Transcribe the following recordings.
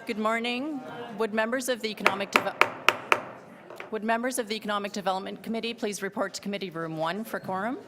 Good morning. Would members of the Economic Development Committee please report to Committee Room 1 for quorum?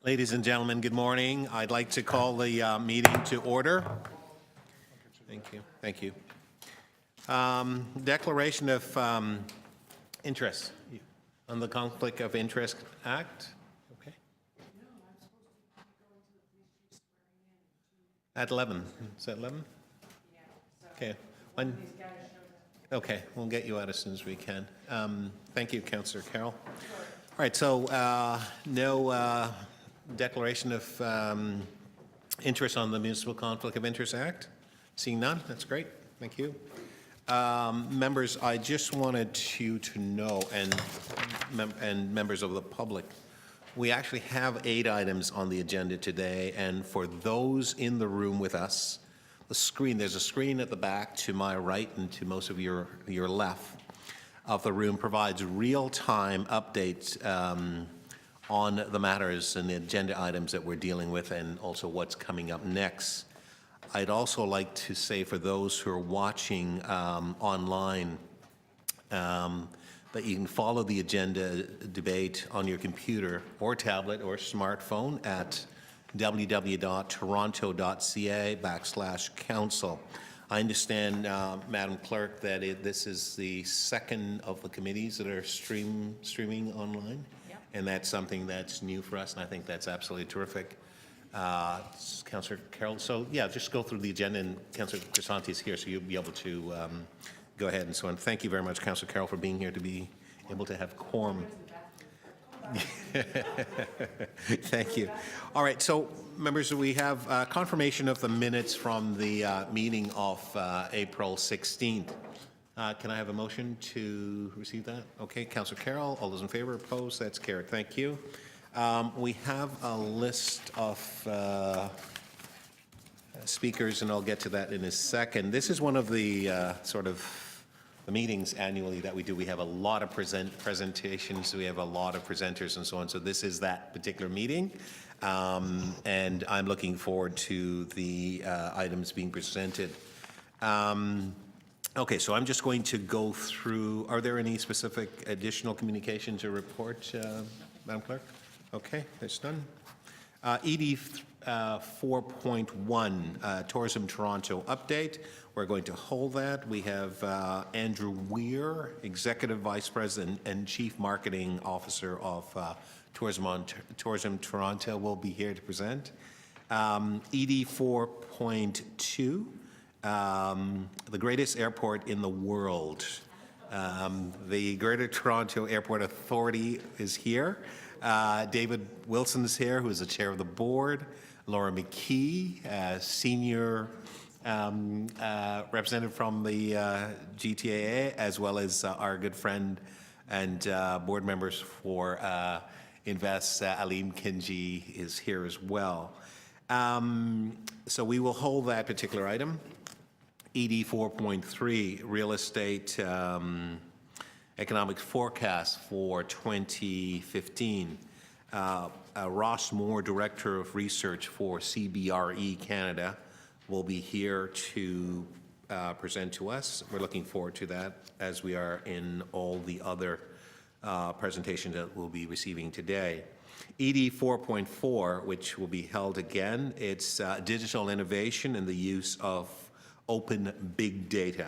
Ladies and gentlemen, good morning. I'd like to call the meeting to order. Thank you. Thank you. Declaration of interest on the Conflict of Interest Act. Okay. At 11. Is that 11? Okay. Okay, we'll get you out as soon as we can. Thank you, Councillor Carroll. All right, so no declaration of interest on the Municipal Conflict of Interest Act? Seeing none, that's great. Thank you. Members, I just wanted you to know, and members of the public, we actually have 8 items on the agenda today, and for those in the room with us, there's a screen at the back to my right and to most of your left of the room provides real-time updates on the matters and the agenda items that we're dealing with and also what's coming up next. I'd also like to say for those who are watching online that you can follow the agenda debate on your computer or tablet or smartphone at www.toronto.ca/council. I understand, Madam Clerk, that this is the second of the committees that are streaming online. And that's something that's new for us, and I think that's absolutely terrific. Councillor Carroll, so yeah, just go through the agenda, and Councillor Crisanti is here, so you'll be able to go ahead and so on. Thank you very much, Councillor Carroll, for being here to be able to have quorum. Thank you. All right, so members, we have confirmation of the minutes from the meeting of April 16th. Can I have a motion to receive that? Okay, Councillor Carroll, all those in favor, opposed, that's carried. Thank you. We have a list of speakers, and I'll get to that in a second. This is one of the sort of the meetings annually that we do. We have a lot of presentations, we have a lot of presenters and so on, so this is that particular meeting. And I'm looking forward to the items being presented. Okay, so I'm just going to go through, are there any specific additional communications or reports, Madam Clerk? Okay, there's none. ED 4.1, Tourism Toronto update. We're going to hold that. We have Andrew Weir, Executive Vice President and Chief Marketing Officer of Tourism Toronto will be here to present. ED 4.2, the greatest airport in the world. The Greater Toronto Airport Authority is here. David Wilson's here, who is the chair of the board. Laura McKee, senior representative from the GTAA, as well as our good friend and board members for Invest, Alim Kinji is here as well. So we will hold that particular item. ED 4.3, real estate economic forecast for 2015. Ross Moore, Director of Research for CBRE Canada, will be here to present to us. We're looking forward to that, as we are in all the other presentations that we'll be receiving today. ED 4.4, which will be held again, it's digital innovation and the use of open big data.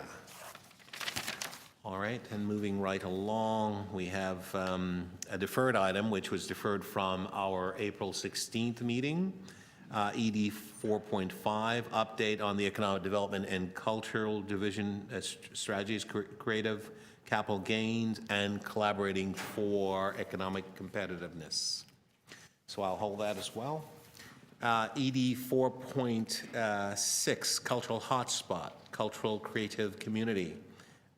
All right, and moving right along, we have a deferred item, which was deferred from our April 16th meeting. ED 4.5, update on the economic development and cultural division strategies, creative capital gains, and collaborating for economic competitiveness. So I'll hold that as well. ED 4.6, cultural hotspot, cultural creative community.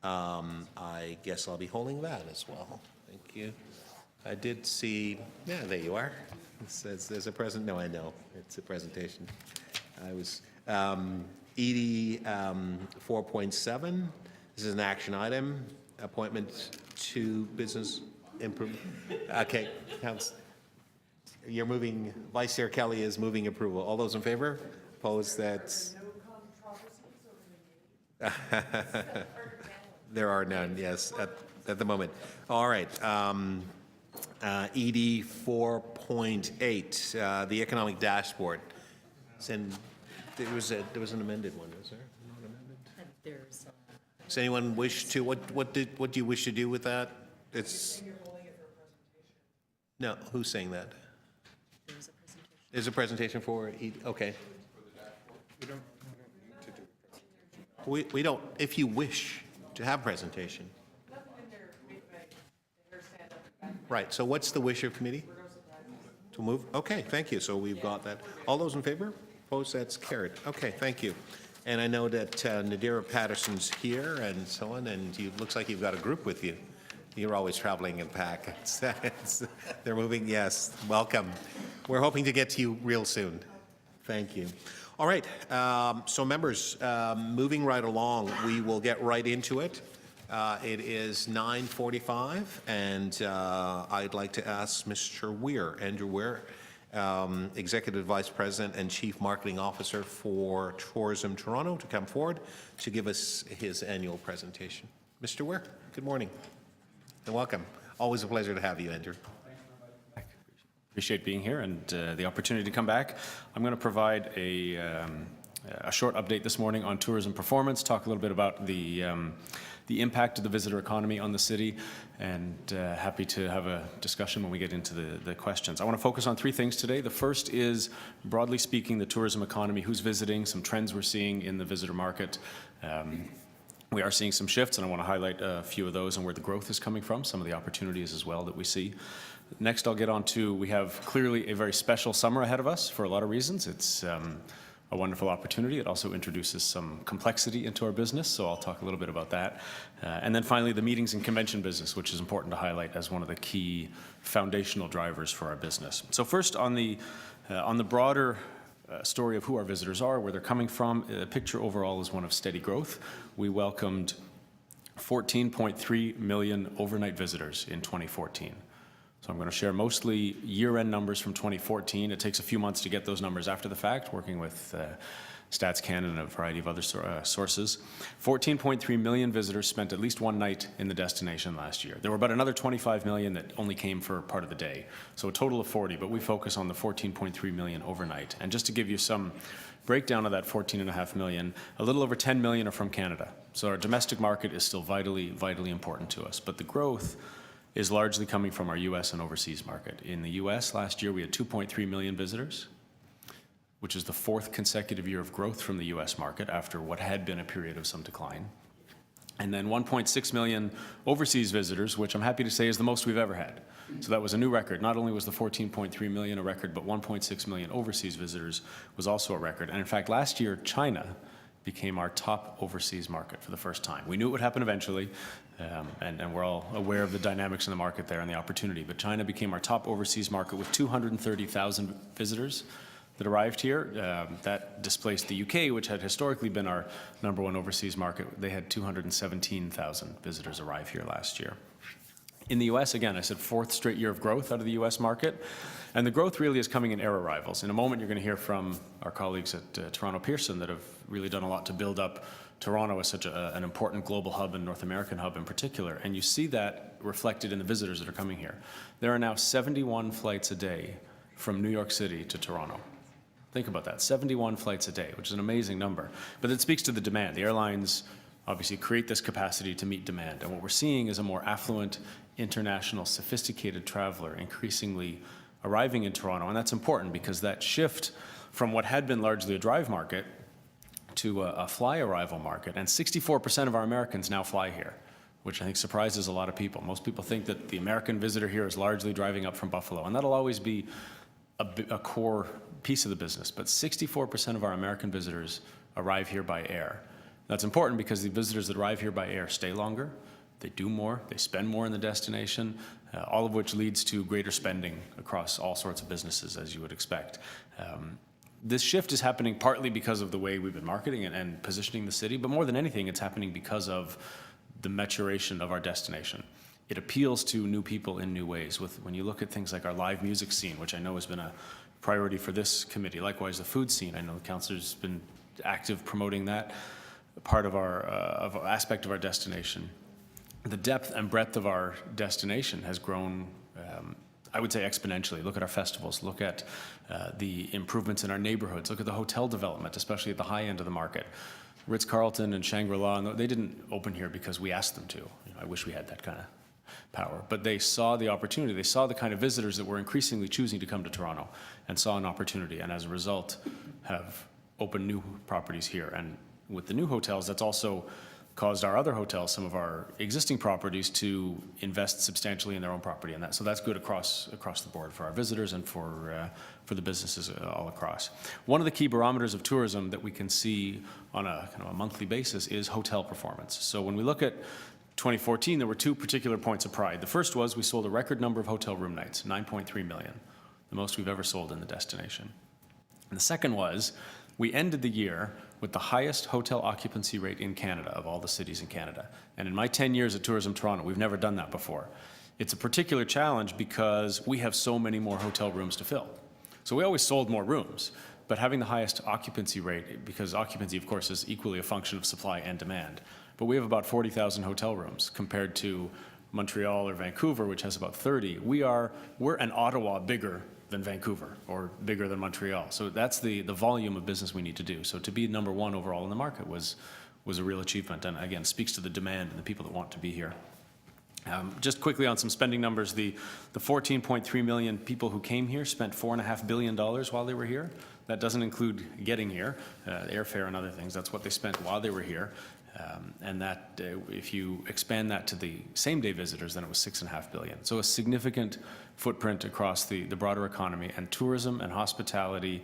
I guess I'll be holding that as well. Thank you. I did see, yeah, there you are. It says there's a present. No, I know. It's a presentation. I was, ED 4.7, this is an action item, appointment to business improvement. Okay, you're moving, Vice Chair Kelly is moving approval. All those in favor? Opposed? That's. There are none, yes, at the moment. All right. ED 4.8, the economic dashboard. There was an amended one, was there? Not amended? Does anyone wish to? What do you wish to do with that? It's. No, who's saying that? There's a presentation for ED. Okay. We don't. If you wish to have presentation. Right, so what's the wish of committee? To move? Okay, thank you. So we've got that. All those in favor? Opposed? That's carried. Okay, thank you. And I know that Nadira Patterson's here and so on, and it looks like you've got a group with you. You're always traveling in pack. They're moving, yes, welcome. We're hoping to get to you real soon. Thank you. All right, so members, moving right along, we will get right into it. It is 9:45, and I'd like to ask Mr. Weir, Andrew Weir, Executive Vice President and Chief Marketing Officer for Tourism Toronto, to come forward to give us his annual presentation. Mr. Weir, good morning and welcome. Always a pleasure to have you, Andrew. Appreciate being here and the opportunity to come back. I'm going to provide a short update this morning on tourism performance, talk a little bit about the impact of the visitor economy on the city, and happy to have a discussion when we get into the questions. I want to focus on three things today. The first is, broadly speaking, the tourism economy, who's visiting, some trends we're seeing in the visitor market. We are seeing some shifts, and I want to highlight a few of those and where the growth is coming from, some of the opportunities as well that we see. Next, I'll get on to, we have clearly a very special summer ahead of us for a lot of reasons. It's a wonderful opportunity. It also introduces some complexity into our business, so I'll talk a little bit about that. And then finally, the meetings and convention business, which is important to highlight as one of the key foundational drivers for our business. So first, on the broader story of who our visitors are, where they're coming from, the picture overall is one of steady growth. We welcomed 14.3 million overnight visitors in 2014. So I'm going to share mostly year-end numbers from 2014. It takes a few months to get those numbers after the fact, working with Stats Canada and a variety of other sources. 14.3 million visitors spent at least one night in the destination last year. There were about another 25 million that only came for part of the day. So a total of 40, but we focus on the 14.3 million overnight. And just to give you some breakdown of that 14.5 million, a little over 10 million are from Canada. So our domestic market is still vitally important to us. But the growth is largely coming from our U.S. and overseas market. In the U.S. last year, we had 2.3 million visitors. which is the fourth consecutive year of growth from the U.S. market after what had been a period of some decline. And then 1.6 million overseas visitors, which I'm happy to say is the most we've ever had. So that was a new record. Not only was the 14.3 million a record, but 1.6 million overseas visitors was also a record. And in fact, last year, China became our top overseas market for the first time. We knew it would happen eventually, and we're all aware of the dynamics in the market there and the opportunity. But China became our top overseas market with 230,000 visitors that arrived here. That displaced the UK, which had historically been our #1 overseas market. They had 217,000 visitors arrive here last year. In the US, again, I said fourth straight year of growth out of the US market. And the growth really is coming in air arrivals. In a moment, you're going to hear from our colleagues at Toronto Pearson that have really done a lot to build up Toronto as such an important global hub and North American hub in particular. And you see that reflected in the visitors that are coming here. There are now 71 flights a day from New York City to Toronto. Think about that, 71 flights a day, which is an amazing number. But it speaks to the demand. The airlines obviously create this capacity to meet demand. And what we're seeing is a more affluent, international, sophisticated traveler increasingly arriving in Toronto. And that's important because that shift from what had been largely a drive market to a fly arrival market, and 64% of our Americans now fly here, which I think surprises a lot of people. Most people think that the American visitor here is largely driving up from Buffalo, and that'll always be a core piece of the business. But 64% of our American visitors arrive here by air. That's important because the visitors that arrive here by air stay longer, they do more, they spend more in the destination, all of which leads to greater spending across all sorts of businesses, as you would expect. This shift is happening partly because of the way we've been marketing and positioning the city, but more than anything, it's happening because of the maturation of our destination. It appeals to new people in new ways. When you look at things like our live music scene, which I know has been a priority for this committee, likewise the food scene, I know the councilor's been active promoting that part of our aspect of our destination. The depth and breadth of our destination has grown, I would say, exponentially. Look at our festivals, look at the improvements in our neighborhoods, look at the hotel development, especially at the high end of the market. Ritz-Carlton and Shangri-La, they didn't open here because we asked them to. I wish we had that kind of power. But they saw the opportunity. They saw the kind of visitors that were increasingly choosing to come to Toronto and saw an opportunity, and as a result have opened new properties here. And with the new hotels, that's also caused our other hotels, some of our existing properties, to invest substantially in their own property. And so that's good across the board for our visitors and for the businesses all across. One of the key barometers of tourism that we can see on a kind of a monthly basis is hotel performance. So when we look at 2014, there were two particular points of pride. The first was we sold a record number of hotel room nights, 9.3 million, the most we've ever sold in the destination. And the second was we ended the year with the highest hotel occupancy rate in Canada of all the cities in Canada. And in my 10 years at Tourism Toronto, we've never done that before. It's a particular challenge because we have so many more hotel rooms to fill. So we always sold more rooms, but having the highest occupancy rate, because occupancy, of course, is equally a function of supply and demand. But we have about 40,000 hotel rooms compared to Montreal or Vancouver, which has about 30. We're an Ottawa bigger than Vancouver or bigger than Montreal. So that's the volume of business we need to do. So to be #1 overall in the market was a real achievement, and again, speaks to the demand and the people that want to be here. Just quickly on some spending numbers, the 14.3 million people who came here spent $4.5 billion while they were here. That doesn't include getting here, airfare and other things. That's what they spent while they were here. And that, if you expand that to the same-day visitors, then it was $6.5 billion. So a significant footprint across the broader economy, and tourism and hospitality,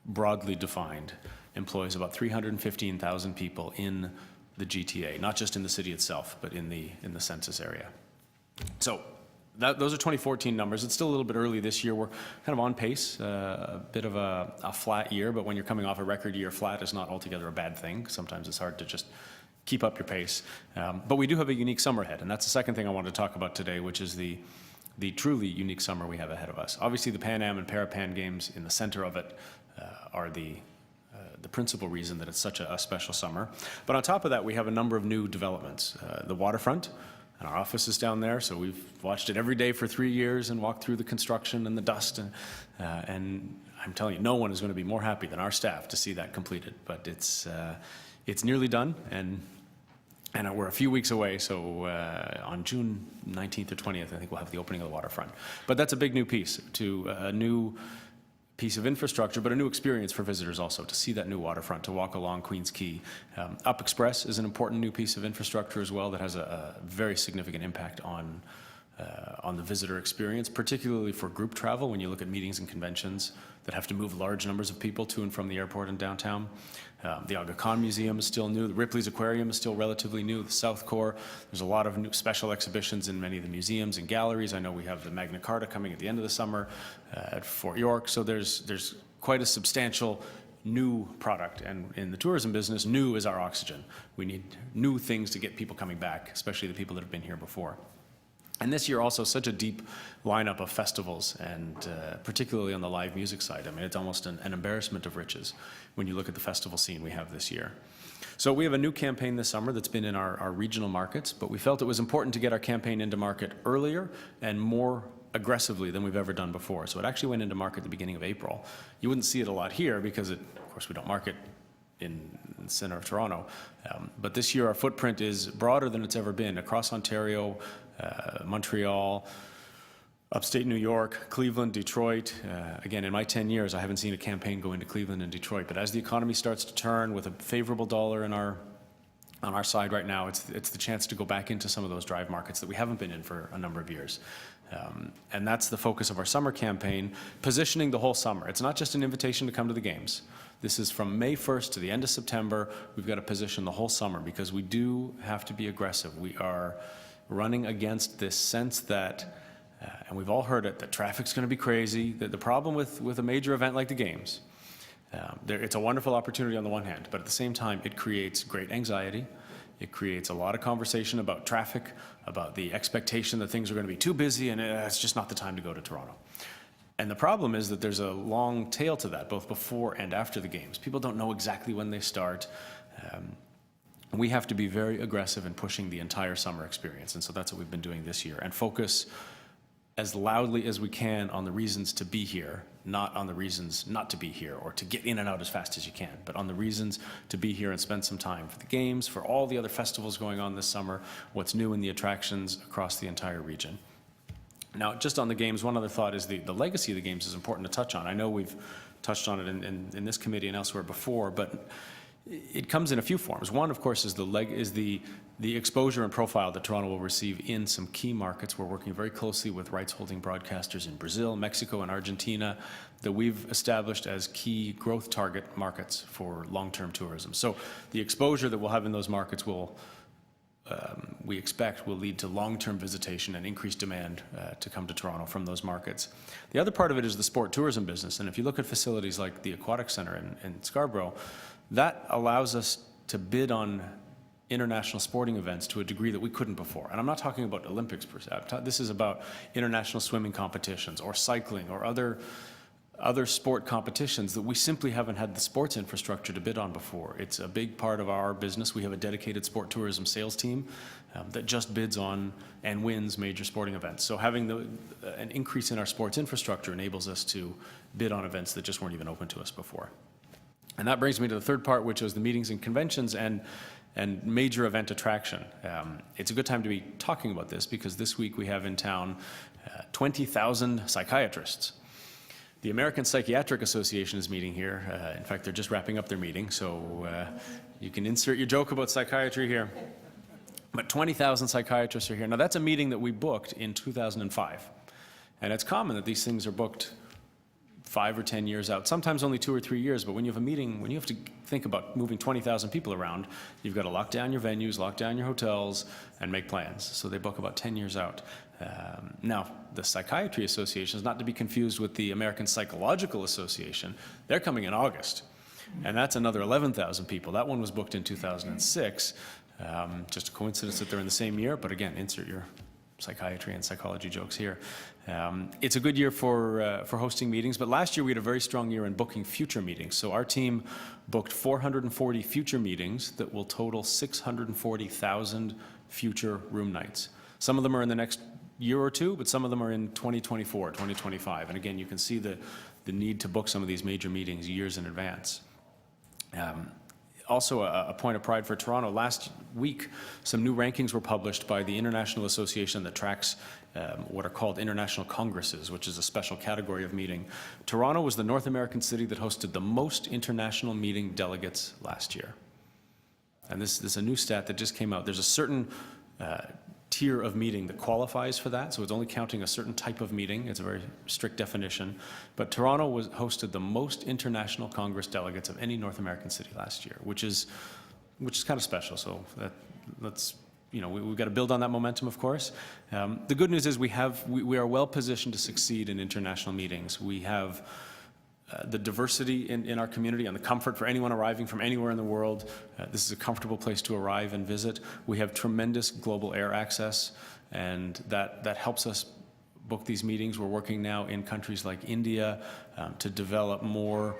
broadly defined, employs about 315,000 people in the GTA, not just in the city itself, but in the census area. So those are 2014 numbers. It's still a little bit early this year. We're kind of on pace, a bit of a flat year, but when you're coming off a record year, flat is not altogether a bad thing. Sometimes it's hard to just keep up your pace. But we do have a unique summer ahead, and that's the second thing I wanted to talk about today, which is the truly unique summer we have ahead of us. Obviously, the Pan Am and Parapan Games in the center of it are the principal reason that it's such a special summer. But on top of that, we have a number of new developments. The waterfront, and our office is down there, so we've watched it every day for 3 years and walked through the construction and the dust. And I'm telling you, no one is going to be more happy than our staff to see that completed. But it's nearly done, and we're a few weeks away, so on June 19th or 20th, I think we'll have the opening of the waterfront. But that's a big new piece to a new piece of infrastructure, but a new experience for visitors also, to see that new waterfront, to walk along Queens Quay. Up Express is an important new piece of infrastructure as well that has a very significant impact on the visitor experience, particularly for group travel when you look at meetings and conventions that have to move large numbers of people to and from the airport and downtown. The Aga Khan Museum is still new. The Ripley's Aquarium is still relatively new. The South Core, there's a lot of new special exhibitions in many of the museums and galleries. I know we have the Magna Carta coming at the end of the summer at Fort York. So there's quite a substantial new product. And in the tourism business, new is our oxygen. We need new things to get people coming back, especially the people that have been here before. And this year also such a deep lineup of festivals, and particularly on the live music side. I mean, it's almost an embarrassment of riches when you look at the festival scene we have this year. So we have a new campaign this summer that's been in our regional markets, but we felt it was important to get our campaign into market earlier and more aggressively than we've ever done before. So it actually went into market at the beginning of April. You wouldn't see it a lot here because, of course, we don't market in the center of Toronto. But this year our footprint is broader than it's ever been across Ontario, Montreal, upstate New York, Cleveland, Detroit. Again, in my 10 years, I haven't seen a campaign go into Cleveland and Detroit. But as the economy starts to turn with a favorable dollar on our side right now, it's the chance to go back into some of those drive markets that we haven't been in for a number of years. And that's the focus of our summer campaign, positioning the whole summer. It's not just an invitation to come to the games. This is from May 1st to the end of September. We've got to position the whole summer because we do have to be aggressive. We are running against this sense that, and we've all heard it, that traffic's going to be crazy. That the problem with a major event like the Games, it's a wonderful opportunity on the one hand, but at the same time, it creates great anxiety. It creates a lot of conversation about traffic, about the expectation that things are going to be too busy and it's just not the time to go to Toronto. And the problem is that there's a long tail to that, both before and after the Games. People don't know exactly when they start. We have to be very aggressive in pushing the entire summer experience, and so that's what we've been doing this year, and focus as loudly as we can on the reasons to be here, not on the reasons not to be here or to get in and out as fast as you can, but on the reasons to be here and spend some time for the Games, for all the other festivals going on this summer, what's new in the attractions across the entire region. Now, just on the Games, one other thought is the legacy of the Games is important to touch on. I know we've touched on it in this committee and elsewhere before, but it comes in a few forms. One, of course, is the exposure and profile that Toronto will receive in some key markets. We're working very closely with rights-holding broadcasters in Brazil, Mexico, and Argentina that we've established as key growth target markets for long-term tourism. So the exposure that we'll have in those markets we expect will lead to long-term visitation and increased demand to come to Toronto from those markets. The other part of it is the sport tourism business, and if you look at facilities like the Aquatic Centre in Scarborough, that allows us to bid on international sporting events to a degree that we couldn't before. And I'm not talking about Olympics per se. This is about international swimming competitions or cycling or other sport competitions that we simply haven't had the sports infrastructure to bid on before. It's a big part of our business. We have a dedicated sport tourism sales team that just bids on and wins major sporting events. So having an increase in our sports infrastructure enables us to bid on events that just weren't even open to us before. And that brings me to the third part, which is the meetings and conventions and major event attraction. It's a good time to be talking about this because this week we have in town 20,000 psychiatrists. The American Psychiatric Association is meeting here. In fact, they're just wrapping up their meeting, so you can insert your joke about psychiatry here. But 20,000 psychiatrists are here. Now, that's a meeting that we booked in 2005. And it's common that these things are booked 5 or 10 years out, sometimes only 2 or 3 years, but when you have a meeting, when you have to think about moving 20,000 people around, you've got to lock down your venues, lock down your hotels, and make plans. So they book about 10 years out. Now, the Psychiatry Association is not to be confused with the American Psychological Association. They're coming in August, and that's another 11,000 people. That one was booked in 2006. Just a coincidence that they're in the same year, but again, insert your psychiatry and psychology jokes here. It's a good year for hosting meetings, but last year we had a very strong year in booking future meetings. So our team booked 440 future meetings that will total 640,000 future room nights. Some of them are in the next year or two, but some of them are in 2024, 2025. And again, you can see the need to book some of these major meetings years in advance. also a point of pride for Toronto. Last week, some new rankings were published by the international association that tracks what are called international congresses, which is a special category of meeting. Toronto was the North American city that hosted the most international meeting delegates last year. And this is a new stat that just came out. There's a certain tier of meeting that qualifies for that, so it's only counting a certain type of meeting. It's a very strict definition. But Toronto hosted the most international Congress delegates of any North American city last year, which is kind of special. So let's, we've got to build on that momentum, of course. The good news is we are well positioned to succeed in international meetings. We have the diversity in our community and the comfort for anyone arriving from anywhere in the world. This is a comfortable place to arrive and visit. We have tremendous global air access, and that helps us book these meetings. We're working now in countries like India to develop more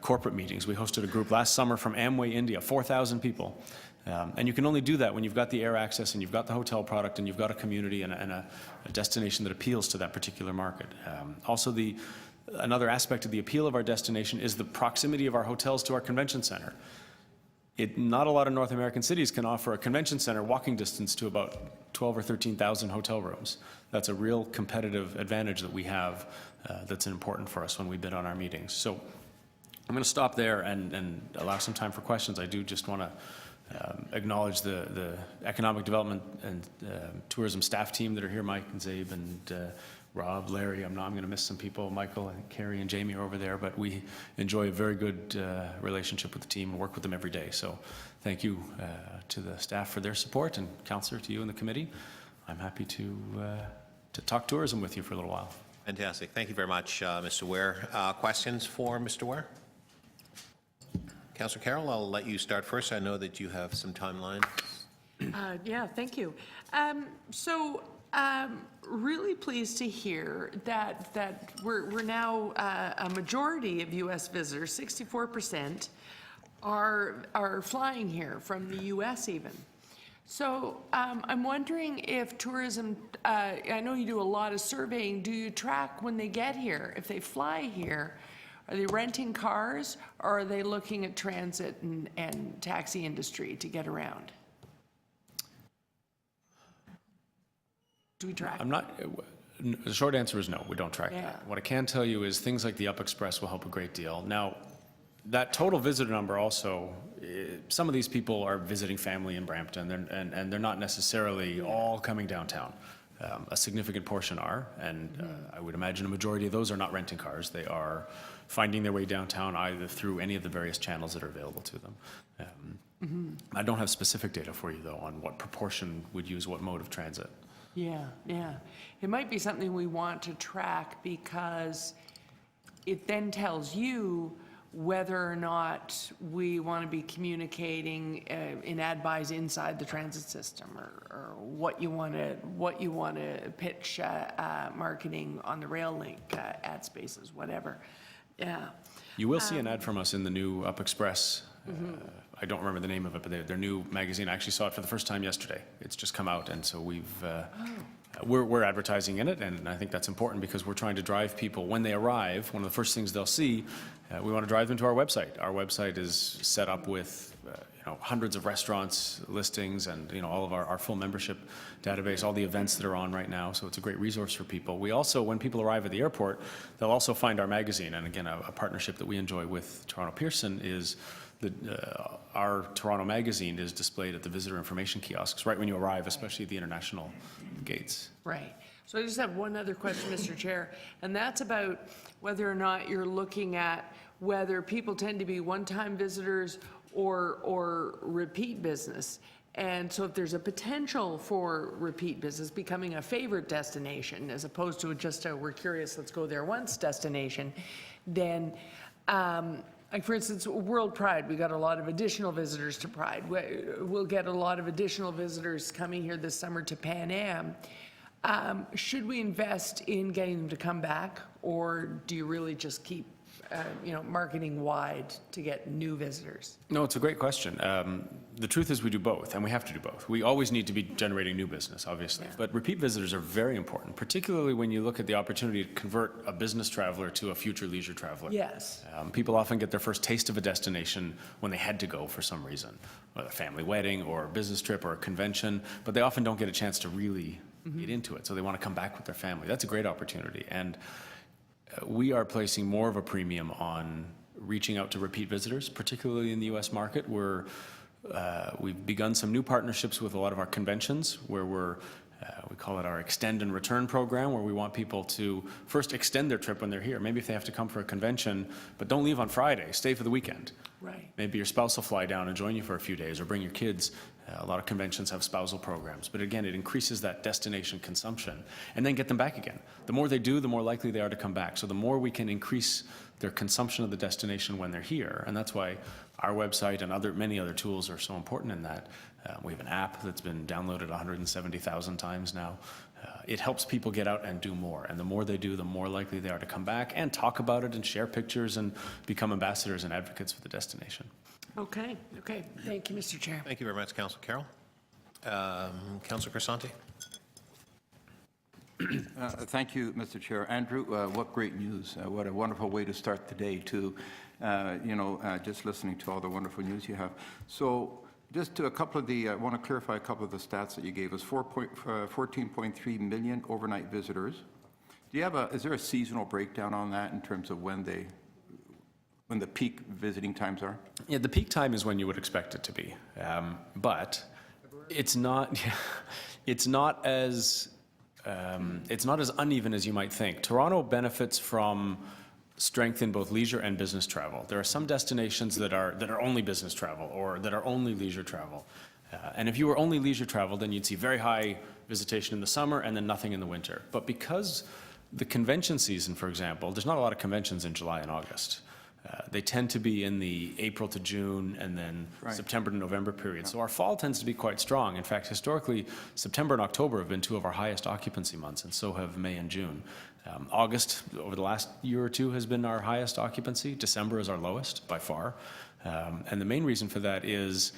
corporate meetings. We hosted a group last summer from Amway, India, 4,000 people. And you can only do that when you've got the air access and you've got the hotel product and you've got a community and a destination that appeals to that particular market. Also, another aspect of the appeal of our destination is the proximity of our hotels to our convention center. Not a lot of North American cities can offer a convention center walking distance to about 12 or 13,000 hotel rooms. That's a real competitive advantage that we have that's important for us when we bid on our meetings. So I'm going to stop there and allow some time for questions. I do just want to acknowledge the economic development and tourism staff team that are here, Mike and Zabe and Rob, Larry. I'm going to miss some people. Michael and Carrie and Jamie are over there, but we enjoy a very good relationship with the team and work with them every day. So thank you to the staff for their support, and Councillor, to you and the committee. I'm happy to talk tourism with you for a little while. Fantastic. Thank you very much, Mr. Ware. Questions for Mr. Ware? Councillor Carroll, I'll let you start first. I know that you have some timeline. Yeah, thank you. Really pleased to hear that we're now a majority of U.S. visitors, 64%, are flying here from the U.S. even. So I'm wondering if tourism, I know you do a lot of surveying, do you track when they get here? If they fly here, are they renting cars, or are they looking at transit and taxi industry to get around? Do we track? The short answer is no, we don't track Yeah. that. What I can tell you is things like the Up Express will help a great deal. Now, that total visitor number also, some of these people are visiting family in Brampton, and they're not necessarily all coming downtown. A significant portion are, and I would imagine a majority of those are not renting cars. They are finding their way downtown either through any of the various channels that are available to them. I don't have specific data for you, though, on what proportion would use what mode of transit. Yeah. It might be something we want to track, because it then tells you whether or not we want to be communicating in ad buys inside the transit system, or what you want to pitch marketing on the rail link, ad spaces, whatever. Yeah. You will see an ad from us in the new Up Express. I don't remember the name of it, but their new magazine. I actually saw it for the first time yesterday. It's just come out, and so we're advertising in it, and I think that's important because we're trying to drive people when they arrive. One of the first things they'll see, we want to drive them to our website. Our website is set up with hundreds of restaurants listings, and all of our full membership database, all the events that are on right now. So it's a great resource for people. We also, when people arrive at the airport, they'll also find our magazine. And again, a partnership that we enjoy with Toronto Pearson is our Toronto magazine is displayed at the visitor information kiosks right when you arrive, especially at the international gates. Right. So I just have one other question, Mr. Chair, and that's about whether or not you're looking at whether people tend to be one-time visitors or repeat business. And so if there's a potential for repeat business becoming a favorite destination as opposed to just a we're curious, let's go there once destination, then like for instance, World Pride, we got a lot of additional visitors to Pride. We'll get a lot of additional visitors coming here this summer to Pan Am. Should we invest in getting them to come back, or do you really just keep marketing wide to get new visitors? No, it's a great question. The truth is we do both, and we have to do both. We always need to be generating new business, obviously, Yeah. but repeat visitors are very important, particularly when you look at the opportunity to convert a business traveler to a future leisure traveler. Yes. People often get their first taste of a destination when they had to go for some reason, whether a family wedding or a business trip or a convention, but they often don't get a chance to really get into it, so they want to come back with their family. That's a great opportunity, and we are placing more of a premium on reaching out to repeat visitors, particularly in the U.S. market, where we've begun some new partnerships with a lot of our conventions, where we call it our extend and return program, where we want people to first extend their trip when they're here. Maybe if they have to come for a convention, but don't leave on Friday, stay for the weekend. Right. Maybe your spouse will fly down and join you for a few days, or bring your kids. A lot of conventions have spousal programs, but again, it increases that destination consumption, and then get them back again. The more they do, the more likely they are to come back. So the more we can increase their consumption of the destination when they're here, and that's why our website and many other tools are so important in that. We have an app that's been downloaded 170,000 times now. It helps people get out and do more, and the more they do, the more likely they are to come back and talk about it and share pictures and become ambassadors and advocates for the destination. Okay. Thank you, Mr. Chair. Thank you very much, Councillor Carroll. Councillor Crisanti. Thank you, Mr. Chair. Andrew, what great news. What a wonderful way to start the day, too. Just listening to all the wonderful news you have. So just to I want to clarify a couple of the stats that you gave us. 14.3 million overnight visitors. Is there a seasonal breakdown on that in terms of when the peak visiting times are? Yeah, the peak time is when you would expect it to be, but it's not. It's not as uneven as you might think. Toronto benefits from strength in both leisure and business travel. There are some destinations that are only business travel or that are only leisure travel. And if you were only leisure travel, then you'd see very high visitation in the summer and then nothing in the winter. But because the convention season, for example, there's not a lot of conventions in July and August. They tend to be in the April to June and then September to November period. So our fall tends to be quite strong. In fact, historically, September and October have been two of our highest occupancy months, and so have May and June. August, over the last year or two, has been our highest occupancy. December is our lowest by far. And the main reason for that is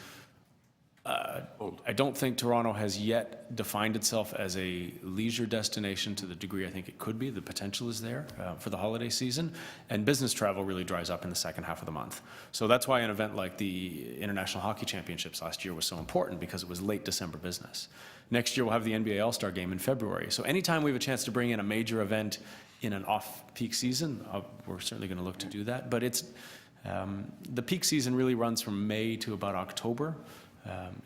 I don't think Toronto has yet defined itself as a leisure destination to the degree I think it could be. The potential is there for the holiday season, and business travel really dries up in the second half of the month. So that's why an event like the International Hockey Championships last year was so important, because it was late December business. Next year we'll have the NBA All-Star Game in February. So anytime we have a chance to bring in a major event in an off-peak season, we're certainly going to look to do that. But the peak season really runs from May to about October.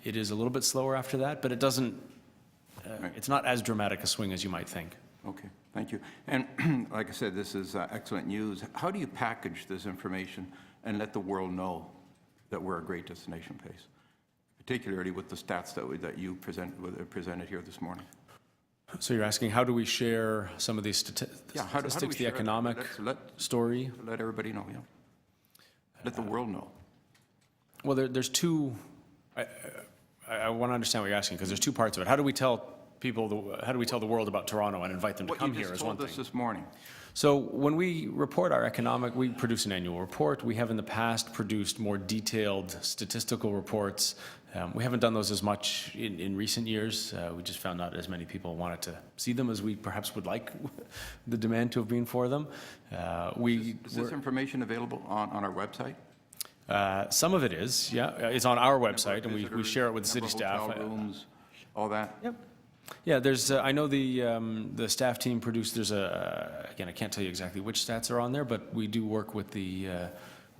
It is a little bit slower after that, but it's not as dramatic a swing as you might think. Okay, thank you. And like I said, this is excellent news. How do you package this information and let the world know that we're a great destination place, particularly with the stats that you presented here this morning? So you're asking, how do we share some of these statistics, how do we the share economic story? Let everybody know, yeah. Let the world know. Well, there's two. I want to understand what you're asking, because there's two parts of it. How do we tell the world about Toronto and invite them to come here is one thing. What you just told us this morning. So when we report we produce an annual report. We have in the past produced more detailed statistical reports. We haven't done those as much in recent years. We just found not as many people wanted to see them as we perhaps would like the demand to have been for them. Is this information available on our website? Some of it is, yeah. It's on our website, and we share it with the city staff. Hotel rooms, all that? Yep. Yeah, I know the staff team produced, again, I can't tell you exactly which stats are on there, but we do work with the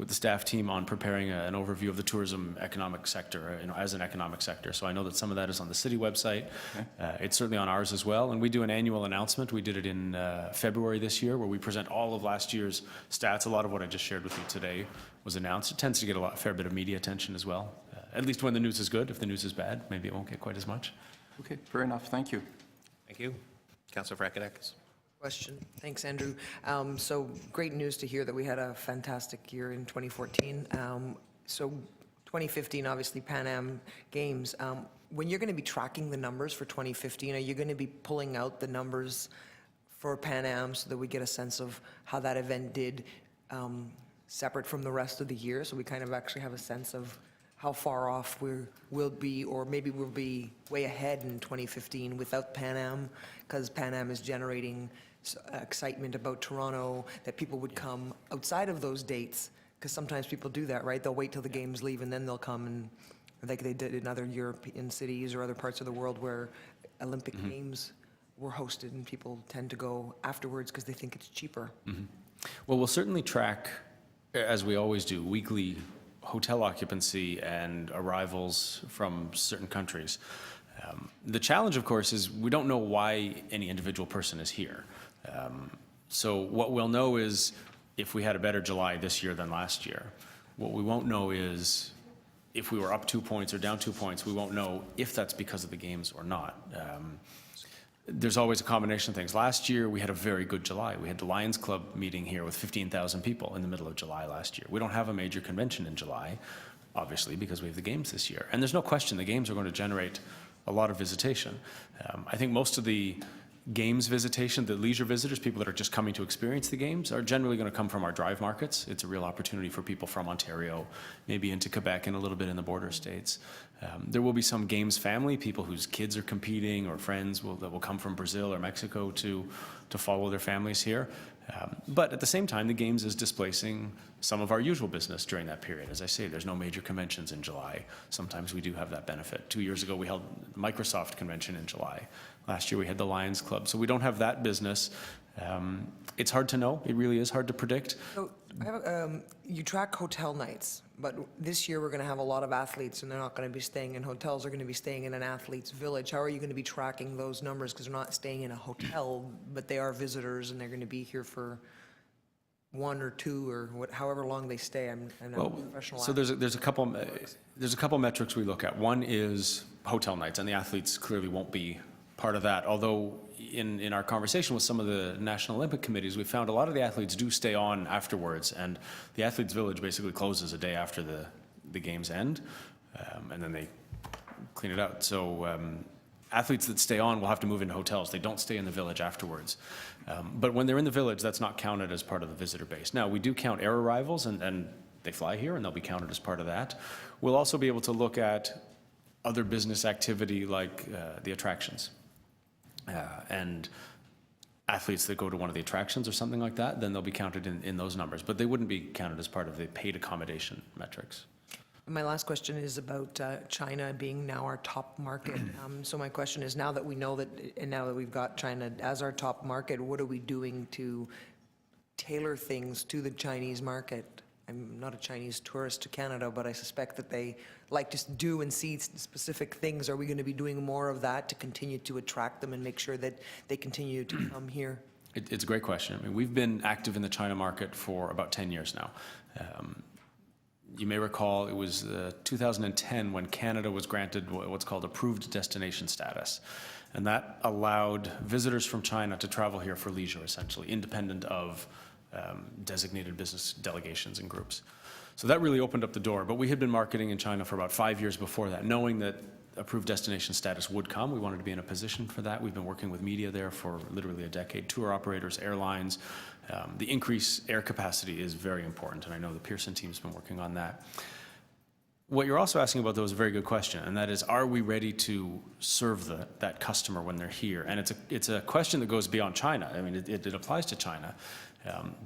staff team on preparing an overview of the tourism economic sector, as an economic sector. So I know that some of that is on the city website. Okay. It's certainly on ours as well. And we do an annual announcement. We did it in February this year, where we present all of last year's stats. A lot of what I just shared with you today was announced. It tends to get a fair bit of media attention as well, at least when the news is good. If the news is bad, maybe it won't get quite as much. Okay, fair enough. Thank you. Thank you. Councillor Frakadakis. Question. Thanks, Andrew. So great news to hear that we had a fantastic year in 2014. So 2015, obviously, Pan Am Games. When you're going to be tracking the numbers for 2015, are you going to be pulling out the numbers for Pan Am so that we get a sense of how that event did separate from the rest of the year, so we kind of actually have a sense of how far off we'll be, or maybe we'll be way ahead in 2015 without Pan Am, because Pan Am is generating excitement about Toronto, that people would come outside of those dates, because sometimes people do that, right? They'll wait till the games leave and then they'll come, and like they did in other European cities or other parts of the world where Olympic Games were hosted, and people tend to go afterwards because they think it's cheaper. Well, we'll certainly track, as we always do, weekly hotel occupancy and arrivals from certain countries. The challenge, of course, is we don't know why any individual person is here. So what we'll know is if we had a better July this year than last year. What we won't know is if we were up 2 points or down 2 points, we won't know if that's because of the games or not. There's always a combination of things. Last year, we had a very good July. We had the Lions Club meeting here with 15,000 people in the middle of July last year. We don't have a major convention in July, obviously, because we have the games this year. And there's no question the games are going to generate a lot of visitation. I think most of the games visitation, the leisure visitors, people that are just coming to experience the games, are generally going to come from our drive markets. It's a real opportunity for people from Ontario, maybe into Quebec and a little bit in the border states. There will be some games family, people whose kids are competing or friends that will come from Brazil or Mexico to follow their families here. But at the same time, the games is displacing some of our usual business during that period. As I say, there's no major conventions in July. Sometimes we do have that benefit. 2 years ago, we held the Microsoft convention in July. Last year, we had the Lions Club. So we don't have that business. It's hard to know. It really is hard to predict. So I have, you track hotel nights, but this year we're going to have a lot of athletes, and they're not going to be staying in hotels. They're going to be staying in an athlete's village. How are you going to be tracking those numbers? Because they're not staying in a hotel, but they are visitors, and they're going to be here for 1 or 2 or however long they stay. I'm not a professional So athlete. there's a couple metrics we look at. One is hotel nights, and the athletes clearly won't be part of that. Although in our conversation with some of the National Olympic Committees, we found a lot of the athletes do stay on afterwards, and the athletes' village basically closes a day after the games end, and then they clean it out. So athletes that stay on will have to move into hotels. They don't stay in the village afterwards. But when they're in the village, that's not counted as part of the visitor base. Now, we do count air arrivals, and they fly here, and they'll be counted as part of that. We'll also be able to look at other business activity like the attractions. And athletes that go to one of the attractions or something like that, then they'll be counted in those numbers. But they wouldn't be counted as part of the paid accommodation metrics. My last question is about China being now our top market. So my question is, now that we know that, and now that we've got China as our top market, what are we doing to tailor things to the Chinese market? I'm not a Chinese tourist to Canada, but I suspect that they like to do and see specific things. Are we going to be doing more of that to continue to attract them and make sure that they continue to come here? It's a great question. I mean, we've been active in the China market for about 10 years now. You may recall it was 2010 when Canada was granted what's called approved destination status. And that allowed visitors from China to travel here for leisure, essentially, independent of designated business delegations and groups. So that really opened up the door. But we had been marketing in China for about 5 years before that, knowing that approved destination status would come. We wanted to be in a position for that. We've been working with media there for literally a decade, tour operators, airlines. The increased air capacity is very important, and I know the Pearson team's been working on that. What you're also asking about, though, is a very good question, and that is, are we ready to serve that customer when they're here? And it's a question that goes beyond China. I mean, it applies to China,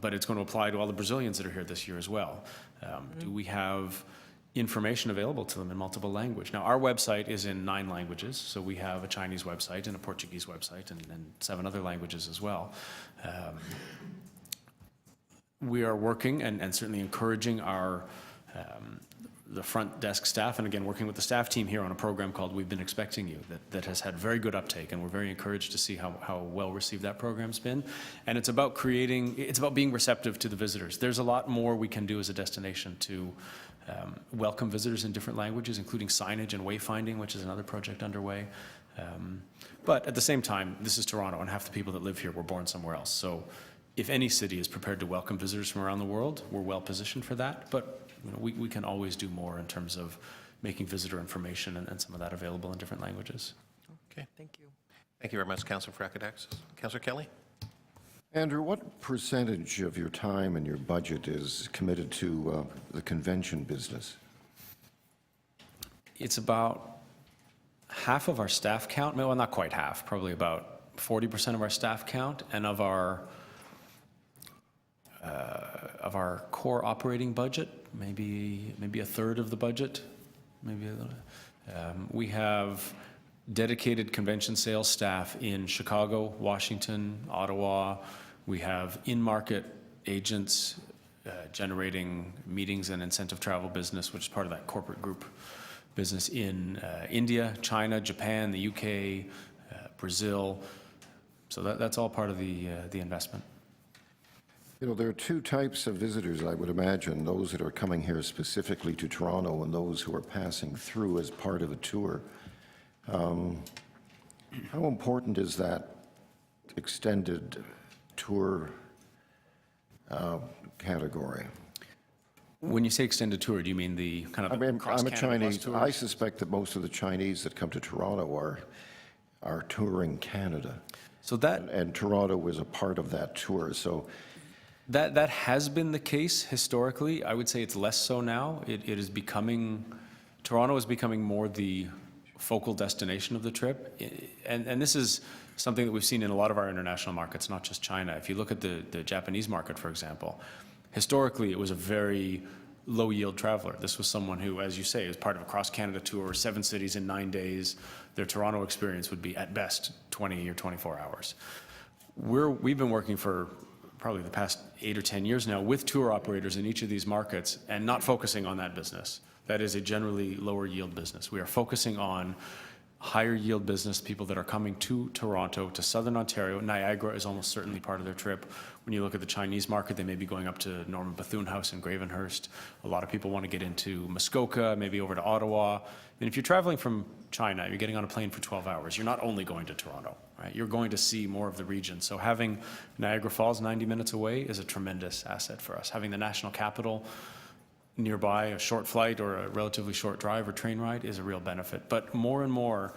but it's going to apply to all the Brazilians that are here this year as well. Do we have information available to them in multiple language? Now, our website is in 9 languages, so we have a Chinese website and a Portuguese website and 7 other languages as well. We are working and certainly encouraging our the front desk staff, and again, working with the staff team here on a program called We've Been Expecting You, that has had very good uptake, and we're very encouraged to see how well received that program's been. And it's about being receptive to the visitors. There's a lot more we can do as a destination to welcome visitors in different languages, including signage and wayfinding, which is another project underway. But at the same time, this is Toronto, and half the people that live here were born somewhere else. So if any city is prepared to welcome visitors from around the world, we're well positioned for that. But we can always do more in terms of making visitor information and some of that available in different languages. Okay. Thank you. Thank you very much, Councillor Fracadakis. Councillor Kelly? Andrew, what percentage of your time and your budget is committed to the convention business? It's about half of our staff count, well, not quite half, probably about 40% of our staff count, and of our core operating budget, maybe a third of the budget, maybe a little. We have dedicated convention sales staff in Chicago, Washington, Ottawa. We have in-market agents generating meetings and incentive travel business, which is part of that corporate group business in India, China, Japan, the UK, Brazil. So that's all part of the investment. You know, there are two types of visitors, I would imagine, those that are coming here specifically to Toronto and those who are passing through as part of a tour. How important is that extended tour category? When you say extended tour, do you mean the kind of I mean, I'm a cross-Canada bus Chinese. tours? I suspect that most of the Chinese that come to Toronto are touring Canada, So that and Toronto is a part of that tour. So That has been the case historically. I would say it's less so now. It is becoming, Toronto is becoming more the focal destination of the trip. And this is something that we've seen in a lot of our international markets, not just China. If you look at the Japanese market, for example, historically it was a very low-yield traveler. This was someone who, as you say, is part of a cross-Canada tour, 7 cities in 9 days. Their Toronto experience would be, at best, 20 or 24 hours. We've been working for probably the past 8 or 10 years now with tour operators in each of these markets and not focusing on that business. That is a generally lower yield business. We are focusing on higher yield business, people that are coming to Toronto, to Southern Ontario. Niagara is almost certainly part of their trip. When you look at the Chinese market, they may be going up to Norman Bethune House in Gravenhurst. A lot of people want to get into Muskoka, maybe over to Ottawa. And if you're traveling from China, you're getting on a plane for 12 hours. You're not only going to Toronto, right? You're going to see more of the region. So having Niagara Falls 90 minutes away is a tremendous asset for us. Having the national capital nearby, a short flight or a relatively short drive or train ride is a real benefit. But more and more,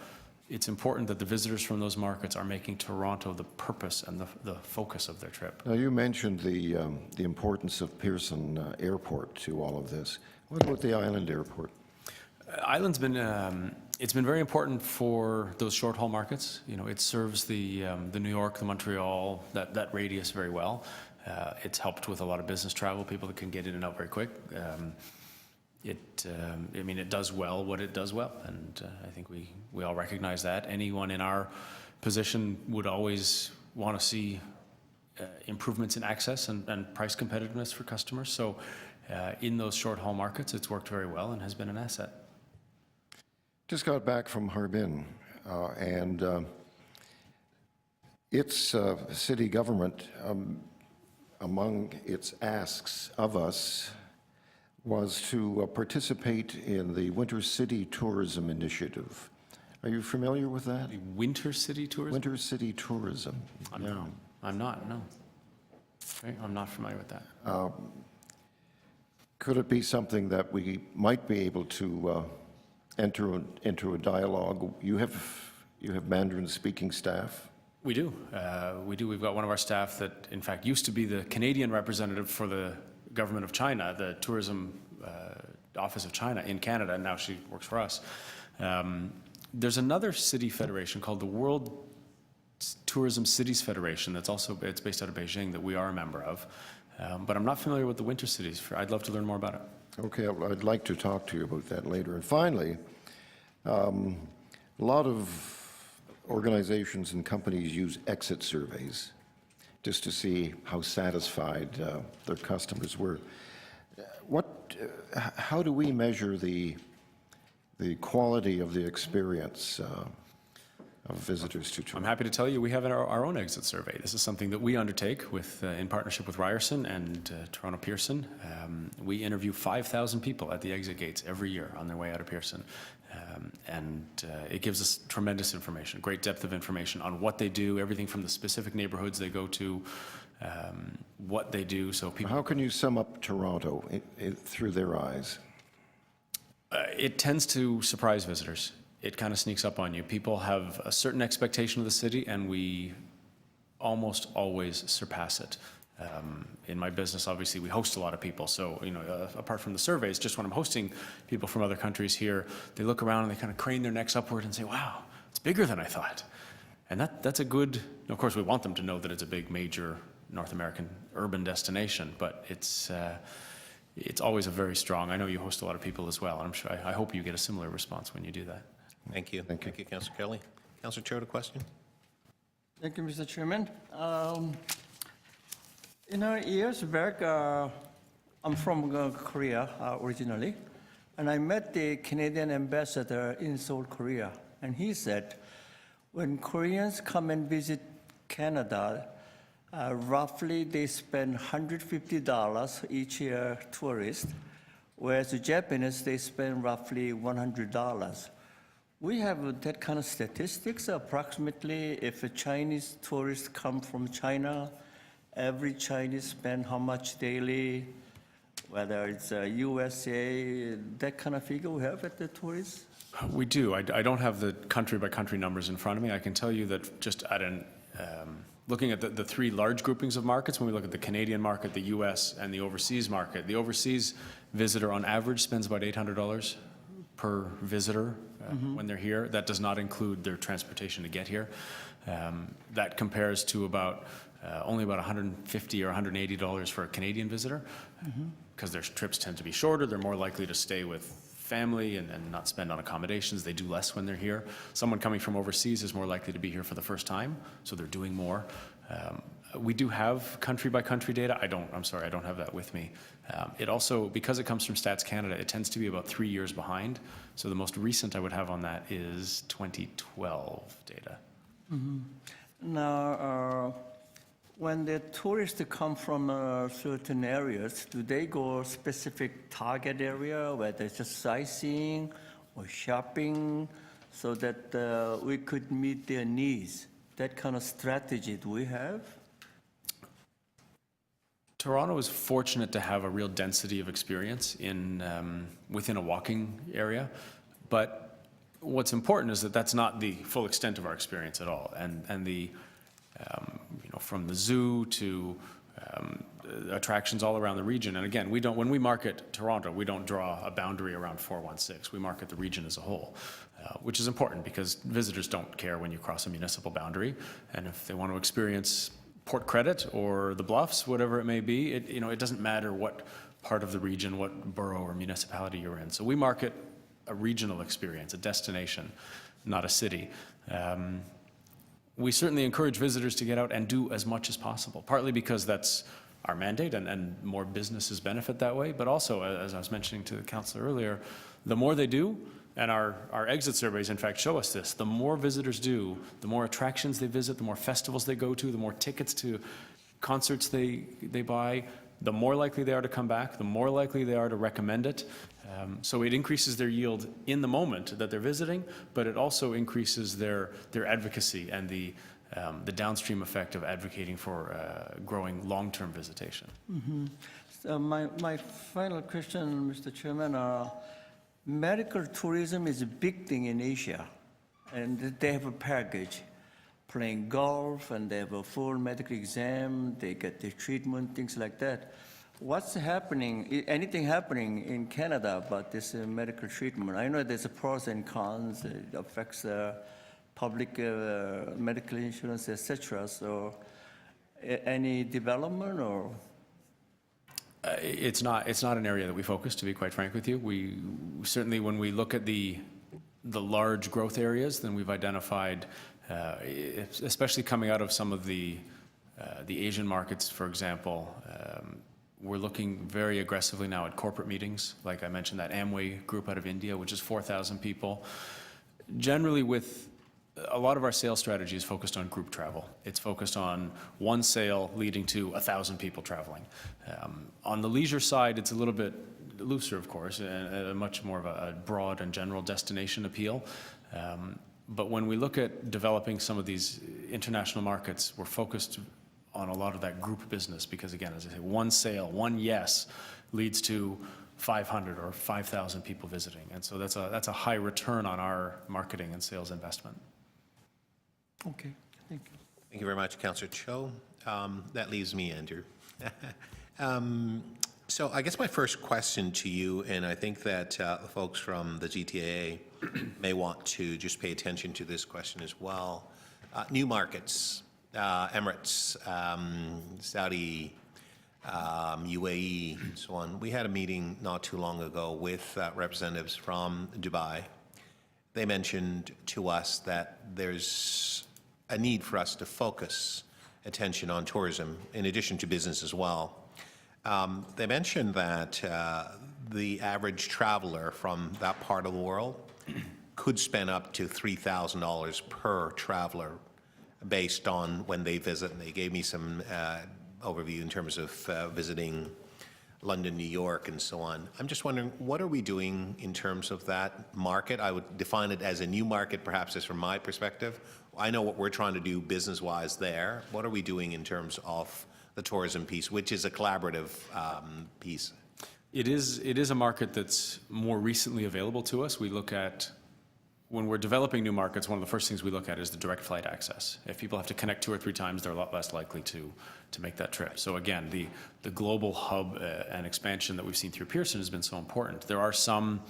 it's important that the visitors from those markets are making Toronto the purpose and the focus of their trip. now you mentioned the importance of Pearson Airport to all of this. What about the Island Airport? Island's been, it's been very important for those short-haul markets. You know, it serves the New York, the Montreal, that radius very well. It's helped with a lot of business travel, people that can get in and out very quick. I mean, it does well what it does well, and I think we all recognize that. Anyone in our position would always want to see improvements in access and price competitiveness for customers. So in those short-haul markets, it's worked very well and has been an asset. Just got back from Harbin, and its city government, among its asks of us, was to participate in the Winter City Tourism Initiative. Are you familiar with that? The Winter City Tourism? Winter City Tourism. Yeah. I'm not, no. Okay, I'm not familiar with that. Could it be something that we might be able to enter into a dialogue? You have Mandarin-speaking staff. We do. We do. We've got one of our staff that, in fact, used to be the Canadian representative for the government of China, the Tourism Office of China in Canada, and now she works for us. There's another city federation called the World Tourism Cities Federation it's based out of Beijing that we are a member of. But I'm not familiar with the Winter Cities. I'd love to learn more about it. Okay, I'd like to talk to you about that later. And finally, a lot of organizations and companies use exit surveys just to see how satisfied their customers were. How do we measure the quality of the experience of visitors to Toronto? I'm happy to tell you we have our own exit survey. This is something that we undertake with, in partnership with Ryerson and Toronto Pearson. We interview 5,000 people at the exit gates every year on their way out of Pearson. It gives us tremendous information, great depth of information on what they do, everything from the specific neighborhoods they go to, what they do. So people. How can you sum up Toronto through their eyes? It tends to surprise visitors. It kind of sneaks up on you. People have a certain expectation of the city, and we almost always surpass it. In my business, obviously, we host a lot of people. So, apart from the surveys, just when I'm hosting people from other countries here, they look around and they kind of crane their necks upward and say, wow, it's bigger than I thought. And that's a good, of course, we want them to know that it's a big, major North American urban destination, but it's always a very strong, I know you host a lot of people as well. I'm sure, I hope you get a similar response when you do that. Thank you. Thank you, Councillor Kelly. Councillor Cho, a question? Thank you, Mr. Chairman. Years back, I'm from Korea originally, and I met the Canadian ambassador in Seoul, Korea, and he said, when Koreans come and visit Canada, roughly they spend $150 each year tourist, whereas the Japanese, they spend roughly $100. We have that kind of statistics. Approximately, if a Chinese tourist come from China, every Chinese spend how much daily, whether it's USA, that kind of figure we have at the tourists? We do. I don't have the country-by-country numbers in front of me. I can tell you that just at looking at the three large groupings of markets, when we look at the Canadian market, the US, and the overseas market, the overseas visitor on average spends about $800 per visitor when they're here. That does not include their transportation to get here. That compares to only about $150 or $180 for a Canadian visitor, because their trips tend to be shorter. They're more likely to stay with family and not spend on accommodations. They do less when they're here. Someone coming from overseas is more likely to be here for the first time, so they're doing more. We do have country-by-country data. I'm sorry, I don't have that with me. It also, because it comes from Stats Canada, it tends to be about 3 years behind. So the most recent I would have on that is 2012 data. Now, when the tourists come from certain areas, do they go specific target area, whether it's just sightseeing or shopping, so that we could meet their needs? That kind of strategy do we have? Toronto is fortunate to have a real density of experience within a walking area, but what's important is that that's not the full extent of our experience at all. And the from the zoo to attractions all around the region. And again, when we market Toronto, we don't draw a boundary around 416. We market the region as a whole, which is important because visitors don't care when you cross a municipal boundary. And if they want to experience Port Credit or the Bluffs, whatever it may be, it doesn't matter what part of the region, what borough or municipality you're in. So we market a regional experience, a destination, not a city. We certainly encourage visitors to get out and do as much as possible, partly because that's our mandate and more businesses benefit that way, but also, as I was mentioning to the councillor earlier, the more they do, and our exit surveys in fact show us this, the more visitors do, the more attractions they visit, the more festivals they go to, the more tickets to concerts they buy, the more likely they are to come back, the more likely they are to recommend it. So it increases their yield in the moment that they're visiting, but it also increases their advocacy and the downstream effect of advocating for growing long-term visitation. So my final question, Mr. Chairman, medical tourism is a big thing in Asia, and they have a package, playing golf, and they have a full medical exam, they get the treatment, things like that. What's happening, anything happening in Canada about this medical treatment? I know there's a pros and cons, it affects public medical insurance, etc. So any development or? It's not an area that we focus, to be quite frank with you. We certainly, when we look at the large growth areas, then we've identified, especially coming out of some of the Asian markets, for example, we're looking very aggressively now at corporate meetings. Like I mentioned, that Amway group out of India, which is 4,000 people. Generally, with a lot of our sales strategy is focused on group travel. It's focused on one sale leading to 1,000 people traveling. On the leisure side, it's a little bit looser, of course, and much more of a broad and general destination appeal. But when we look at developing some of these international markets, we're focused on a lot of that group business because, again, as I say, one sale, one yes leads to 500 or 5,000 people visiting. And so that's a high return on our marketing and sales investment. Okay, thank you. Thank you very much, Councillor Cho. That leaves me, Andrew. So I guess my first question to you, and I think that the folks from the GTAA may want to just pay attention to this question as well. New markets, Emirates, Saudi, UAE, and so on. We had a meeting not too long ago with representatives from Dubai. They mentioned to us that there's a need for us to focus attention on tourism in addition to business as well. They mentioned that the average traveler from that part of the world could spend up to $3,000 per traveler based on when they visit. And they gave me some overview in terms of visiting London, New York, and so on. I'm just wondering, what are we doing in terms of that market? I would define it as a new market, perhaps, as from my perspective. I know what we're trying to do business-wise there. What are we doing in terms of the tourism piece, which is a collaborative piece? It is a market that's more recently available to us. We look at, when we're developing new markets, one of the first things we look at is the direct flight access. If people have to connect 2 or 3 times, they're a lot less likely to make that trip. So again, the global hub and expansion that we've seen through Pearson has been so important. There are some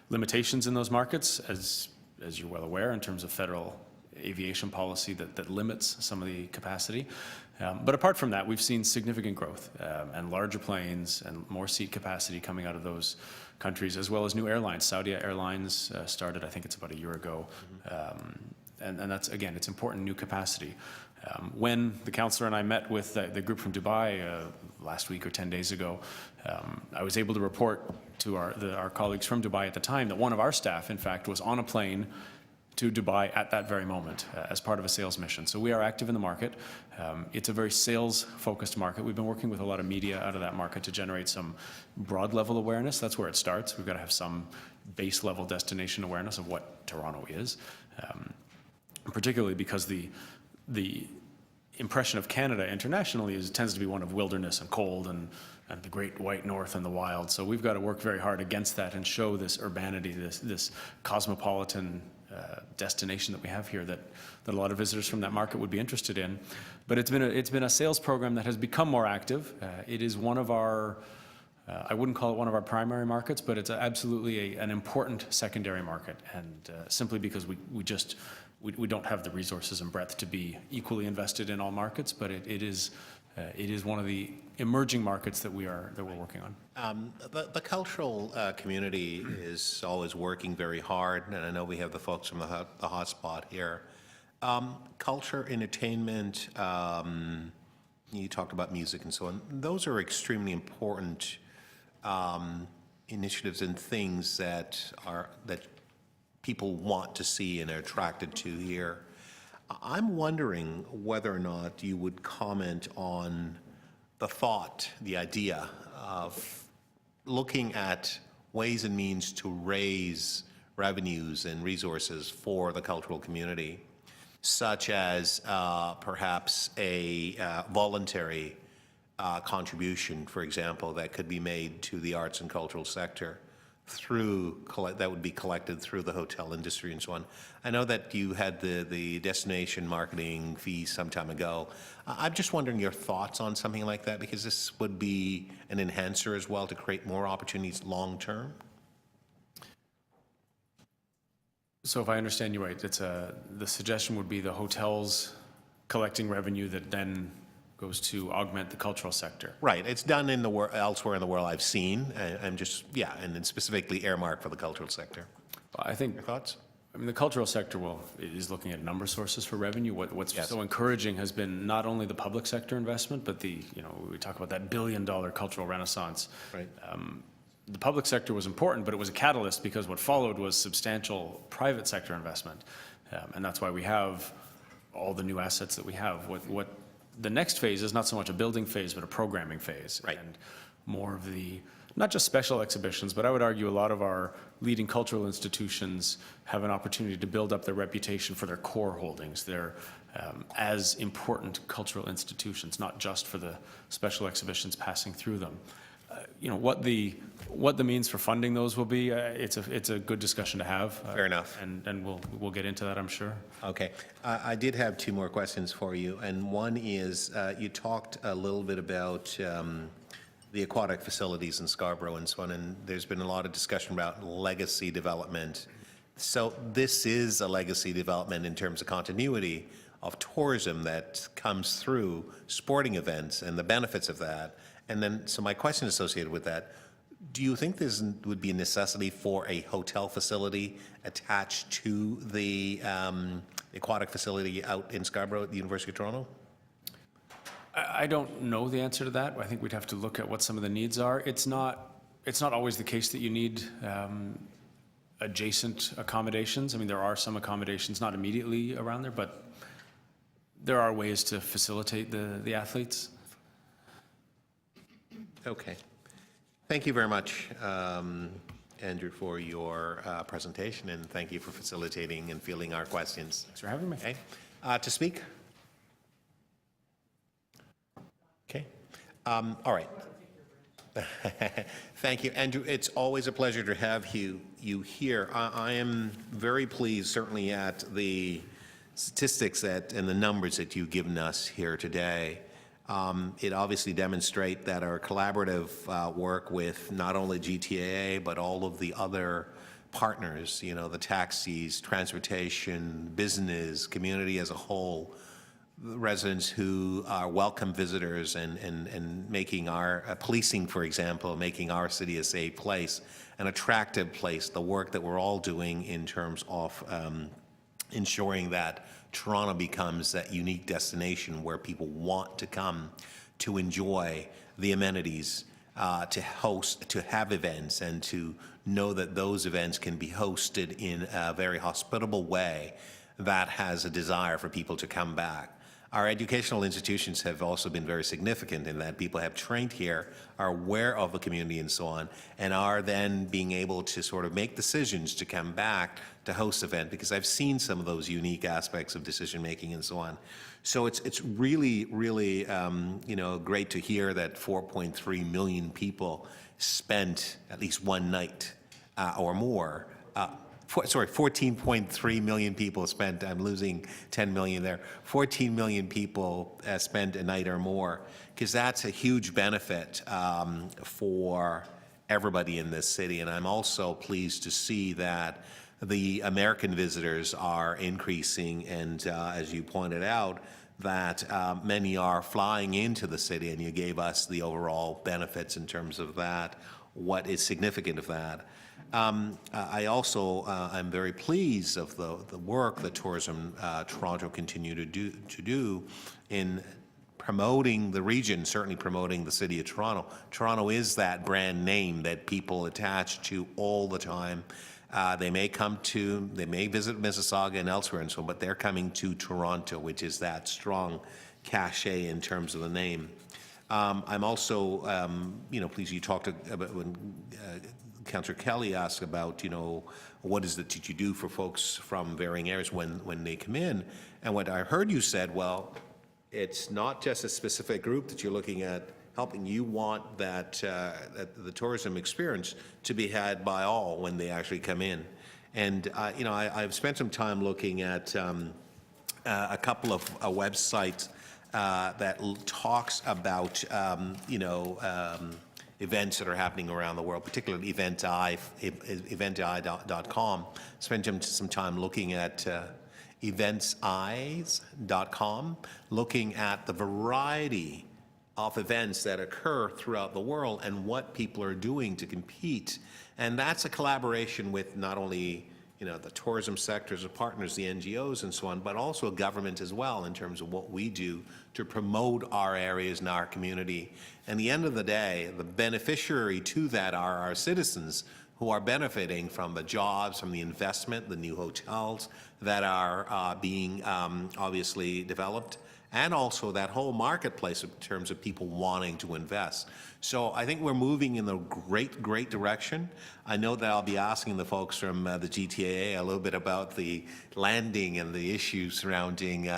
limitations in those markets, as you're well aware, in terms of federal aviation policy that limits some of the capacity. But apart from that, we've seen significant growth and larger planes and more seat capacity coming out of those countries, as well as new airlines. Saudi Airlines started, I think it's about a year ago. And that's, again, it's important new capacity. When the councillor and I met with the group from Dubai last week or 10 days ago, I was able to report to our colleagues from Dubai at the time that one of our staff, in fact, was on a plane to Dubai at that very moment as part of a sales mission. So we are active in the market. It's a very sales-focused market. We've been working with a lot of media out of that market to generate some broad-level awareness. That's where it starts. We've got to have some base-level destination awareness of what Toronto is, particularly because the impression of Canada internationally tends to be one of wilderness and cold and the great white north and the wild. So we've got to work very hard against that and show this urbanity, this cosmopolitan destination that we have here that a lot of visitors from that market would be interested in. But it's been a sales program that has become more active. It is one of our, I wouldn't call it one of our primary markets, but it's absolutely an important secondary market. And simply because we don't have the resources and breadth to be equally invested in all markets, but it is one of the emerging markets that we're working on. The cultural community is always working very hard, and I know we have the folks from the hotspot here. Culture, entertainment, you talked about music and so on. Those are extremely important initiatives and things that people want to see and are attracted to here. I'm wondering whether or not you would comment on the thought, the idea of looking at ways and means to raise revenues and resources for the cultural community, such as perhaps a voluntary contribution, for example, that could be made to the arts and cultural sector that would be collected through the hotel industry and so on. I know that you had the destination marketing fee some time ago. I'm just wondering your thoughts on something like that, because this would be an enhancer as well to create more opportunities long term. So if I understand you right, the suggestion would be the hotels collecting revenue that then goes to augment the cultural sector. Right. It's done in elsewhere in the world I've seen. I'm just, yeah, and then specifically earmarked for the cultural sector. I think, Your thoughts? I mean, the cultural sector is looking at a number of sources for revenue. What's Yes. so encouraging has been not only the public sector investment, but we talk about that $1 billion cultural renaissance. Right. The public sector was important, but it was a catalyst because what followed was substantial private sector investment. And that's why we have all the new assets that we have. What the next phase is not so much a building phase, but a programming phase. Right. And more of not just special exhibitions, but I would argue a lot of our leading cultural institutions have an opportunity to build up their reputation for their core holdings. They're as important cultural institutions, not just for the special exhibitions passing through them. what the means for funding those will be, it's a good discussion to have. Fair enough. And we'll get into that, I'm sure. Okay. I did have two more questions for you, and one is, you talked a little bit about the aquatic facilities in Scarborough and so on, and there's been a lot of discussion about legacy development. So this is a legacy development in terms of continuity of tourism that comes through sporting events and the benefits of that. And then, so my question associated with that, do you think there would be a necessity for a hotel facility attached to the aquatic facility out in Scarborough at the University of Toronto? I don't know the answer to that. I think we'd have to look at what some of the needs are. It's not always the case that you need adjacent accommodations. I mean, there are some accommodations not immediately around there, but there are ways to facilitate the athletes. Okay. Thank you very much, Andrew, for your presentation, and thank you for facilitating and fielding our questions. Thanks for having me. Okay. To speak? Okay. All right. Thank you, Andrew. It's always a pleasure to have you here. I am very pleased, certainly, at the statistics and the numbers that you've given us here today. It obviously demonstrates that our collaborative work with not only GTAA, but all of the other partners, the taxis, transportation, business, community as a whole, residents who are welcome visitors and making our policing, for example, making our city a safe place, an attractive place, the work that we're all doing in terms of ensuring that Toronto becomes that unique destination where people want to come to enjoy the amenities, to host, to have events, and to know that those events can be hosted in a very hospitable way that has a desire for people to come back. Our educational institutions have also been very significant in that people have trained here, are aware of the community and so on, and are then being able to sort of make decisions to come back to host event, because I've seen some of those unique aspects of decision making and so on. So it's really, really great to hear that 4.3 million people spent at least one night or more. 14.3 million people spent, I'm losing 10 million there, 14 million people spent a night or more, because that's a huge benefit for everybody in this city. And I'm also pleased to see that the American visitors are increasing, and as you pointed out, that many are flying into the city, and you gave us the overall benefits in terms of that, what is significant of that. I also I'm very pleased of the work that Tourism Toronto continue to do in promoting the region, certainly promoting the city of Toronto. Toronto is that brand name that people attach to all the time. They may visit Mississauga and elsewhere and so on, but they're coming to Toronto, which is that strong cachet in terms of the name. I'm also, pleased you talked about when Councillor Kelly asked about, what is it that you do for folks from varying areas when they come in? And what I heard you said, well, it's not just a specific group that you're looking at helping. You want that the tourism experience to be had by all when they actually come in. And, I've spent some time looking at a couple of websites that talks about, events that are happening around the world, particularly eventeye.com. Spent some time looking at eventseyes.com, looking at the variety of events that occur throughout the world and what people are doing to compete. And that's a collaboration with not only the tourism sectors of partners, the NGOs and so on, but also government as well in terms of what we do to promote our areas and our community. And at the end of the day, the beneficiary to that are our citizens who are benefiting from the jobs, from the investment, the new hotels that are being obviously developed, and also that whole marketplace in terms of people wanting to invest. So I think we're moving in a great direction. I know that I'll be asking the folks from the GTAA a little bit about the landing and the issues surrounding,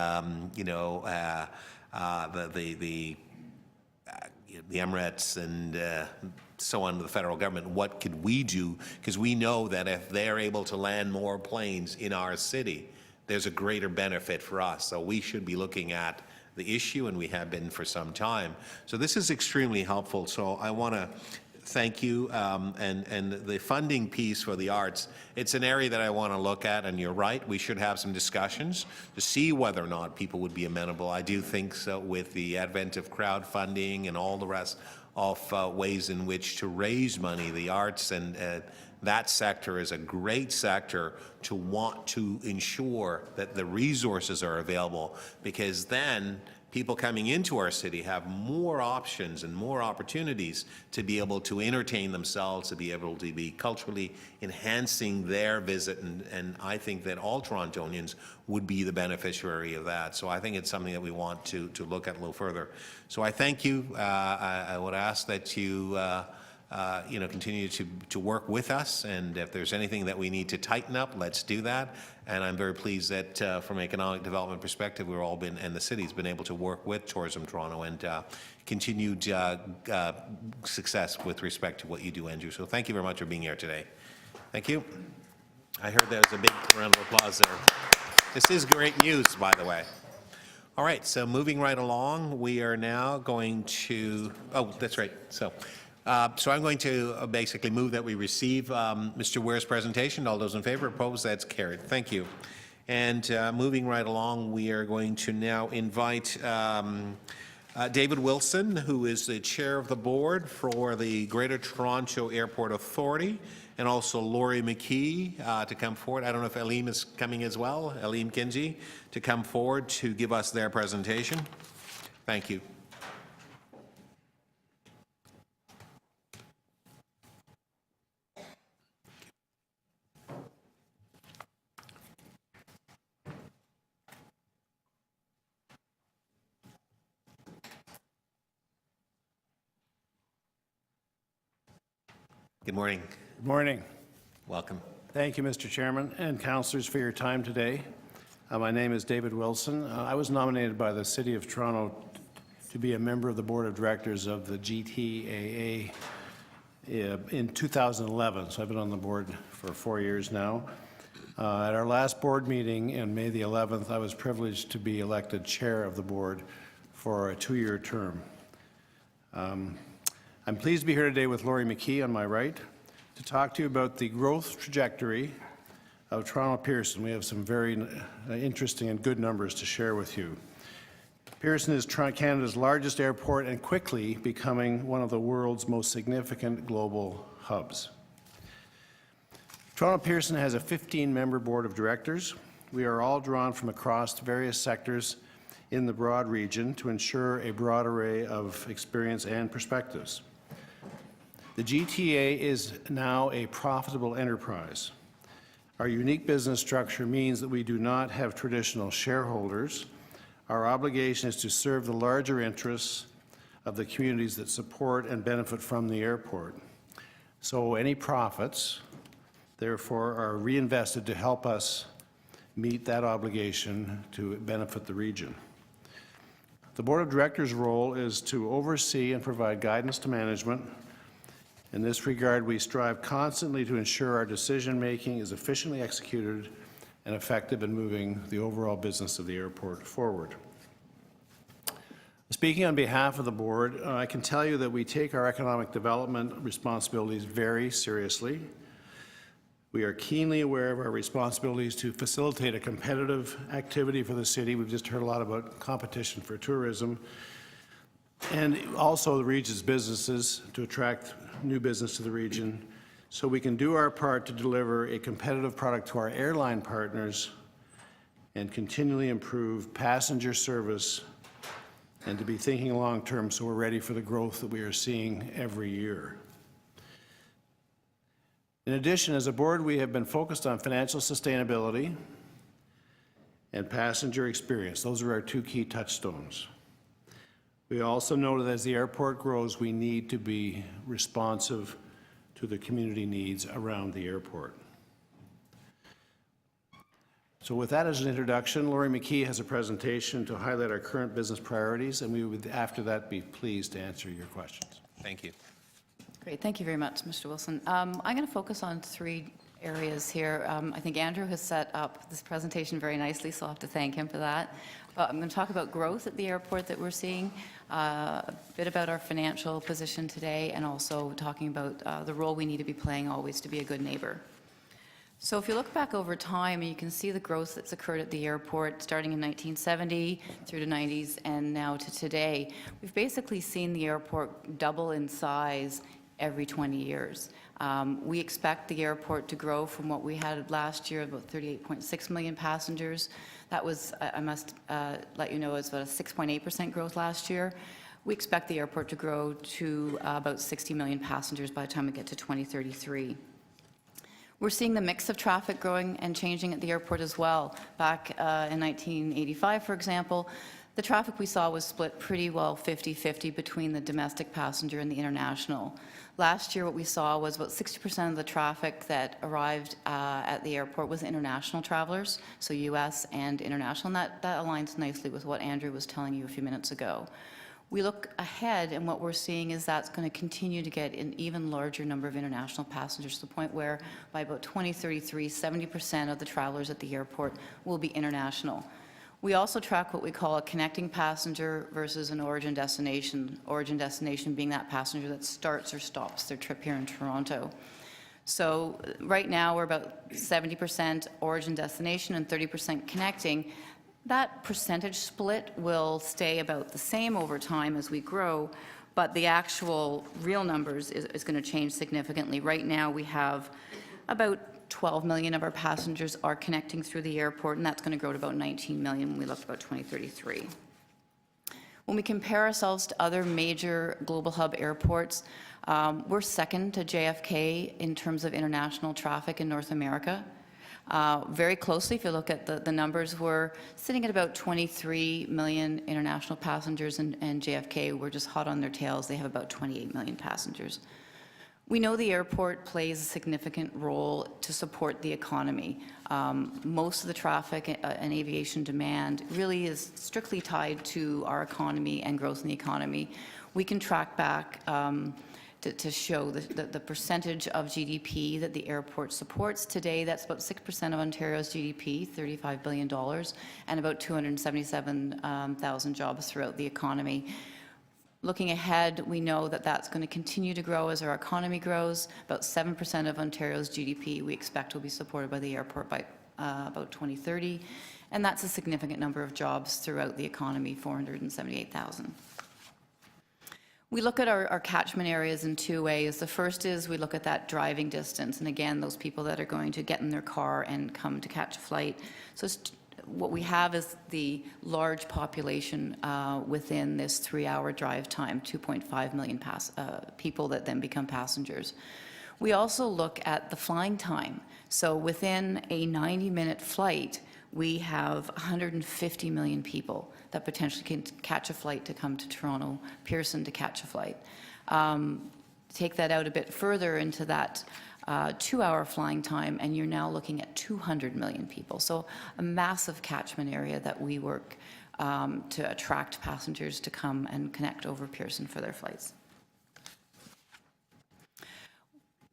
the Emirates and so on to the federal government, what could we do? Because we know that if they're able to land more planes in our city, there's a greater benefit for us. So we should be looking at the issue, and we have been for some time. So this is extremely helpful. So I want to thank you, and the funding piece for the arts, it's an area that I want to look at, and you're right, we should have some discussions to see whether or not people would be amenable. I do think so with the advent of crowdfunding and all the rest of ways in which to raise money, the arts and that sector is a great sector to want to ensure that the resources are available, because then people coming into our city have more options and more opportunities to be able to entertain themselves, to be able to be culturally enhancing their visit, and I think that all Torontonians would be the beneficiary of that. So I think it's something that we want to look at a little further. So I thank you. I would ask that you continue to work with us, and if there's anything that we need to tighten up, let's do that. And I'm very pleased that from an economic development perspective, we've all been, and the city's been able to work with Tourism Toronto and continued success with respect to what you do, Andrew. So thank you very much for being here today. Thank you. I heard there was a big round of applause there. This is great news, by the way. All right, so moving right along, we are now going to, oh, that's right. So I'm going to basically move that we receive Mr. Ware's presentation. All those in favor, opposed, that's carried. Thank you. And moving right along, we are going to now invite David Wilson, who is the chair of the board for the Greater Toronto Airport Authority, and also Laurie McKee to come forward. I don't know if Aleem is coming as well, Aleem Kinsey, to come forward to give us their presentation. Thank you. Good morning. Good morning. Welcome. Thank you, Mr. Chairman and councillors, for your time today. My name is David Wilson. I was nominated by the City of Toronto to be a member of the Board of Directors of the GTAA in 2011, so I've been on the board for 4 years now. At our last board meeting on May the 11th, I was privileged to be elected chair of the board for a 2-year term. I'm pleased to be here today with Laurie McKee on my right to talk to you about the growth trajectory of Toronto Pearson. We have some very interesting and good numbers to share with you. Pearson is Canada's largest airport and quickly becoming one of the world's most significant global hubs. Toronto Pearson has a 15-member board of directors. We are all drawn from across various sectors in the broad region to ensure a broad array of experience and perspectives. The GTA is now a profitable enterprise. Our unique business structure means that we do not have traditional shareholders. Our obligation is to serve the larger interests of the communities that support and benefit from the airport. So any profits, therefore, are reinvested to help us meet that obligation to benefit the region. The Board of Directors' role is to oversee and provide guidance to management. In this regard, we strive constantly to ensure our decision-making is efficiently executed and effective in moving the overall business of the airport forward. Speaking on behalf of the board, I can tell you that we take our economic development responsibilities very seriously. We are keenly aware of our responsibilities to facilitate a competitive activity for the city. We've just heard a lot about competition for tourism, and also the region's businesses to attract new business to the region, so we can do our part to deliver a competitive product to our airline partners and continually improve passenger service, and to be thinking long-term so we're ready for the growth that we are seeing every year. In addition, as a board, we have been focused on financial sustainability and passenger experience. Those are our 2 key touchstones. We also know that as the airport grows, we need to be responsive to the community needs around the airport. So with that as an introduction, Lori McKee has a presentation to highlight our current business priorities, and we would, after that, be pleased to answer your questions. Thank you. Great, thank you very much, Mr. Wilson. I'm going to focus on three areas here. I think Andrew has set up this presentation very nicely, so I'll have to thank him for that. But I'm going to talk about growth at the airport that we're seeing, a bit about our financial position today, and also talking about the role we need to be playing always to be a good neighbor. So if you look back over time, you can see the growth that's occurred at the airport starting in 1970 through the 90s and now to today. We've basically seen the airport double in size every 20 years. We expect the airport to grow from what we had last year, about 38.6 million passengers. That was, I must let you know, it's about a 6.8% growth last year. We expect the airport to grow to about 60 million passengers by the time we get to 2033. We're seeing the mix of traffic growing and changing at the airport as well. Back in 1985, for example, the traffic we saw was split pretty well 50-50 between the domestic passenger and the international. Last year, what we saw was about 60% of the traffic that arrived at the airport was international travelers, so U.S. and international, and that aligns nicely with what Andrew was telling you a few minutes ago. We look ahead, and what we're seeing is that's going to continue to get an even larger number of international passengers, to the point where by about 2033, 70% of the travelers at the airport will be international. We also track what we call a connecting passenger versus an origin destination being that passenger that starts or stops their trip here in Toronto. So right now, we're about 70% origin destination and 30% connecting. That percentage split will stay about the same over time as we grow, but the actual real numbers is going to change significantly. Right now, we have about 12 million of our passengers are connecting through the airport, and that's going to grow to about 19 million when we look about 2033. When we compare ourselves to other major global hub airports, we're second to JFK in terms of international traffic in North America. Very closely, if you look at the numbers, we're sitting at about 23 million international passengers, and JFK, we're just hot on their tails. They have about 28 million passengers. We know the airport plays a significant role to support the economy. Most of the traffic and aviation demand really is strictly tied to our economy and growth in the economy. We can track back to show the percentage of GDP that the airport supports. Today, that's about 6% of Ontario's GDP, $35 billion, and about 277,000 jobs throughout the economy. Looking ahead, we know that that's going to continue to grow as our economy grows. About 7% of Ontario's GDP we expect will be supported by the airport by about 2030, and that's a significant number of jobs throughout the economy, 478,000. We look at our catchment areas in two ways. The first is we look at that driving distance, and again, those people that are going to get in their car and come to catch a flight. So what we have is the large population within this 3-hour drive time, 2.5 million people that then become passengers. We also look at the flying time. So within a 90-minute flight, we have 150 million people that potentially can catch a flight to come to Toronto Pearson to catch a flight. Take that out a bit further into that 2-hour flying time, and you're now looking at 200 million people. So a massive catchment area that we work to attract passengers to come and connect over Pearson for their flights.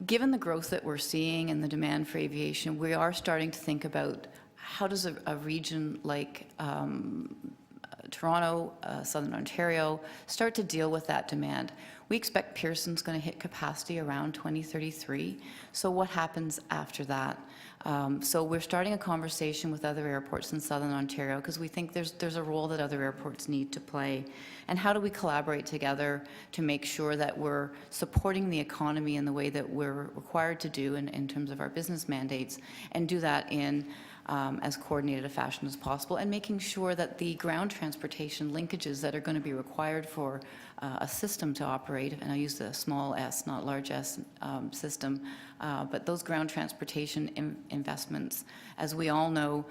Given the growth that we're seeing and the demand for aviation, we are starting to think about how does a region like Toronto, Southern Ontario, start to deal with that demand. We expect Pearson's going to hit capacity around 2033. So what happens after that? So we're starting a conversation with other airports in Southern Ontario because we think there's a role that other airports need to play. And how do we collaborate together to make sure that we're supporting the economy in the way that we're required to do in terms of our business mandates, and do that in as coordinated a fashion as possible, and making sure that the ground transportation linkages that are going to be required for a system to operate, and I use the small s, not large s system, but those ground transportation investments, as we all know,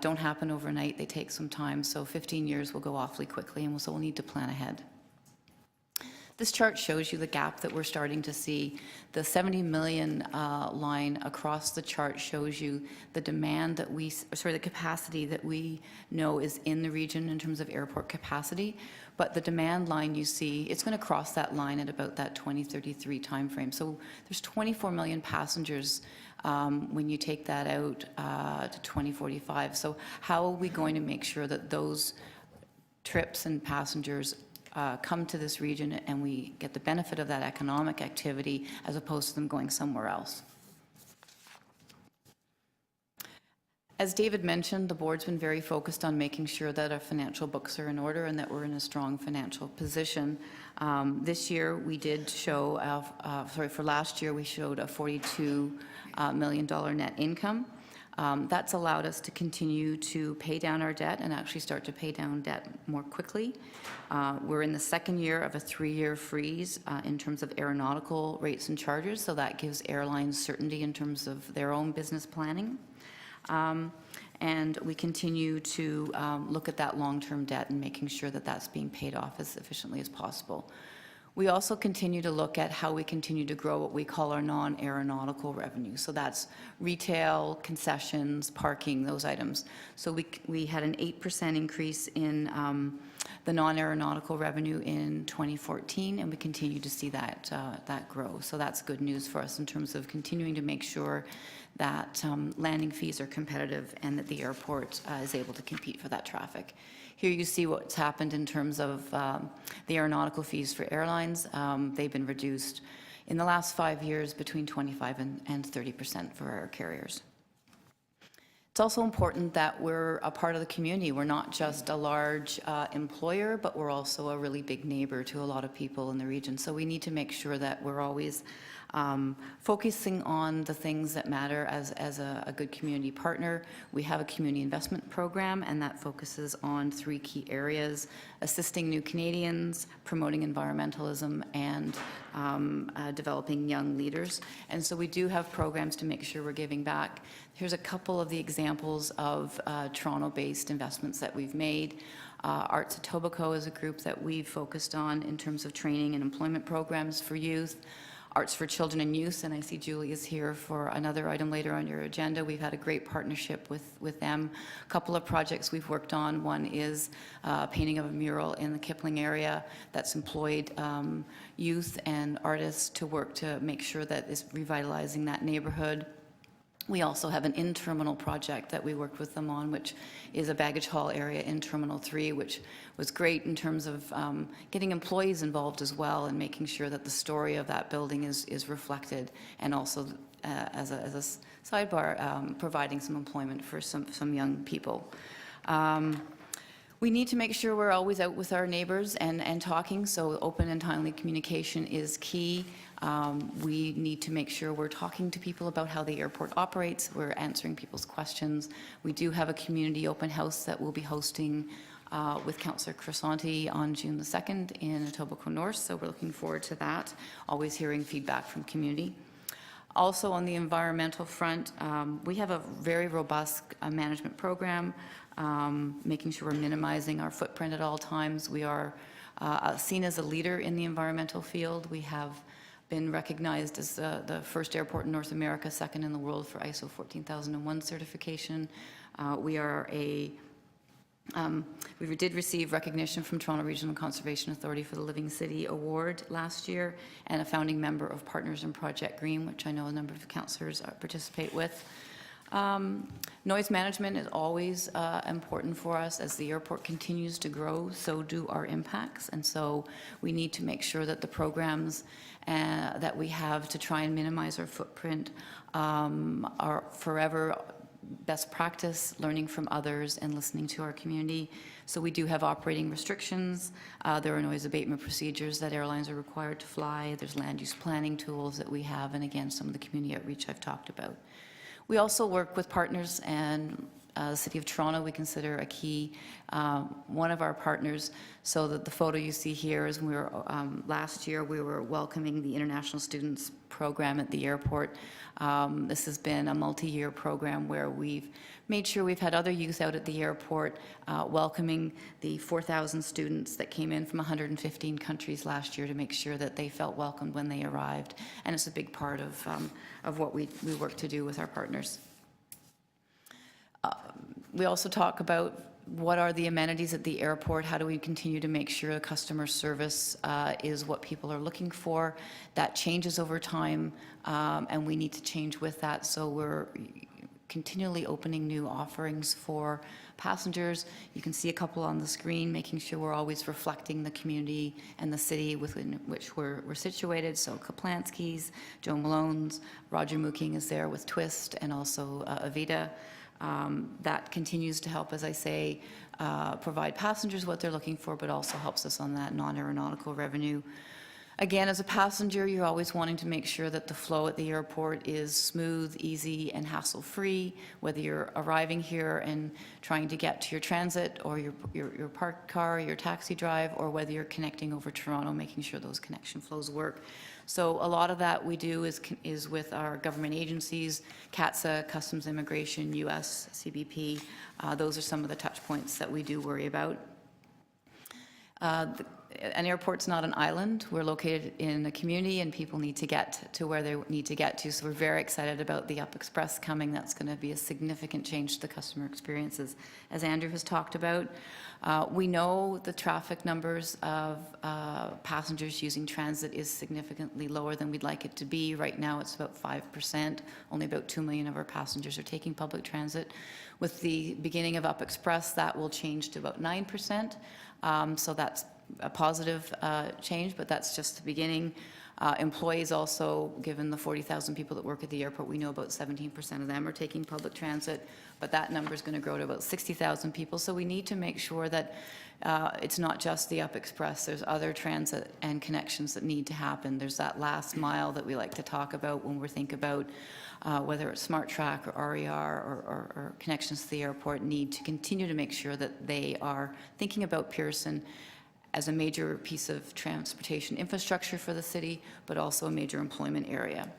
don't happen overnight. They take some time, so 15 years will go awfully quickly, and so we'll need to plan ahead. This chart shows you the gap that we're starting to see. The 70 million line across the chart shows you the demand that the capacity that we know is in the region in terms of airport capacity. But the demand line you see, it's going to cross that line at about that 2033 timeframe. So there's 24 million passengers when you take that out to 2045. So how are we going to make sure that those trips and passengers come to this region and we get the benefit of that economic activity as opposed to them going somewhere else? As David mentioned, the board's been very focused on making sure that our financial books are in order and that we're in a strong financial position. This year, we did show, for last year, we showed a $42 million net income. That's allowed us to continue to pay down our debt and actually start to pay down debt more quickly. We're in the second year of a 3-year freeze in terms of aeronautical rates and charges, so that gives airlines certainty in terms of their own business planning. And we continue to look at that long-term debt and making sure that that's being paid off as efficiently as possible. We also continue to look at how we continue to grow what we call our non-aeronautical revenue. So that's retail, concessions, parking, those items. So we had an 8% increase in the non-aeronautical revenue in 2014, and we continue to see that grow. So that's good news for us in terms of continuing to make sure that landing fees are competitive and that the airport is able to compete for that traffic. Here you see what's happened in terms of the aeronautical fees for airlines. They've been reduced in the last 5 years between 25% and 30% for our carriers. It's also important that we're a part of the community. We're not just a large employer, but we're also a really big neighbor to a lot of people in the region. So we need to make sure that we're always focusing on the things that matter as a good community partner. We have a community investment program, and that focuses on 3 key areas: assisting new Canadians, promoting environmentalism, and developing young leaders. And so we do have programs to make sure we're giving back. Here's a couple of the examples of Toronto-based investments that we've made. Arts Etobicoke is a group that we've focused on in terms of training and employment programs for youth. Arts for Children and Youth, and I see Julie is here for another item later on your agenda. We've had a great partnership with them. A couple of projects we've worked on. One is painting of a mural in the Kipling area that's employed youth and artists to work to make sure that it's revitalizing that neighborhood. We also have an in-terminal project that we worked with them on, which is a baggage hall area in Terminal 3, which was great in terms of getting employees involved as well and making sure that the story of that building is reflected, and also as a sidebar, providing some employment for some young people. We need to make sure we're always out with our neighbors and talking, so open and timely communication is key. We need to make sure we're talking to people about how the airport operates. We're answering people's questions. We do have a community open house that we'll be hosting with Councillor Crisanti on June the 2nd in Etobicoke North, so we're looking forward to that, always hearing feedback from community. Also on the environmental front, we have a very robust management program, making sure we're minimizing our footprint at all times. We are seen as a leader in the environmental field. We have been recognized as the first airport in North America, second in the world for ISO 14001 certification. We did receive recognition from Toronto Regional Conservation Authority for the Living City Award last year, and a founding member of Partners in Project Green, which I know a number of councillors participate with. Noise management is always important for us. As the airport continues to grow, so do our impacts, and so we need to make sure that the programs that we have to try and minimize our footprint are forever best practice, learning from others and listening to our community. So we do have operating restrictions. There are noise abatement procedures that airlines are required to fly. There's land use planning tools that we have, and again, some of the community outreach I've talked about. We also work with partners and The City of Toronto, we consider a key, one of our partners. So that the photo you see here is when we were, last year, we were welcoming the International Students Program at the airport. This has been a multi-year program where we've made sure we've had other youth out at the airport welcoming the 4,000 students that came in from 115 countries last year to make sure that they felt welcomed when they arrived. And it's a big part of what we work to do with our partners. We also talk about what are the amenities at the airport, how do we continue to make sure customer service is what people are looking for. That changes over time, and we need to change with that. So we're continually opening new offerings for passengers. You can see a couple on the screen, making sure we're always reflecting the community and the city within which we're situated. So Kaplansky's, Joe Malone's, Roger Mooking is there with Twist, and also Avita. That continues to help, as I say, provide passengers what they're looking for, but also helps us on that non-aeronautical revenue. Again, as a passenger, you're always wanting to make sure that the flow at the airport is smooth, easy, and hassle-free, whether you're arriving here and trying to get to your transit or your parked car, your taxi drive, or whether you're connecting over Toronto, making sure those connection flows work. So a lot of that we do is with our government agencies, CATSA, Customs Immigration, US, CBP. Those are some of the touch points that we do worry about. An airport's not an island. We're located in a community, and people need to get to where they need to get to. So we're very excited about the Up Express coming. That's going to be a significant change to the customer experiences, as Andrew has talked about. We know the traffic numbers of passengers using transit is significantly lower than we'd like it to be. Right now, it's about 5%. Only about 2 million of our passengers are taking public transit. With the beginning of Up Express, that will change to about 9%. So that's a positive change, but that's just the beginning. Employees also, given the 40,000 people that work at the airport, we know about 17% of them are taking public transit, but that number is going to grow to about 60,000 people. So we need to make sure that it's not just the Up Express. There's other transit and connections that need to happen. There's that last mile that we like to talk about when we think about whether it's Smart Track or RER or connections to the airport, need to continue to make sure that they are thinking about Pearson as a major piece of transportation infrastructure for the city, but also a major employment area.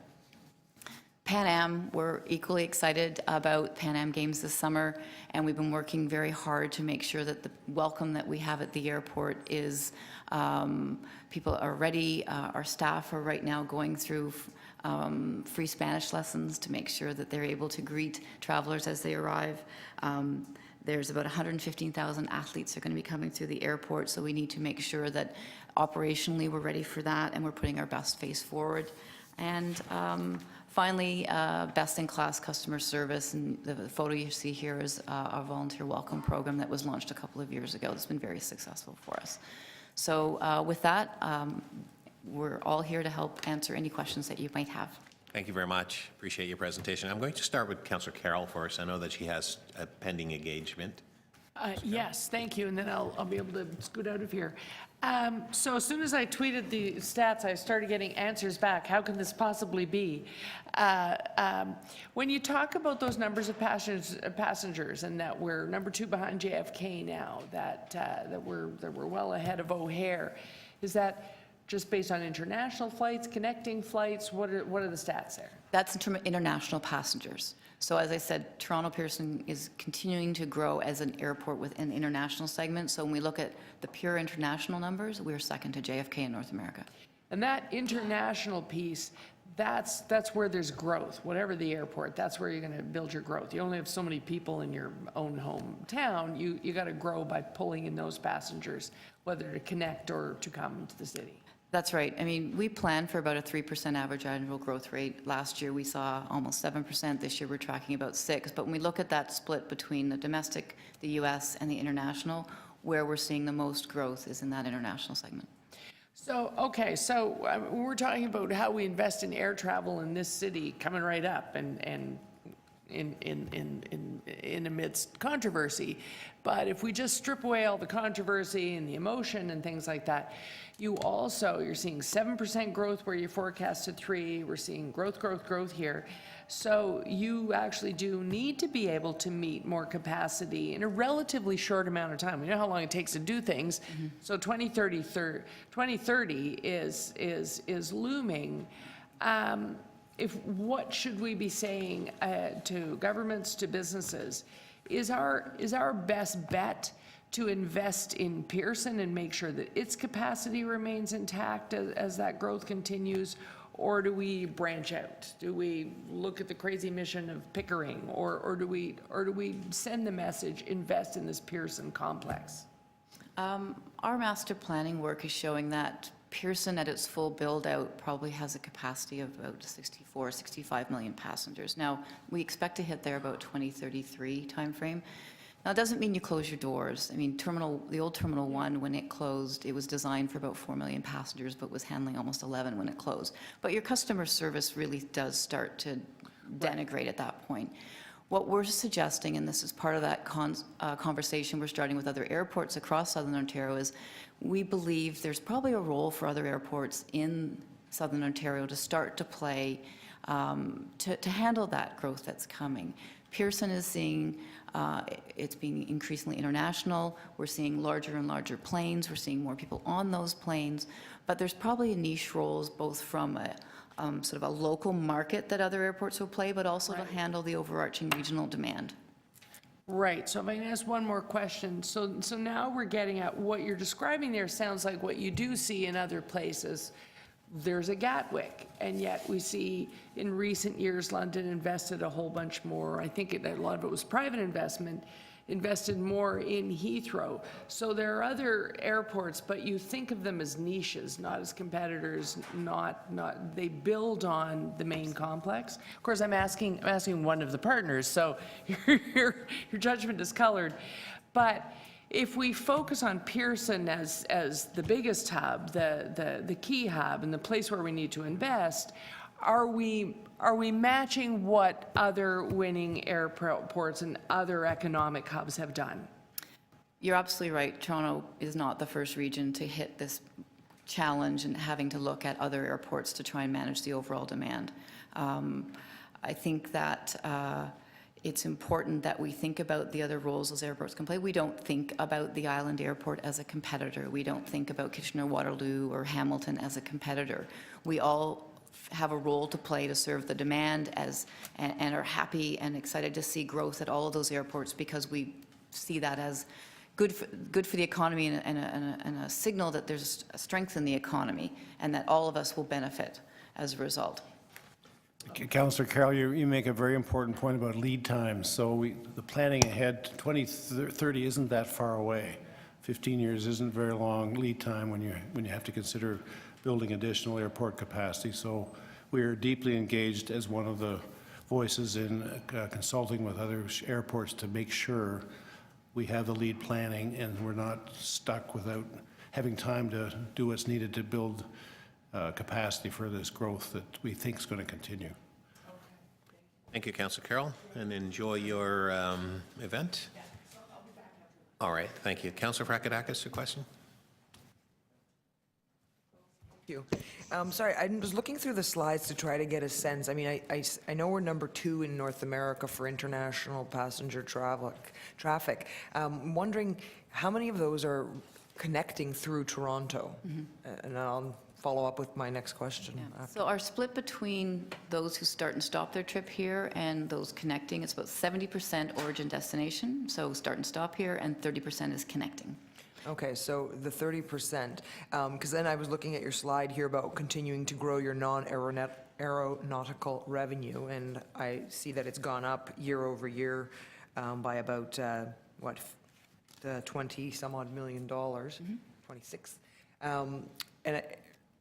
Pan Am, we're equally excited about Pan Am Games this summer, and we've been working very hard to make sure that the welcome that we have at the airport is, people are ready. Our staff are right now going through free Spanish lessons to make sure that they're able to greet travelers as they arrive. There's about 115,000 athletes are going to be coming through the airport, so we need to make sure that operationally we're ready for that and we're putting our best face forward. And finally, best-in-class customer service, and the photo you see here is our volunteer welcome program that was launched a couple of years ago. It's been very successful for us. So with that, we're all here to help answer any questions that you might have. Thank you very much. Appreciate your presentation. I'm going to start with Councillor Carroll first. I know that she has a pending engagement. Yes, thank you, and then I'll be able to scoot out of here. So as soon as I tweeted the stats, I started getting answers back. How can this possibly be? When you talk about those numbers of passengers, and that we're number 2 behind JFK now, that we're well ahead of O'Hare, is that just based on international flights, connecting flights? What are the stats there? That's in terms of international passengers. So as I said, Toronto Pearson is continuing to grow as an airport with an international segment. So when we look at the pure international numbers, we're second to JFK in North America. And that international piece, that's where there's growth. Whatever the airport, that's where you're going to build your growth. You only have so many people in your own hometown. You got to grow by pulling in those passengers, whether to connect or to come to the city. That's right. I mean, we planned for about a 3% average annual growth rate. Last year, we saw almost 7%. This year, we're tracking about 6%. But when we look at that split between the domestic, the U.S., and the international, where we're seeing the most growth is in that international segment. So, okay, so we're talking about how we invest in air travel in this city coming right up, and in amidst controversy. But if we just strip away all the controversy and the emotion and things like that, you're seeing 7% growth where you forecasted 3. We're seeing growth here. So you actually do need to be able to meet more capacity in a relatively short amount of time. We know how long it takes to do things. So 2030 is looming. What should we be saying to governments, to businesses? Is our best bet to invest in Pearson and make sure that its capacity remains intact as that growth continues? Or do we branch out? Do we look at the crazy mission of Pickering? Or do we send the message, invest in this Pearson complex? Our master planning work is showing that Pearson at its full build-out probably has a capacity of about 64, 65 million passengers. Now, we expect to hit there about 2033 timeframe. Now, it doesn't mean you close your doors. I mean, the old Terminal 1, when it closed, it was designed for about 4 million passengers, but was handling almost 11 when it closed. But your customer service really does start to denigrate at that point. What we're suggesting, and this is part of that conversation we're starting with other airports across Southern Ontario, is we believe there's probably a role for other airports in Southern Ontario to start to play to handle that growth that's coming. Pearson is seeing it's being increasingly international. We're seeing larger and larger planes. We're seeing more people on those planes. But there's probably niche roles both from a sort of a local market that other airports will play, but also to handle the overarching regional demand. Right, so if I can ask one more question. So now we're getting at what you're describing there sounds like what you do see in other places. There's a Gatwick, and yet we see in recent years London invested a whole bunch more. I think a lot of it was private investment, invested more in Heathrow. So there are other airports, but you think of them as niches, not as competitors, they build on the main complex. Of course, I'm asking one of the partners, so your judgment is colored. But if we focus on Pearson as the biggest hub, the key hub, and the place where we need to invest, are we matching what other winning airports and other economic hubs have done? You're absolutely right. Toronto is not the first region to hit this challenge and having to look at other airports to try and manage the overall demand. I think that it's important that we think about the other roles those airports can play. We don't think about the Island Airport as a competitor. We don't think about Kitchener-Waterloo or Hamilton as a competitor. We all have a role to play to serve the demand and are happy and excited to see growth at all of those airports because we see that as good for the economy and a signal that there's a strength in the economy and that all of us will benefit as a result. Councillor Carroll, you make a very important point about lead times. So the planning ahead, 2030 isn't that far away. 15 years isn't very long lead time when you have to consider building additional airport capacity. So we are deeply engaged as one of the voices in consulting with other airports to make sure we have the lead planning and we're not stuck without having time to do what's needed to build capacity for this growth that we think is going to continue. Thank you, Councillor Carroll, and enjoy your event. All right, thank you. Councillor Frakadakis, a question? Thank you. Sorry, I was looking through the slides to try to get a sense. I mean, I know we're number 2 in North America for international passenger traffic. I'm wondering how many of those are connecting through Toronto? And I'll follow up with my next question. So our split between those who start and stop their trip here and those connecting, it's about 70% origin destination, so start and stop here, and 30% is connecting. Okay, so the 30%, because then I was looking at your slide here about continuing to grow your non-aeronautical revenue, and I see that it's gone up year over year by about, 20 some odd million dollars, 26.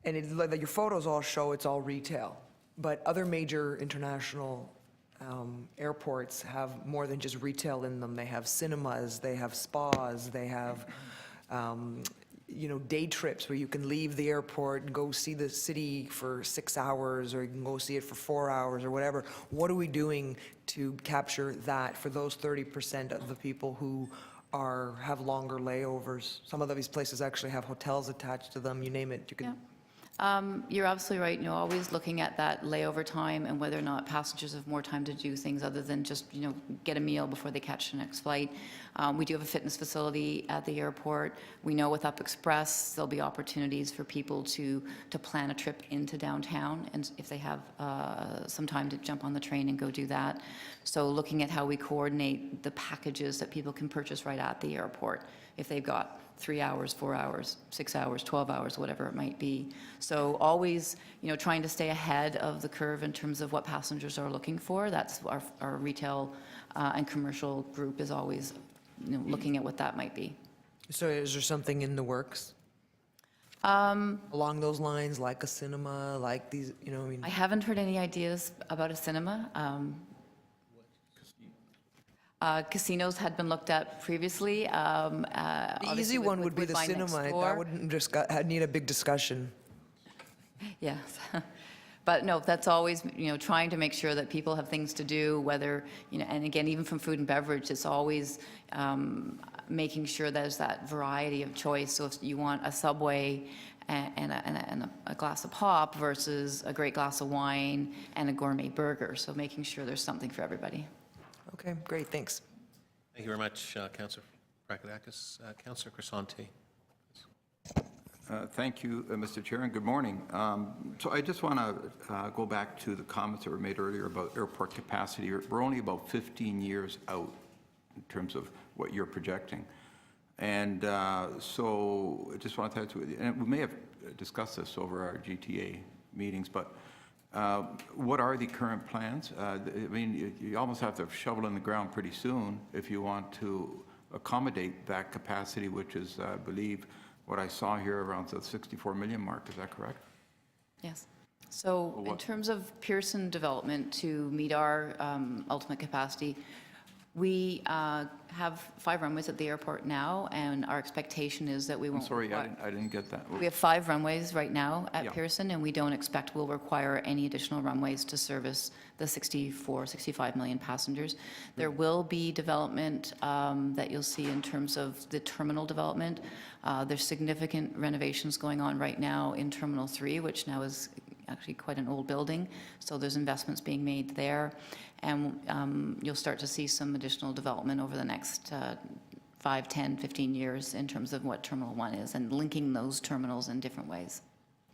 And your photos all show it's all retail, but other major international airports have more than just retail in them. They have cinemas, they have spas, they have day trips where you can leave the airport and go see the city for 6 hours, or you can go see it for 4 hours or whatever. What are we doing to capture that for those 30% of the people who have longer layovers? Some of these places actually have hotels attached to them, you name it, you can. You're absolutely right. Always looking at that layover time and whether or not passengers have more time to do things other than just, get a meal before they catch the next flight. We do have a fitness facility at the airport. We know with Up Express, there'll be opportunities for people to plan a trip into downtown, and if they have some time to jump on the train and go do that. So looking at how we coordinate the packages that people can purchase right at the airport, if they've got 3 hours, 4 hours, 6 hours, 12 hours, whatever it might be. So always, trying to stay ahead of the curve in terms of what passengers are looking for. That's our retail and commercial group is always, looking at what that might be. So is there something in the works? Along those lines, like a cinema, like these, I haven't heard any ideas about a cinema. Casinos had been looked at previously. The easy one would be the cinema. That wouldn't just need a big discussion. Yes. But no, that's always, trying to make sure that people have things to do, whether, and again, even from food and beverage, it's always making sure there's that variety of choice. So if you want a Subway and a glass of pop versus a great glass of wine and a gourmet burger. So making sure there's something for everybody. Okay, great, thanks. Thank you very much, Councillor Prakadakis. Councillor Crisanti. Thank you, Mr. Chair, and good morning. So I just want to go back to the comments that were made earlier about airport capacity. We're only about 15 years out in terms of what you're projecting. And so I just want to tell you, and we may have discussed this over our GTA meetings, but what are the current plans? I mean, you almost have to shovel in the ground pretty soon if you want to accommodate that capacity, which is, I believe, what I saw here around the 64 million mark. Is that correct? Yes. So in terms of Pearson development to meet our ultimate capacity, we have 5 runways at the airport now, and our expectation is that we won't. I'm sorry, I didn't get that. We have 5 runways right now at Yeah. Pearson, and we don't expect we'll require any additional runways to service the 65 million passengers. There will be development that you'll see in terms of the terminal development. There's significant renovations going on right now in Terminal 3, which now is actually quite an old building. So there's investments being made there. And you'll start to see some additional development over the next 5, 10, 15 years in terms of what Terminal 1 is and linking those terminals in different ways.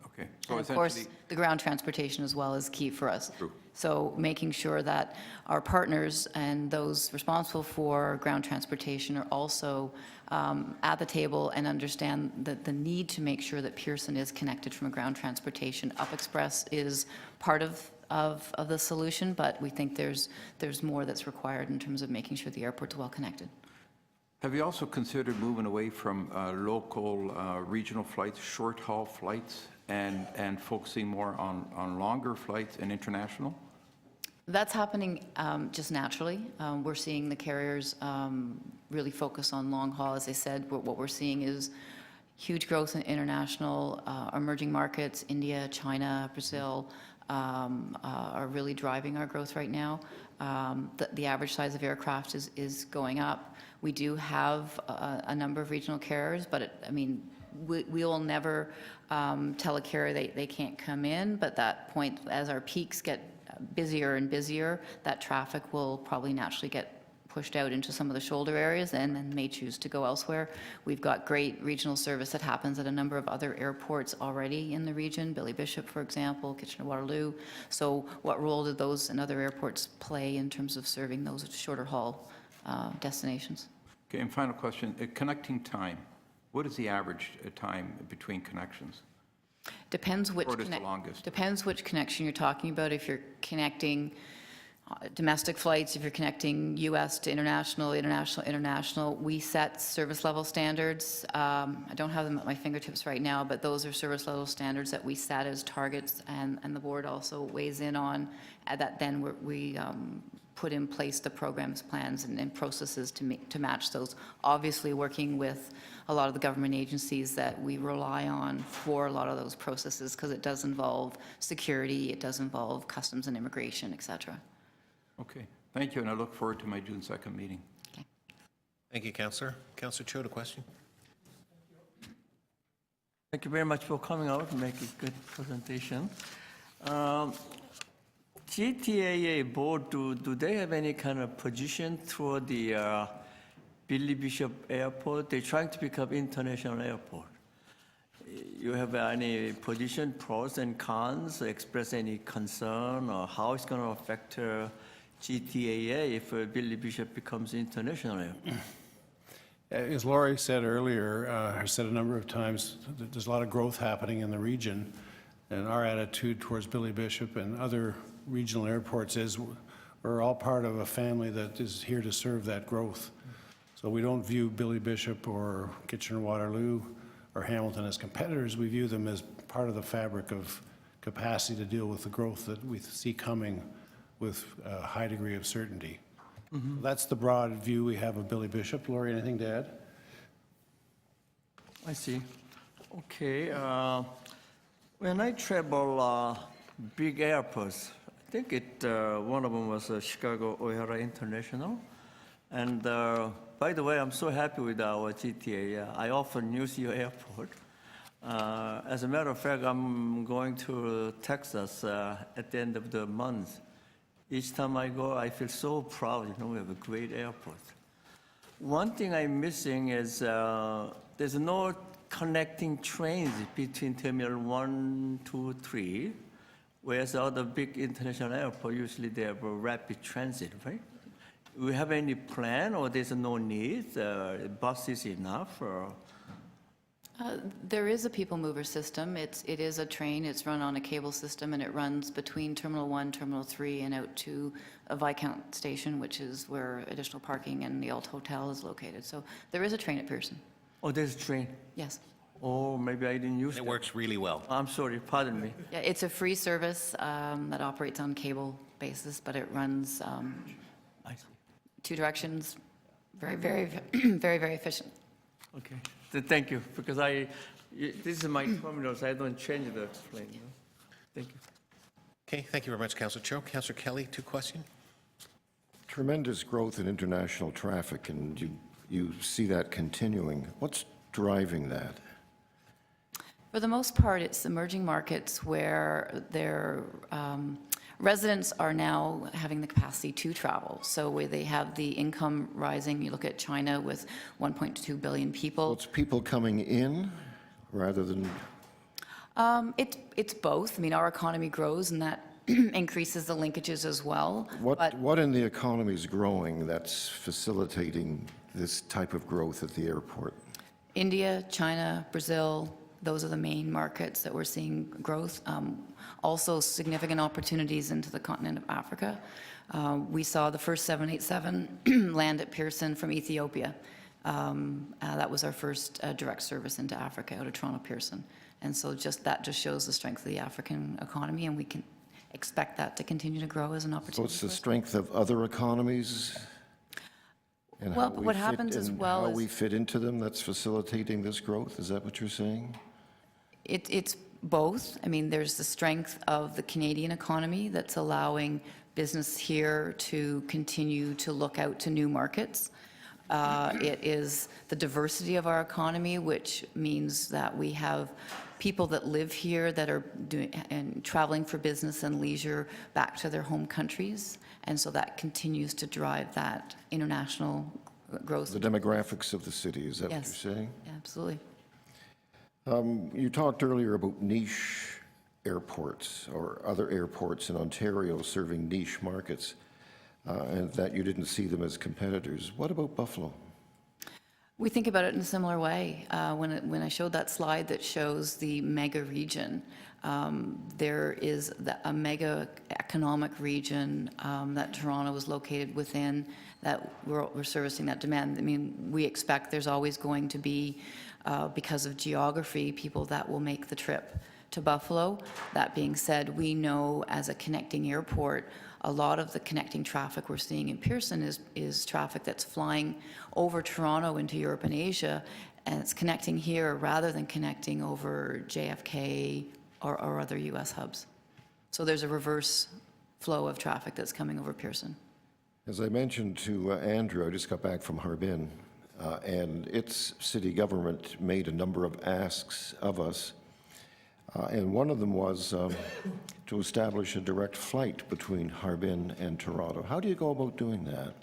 Okay. So And of course, essentially, the ground transportation as well is key for us. True. So making sure that our partners and those responsible for ground transportation are also at the table and understand that the need to make sure that Pearson is connected from a ground transportation. Up Express is part of the solution, but we think there's more that's required in terms of making sure the airport's well connected. have you also considered moving away from local regional flights, short-haul flights, and focusing more on longer flights and international? That's happening just naturally. We're seeing the carriers really focus on long haul. As I said, what we're seeing is huge growth in international emerging markets. India, China, Brazil are really driving our growth right now. The average size of aircraft is going up. We do have a number of regional carriers, but we will never tell a carrier they can't come in, but that point, as our peaks get busier and busier, that traffic will probably naturally get pushed out into some of the shoulder areas and then may choose to go elsewhere. We've got great regional service that happens at a number of other airports already in the region, Billy Bishop, for example, Kitchener-Waterloo. So what role do those and other airports play in terms of serving those shorter haul destinations? Okay, and final question, connecting time. What is the average time between connections? Depends which Shortest to longest. Depends which connection you're talking about. If you're connecting domestic flights, if you're connecting U.S. to international, we set service level standards. I don't have them at my fingertips right now, but those are service level standards that we set as targets, and the board also weighs in on that. Then we put in place the programs, plans, and processes to match those. Obviously, working with a lot of the government agencies that we rely on for a lot of those processes, because it does involve security, it does involve customs and immigration, et cetera. Okay, thank you, and I look forward to my June 2nd meeting. Thank you, Councillor. Councillor Cho, a question? Thank you very much for coming out and making a good presentation. GTAA board, do they have any kind of position toward the Billy Bishop Airport? They're trying to become international airport. You have any position, pros and cons, express any concern, or how it's going to affect GTAA if Billy Bishop becomes international airport? As Laurie said earlier, I said a number of times, that there's a lot of growth happening in the region, and our attitude towards Billy Bishop and other regional airports is we're all part of a family that is here to serve that growth. So we don't view Billy Bishop or Kitchener-Waterloo or Hamilton as competitors. We view them as part of the fabric of capacity to deal with the growth that we see coming with a high degree of certainty. That's the broad view we have of Billy Bishop. Laurie, anything to add? I see. Okay. When I travel big airports, I think one of them was Chicago O'Hara International. And by the way, I'm so happy with our GTA. I often use your airport. As a matter of fact, I'm going to Texas at the end of the month. Each time I go, I feel so proud. We have a great airport. One thing I'm missing is there's no connecting trains between Terminal 1, 2, 3, whereas other big international airports, usually they have a rapid transit, right? Do we have any plan, or there's no need? Bus is enough? Or? There is a people mover system. It is a train. It's run on a cable system, and it runs between Terminal 1, Terminal 3, and out to a Viscount station, which is where additional parking and the Alt Hotel is located. So there is a train at Pearson. Oh, there's a train. Yes. Oh, maybe I didn't use it. It works really well. I'm sorry, pardon me. Yeah, it's a free service that operates on cable basis, but it runs I see. 2 directions. Very, very, very, very efficient. Okay, thank you, because this is my terminal, so I don't change the plane. Thank you. Okay, thank you very much, Councillor Cho. Councillor Kelly, 2 questions? Tremendous growth in international traffic, and you see that continuing. What's driving that? For the most part, it's emerging markets where their residents are now having the capacity to travel. So where they have the income rising, you look at China with 1.2 billion people. Well, it's people coming in rather than... It's both. I mean, our economy grows, and that increases the linkages as well. But What in the economy is growing that's facilitating this type of growth at the airport? India, China, Brazil, those are the main markets that we're seeing growth. Also significant opportunities into the continent of Africa. We saw the first 787 land at Pearson from Ethiopia. That was our first direct service into Africa out of Toronto Pearson. And so that just shows the strength of the African economy, and we can expect that to continue to grow as an opportunity. So it's the for us. strength of other economies? And Well, how we what fit happens as in- well How is- we fit into them that's facilitating this growth? Is that what you're saying? It's both. I mean, there's the strength of the Canadian economy that's allowing business here to continue to look out to new markets. It is the diversity of our economy, which means that we have people that live here that are doing and traveling for business and leisure back to their home countries. And so that continues to drive that international growth. The demographics of the city, is that what Yes. you're saying? Absolutely. You talked earlier about niche airports or other airports in Ontario serving niche markets, and that you didn't see them as competitors. What about Buffalo? We think about it in a similar way. When I showed that slide that shows the mega region, there is a mega economic region that Toronto is located within, that we're servicing that demand. I mean, we expect there's always going to be, because of geography, people that will make the trip to Buffalo. That being said, we know as a connecting airport, a lot of the connecting traffic we're seeing in Pearson is traffic that's flying over Toronto into Europe and Asia, and it's connecting here rather than connecting over JFK or other US hubs. So there's a reverse flow of traffic that's coming over Pearson. As I mentioned to Andrew, I just got back from Harbin, and its city government made a number of asks of us, and one of them was to establish a direct flight between Harbin and Toronto. How do you go about doing that?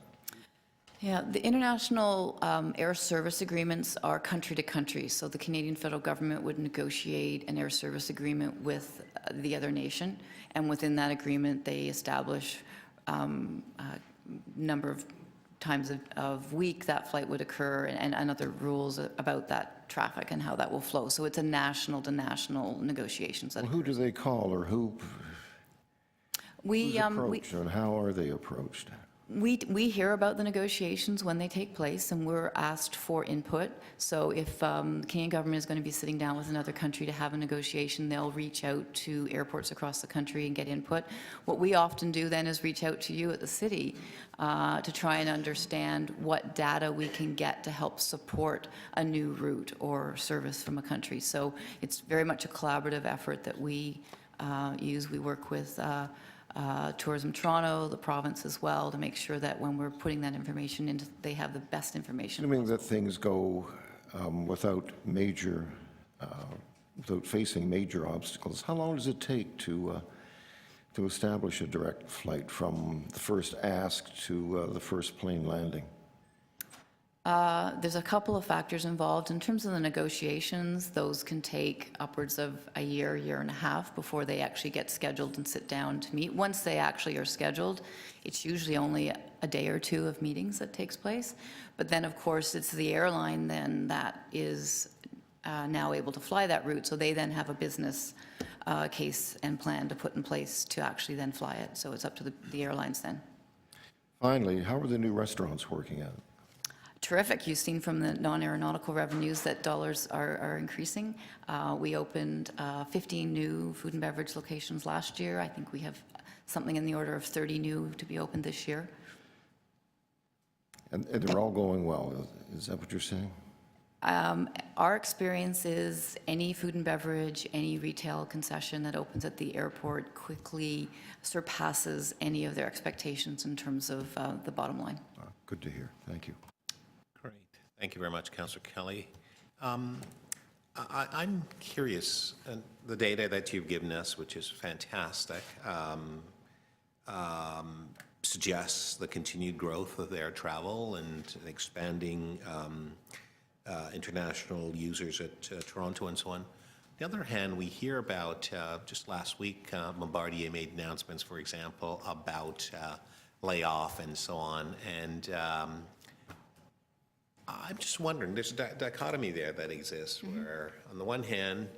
Yeah, the international air service agreements are country to country. So the Canadian federal government would negotiate an air service agreement with the other nation, and within that agreement, they establish number of times of week that flight would occur and other rules about that traffic and how that will flow. So it's a national to national negotiations. Well, who do they call, or who's approached, and how are they approached? We hear about the negotiations when they take place, and we're asked for input. So if the Canadian government is going to be sitting down with another country to have a negotiation, they'll reach out to airports across the country and get input. What we often do then is reach out to you at the city to try and understand what data we can get to help support a new route or service from a country. So it's very much a collaborative effort that we use. We work with Tourism Toronto, the province as well, to make sure that when we're putting that information in, they have the best information. Assuming that things go without facing major obstacles, how long does it take to establish a direct flight from the first ask to the first plane landing? There's a couple of factors involved. In terms of the negotiations, those can take upwards of a year, year and a half before they actually get scheduled and sit down to meet. Once they actually are scheduled, it's usually only a day or two of meetings that takes place. But then, of course, it's the airline then that is now able to fly that route. So they then have a business case and plan to put in place to actually then fly it. So it's up to the airlines then. Finally, how are the new restaurants working out? Terrific. You've seen from the non-aeronautical revenues that dollars are increasing. We opened 15 new food and beverage locations last year. I think we have something in the order of 30 new to be opened this year. And they're all going well, is that what you're saying? Our experience is any food and beverage, any retail concession that opens at the airport quickly surpasses any of their expectations in terms of the bottom line. Good to hear. Thank you. Great. Thank you very much, Councillor Kelly. I'm curious, and the data that you've given us, which is fantastic, suggests the continued growth of air travel and expanding international users at Toronto and so on. On the other hand, we hear about, just last week, Bombardier made announcements, for example, about layoff and so on. And I'm just wondering, there's a dichotomy there that exists where, on the one hand,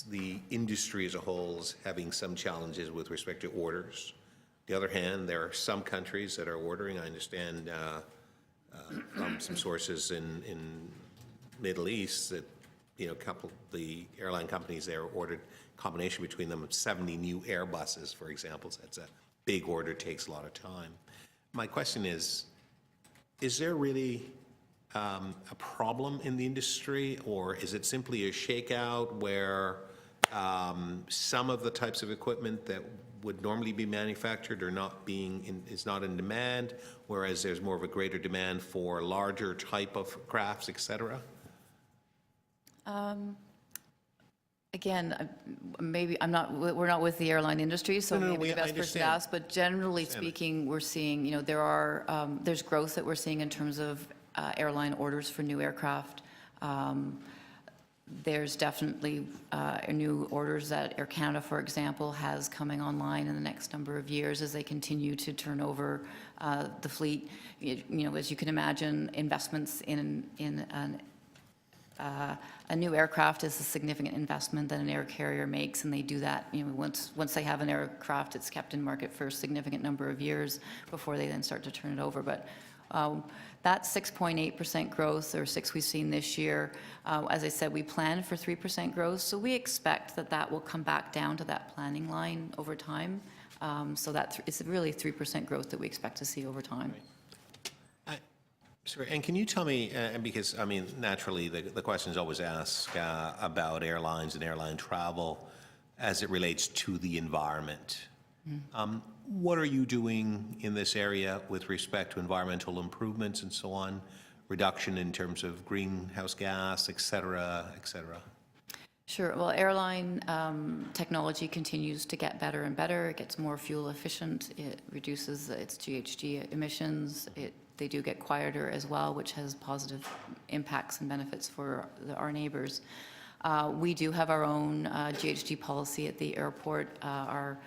the industry as a whole is having some challenges with respect to orders. On the other hand, there are some countries that are ordering. I understand from some sources in Middle East that, you know, the airline companies there ordered a combination between them of 70 new Airbuses, for example. So that's a big order, takes a lot of time. My question is there really a problem in the industry, or is it simply a shakeout where some of the types of equipment that would normally be manufactured are is not in demand, whereas there's more of a greater demand for larger type of crafts, et cetera? Again, maybe we're not with the airline industry, so No, maybe the best person to ask, but generally speaking, we're seeing, you know, there's growth that we're seeing in terms of airline orders for new aircraft. There's definitely new orders that Air Canada, for example, has coming online in the next number of years as they continue to turn over the fleet. You know, as you can imagine, investments in a new aircraft is a significant investment that an air carrier makes, and they do that. You know, once they have an aircraft, it's kept in market for a significant number of years before they then start to turn it over. But That 6.8% growth, or 6 we've seen this year, as I said, we planned for 3% growth, so we expect that that will come back down to that planning line over time. So that it's really 3% growth that we expect to see over time. Sorry, and can you tell me, because, I mean, naturally, the questions always ask about airlines and airline travel as it relates to the environment. What are you doing in this area with respect to environmental improvements and so on, reduction in terms of greenhouse gas, et cetera, et cetera? Sure. Well, airline technology continues to get better and better. It gets more fuel efficient. It reduces its GHG emissions. They do get quieter as well, which has positive impacts and benefits for our neighbors. We do have our own GHG policy at the airport, our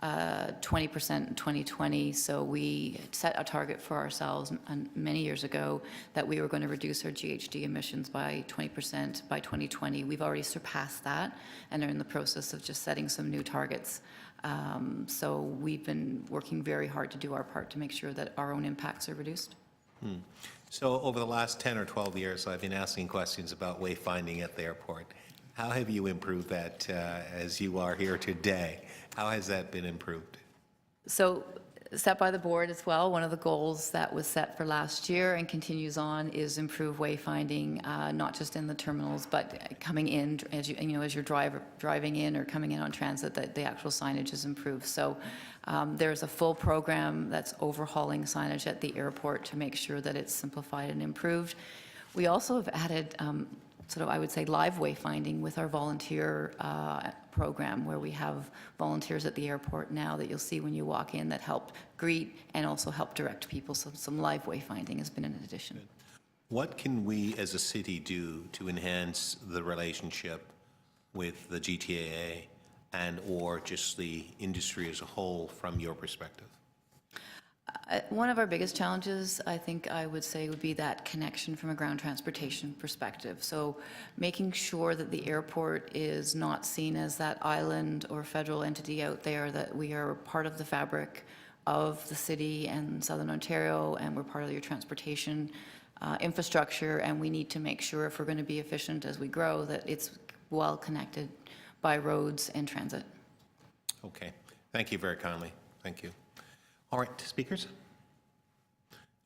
20% in 2020. So we set a target for ourselves many years ago that we were going to reduce our GHG emissions by 20% by 2020. We've already surpassed that and are in the process of just setting some new targets. So we've been working very hard to do our part to make sure that our own impacts are reduced. So over the last 10 or 12 years, I've been asking questions about wayfinding at the airport. How have you improved that as you are here today? How has that been improved? So set by the board as well, one of the goals that was set for last year and continues on is improve wayfinding, not just in the terminals, but coming in as as you're driving in or coming in on transit, that the actual signage is improved. So there's a full program that's overhauling signage at the airport to make sure that it's simplified and improved. We also have added I would say live wayfinding with our volunteer program, where we have volunteers at the airport now that you'll see when you walk in that help greet and also help direct people. So some live wayfinding has been an addition. What can we as a city do to enhance the relationship with the GTAA and or just the industry as a whole from your perspective? One of our biggest challenges, I think I would say, would be that connection from a ground transportation perspective. So making sure that the airport is not seen as that island or federal entity out there, that we are part of the fabric of the city and Southern Ontario, and we're part of your transportation infrastructure, and we need to make sure, if we're going to be efficient as we grow, that it's well connected by roads and transit. Okay. Thank you very kindly. Thank you. All right, speakers?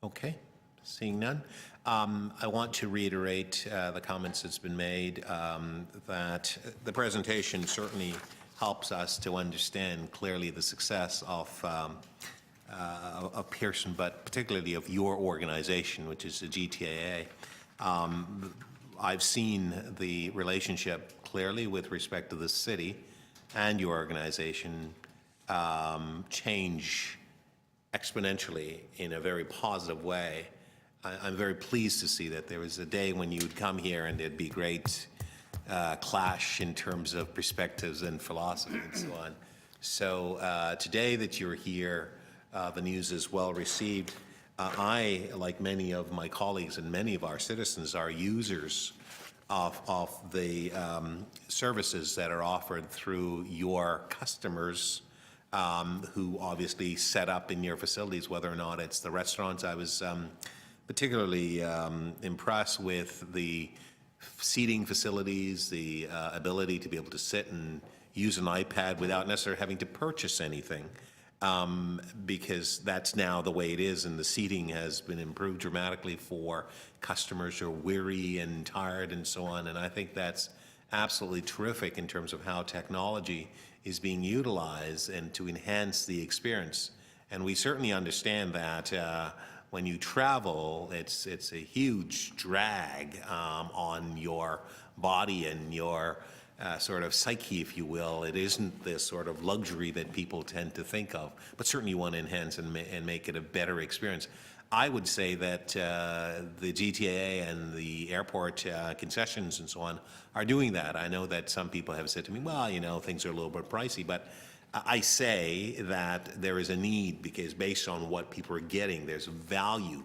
Okay, seeing none. I want to reiterate the comments that's been made, that the presentation certainly helps us to understand clearly the success of Pearson, but particularly of your organization, which is the GTAA. I've seen the relationship clearly with respect to the city and your organization change exponentially in a very positive way. I'm very pleased to see that there was a day when you would come here and there'd be great clash in terms of perspectives and philosophy and so on. So today that you're here, the news is well received. I, like many of my colleagues and many of our citizens, are users of the services that are offered through your customers who obviously set up in your facilities, whether or not it's the restaurants. I was particularly impressed with the seating facilities, the ability to be able to sit and use an iPad without necessarily having to purchase anything, because that's now the way it is, and the seating has been improved dramatically for customers who are weary and tired and so on. And I think that's absolutely terrific in terms of how technology is being utilized and to enhance the experience. And we certainly understand that when you travel, it's a huge drag on your body and your sort of psyche, if you will. It isn't this sort of luxury that people tend to think of, but certainly you want to enhance and make it a better experience. I would say that the GTAA and the airport concessions and so on are doing that. I know that some people have said to me, well, things are a little bit pricey, but I say that there is a need, because based on what people are getting, there's value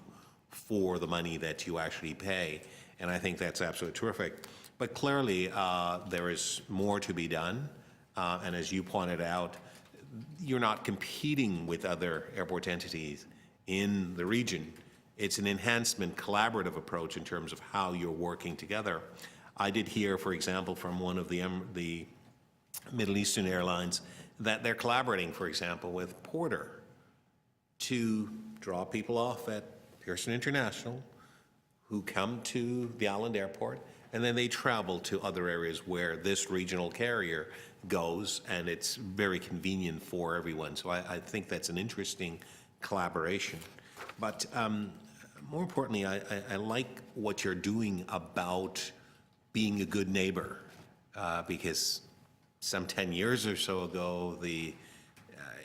for the money that you actually pay, and I think that's absolutely terrific. But clearly, there is more to be done, and as you pointed out, you're not competing with other airport entities in the region. It's an enhancement, collaborative approach in terms of how you're working together. I did hear, for example, from one of the Middle Eastern airlines that they're collaborating, for example, with Porter to draw people off at Pearson International who come to the Island Airport, and then they travel to other areas where this regional carrier goes, and it's very convenient for everyone. So I think that's an interesting collaboration. But more importantly, I like what you're doing about being a good neighbor, because some 10 years or so ago, the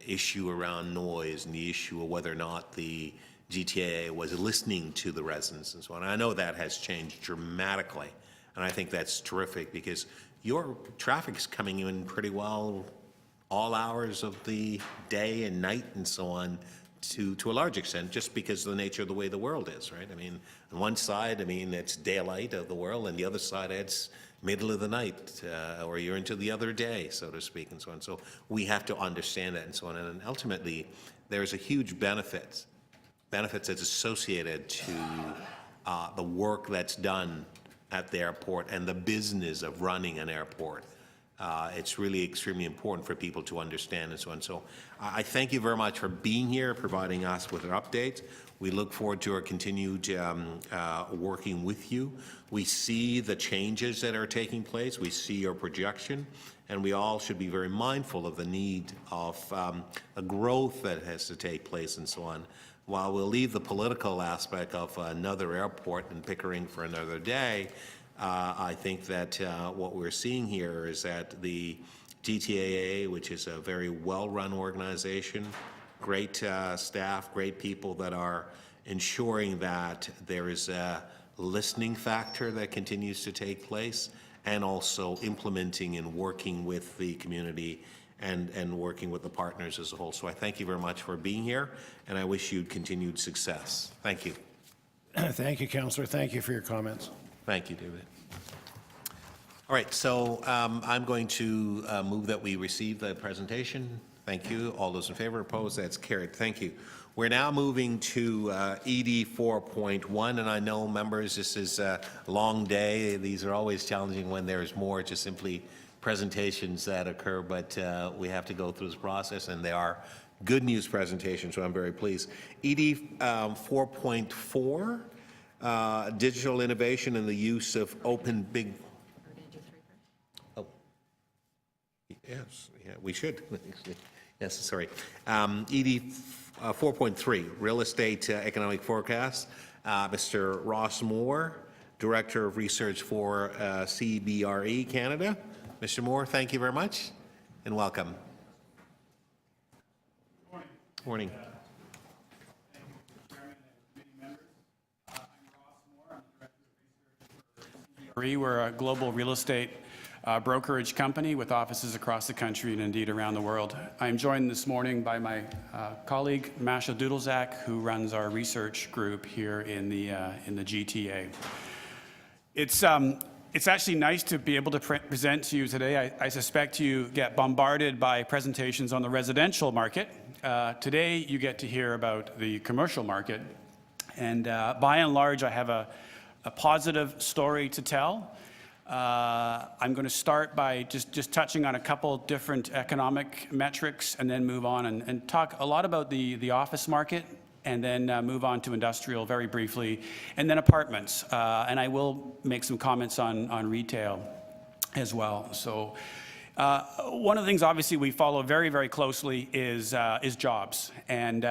issue around noise and the issue of whether or not the GTAA was listening to the residents and so on. I know that has changed dramatically, and I think that's terrific because your traffic's coming in pretty well all hours of the day and night and so on, to a large extent, just because of the nature of the way the world is, right? I mean, on one side, I mean, it's daylight of the world, and the other side, it's middle of the night, or you're into the other day, so to speak, and so on. So we have to understand that and so on. And ultimately, there's a huge benefits that's associated to the work that's done at the airport and the business of running an airport. It's really extremely important for people to understand and so on. So I thank you very much for being here, providing us with an update. We look forward to our continued working with you. We see the changes that are taking place. We see your projection, and we all should be very mindful of the need of a growth that has to take place and so on. While we'll leave the political aspect of another airport in Pickering for another day, I think that what we're seeing here is that the GTAA, which is a very well-run organization, great staff, great people that are ensuring that there is a listening factor that continues to take place, and also implementing and working with the community and working with the partners as a whole. So I thank you very much for being here, and I wish you continued success. Thank you. Thank you, Councillor. Thank you for your comments. Thank you, David. All right, so I'm going to move that we receive the presentation. Thank you. All those in favor, opposed, that's carried. Thank you. We're now moving to ED 4.1, and I know, members, this is a long day. These are always challenging when there's more just simply presentations that occur, but we have to go through this process, and they are good news presentations, so I'm very pleased. ED 4.4, digital innovation and the use of open big... Oh, yes, yeah, we should. Yes, sorry. ED 4.3, real estate economic forecast. Mr. Ross Moore, Director of Research for CBRE Canada. Mr. Moore, thank you very much, and welcome. Good morning. Thank you, Chairman and committee members. I'm Ross Moore. I'm the Director of Research for CBRE. We're a global real estate brokerage company with offices across the country and indeed around the world. I'm joined this morning by my colleague, Masha Dudelzak, who runs our research group here in the GTA. It's actually nice to be able to present to you today. I suspect you get bombarded by presentations on the residential market. Today, you get to hear about the commercial market. And by and large, I have a positive story to tell. I'm going to start by just touching on a couple different economic metrics and then move on and talk a lot about the office market, and then move on to industrial very briefly, and then apartments. And I will make some comments on retail as well. So one of the things obviously we follow very, very closely is jobs. And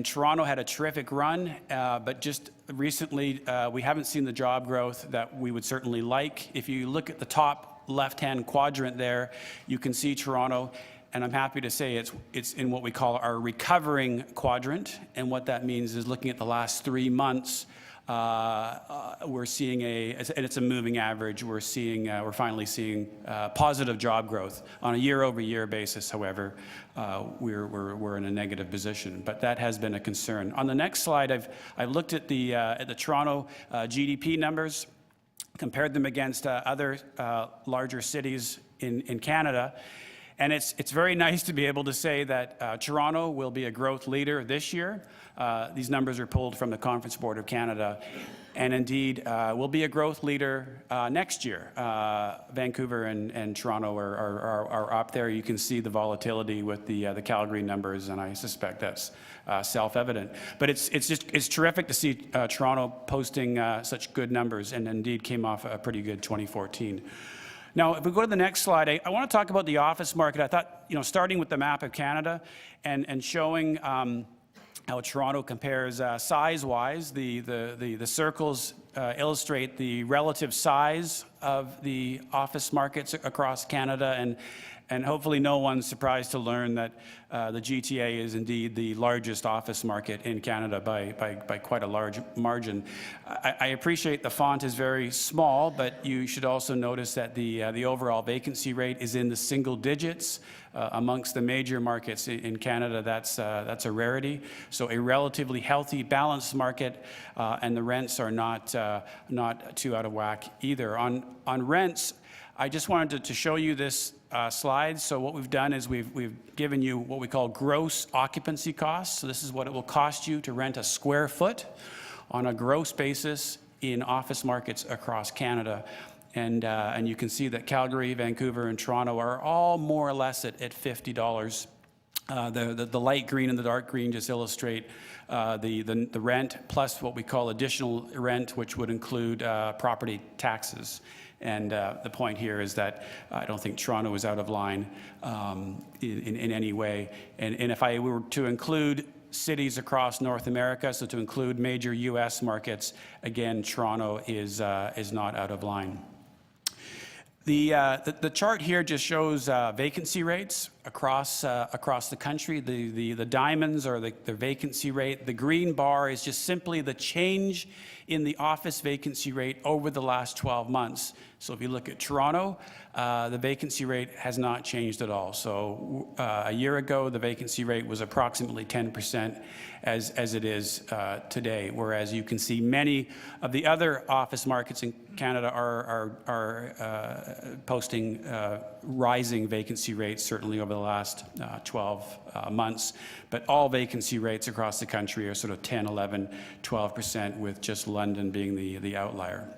Toronto had a terrific run, but just recently we haven't seen the job growth that we would certainly like. If you look at the top left-hand quadrant there, you can see Toronto, and I'm happy to say it's in what we call our recovering quadrant. And what that means is, looking at the last 3 months, we're seeing and it's a moving average. We're finally seeing positive job growth on a year-over-year basis. However, we're in a negative position, but that has been a concern. On the next slide, I've looked at the Toronto GDP numbers, compared them against other larger cities in Canada. And it's very nice to be able to say that Toronto will be a growth leader this year. These numbers are pulled from the Conference Board of Canada. And indeed, will be a growth leader next year. Vancouver and Toronto are up there. You can see the volatility with the Calgary numbers, and I suspect that's self-evident. But it's terrific to see Toronto posting such good numbers, and indeed came off a pretty good 2014. Now, if we go to the next slide, I want to talk about the office market. I thought, starting with the map of Canada and showing how Toronto compares size-wise. The circles illustrate the relative size of the office markets across Canada, and hopefully no one's surprised to learn that the GTA is indeed the largest office market in Canada by quite a large margin. I appreciate the font is very small, but you should also notice that the overall vacancy rate is in the single digits. Amongst the major markets in Canada, that's a rarity. So a relatively healthy, balanced market, and the rents are not too out of whack either. On rents, I just wanted to show you this slide. So what we've done is we've given you what we call gross occupancy costs. So this is what it will cost you to rent a square foot on a gross basis in office markets across Canada. And you can see that Calgary, Vancouver, and Toronto are all more or less at $50. The light green and the dark green just illustrate the rent plus what we call additional rent, which would include property taxes. And the point here is that I don't think Toronto is out of line in any way. And if I were to include cities across North America, so to include major U.S. markets, again, Toronto is not out of line. The chart here just shows vacancy rates across the country. The diamonds are the vacancy rate. The green bar is just simply the change in the office vacancy rate over the last 12 months. So if you look at Toronto, the vacancy rate has not changed at all. So a year ago, the vacancy rate was approximately 10% as it is today, whereas you can see many of the other office markets in Canada are posting rising vacancy rates, certainly over the last 12 months. But all vacancy rates across the country are sort of 10, 11, 12%, with just London being the outlier.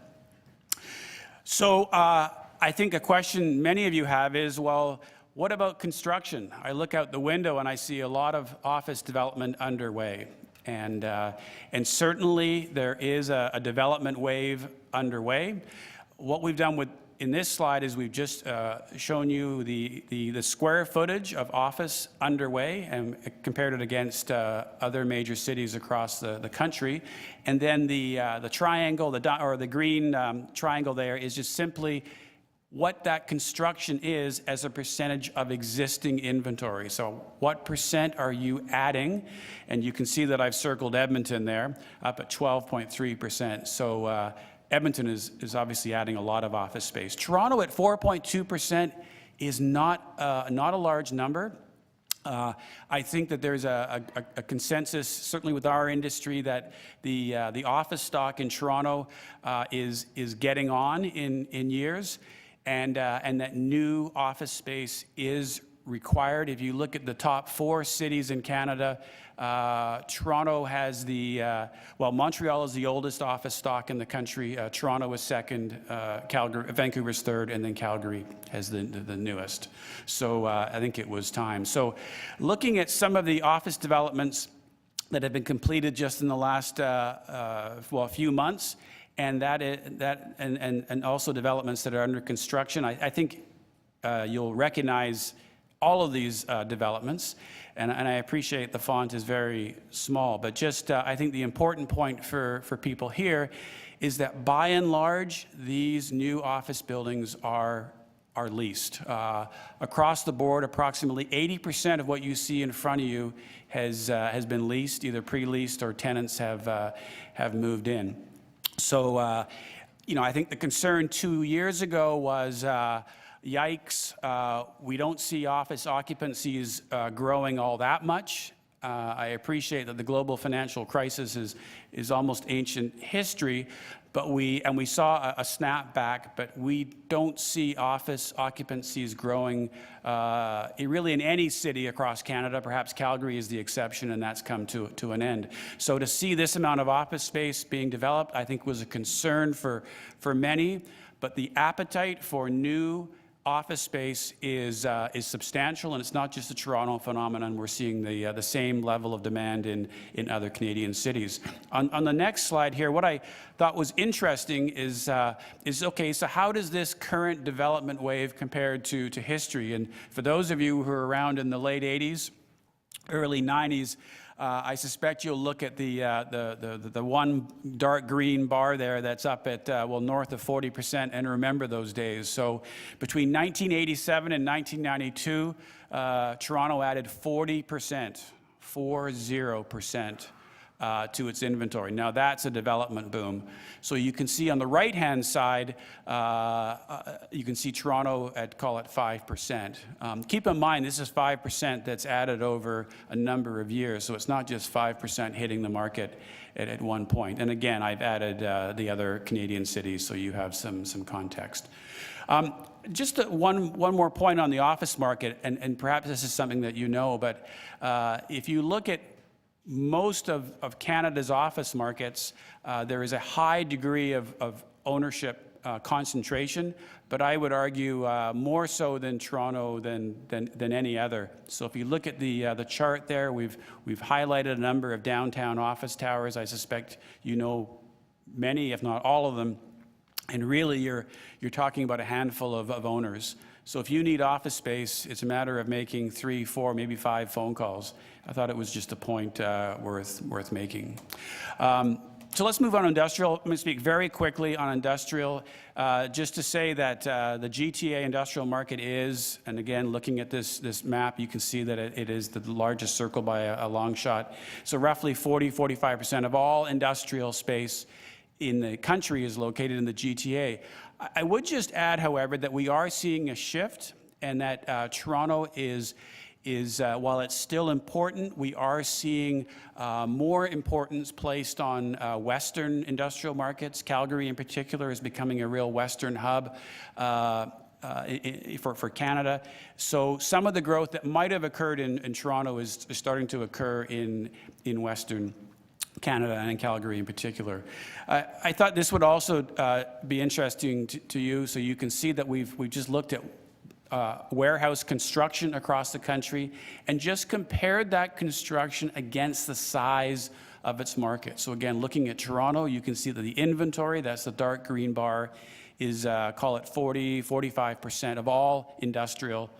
So I think a question many of you have is, well, what about construction? I look out the window and I see a lot of office development underway. And certainly there is a development wave underway. What we've done in this slide is we've just shown you the square footage of office underway and compared it against other major cities across the country. And then the triangle, the green triangle there is just simply what that construction is as a percentage of existing inventory. So what percent are you adding? And you can see that I've circled Edmonton there, up at 12.3%. So Edmonton is obviously adding a lot of office space. Toronto at 4.2% is not a large number. I think that there's a consensus, certainly with our industry, that the office stock in Toronto is getting on in years. And that new office space is required. If you look at the top 4 cities in Canada, Toronto has Montreal is the oldest office stock in the country. Toronto is second, Vancouver's third, and then Calgary has the newest. So I think it was time. So looking at some of the office developments that have been completed just in the last few months, and and also developments that are under construction, I think you'll recognize all of these developments, and I appreciate the font is very small, but just I think the important point for people here is that by and large, these new office buildings are leased. Across the board, approximately 80% of what you see in front of you has been leased, either pre-leased or tenants have moved in. So, I think the concern 2 years ago was, yikes, we don't see office occupancies growing all that much. I appreciate that the global financial crisis is almost ancient history, but we saw a snapback, but we don't see office occupancies growing really in any city across Canada. Perhaps Calgary is the exception, and that's come to an end. So to see this amount of office space being developed, I think was a concern for many, but the appetite for new office space is substantial, and it's not just a Toronto phenomenon. We're seeing the same level of demand in other Canadian cities. On the next slide here, what I thought was interesting is okay, so how does this current development wave compare to history? And for those of you who are around in the late 80s, early 90s, I suspect you'll look at the one dark green bar there that's up at, north of 40%, and remember those days. So between 1987 and 1992, Toronto added 40%, 40%. To its inventory. Now that's a development boom. So you can see on the right-hand side, you can see Toronto at, call it 5%. Keep in mind, this is 5% that's added over a number of years, so it's not just 5% hitting the market at one point. And again, I've added the other Canadian cities, so you have some context. Just one more point on the office market, and perhaps this is something that you know, but if you look at most of Canada's office markets, there is a high degree of ownership concentration, but I would argue more so than Toronto than any other. So if you look at the chart there, we've highlighted a number of downtown office towers. I suspect you know many, if not all of them, and really you're talking about a handful of owners. So if you need office space, it's a matter of making 3, 4, maybe 5 phone calls. I thought it was just a point worth making. So let's move on to industrial. I'm going to speak very quickly on industrial, just to say that the GTA industrial market is, and again, looking at this map, you can see that it is the largest circle by a long shot. So roughly 40–45% of all industrial space in the country is located in the GTA. I would just add, however, that we are seeing a shift, and that Toronto is while it's still important, we are seeing more importance placed on Western industrial markets. Calgary, in particular, is becoming a real Western hub for Canada. So some of the growth that might have occurred in Toronto is starting to occur in Western Canada and in Calgary in particular. I thought this would also be interesting to you, so you can see that we've just looked at warehouse construction across the country and just compared that construction against the size of its market. So again, looking at Toronto, you can see that the inventory, that's the dark green bar, is call it 40–45% of all industrial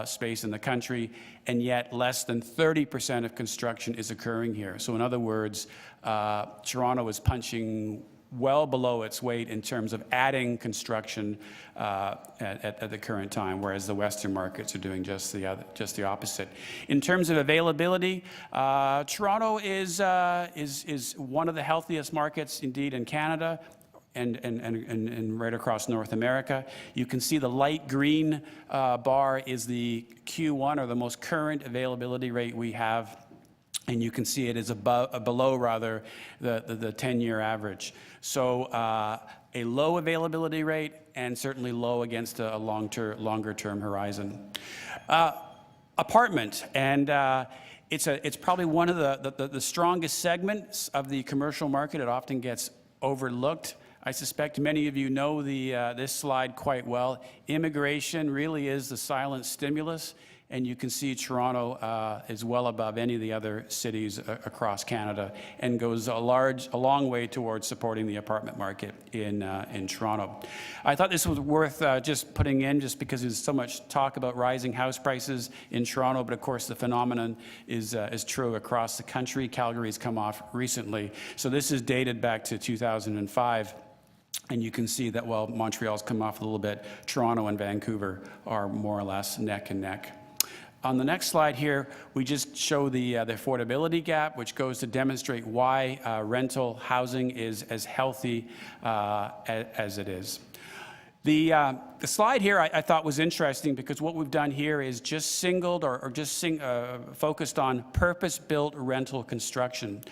space in the country, and yet less than 30% of construction is occurring here. So in other words, Toronto is punching well below its weight in terms of adding construction at the current time, whereas the Western markets are doing just the opposite. In terms of availability, Toronto is one of the healthiest markets indeed in Canada, and right across North America. You can see the light green bar is the Q1, or the most current availability rate we have, and you can see it is below rather the 10-year average. So a low availability rate, and certainly low against a longer-term horizon. Apartment, and it's probably one of the strongest segments of the commercial market. It often gets overlooked. I suspect many of you know this slide quite well. Immigration really is the silent stimulus, and you can see Toronto is well above any of the other cities across Canada, and goes a long way towards supporting the apartment market in Toronto. I thought this was worth just putting in, just because there's so much talk about rising house prices in Toronto, but of course the phenomenon is true across the country. Calgary's come off recently, so this is dated back to 2005. And you can see that while Montreal's come off a little bit, Toronto and Vancouver are more or less neck and neck. On the next slide here, we just show the affordability gap, which goes to demonstrate why rental housing is as healthy as it is. The slide here I thought was interesting because what we've done here is just singled or just focused on purpose-built rental construction.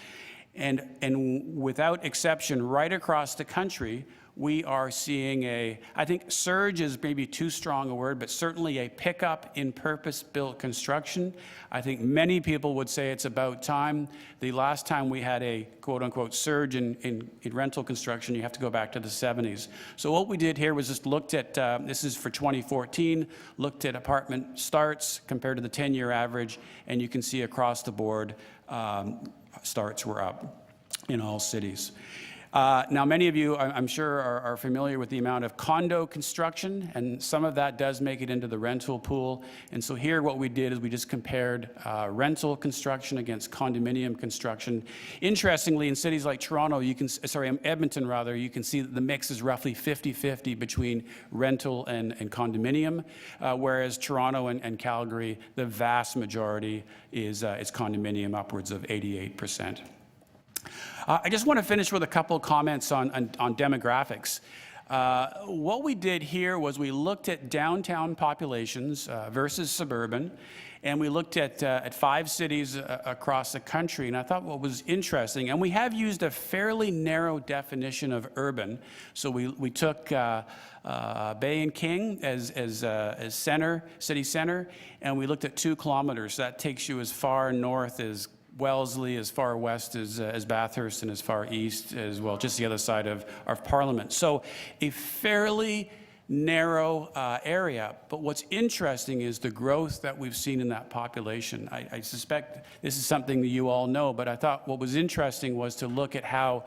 And without exception, right across the country, we are seeing I think surge is maybe too strong a word, but certainly a pickup in purpose-built construction. I think many people would say it's about time. The last time we had a quote-unquote surge in rental construction, you have to go back to the 70s. So what we did here was just looked at, this is for 2014, looked at apartment starts compared to the 10-year average, and you can see across the board, starts were up in all cities. Now, many of you, I'm sure, are familiar with the amount of condo construction, and some of that does make it into the rental pool. And so here what we did is we just compared rental construction against condominium construction. Interestingly, in cities like Toronto, Edmonton rather, you can see that the mix is roughly 50-50 between rental and condominium, whereas Toronto and Calgary, the vast majority is condominium, upwards of 88%. I just want to finish with a couple of comments on demographics. What we did here was we looked at downtown populations versus suburban, and we looked at 5 cities across the country. And I thought what was interesting, and we have used a fairly narrow definition of urban. So we took Bay and King as center, city center, and we looked at 2 kilometers. That takes you as far north as Wellesley, as far west as Bathurst, and as far east as well, just the other side of Parliament. So a fairly narrow area, but what's interesting is the growth that we've seen in that population. I suspect this is something that you all know, but I thought what was interesting was to look at how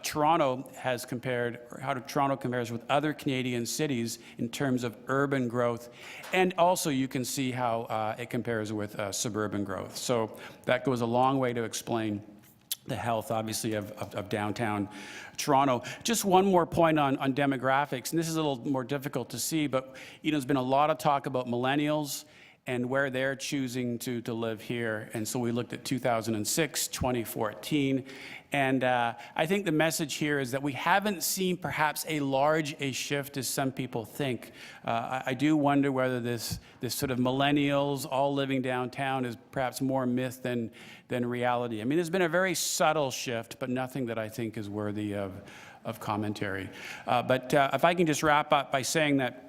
Toronto compares with other Canadian cities in terms of urban growth, and also you can see how it compares with suburban growth. So that goes a long way to explain the health, obviously, of downtown Toronto. Just one more point on demographics, and this is a little more difficult to see, but there's been a lot of talk about millennials and where they're choosing to live here. And so we looked at 2006, 2014, and I think the message here is that we haven't seen perhaps a large shift as some people think. I do wonder whether this sort of millennials all living downtown is perhaps more myth than reality. I mean, there's been a very subtle shift, but nothing that I think is worthy of commentary. But if I can just wrap up by saying that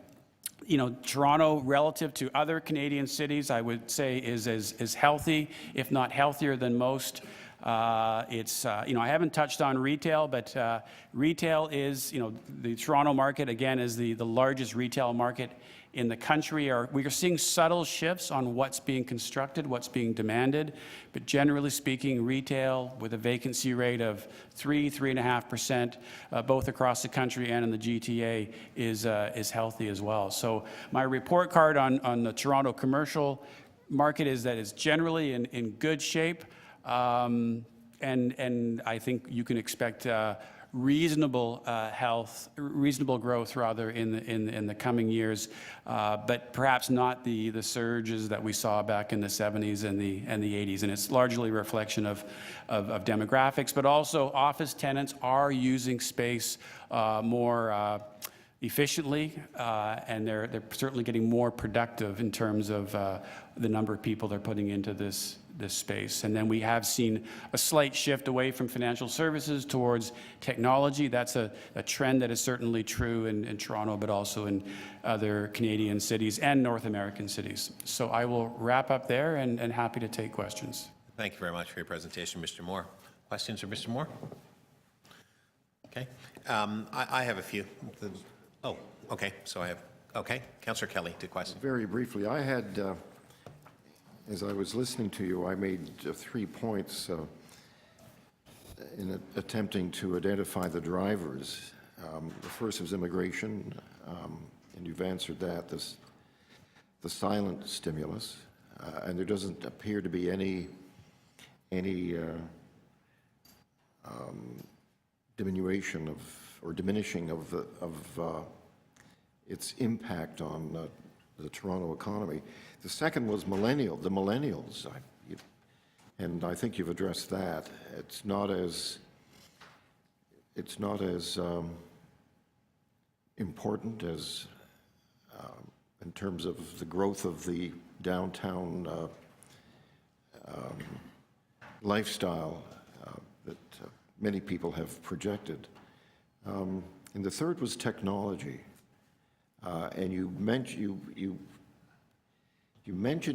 Toronto, relative to other Canadian cities, I would say is healthy, if not healthier than most. I haven't touched on retail, but retail is, the Toronto market, again, is the largest retail market in the country. We are seeing subtle shifts on what's being constructed, what's being demanded, but generally speaking, retail with a vacancy rate of 3.5%, both across the country and in the GTA, is healthy as well. So my report card on the Toronto commercial market is that it's generally in good shape, and I think you can expect reasonable growth rather in the coming years, but perhaps not the surges that we saw back in the 70s and the 80s. And it's largely a reflection of demographics, but also office tenants are using space more efficiently, and they're certainly getting more productive in terms of the number of people they're putting into this space. And then we have seen a slight shift away from financial services towards technology. That's a trend that is certainly true in Toronto, but also in other Canadian cities and North American cities. So I will wrap up there and happy to take questions. Thank you very much for your presentation, Mr. Moore. Questions for Mr. Moore? Okay. I have a few. Okay. So I have, Councillor Kelly, 2 questions. Very briefly, I had, as I was listening to you, I made 3 points in attempting to identify the drivers. The first was immigration, and you've answered that, the silent stimulus, and there doesn't appear to be any diminution or diminishing of its impact on the Toronto economy. The second was the millennials, and I think you've addressed that. It's not as important as in terms of the growth of the downtown lifestyle that many people have projected. And the third was technology. And you mentioned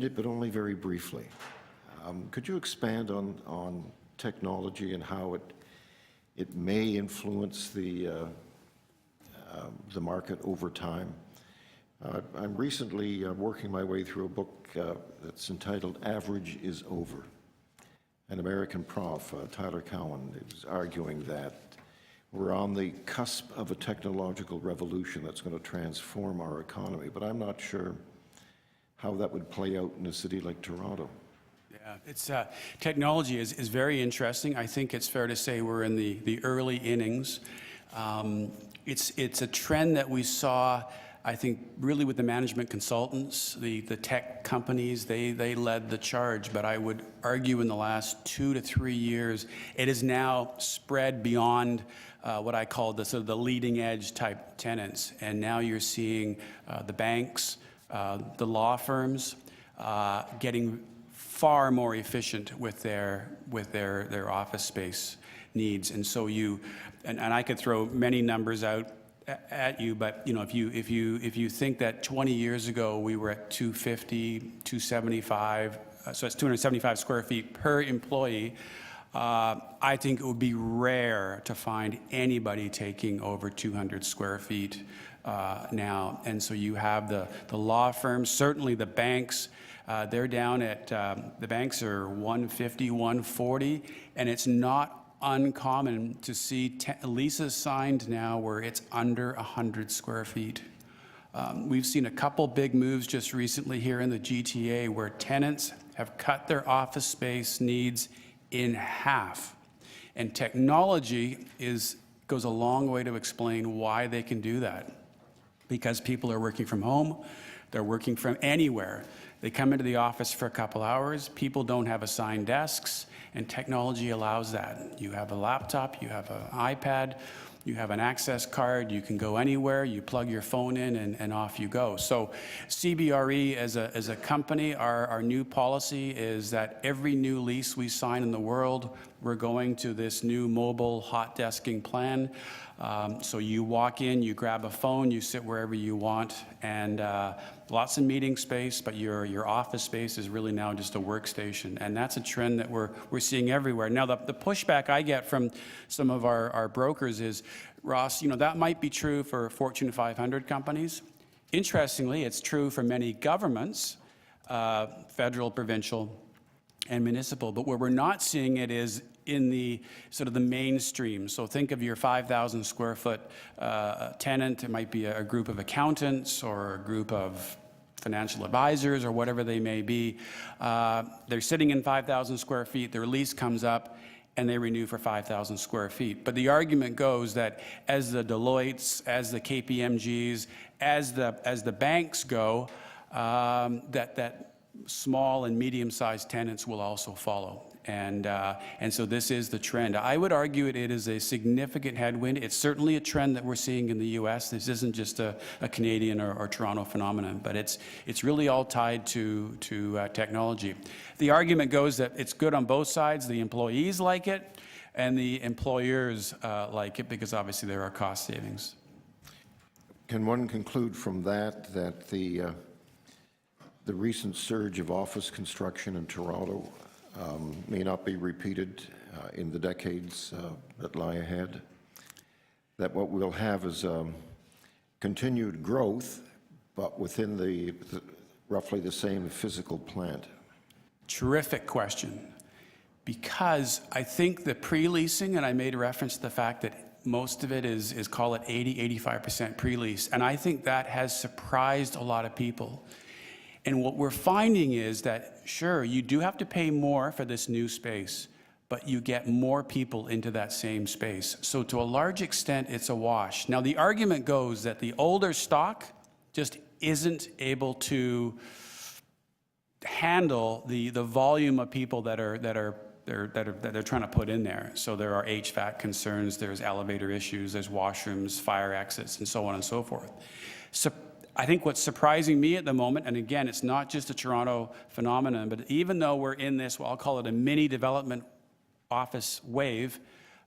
it, but only very briefly. Could you expand on technology and how it may influence the market over time? I'm recently working my way through a book that's entitled Average is Over. An American prof, Tyler Cowen, is arguing that we're on the cusp of a technological revolution that's going to transform our economy, but I'm not sure how that would play out in a city like Toronto. Yeah, it's, technology is very interesting. I think it's fair to say we're in the early innings. It's a trend that we saw, I think, really with the management consultants, the tech companies, they led the charge. But I would argue in the last 2 to 3 years, it has now spread beyond what I call the sort of the leading edge type tenants. And now you're seeing the banks, the law firms getting far more efficient with their office space needs. And so and I could throw many numbers out at you, but you know, if you think that 20 years ago we were at 250, 275, so it's 275 square feet per employee, I think it would be rare to find anybody taking over 200 square feet now. And so you have the law firms, certainly the banks. They're down at, the banks are 150, 140, and it's not uncommon to see leases signed now where it's under 100 square feet. We've seen a couple big moves just recently here in the GTA where tenants have cut their office space needs in half. And technology goes a long way to explain why they can do that. Because people are working from home, they're working from anywhere. They come into the office for a couple hours, people don't have assigned desks, and technology allows that. You have a laptop, you have an iPad, you have an access card, you can go anywhere, you plug your phone in, and off you go. So CBRE as a company, our new policy is that every new lease we sign in the world, we're going to this new mobile hot desking plan. So you walk in, you grab a phone, you sit wherever you want, and lots of meeting space, but your office space is really now just a workstation. And that's a trend that we're seeing everywhere. Now, the pushback I get from some of our brokers is, Ross, you know, that might be true for Fortune 500 companies. Interestingly, it's true for many governments, federal, provincial, and municipal. But where we're not seeing it is in the sort of the mainstream. So think of your 5,000 square foot tenant. It might be a group of accountants or a group of financial advisors or whatever they may be. They're sitting in 5,000 square feet. Their lease comes up and they renew for 5,000 square feet. But the argument goes that as the Deloittes, as the KPMGs, as the banks go, that small and medium-sized tenants will also follow. And so this is the trend. I would argue it is a significant headwind. It's certainly a trend that we're seeing in the U.S. This isn't just a Canadian or Toronto phenomenon, but it's really all tied to technology. The argument goes that it's good on both sides. The employees like it, and the employers like it, because obviously there are cost savings. Can one conclude from that the recent surge of office construction in Toronto may not be repeated in the decades that lie ahead? That what we'll have is continued growth, but within the roughly the same physical plant? Terrific question. Because I think the pre-leasing, and I made a reference to the fact that most of it is call it 80-85% pre-lease, and I think that has surprised a lot of people. And what we're finding is that, sure, you do have to pay more for this new space, but you get more people into that same space. So to a large extent, it's a wash. Now, the argument goes that the older stock just isn't able to handle the volume of people that are they're trying to put in there. So there are HVAC concerns, there's elevator issues, there's washrooms, fire exits, and so on and so forth. So I think what's surprising me at the moment, and again, it's not just a Toronto phenomenon, but even though we're in this, well, I'll call it a mini development office wave,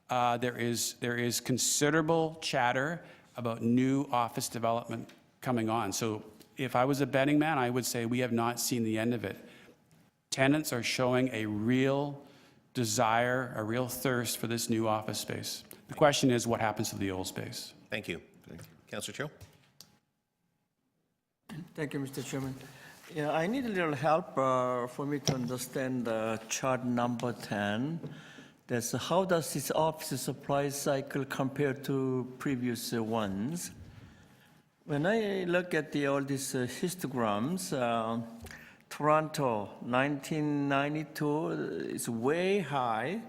there is considerable chatter about new office development coming on. So if I was a betting man, I would say we have not seen the end of it. Tenants are showing a real desire, a real thirst for this new office space. The question is, what happens to the old space? Thank you. Councillor Cho? Thank you, Mr. Chairman. Yeah, I need a little help for me to understand chart number 10. That's how does this office supply cycle compare to previous ones? When I look at all these histograms, Toronto, 1992 is way high,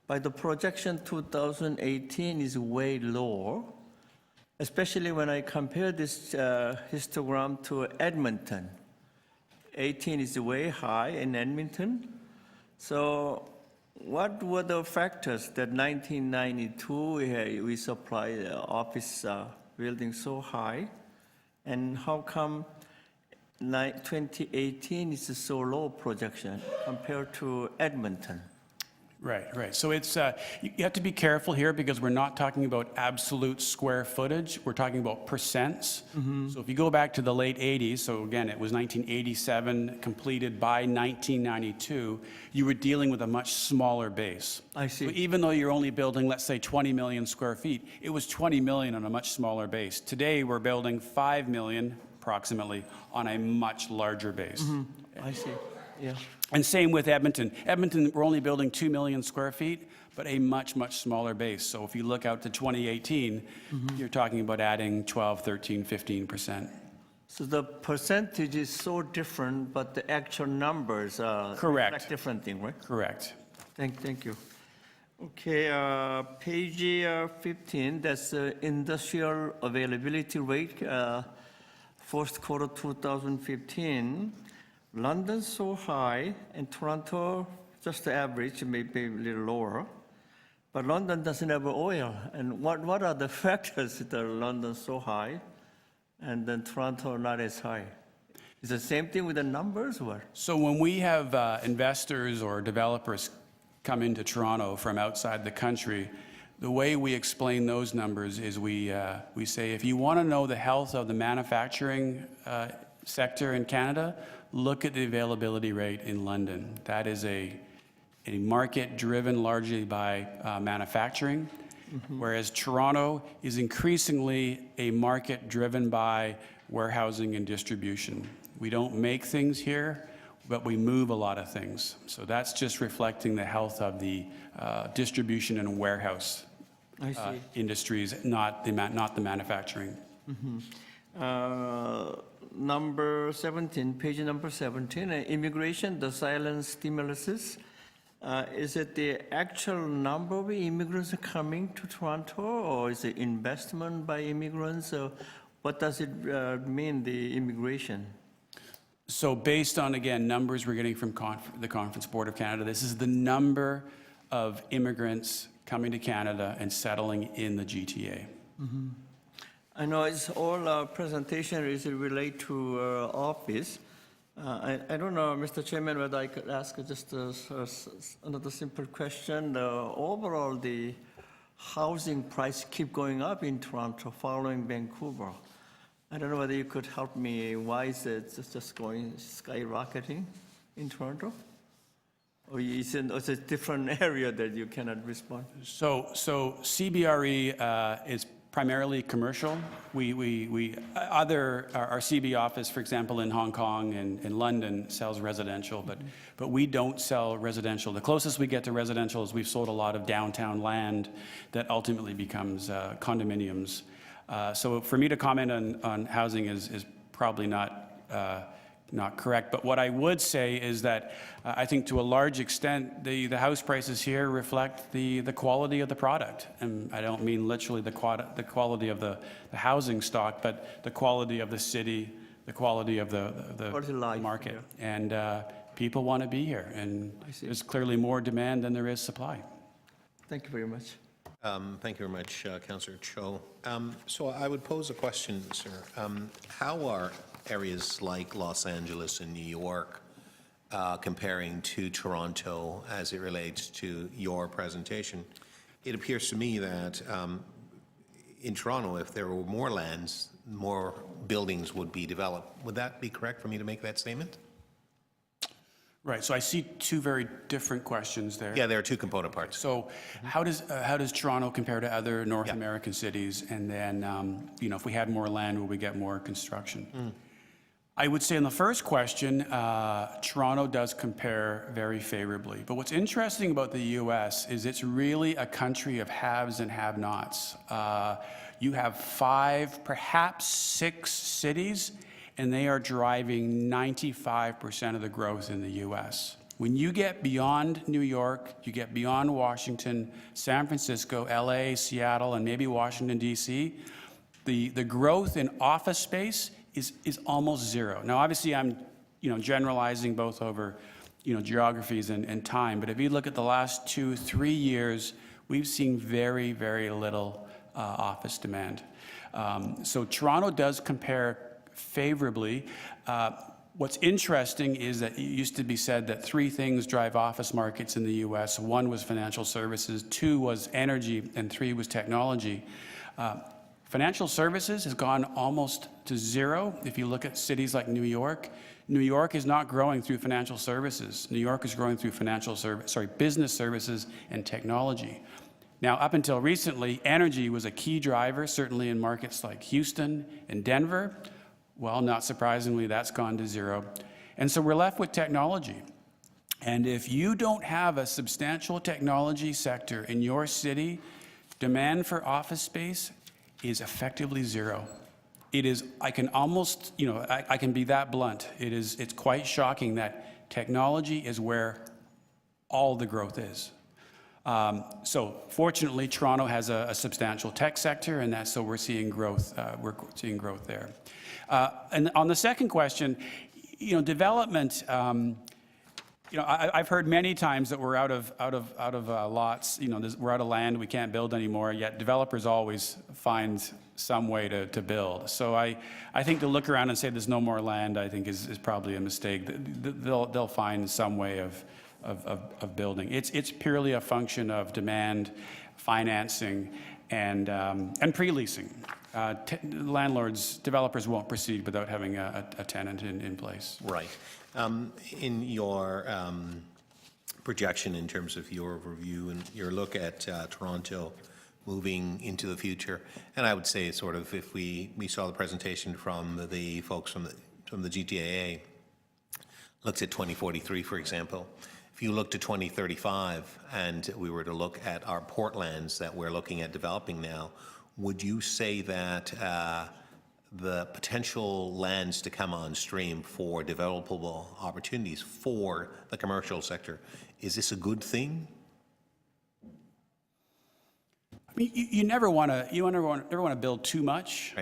but the projection 2018 is way low, especially when I compare this histogram to Edmonton. 18 is way high in Edmonton. So what were the factors that 1992 we supply office building so high, and how come 2018 is so low projection compared to Edmonton? Right. So it's, you have to be careful here because we're not talking about absolute square footage. We're talking about percents. So if you go back to the late 80s, so again, it was 1987, completed by 1992, you were dealing with a much smaller base. I see. So even though you're only building, let's say, 20 million square feet, it was 20 million on a much smaller base. Today, we're building 5 million, approximately, on a much larger base. I see, yeah. And same with Edmonton. Edmonton, we're only building 2 million square feet, but a much, much smaller base. So if you look out to 2018, you're talking about adding 12, 13, 15%. So the percentage is so different, but the actual numbers Correct. reflect different thing, right? Correct. Thank you. Okay, page 15, that's industrial availability rate, first quarter 2015. London so high, and Toronto just the average, maybe a little lower. But London doesn't have oil. And what are the factors that London so high, and then Toronto not as high? Is the same thing with the numbers, or? So when we have investors or developers come into Toronto from outside the country, the way we explain those numbers is we say, if you want to know the health of the manufacturing sector in Canada, look at the availability rate in London. That is a market driven largely by manufacturing, whereas Toronto is increasingly a market driven by warehousing and distribution. We don't make things here, but we move a lot of things. So that's just reflecting the health of the distribution and warehouse I see. industries, not the manufacturing. Number 17, page number 17, immigration, the silent stimuluses. Is it the actual number of immigrants coming to Toronto, or is it investment by immigrants? What does it mean, the immigration? So based on, again, numbers we're getting from the Conference Board of Canada, this is the number of immigrants coming to Canada and settling in the GTA. I know it's all presentation is related to office. I don't know, Mr. Chairman, whether I could ask just another simple question. Overall, the housing price keep going up in Toronto following Vancouver. I don't know whether you could help me. Why is it just going skyrocketing in Toronto? Or is it a different area that you cannot respond? So CBRE is primarily commercial. Our CB office, for example, in Hong Kong and in London sells residential, but we don't sell residential. The closest we get to residential is we've sold a lot of downtown land that ultimately becomes condominiums. So for me to comment on housing is probably not correct. But what I would say is that I think to a large extent, the house prices here reflect the quality of the product. And I don't mean literally the quality of the housing stock, but the quality of the city, the quality of the Quality of life, market. yeah. people want to be here, and there's clearly more demand than there is supply. Thank you very much. Thank you very much, Councillor Cho. So I would pose a question, sir. How are areas like Los Angeles and New York comparing to Toronto as it relates to your presentation? It appears to me that in Toronto, if there were more lands, more buildings would be developed. Would that be correct for me to make that statement? Right, so I see two very different questions there. Yeah, there are two component parts. So how does Toronto compare to other North American cities? And then, if we had more land, would we get more construction? I would say in the first question, Toronto does compare very favorably. But what's interesting about the U.S. is it's really a country of haves and have-nots. You have 5, perhaps 6 cities, and they are driving 95% of the growth in the U.S. When you get beyond New York, you get beyond Washington, San Francisco, LA, Seattle, and maybe Washington, D.C., the growth in office space is almost zero. Now, obviously, I'm generalizing both over geographies and time, but if you look at the last 2-3 years, we've seen very, very little office demand. So Toronto does compare favorably. What's interesting is that it used to be said that 3 things drive office markets in the U.S. 1 was financial services, 2 was energy, and 3 was technology. Financial services has gone almost to zero. If you look at cities like New York, New York is not growing through financial services. New York is growing through business services and technology. Now, up until recently, energy was a key driver, certainly in markets like Houston and Denver. Well, not surprisingly, that's gone to zero. And so we're left with technology. And if you don't have a substantial technology sector in your city, demand for office space is effectively zero. It is, I can almost, I can be that blunt. It's quite shocking that technology is where all the growth is. So fortunately, Toronto has a substantial tech sector, and so we're seeing growth. We're seeing growth there. And on the second question, development. I've heard many times that we're out of lots. We're out of land. We can't build anymore. Yet developers always find some way to build. So I think to look around and say there's no more land, I think is probably a mistake. They'll find some way of building. It's purely a function of demand, financing, and pre-leasing. Developers won't proceed without having a tenant in place. Right. In your projection in terms of your review and your look at Toronto moving into the future, and I would say sort of if we saw the presentation from the folks from the GTAA, looks at 2043, for example. If you look to 2035 and we were to look at our portlands that we're looking at developing now, would you say that the potential lands to come on stream for developable opportunities for the commercial sector, is this a good thing? I mean, you never want to build too much,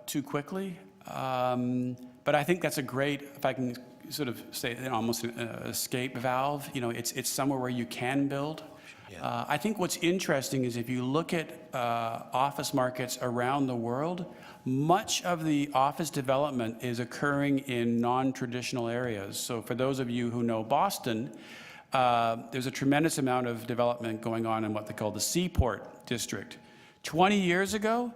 too quickly. But I think that's a great, if I can sort of say, almost an escape valve. It's somewhere where you can build. Yeah. I think what's interesting is if you look at office markets around the world, much of the office development is occurring in non-traditional areas. So for those of you who know Boston, there's a tremendous amount of development going on in what they call the Seaport District. 20 years ago,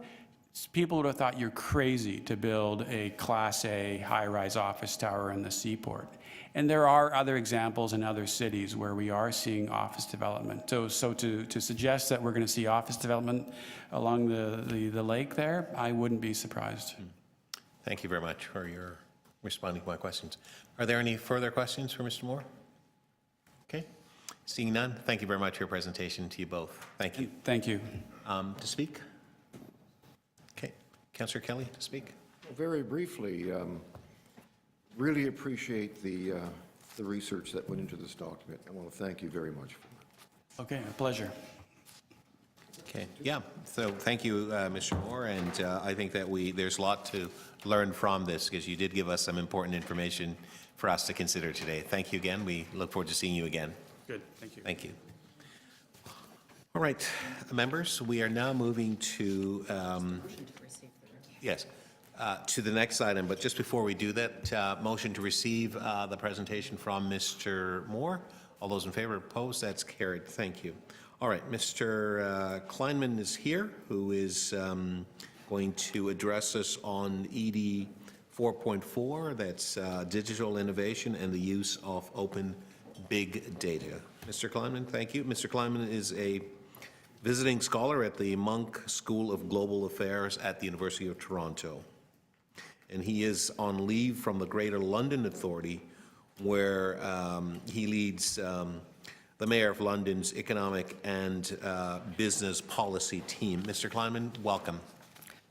people would have thought you're crazy to build a Class A high-rise office tower in the Seaport. And there are other examples in other cities where we are seeing office development. So to suggest that we're going to see office development along the lake there, I wouldn't be surprised. Thank you very much for your responding to my questions. Are there any further questions for Mr. Moore? Okay. Seeing none, thank you very much for your presentation to you both. Thank you. Thank you. To speak? Okay. Councillor Kelly, to speak? Very briefly, really appreciate the research that went into this document. I want to thank you very much for it. Okay, a pleasure. Okay, yeah, so thank you, Mr. Moore, and I think that there's a lot to learn from this because you did give us some important information for us to consider today. Thank you again. We look forward to seeing you again. Good, thank you. Thank you. All right, members, we are now moving to, yes, to the next item. But just before we do that, motion to receive the presentation from Mr. Moore. All those in favor, opposed? That's carried. Thank you. All right, Mr. Kleinman is here, who is going to address us on ED 4.4. That's digital innovation and the use of open big data. Mr. Kleinman, thank you. Mr. Kleinman is a visiting scholar at the Munk School of Global Affairs at the University of Toronto. And he is on leave from the Greater London Authority, where he leads the Mayor of London's economic and business policy team. Mr. Kleinman, welcome.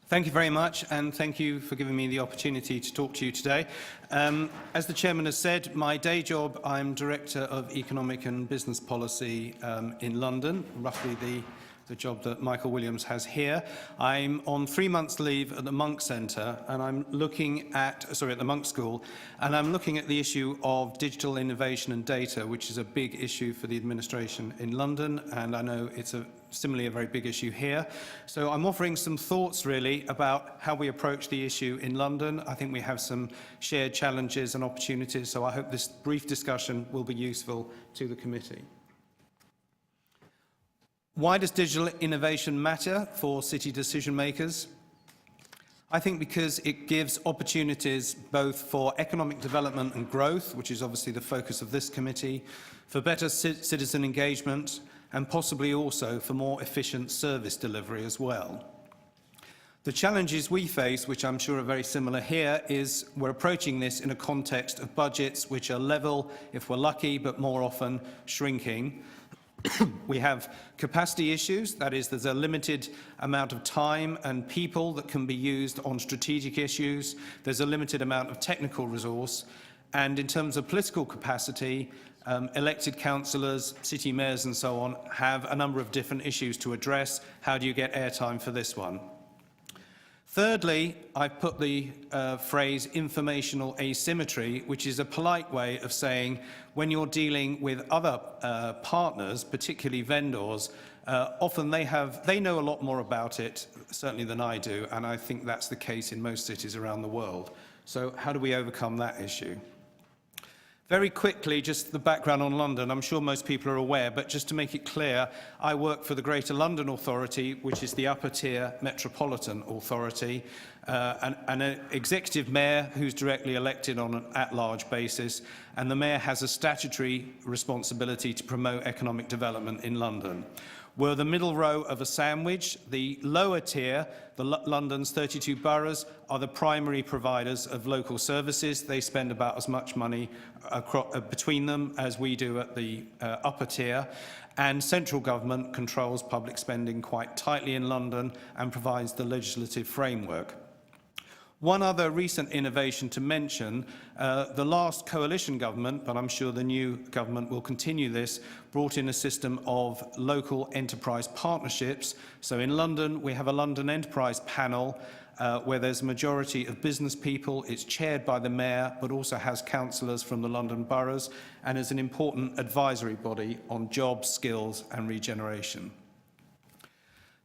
Thank you very much, and thank you for giving me the opportunity to talk to you today. As the Chairman has said, my day job, I'm Director of Economic and Business Policy in London, roughly the job that Michael Williams has here. I'm on 3 months leave at the Munk Centre, and I'm looking at, at the Munk School, and I'm looking at the issue of digital innovation and data, which is a big issue for the administration in London, and I know it's similarly a very big issue here. So I'm offering some thoughts really about how we approach the issue in London. I think we have some shared challenges and opportunities, so I hope this brief discussion will be useful to the committee. Why does digital innovation matter for city decision makers? I think because it gives opportunities both for economic development and growth, which is obviously the focus of this committee, for better citizen engagement, and possibly also for more efficient service delivery as well. The challenges we face, which I'm sure are very similar here, is we're approaching this in a context of budgets which are level, if we're lucky, but more often shrinking. We have capacity issues, that is, there's a limited amount of time and people that can be used on strategic issues. There's a limited amount of technical resource. And in terms of political capacity, elected councillors, city mayors and so on have a number of different issues to address. How do you get airtime for this one? Thirdly, I've put the phrase informational asymmetry, which is a polite way of saying when you're dealing with other partners, particularly vendors, often they know a lot more about it, certainly than I do, and I think that's the case in most cities around the world. So how do we overcome that issue? Very quickly, just the background on London. I'm sure most people are aware, but just to make it clear, I work for the Greater London Authority, which is the upper tier metropolitan authority, and an executive mayor who's directly elected on an at-large basis, and the mayor has a statutory responsibility to promote economic development in London. We're the middle row of a sandwich. The lower tier, London's 32 boroughs, are the primary providers of local services. They spend about as much money between them as we do at the upper tier. And central government controls public spending quite tightly in London and provides the legislative framework. One other recent innovation to mention, the last coalition government, but I'm sure the new government will continue this, brought in a system of local enterprise partnerships. So in London, we have a London Enterprise Panel where there's a majority of business people. It's chaired by the mayor, but also has councillors from the London boroughs, and is an important advisory body on jobs, skills and regeneration.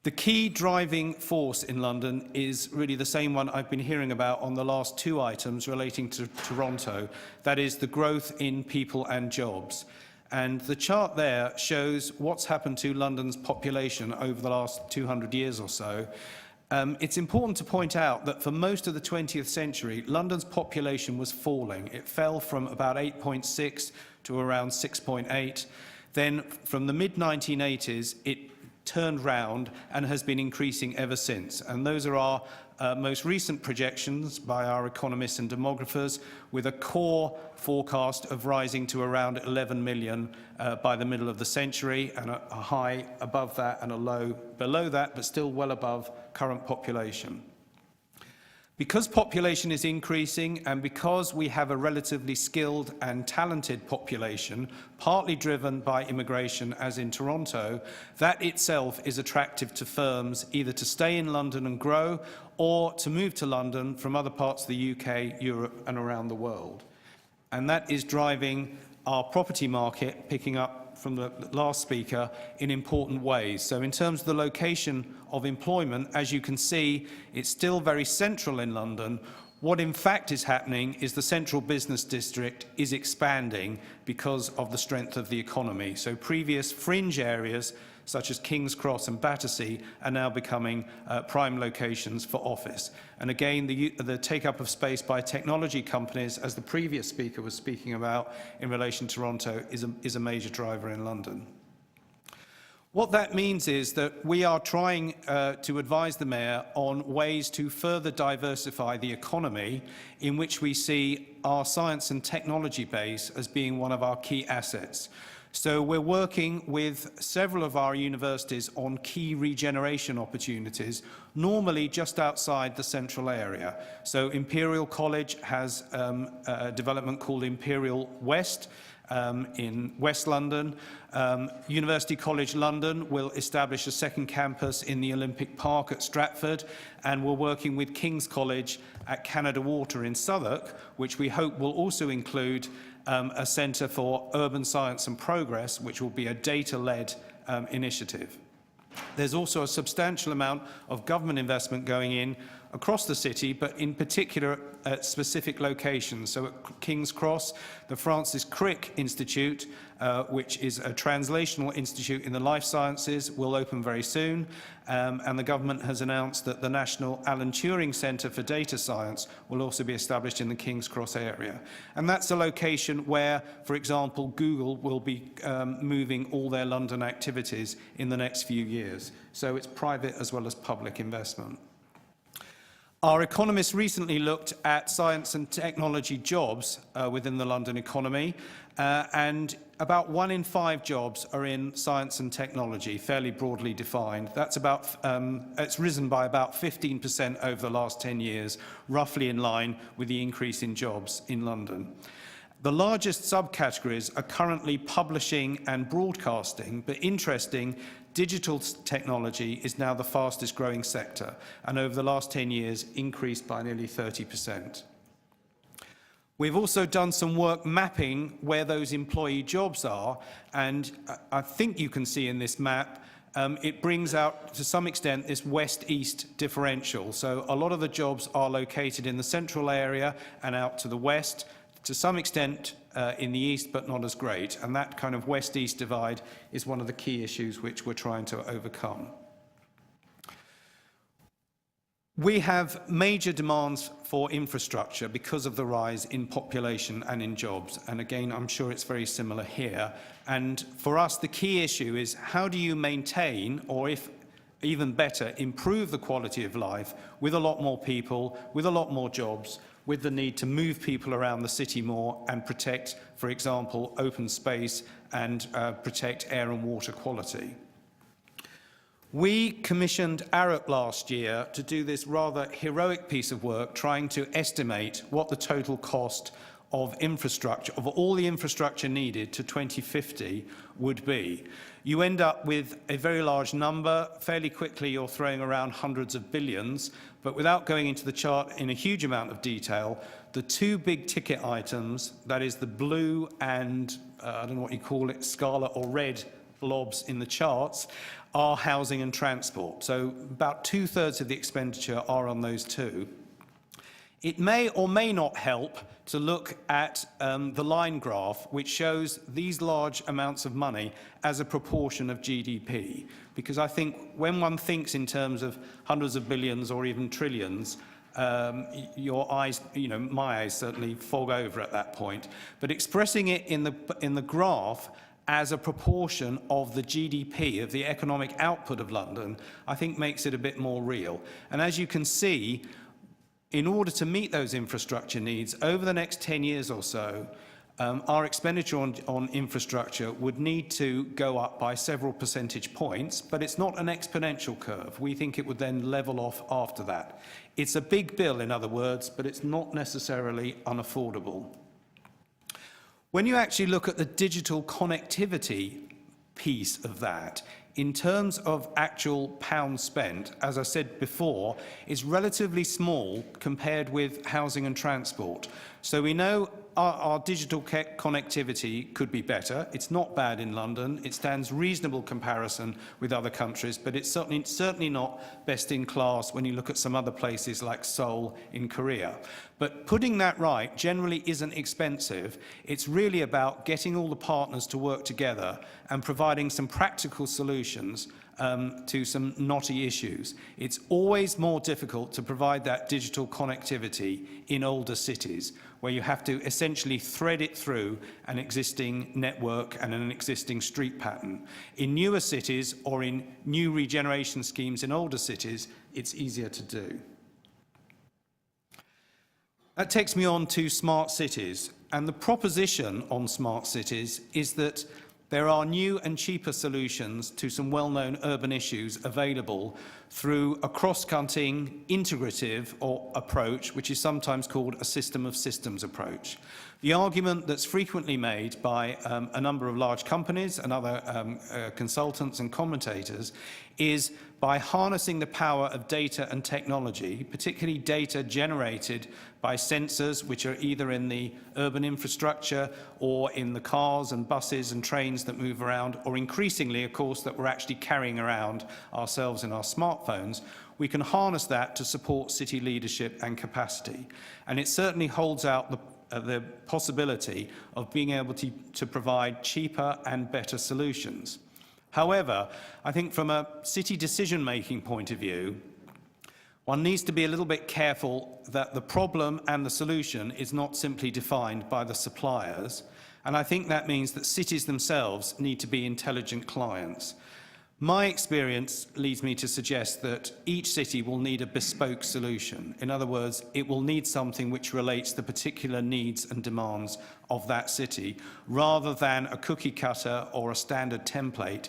The key driving force in London is really the same one I've been hearing about on the last two items relating to Toronto. That is the growth in people and jobs. And the chart there shows what's happened to London's population over the last 200 years or so. It's important to point out that for most of the 20th century, London's population was falling. It fell from about 8.6 to around 6.8. Then from the mid-1980s, it turned round and has been increasing ever since. And those are our most recent projections by our economists and demographers, with a core forecast of rising to around 11 million by the middle of the century, and a high above that and a low below that, but still well above current population. Because population is increasing and because we have a relatively skilled and talented population, partly driven by immigration as in Toronto, that itself is attractive to firms either to stay in London and grow or to move to London from other parts of the UK, Europe and around the world. and that is driving our property market, picking up from the last speaker, in important ways. So in terms of the location of employment, as you can see, it's still very central in London. What in fact is happening is the central business district is expanding because of the strength of the economy. So previous fringe areas, such as King's Cross and Battersea, are now becoming prime locations for office. And again, the take-up of space by technology companies, as the previous speaker was speaking about in relation to Toronto, is a major driver in London. What that means is that we are trying to advise the Mayor on ways to further diversify the economy, in which we see our science and technology base as being one of our key assets. So we're working with several of our universities on key regeneration opportunities, normally just outside the central area. So Imperial College has a development called Imperial West, in West London. University College London will establish a second campus in the Olympic Park at Stratford, and we're working with King's College at Canada Water in Southwark, which we hope will also include a centre for urban science and progress, which will be a data-led initiative. There's also a substantial amount of government investment going in across the city, but in particular at specific locations. So at King's Cross, the Francis Crick Institute, which is a translational institute in the life sciences, will open very soon. And the government has announced that the National Alan Turing Centre for Data Science will also be established in the King's Cross area. And that's a location where, for example, Google will be moving all their London activities in the next few years. So it's private as well as public investment. Our economists recently looked at science and technology jobs within the London economy, and about 1 in 5 jobs are in science and technology, fairly broadly defined. That's about, it's risen by about 15% over the last 10 years, roughly in line with the increase in jobs in London. The largest subcategories are currently publishing and broadcasting, but interesting, digital technology is now the fastest growing sector, and over the last 10 years increased by nearly 30%. We've also done some work mapping where those employee jobs are, and I think you can see in this map it brings out, to some extent, this west-east differential. So a lot of the jobs are located in the central area and out to the west, to some extent in the east, but not as great. And that kind of west-east divide is one of the key issues which we're trying to overcome. We have major demands for infrastructure because of the rise in population and in jobs. And again, I'm sure it's very similar here. And for us, the key issue is how do you maintain, or if even better, improve the quality of life with a lot more people, with a lot more jobs, with the need to move people around the city more and protect, for example, open space and protect air and water quality. We commissioned Arup last year to do this rather heroic piece of work, trying to estimate what the total cost of infrastructure, of all the infrastructure needed to 2050 would be. You end up with a very large number. Fairly quickly, you're throwing around hundreds of billions, but without going into the chart in a huge amount of detail, the 2 big ticket items, that is the blue and, I don't know what you call it, scarlet or red blobs in the charts, are housing and transport. So about 2/3 of the expenditure are on those 2. It may or may not help to look at the line graph, which shows these large amounts of money as a proportion of GDP. Because I think when one thinks in terms of hundreds of billions or even trillions, your eyes, my eyes certainly fog over at that point. But expressing it in the graph as a proportion of the GDP, of the economic output of London, I think makes it a bit more real. And as you can see, in order to meet those infrastructure needs, over the next 10 years or so, our expenditure on infrastructure would need to go up by several percentage points, but it's not an exponential curve. We think it would then level off after that. It's a big bill, in other words, but it's not necessarily unaffordable. When you actually look at the digital connectivity piece of that, in terms of actual pounds spent, as I said before, is relatively small compared with housing and transport. So we know our digital connectivity could be better. It's not bad in London. It stands reasonable comparison with other countries, but it's certainly not best in class when you look at some other places like Seoul in Korea. But putting that right generally isn't expensive. It's really about getting all the partners to work together and providing some practical solutions to some knotty issues. It's always more difficult to provide that digital connectivity in older cities, where you have to essentially thread it through an existing network and an existing street pattern. In newer cities or in new regeneration schemes in older cities, it's easier to do. That takes me on to smart cities. And the proposition on smart cities is that there are new and cheaper solutions to some well-known urban issues available through a cross-cutting, integrative approach, which is sometimes called a system of systems approach. The argument that's frequently made by a number of large companies and other consultants and commentators is by harnessing the power of data and technology, particularly data generated by sensors which are either in the urban infrastructure or in the cars and buses and trains that move around, or increasingly, of course, that we're actually carrying around ourselves in our smartphones, we can harness that to support city leadership and capacity. And it certainly holds out the possibility of being able to provide cheaper and better solutions. However, I think from a city decision-making point of view, one needs to be a little bit careful that the problem and the solution is not simply defined by the suppliers. And I think that means that cities themselves need to be intelligent clients. My experience leads me to suggest that each city will need a bespoke solution. In other words, it will need something which relates to the particular needs and demands of that city, rather than a cookie cutter or a standard template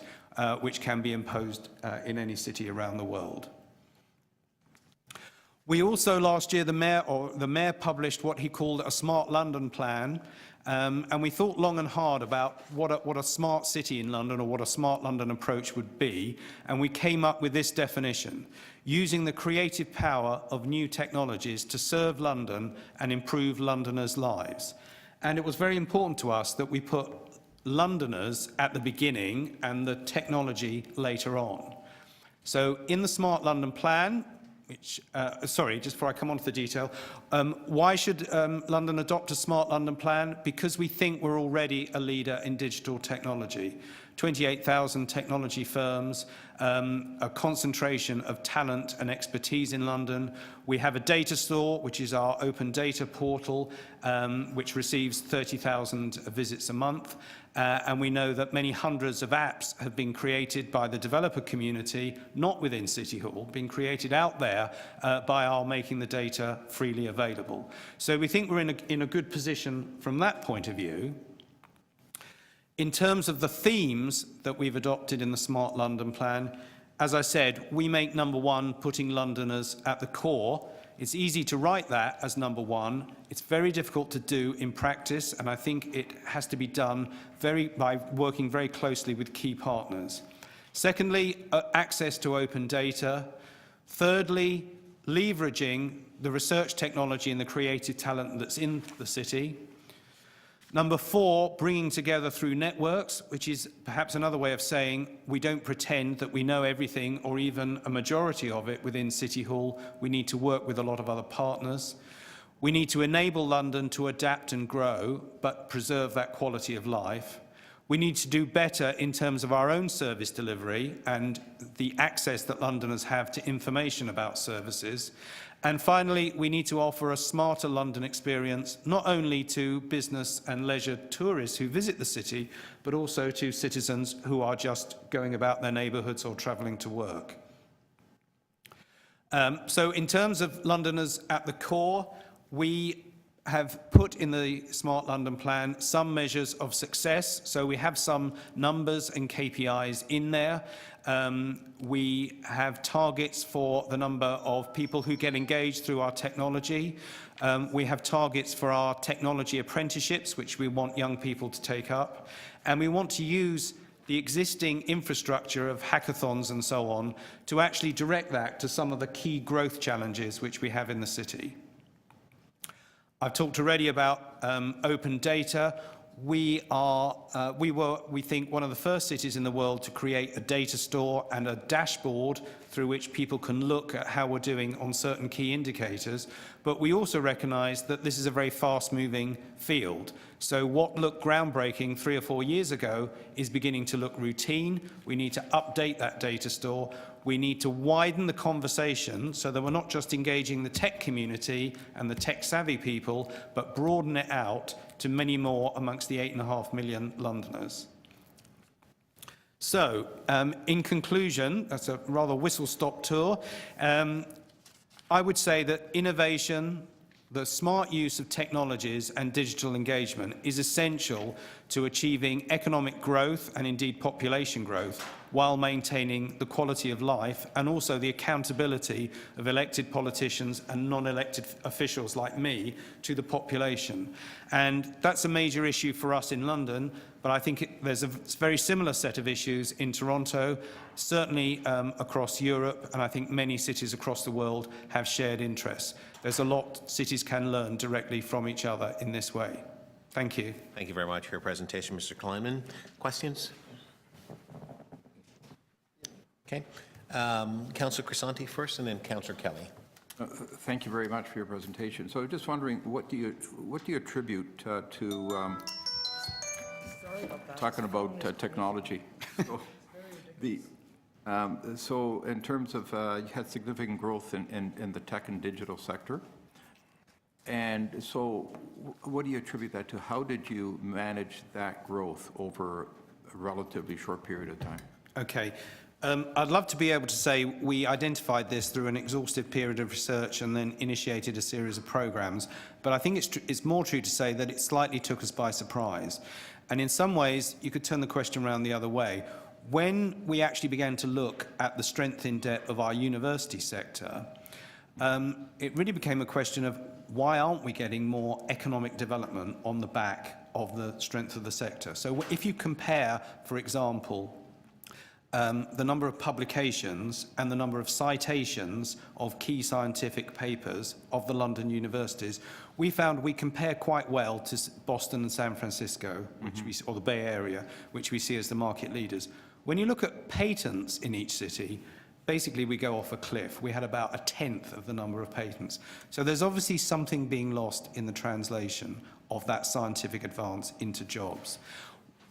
which can be imposed in any city around the world. We also, last year, the Mayor published what he called a Smart London plan, and we thought long and hard about what a smart city in London or what a Smart London approach would be, and we came up with this definition: using the creative power of new technologies to serve London and improve Londoners' lives. And it was very important to us that we put Londoners at the beginning and the technology later on. So in the Smart London plan, which, sorry, just before I come on to the detail, why should London adopt a Smart London plan? Because we think we're already a leader in digital technology. 28,000 technology firms, a concentration of talent and expertise in London. We have a data store, which is our open data portal, which receives 30,000 visits a month. And we know that many hundreds of apps have been created by the developer community, not within City Hall, being created out there by our making the data freely available. So we think we're in a good position from that point of view. In terms of the themes that we've adopted in the Smart London plan, as I said, we make number one putting Londoners at the core. It's easy to write that as number one. It's very difficult to do in practice, and I think it has to be done by working very closely with key partners. Secondly, access to open data. Thirdly, leveraging the research technology and the creative talent that's in the city. Number four, bringing together through networks, which is perhaps another way of saying we don't pretend that we know everything or even a majority of it within City Hall. We need to work with a lot of other partners. We need to enable London to adapt and grow, but preserve that quality of life. We need to do better in terms of our own service delivery and the access that Londoners have to information about services. And finally, we need to offer a smarter London experience, not only to business and leisure tourists who visit the city, but also to citizens who are just going about their neighbourhoods or travelling to work. So in terms of Londoners at the core, we have put in the Smart London plan some measures of success. So we have some numbers and KPIs in there. We have targets for the number of people who get engaged through our technology. We have targets for our technology apprenticeships, which we want young people to take up. And we want to use the existing infrastructure of hackathons and so on to actually direct that to some of the key growth challenges which we have in the city. I've talked already about open data. We think, one of the first cities in the world to create a data store and a dashboard through which people can look at how we're doing on certain key indicators. But we also recognise that this is a very fast-moving field. So what looked groundbreaking 3 or 4 years ago is beginning to look routine. We need to update that data store. We need to widen the conversation so that we're not just engaging the tech community and the tech-savvy people, but broaden it out to many more amongst the 8.5 million Londoners. So, in conclusion, that's a rather whistle-stop tour. I would say that innovation, the smart use of technologies and digital engagement is essential to achieving economic growth and indeed population growth while maintaining the quality of life and also the accountability of elected politicians and non-elected officials like me to the population. And that's a major issue for us in London, but I think there's a very similar set of issues in Toronto, certainly across Europe, and I think many cities across the world have shared interests. There's a lot cities can learn directly from each other in this way. Thank you. Thank you very much for your presentation, Mr. Kleinman. Questions? Okay. Councillor Crisanti first, and then Councillor Kelly. Thank you very much for your presentation. So I'm just wondering, what do you attribute to talking about technology? So in terms of, you had significant growth in the tech and digital sector. And so what do you attribute that to? How did you manage that growth over a relatively short period of time? Okay. I'd love to be able to say we identified this through an exhaustive period of research and then initiated a series of programs, but I think it's more true to say that it slightly took us by surprise. And in some ways, you could turn the question around the other way. When we actually began to look at the strength in debt of our university sector, it really became a question of why aren't we getting more economic development on the back of the strength of the sector? So if you compare, for example, the number of publications and the number of citations of key scientific papers of the London universities, we found we compare quite well to Boston and San Francisco, which or the Bay Area, which we see as the market leaders. When you look at patents in each city, basically we go off a cliff. We had about 1/10 of the number of patents. So there's obviously something being lost in the translation of that scientific advance into jobs.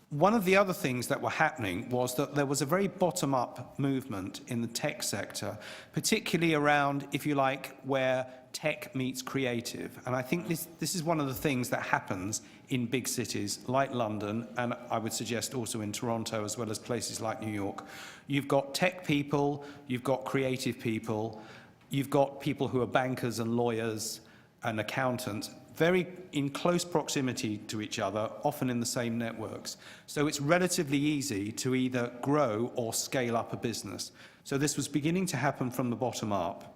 One of the other things that were happening was that there was a very bottom-up movement in the tech sector, particularly around, if you like, where tech meets creative. And I think this is one of the things that happens in big cities like London, and I would suggest also in Toronto, as well as places like New York. You've got tech people, you've got creative people, you've got people who are bankers and lawyers and accountants, very in close proximity to each other, often in the same networks. So it's relatively easy to either grow or scale up a business. So this was beginning to happen from the bottom up.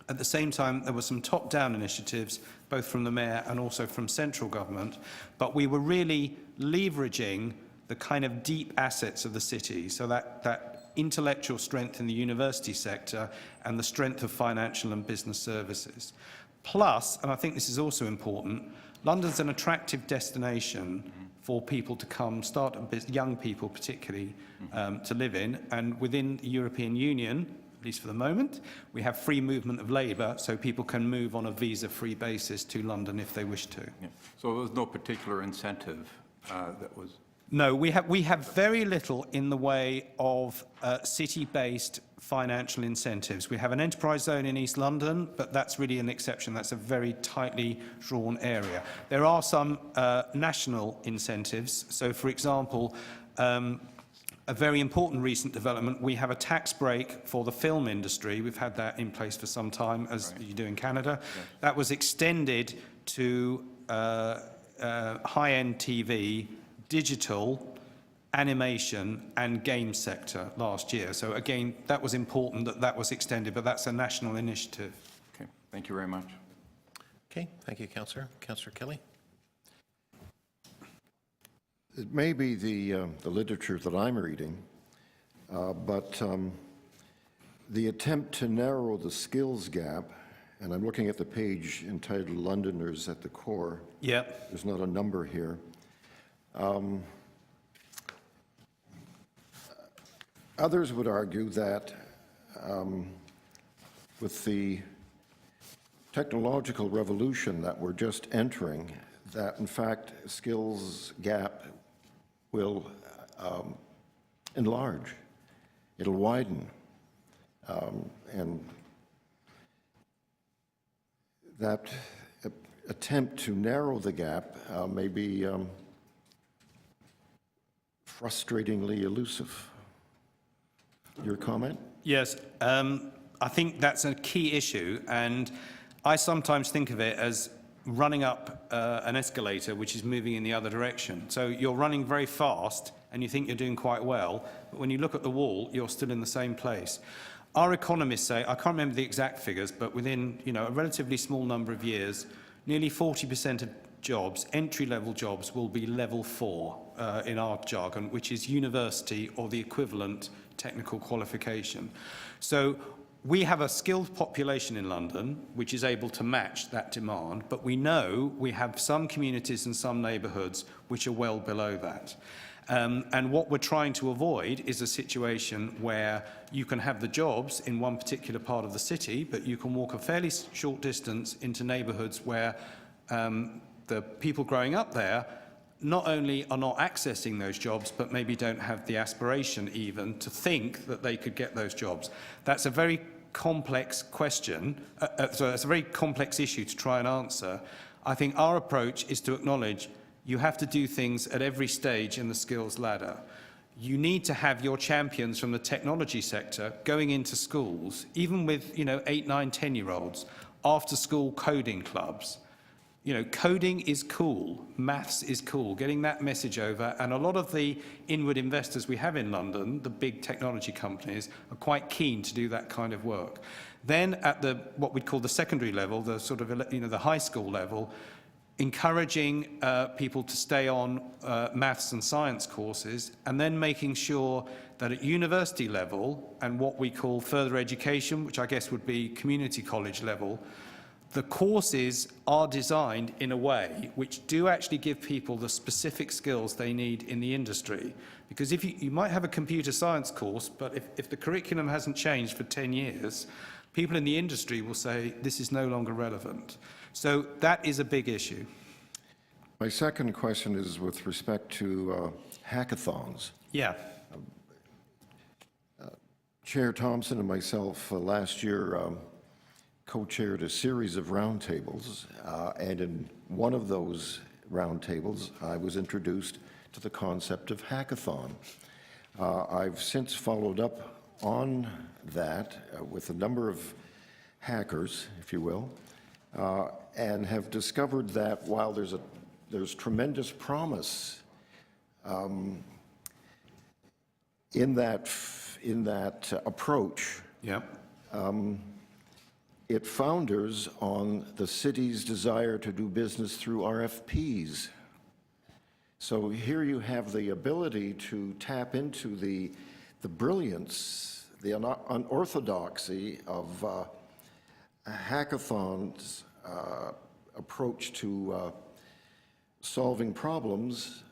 At the same time, there were some top-down initiatives, both from the mayor and also from central government, but we were really leveraging the kind of deep assets of the city, so that intellectual strength in the university sector and the strength of financial and business services. Plus, and I think this is also important, London's an attractive destination for people to come, start a business, young people particularly, to live in. And within the European Union, at least for the moment, we have free movement of labour, so people can move on a visa-free basis to London if they wish to. Yeah. So there was no particular incentive that was... No, we have very little in the way of city-based financial incentives. We have an enterprise zone in East London, but that's really an exception. That's a very tightly drawn area. There are some national incentives. So, for example, a very important recent development, we have a tax break for the film industry. We've had that in place for some time, as you do in Canada. Yes. That was extended to high-end TV, digital, animation and game sector last year. So again, that was important that that was extended, but that's a national initiative. Okay, thank you very much. Okay, thank you, Councillor. Councillor Kelly. It may be the literature that I'm reading, but the attempt to narrow the skills gap and I'm looking at the page entitled Londoners at the Core. Yep. There's not a number here. Others would argue that with the technological revolution that we're just entering, that in fact skills gap will enlarge. It'll widen. And that attempt to narrow the gap may be frustratingly elusive. Your comment? Yes, I think that's a key issue, and I sometimes think of it as running up an escalator which is moving in the other direction. So you're running very fast and you think you're doing quite well, but when you look at the wall, you're still in the same place. Our economists say, I can't remember the exact figures, but within a relatively small number of years, nearly 40% of jobs, entry-level jobs, will be level 4 in our jargon, which is university or the equivalent technical qualification. So we have a skilled population in London which is able to match that demand, but we know we have some communities and some neighbourhoods which are well below that. And what we're trying to avoid is a situation where you can have the jobs in one particular part of the city, but you can walk a fairly short distance into neighbourhoods where the people growing up there not only are not accessing those jobs, but maybe don't have the aspiration even to think that they could get those jobs. That's a very complex question, so it's a very complex issue to try and answer. I think our approach is to acknowledge you have to do things at every stage in the skills ladder. You need to have your champions from the technology sector going into schools, even with 8, 9, 10-year-olds, after-school coding clubs. Coding is cool, maths is cool, getting that message over, and a lot of the inward investors we have in London, the big technology companies, are quite keen to do that kind of work. Then at what we'd call the secondary level, the sort of, the high school level, encouraging people to stay on maths and science courses, and then making sure that at university level, and what we call further education, which I guess would be community college level, the courses are designed in a way which do actually give people the specific skills they need in the industry. Because if you might have a computer science course, but if the curriculum hasn't changed for 10 years, people in the industry will say this is no longer relevant. So that is a big issue. My second question is with respect to hackathons. Yeah. Chair Thompson and myself last year co-chaired a series of roundtables, and in one of those roundtables, I was introduced to the concept of hackathon. I've since followed up on that with a number of hackers, if you will, and have discovered that while there's tremendous promise in that approach, Yep. It founders on the city's desire to do business through RFPs. So here you have the ability to tap into the brilliance, the unorthodoxy of a hackathon's approach to solving problems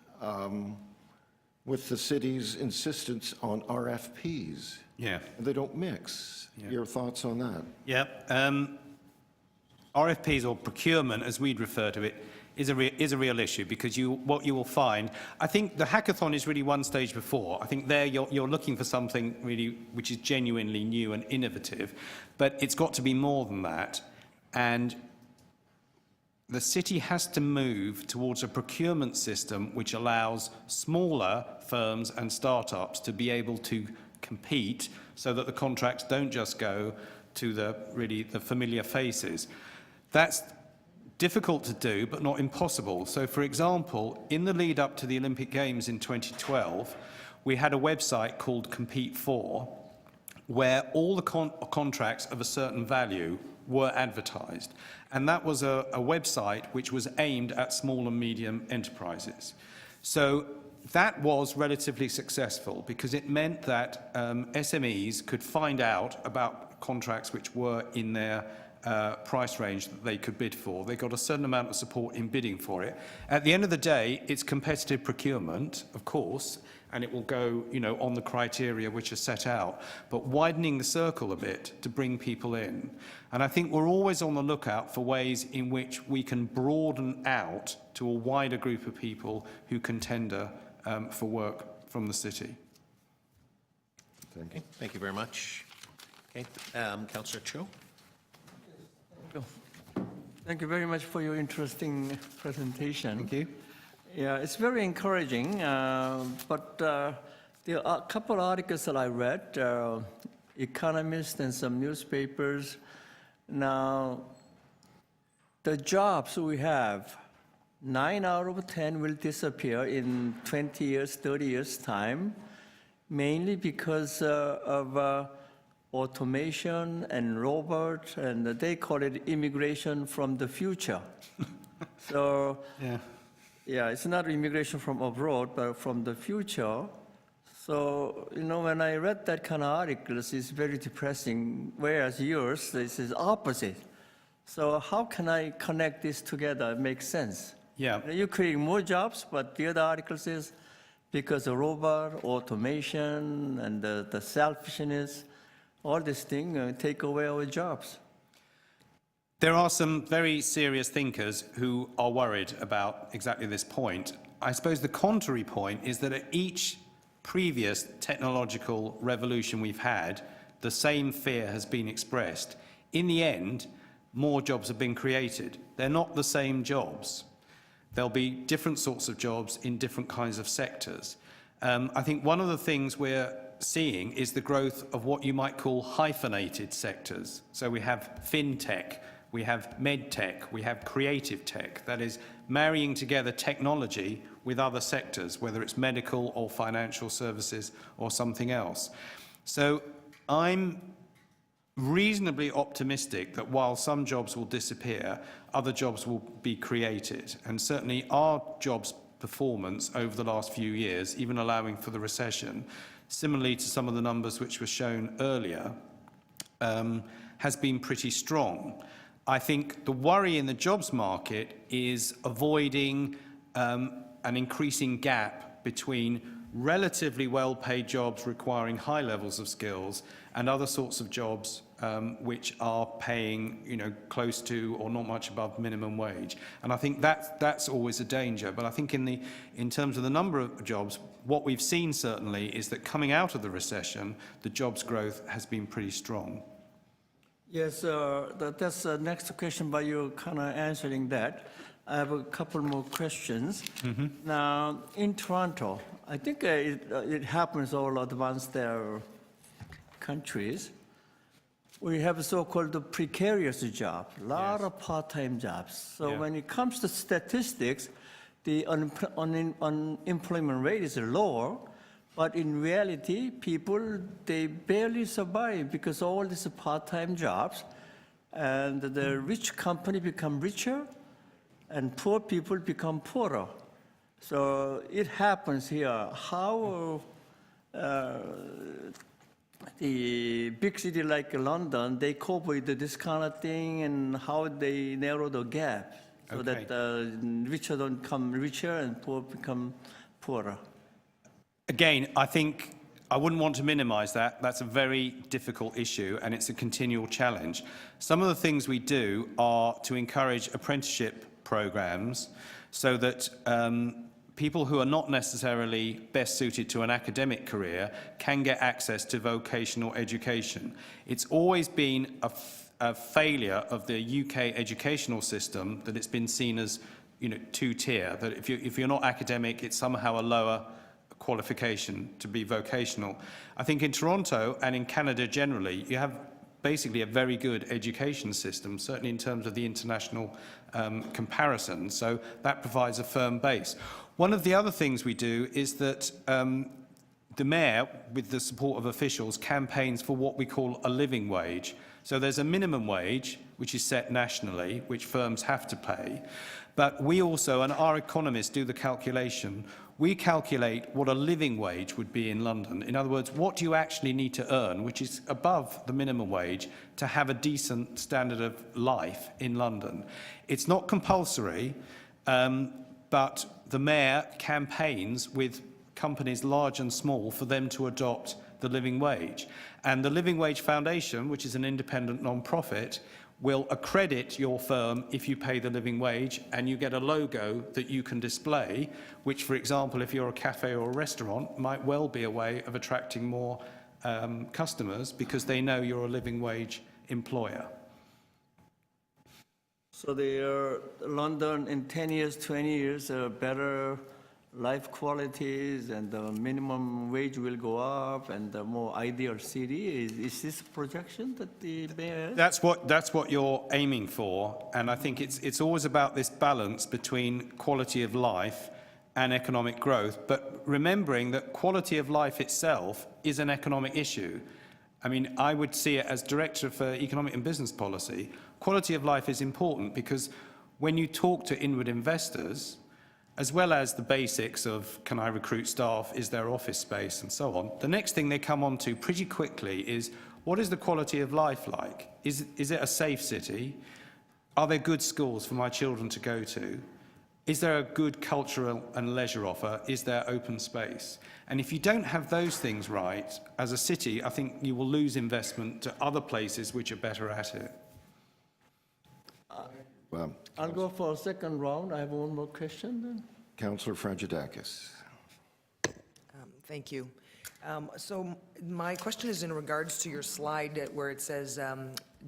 with the city's insistence on RFPs. Yeah. They don't mix. Yeah. Your thoughts on that? Yep. RFPs, or procurement, as we'd refer to it, is a real issue, because what you will find, I think the hackathon is really one stage before. I think there you're looking for something really which is genuinely new and innovative, but it's got to be more than that. And the city has to move towards a procurement system which allows smaller firms and startups to be able to compete, so that the contracts don't just go to the familiar faces. That's difficult to do, but not impossible. So, for example, in the lead up to the Olympic Games in 2012, we had a website called Compete For, where all the contracts of a certain value were advertised. And that was a website which was aimed at small and medium enterprises. So that was relatively successful, because it meant that SMEs could find out about contracts which were in their price range that they could bid for. They got a certain amount of support in bidding for it. At the end of the day, it's competitive procurement, of course, and it will go, on the criteria which are set out, but widening the circle a bit to bring people in. And I think we're always on the lookout for ways in which we can broaden out to a wider group of people who can tender for work from the city. Okay, thank you very much. Okay, Councillor Cho. Thank you very much for your interesting presentation. Thank you. Yeah, it's very encouraging, but there are a couple articles that I read, Economist and some newspapers. Now, the jobs we have, 9 out of 10 will disappear in 20 years, 30 years' time, mainly because of automation and robot, and they call it immigration from the future. So, yeah, it's not immigration from abroad, but from the future. So, when I read that kind of articles, it's very depressing, whereas yours, this is opposite. So how can I connect this together and make sense? Yeah. You're creating more jobs, but the other article says because of robot, automation, and the selfishness, all these things take away our jobs. There are some very serious thinkers who are worried about exactly this point. I suppose the contrary point is that at each previous technological revolution we've had, the same fear has been expressed. In the end, more jobs have been created. They're not the same jobs. There'll be different sorts of jobs in different kinds of sectors. I think one of the things we're seeing is the growth of what you might call hyphenated sectors. So we have fintech, we have medtech, we have creative tech, that is marrying together technology with other sectors, whether it's medical or financial services or something else. So I'm reasonably optimistic that while some jobs will disappear, other jobs will be created. And certainly our jobs performance over the last few years, even allowing for the recession, similarly to some of the numbers which were shown earlier, has been pretty strong. I think the worry in the jobs market is avoiding an increasing gap between relatively well-paid jobs requiring high levels of skills and other sorts of jobs which are paying, close to or not much above minimum wage. And I think that's always a danger. But I think in terms of the number of jobs, what we've seen certainly is that coming out of the recession, the jobs growth has been pretty strong. Yes, that's the next question, but you're kind of answering that. I have a couple more questions. Now, in Toronto, I think it happens all advanced countries. We have so-called precarious job, a lot of part-time jobs. So when it comes to statistics, the unemployment rate is lower, but in reality, people, they barely survive because all these part-time jobs, and the rich company become richer, and poor people become poorer. So it happens here. How the big city like London, they cope with this kind of thing, and how they narrow the gap so that richer don't become richer and poor become poorer. Again, I think I wouldn't want to minimize that. That's a very difficult issue, and it's a continual challenge. Some of the things we do are to encourage apprenticeship programs so that people who are not necessarily best suited to an academic career can get access to vocational education. It's always been a failure of the UK educational system that it's been seen as, two-tier, that if you're not academic, it's somehow a lower qualification to be vocational. I think in Toronto and in Canada generally, you have basically a very good education system, certainly in terms of the international comparison. So that provides a firm base. One of the other things we do is that the Mayor, with the support of officials, campaigns for what we call a living wage. So there's a minimum wage, which is set nationally, which firms have to pay. But we also, and our economists do the calculation, we calculate what a living wage would be in London. In other words, what do you actually need to earn, which is above the minimum wage, to have a decent standard of life in London. It's not compulsory, but the mayor campaigns with companies large and small for them to adopt the living wage. And the Living Wage Foundation, which is an independent non-profit, will accredit your firm if you pay the living wage, and you get a logo that you can display, which, for example, if you're a cafe or a restaurant, might well be a way of attracting more customers because they know you're a living wage employer. So London in 10 years, 20 years, better life qualities and the minimum wage will go up and the more ideal city. Is this a projection that the mayor has? That's what you're aiming for, and I think it's always about this balance between quality of life and economic growth, but remembering that quality of life itself is an economic issue. I mean, I would see it as Director for Economic and Business Policy. Quality of life is important because when you talk to inward investors, as well as the basics of can I recruit staff, is there office space, and so on, the next thing they come on to pretty quickly is what is the quality of life like? Is it a safe city? Are there good schools for my children to go to? Is there a good cultural and leisure offer? Is there open space? And if you don't have those things right, as a city, I think you will lose investment to other places which are better at it. Well, I'll go for a second round. I have one more question then. Councillor Frangidakis. Thank you. So my question is in regards to your slide where it says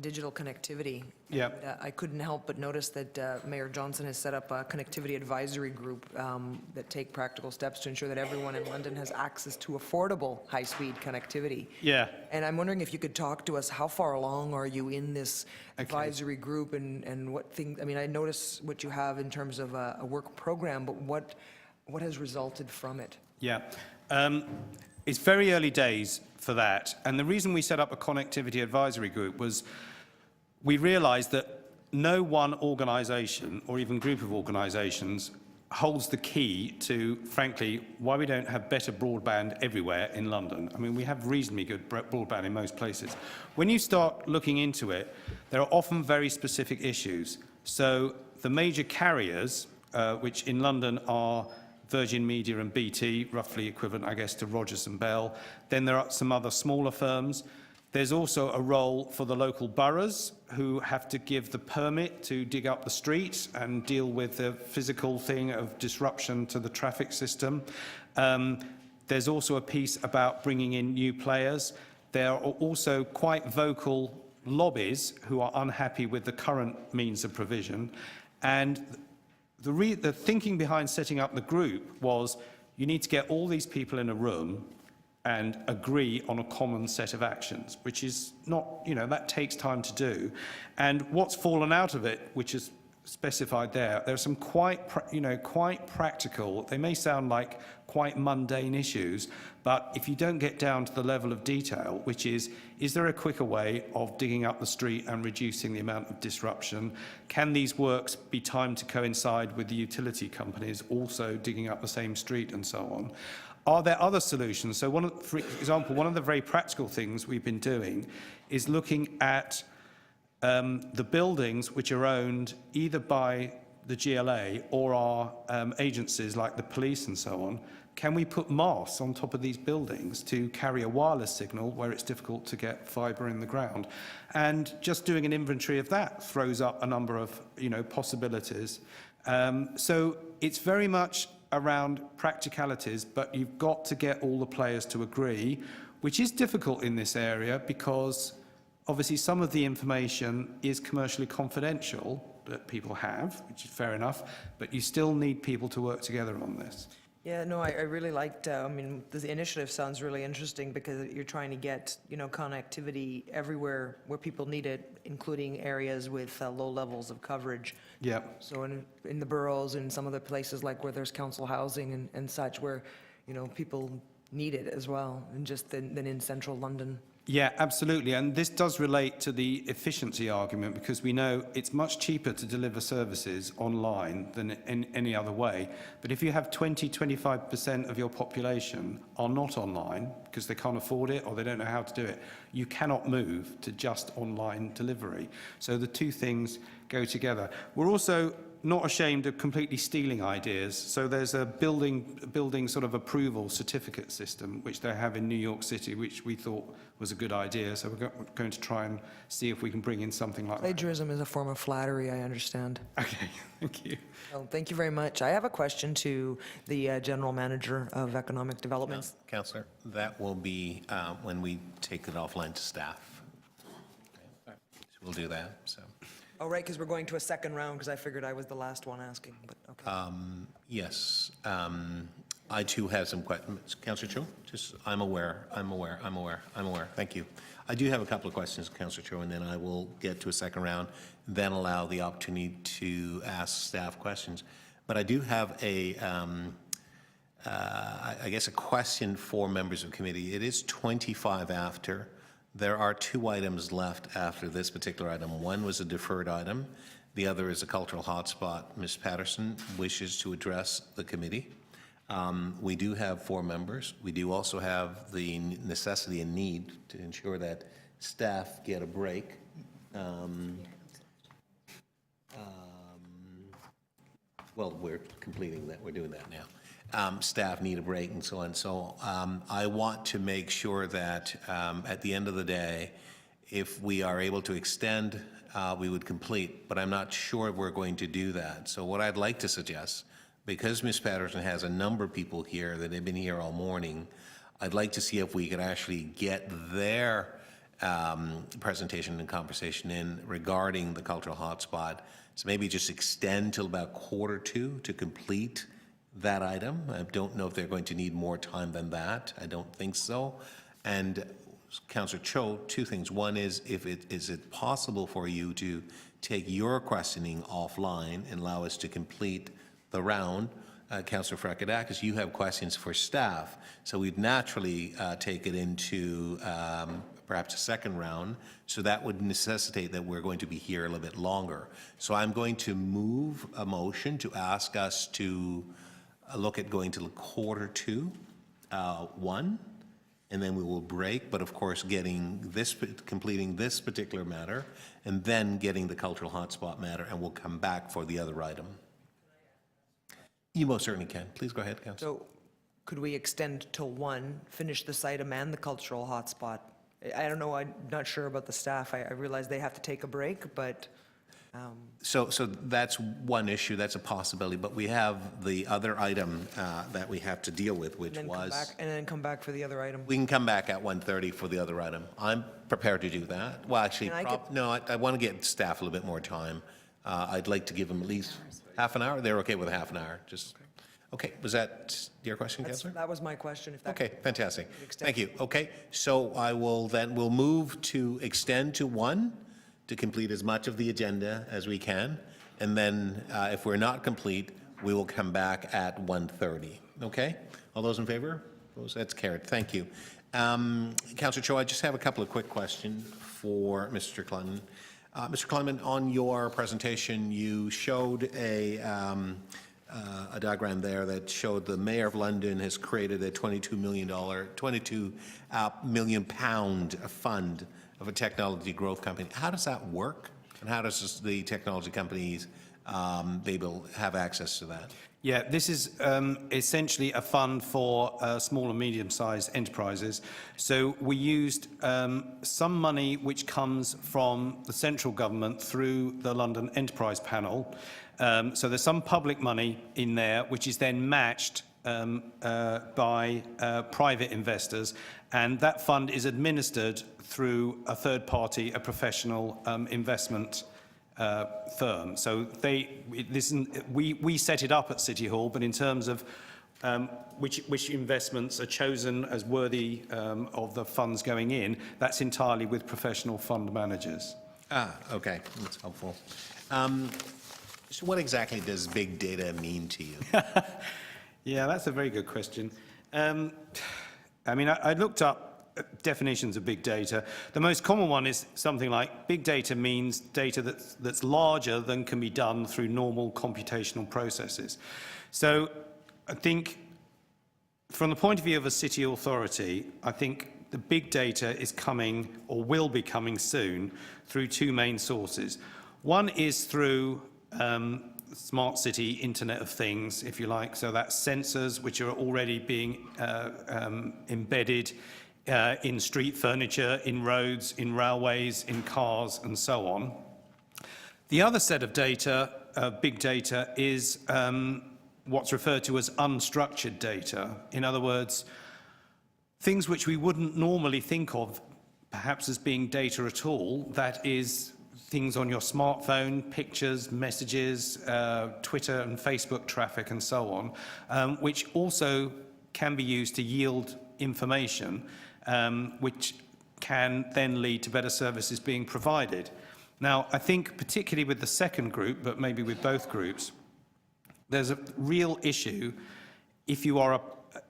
digital connectivity. Yeah. And, I couldn't help but notice that Mayor Johnson has set up a connectivity advisory group that take practical steps to ensure that everyone in London has access to affordable high-speed connectivity. Yeah. And I'm wondering if you could talk to us, how far along are you in this advisory group and what things, I mean, I notice what you have in terms of a work program, but what has resulted from it? Yeah. It's very early days for that. And the reason we set up a connectivity advisory group was we realized that no one organization or even group of organizations holds the key to, frankly, why we don't have better broadband everywhere in London. I mean, we have reasonably good broadband in most places. When you start looking into it, there are often very specific issues. So the major carriers, which in London are Virgin Media and BT, roughly equivalent, I guess, to Rogers and Bell. Then there are some other smaller firms. There's also a role for the local boroughs who have to give the permit to dig up the street and deal with the physical thing of disruption to the traffic system. There's also a piece about bringing in new players. There are also quite vocal lobbies who are unhappy with the current means of provision. And the thinking behind setting up the group was you need to get all these people in a room and agree on a common set of actions, which is not, that takes time to do. And what's fallen out of it, which is specified there are some quite practical, they may sound like quite mundane issues, but if you don't get down to the level of detail, which is there a quicker way of digging up the street and reducing the amount of disruption? Can these works be timed to coincide with the utility companies also digging up the same street and so on? Are there other solutions? So for example, one of the very practical things we've been doing is looking at the buildings which are owned either by the GLA or our agencies like the police and so on. Can we put masts on top of these buildings to carry a wireless signal where it's difficult to get fibre in the ground? And just doing an inventory of that throws up a number of possibilities. So it's very much around practicalities, but you've got to get all the players to agree, which is difficult in this area because obviously some of the information is commercially confidential that people have, which is fair enough, but you still need people to work together on this. Yeah, no, I really liked, the initiative sounds really interesting because you're trying to get, connectivity everywhere where people need it, including areas with low levels of coverage. Yeah. So in the boroughs and some other places like where there's council housing and such where, people needed as well, and just than in central London. Yeah, absolutely. And this does relate to the efficiency argument, because we know it's much cheaper to deliver services online than in any other way. But if you have 20-25% of your population are not online because they can't afford it or they don't know how to do it, you cannot move to just online delivery. So the two things go together. We're also not ashamed of completely stealing ideas. So there's a building sort of approval certificate system, which they have in New York City, which we thought was a good idea. So we're going to try and see if we can bring in something like that. Plagiarism is a form of flattery, I understand. Okay, thank you. Well, thank you very much. I have a question to the General Manager of Economic Development. Councillor, that will be when we take it offline to staff. Okay. So we'll do that, so. Oh, right, because we're going to a second round, because I figured I was the last one asking, but okay. Yes, I too have some questions. Councillor Cho, just, I'm aware. Thank you. I do have a couple of questions, Councillor Cho, and then I will get to a second round, then allow the opportunity to ask staff questions. But I do have I guess a question for members of committee. It is 25 after. There are two items left after this particular item. One was a deferred item. The other is a cultural hotspot. Ms. Patterson wishes to address the committee. We do have 4 members. We do also have the necessity and need to ensure that staff get a break. Well, we're completing that. We're doing that now. Staff need a break and so on. So I want to make sure that at the end of the day, if we are able to extend, we would complete, but I'm not sure we're going to do that. So what I'd like to suggest, because Ms. Patterson has a number of people here that have been here all morning, I'd like to see if we could actually get their presentation and conversation in regarding the cultural hotspot. So maybe just extend till about 1:45 to complete that item. I don't know if they're going to need more time than that. I don't think so. And Councillor Cho, 2 things. One is, is it possible for you to take your questioning offline and allow us to complete the round? Councillor Frakadakis, you have questions for staff, so we'd naturally take it into perhaps a second round, so that would necessitate that we're going to be here a little bit longer. So I'm going to move a motion to ask us to look at going to 1:45, and then we will break, but of course completing this particular matter, and then getting the cultural hotspot matter, and we'll come back for the other item. You most certainly can. Please go ahead, Councillor. So could we extend till 1, finish this item and the cultural hotspot? I don't know, I'm not sure about the staff. I realize they have to take a break, but... So that's one issue, that's a possibility, but we have the other item that we have to deal with, which was... And then come back for the other item. We can come back at 1:30 for the other item. I'm prepared to do that. Well, actually, Can I get- no, I want to get staff a little bit more time. I'd like to give them at least half an hour. They're okay with half an hour, just... Okay, was that your question, Councillor? That was my question, if that... Okay, fantastic. Extend. Thank you. Okay, so we'll move to extend to 1 to complete as much of the agenda as we can, and then if we're not complete, we will come back at 1:30. Okay? All those in favor? Opposed? That's carried. Thank you. Councillor Cho, I just have a couple of quick questions for Mr. Clement. Mr. Clement, on your presentation, you showed a diagram there that showed the Mayor of London has created a £22 million fund of a technology growth company. How does that work? And how does the technology companies be able to have access to that? Yeah, this is essentially a fund for small and medium-sized enterprises. So we used some money which comes from the central government through the London Enterprise Panel. So there's some public money in there which is then matched by private investors, and that fund is administered through a third party, a professional investment firm. So we set it up at City Hall, but in terms of which investments are chosen as worthy of the funds going in, that's entirely with professional fund managers. Okay, that's helpful. So what exactly does big data mean to you? Yeah, that's a very good question. I mean, I looked up definitions of big data. The most common one is something like big data means data that's larger than can be done through normal computational processes. So I think from the point of view of a city authority, I think the big data is coming or will be coming soon through two main sources. One is through smart city Internet of Things, if you like. So that's sensors which are already being embedded in street furniture, in roads, in railways, in cars, and so on. The other set of data, big data, is what's referred to as unstructured data. In other words, things which we wouldn't normally think of perhaps as being data at all, that is things on your smartphone, pictures, messages, Twitter and Facebook traffic and so on, which also can be used to yield information, which can then lead to better services being provided. Now, I think particularly with the second group, but maybe with both groups, there's a real issue if you are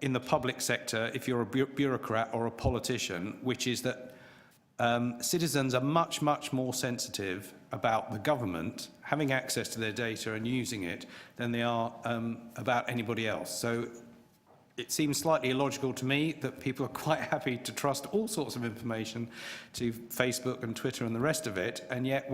in the public sector, if you're a bureaucrat or a politician, which is that citizens are much, much more sensitive about the government having access to their data and using it than they are about anybody else. So it seems slightly illogical to me that people are quite happy to trust all sorts of information to Facebook and Twitter and the rest of it, and yet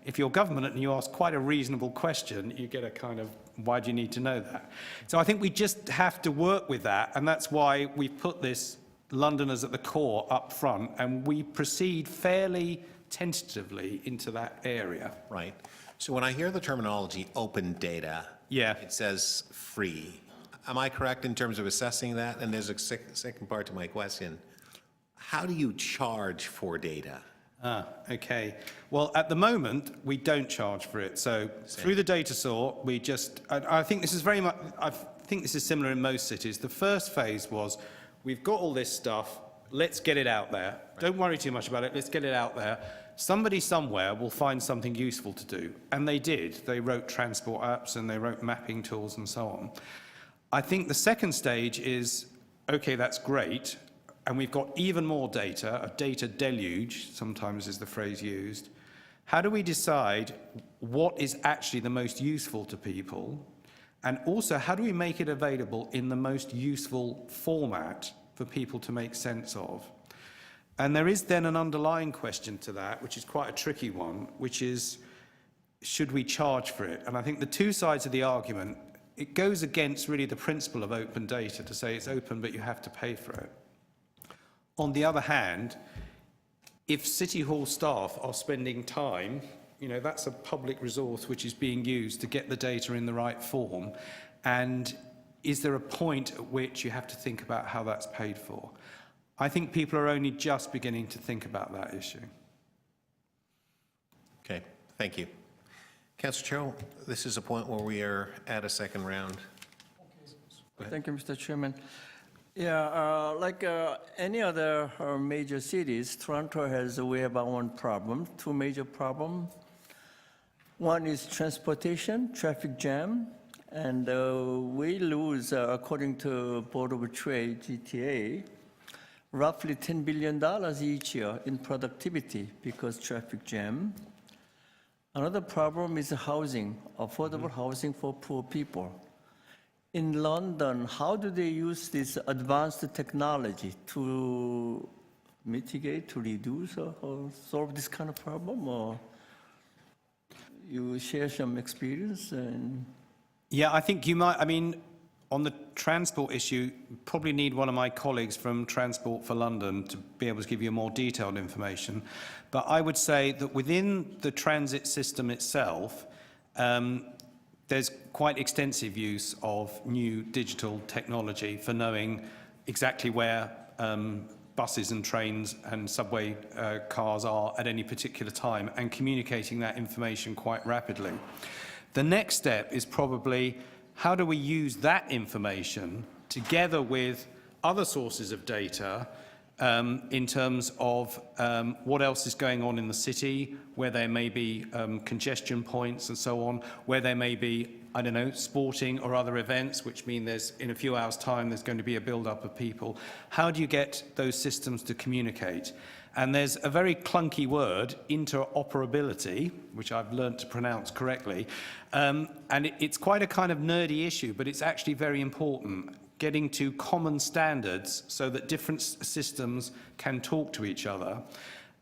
if you're government and you ask quite a reasonable question, you get a kind of, why do you need to know that? So I think we just have to work with that, and that's why we've put this Londoners at the core up front, and we proceed fairly tentatively into that area. Right. So when I hear the terminology open data, it says free. Am I correct in terms of assessing that? And there's a second part to my question. How do you charge for data? Okay. Well, at the moment, we don't charge for it. So through the data sort, we just, I think this is very much, I think this is similar in most cities. The first phase was, we've got all this stuff, let's get it out there. Right. Don't worry too much about it, let's get it out there. Somebody somewhere will find something useful to do. And they did. They wrote transport apps and they wrote mapping tools and so on. I think the second stage is, okay, that's great, and we've got even more data, a data deluge, sometimes is the phrase used. How do we decide what is actually the most useful to people? And also, how do we make it available in the most useful format for people to make sense of? And there is then an underlying question to that, which is quite a tricky one, which is, should we charge for it? And I think the two sides of the argument, it goes against really the principle of open data to say it's open, but you have to pay for it. On the other hand, if City Hall staff are spending time, that's a public resource which is being used to get the data in the right form. And is there a point at which you have to think about how that's paid for? I think people are only just beginning to think about that issue. Okay, thank you. Councillor Cho, this is a point where we are at a second round. Thank you, Mr. Chairman. Yeah, like any other major cities, Toronto we have our own problem, two major problems. One is transportation, traffic jam, and we lose, according to Board of Trade, GTA, roughly $10 billion each year in productivity because traffic jam. Another problem is housing, affordable housing for poor people. In London, how do they use this advanced technology to mitigate, to reduce, or solve this kind of problem? Or you share some experience? Yeah, I think you might. I mean, on the transport issue, you probably need one of my colleagues from Transport for London to be able to give you more detailed information. But I would say that within the transit system itself, there's quite extensive use of new digital technology for knowing exactly where buses and trains and subway cars are at any particular time and communicating that information quite rapidly. The next step is probably, how do we use that information together with other sources of data in terms of what else is going on in the city, where there may be congestion points and so on, where there may be, I don't know, sporting or other events, which mean there's, in a few hours' time, there's going to be a build-up of people. How do you get those systems to communicate? And there's a very clunky word, interoperability, which I've learnt to pronounce correctly. And it's quite a kind of nerdy issue, but it's actually very important, getting to common standards so that different systems can talk to each other.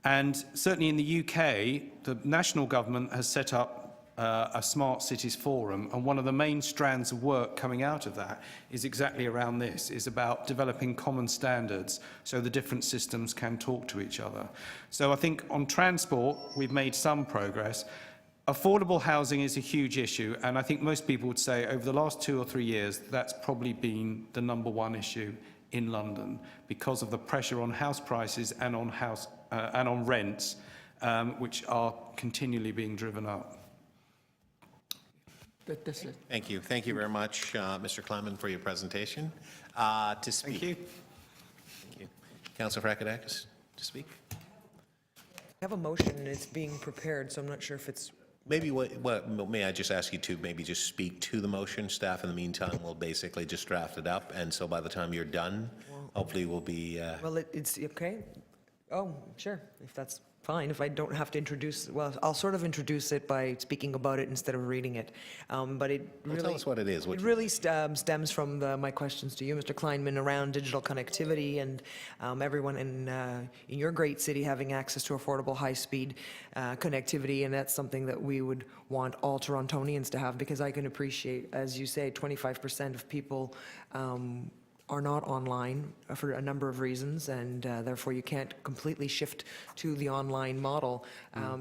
And certainly in the UK, the national government has set up a Smart Cities Forum, and one of the main strands of work coming out of that is exactly around this, is about developing common standards so the different systems can talk to each other. So I think on transport, we've made some progress. Affordable housing is a huge issue, and I think most people would say over the last 2 or 3 years, that's probably been the #1 issue in London because of the pressure on house prices and on rents, which are continually being driven up. That's it. Thank you. Thank you very much, Mr. Clement, for your presentation. To speak. Thank you. Thank you. Councillor Frакadakis, to speak. I have a motion and it's being prepared, so I'm not sure if it's, Maybe may I just ask you to maybe just speak to the motion? Staff in the meantime will basically just draft it up, and so by the time you're done, hopefully we'll be. well, it's, okay. Oh, sure, if that's fine, if I don't have to introduce, well, I'll sort of introduce it by speaking about it instead of reading it. But it Well, really... tell us what it is. It really stems from my questions to you, Mr. Kleinman, around digital connectivity and everyone in your great city having access to affordable, high-speed connectivity, and that's something that we would want all Torontonians to have, because I can appreciate, as you say, 25% of people are not online for a number of reasons, and therefore you can't completely shift to the online model.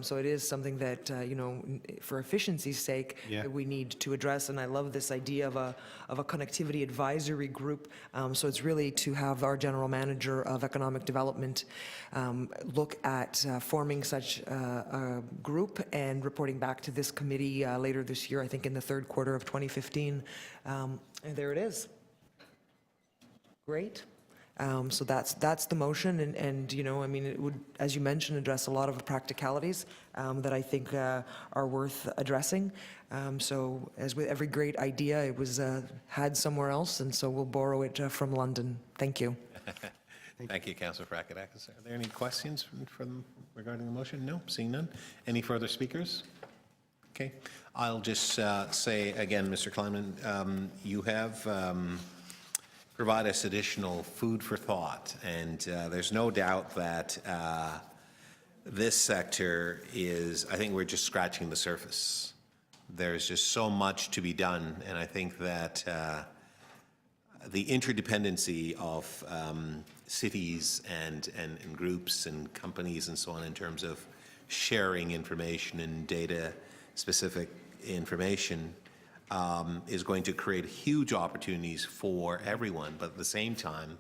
So it is something that, you know, for efficiency's sake, Yeah. that we need to address, and I love this idea of a connectivity advisory group. So it's really to have our general manager of economic development look at forming such a group and reporting back to this committee later this year, I think in the third quarter of 2015. And there it is. Great. So that's the motion, and you know, I mean, it would, as you mentioned, address a lot of practicalities that I think are worth addressing. So as with every great idea, it was had somewhere else, and so we'll borrow it from London. Thank you. Thank you, Councillor Fracadakis. Are there any questions regarding the motion? No, seeing none. Any further speakers? Okay, I'll just say again, Mr. Kleinman, you have provide us additional food for thought, and there's no doubt that this sector is, I think we're just scratching the surface. There's just so much to be done, and I think that the interdependency of cities and groups and companies and so on in terms of sharing information and data-specific information is going to create huge opportunities for everyone, but at the same time,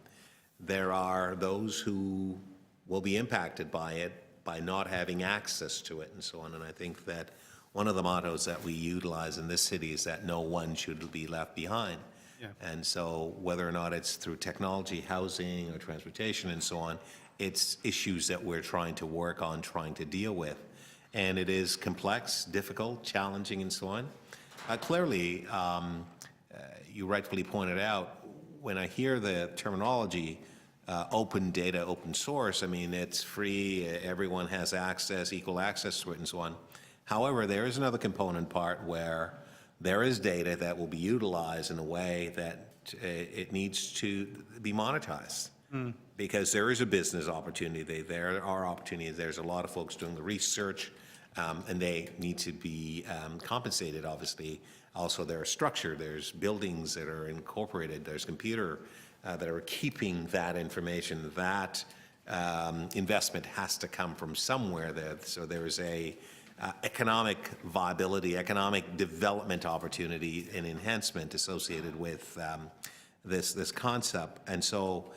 there are those who will be impacted by it by not having access to it and so on. And I think that one of the mottos that we utilize in this city is that no one should be left behind. Yeah. And so whether or not it's through technology, housing, or transportation and so on, it's issues that we're trying to work on, trying to deal with. And it is complex, difficult, challenging, and so on. Clearly, you rightfully pointed out, when I hear the terminology, open data, open source, I mean, it's free, everyone has access, equal access to it, and so on. However, there is another component part where there is data that will be utilized in a way that it needs to be monetized. Because there is a business opportunity, there are opportunities, there's a lot of folks doing the research, and they need to be compensated, obviously. Also, there's structure, there's buildings that are incorporated, there's computer that are keeping that information. That investment has to come from somewhere. So there's a economic viability, economic development opportunity and enhancement associated with this concept. And so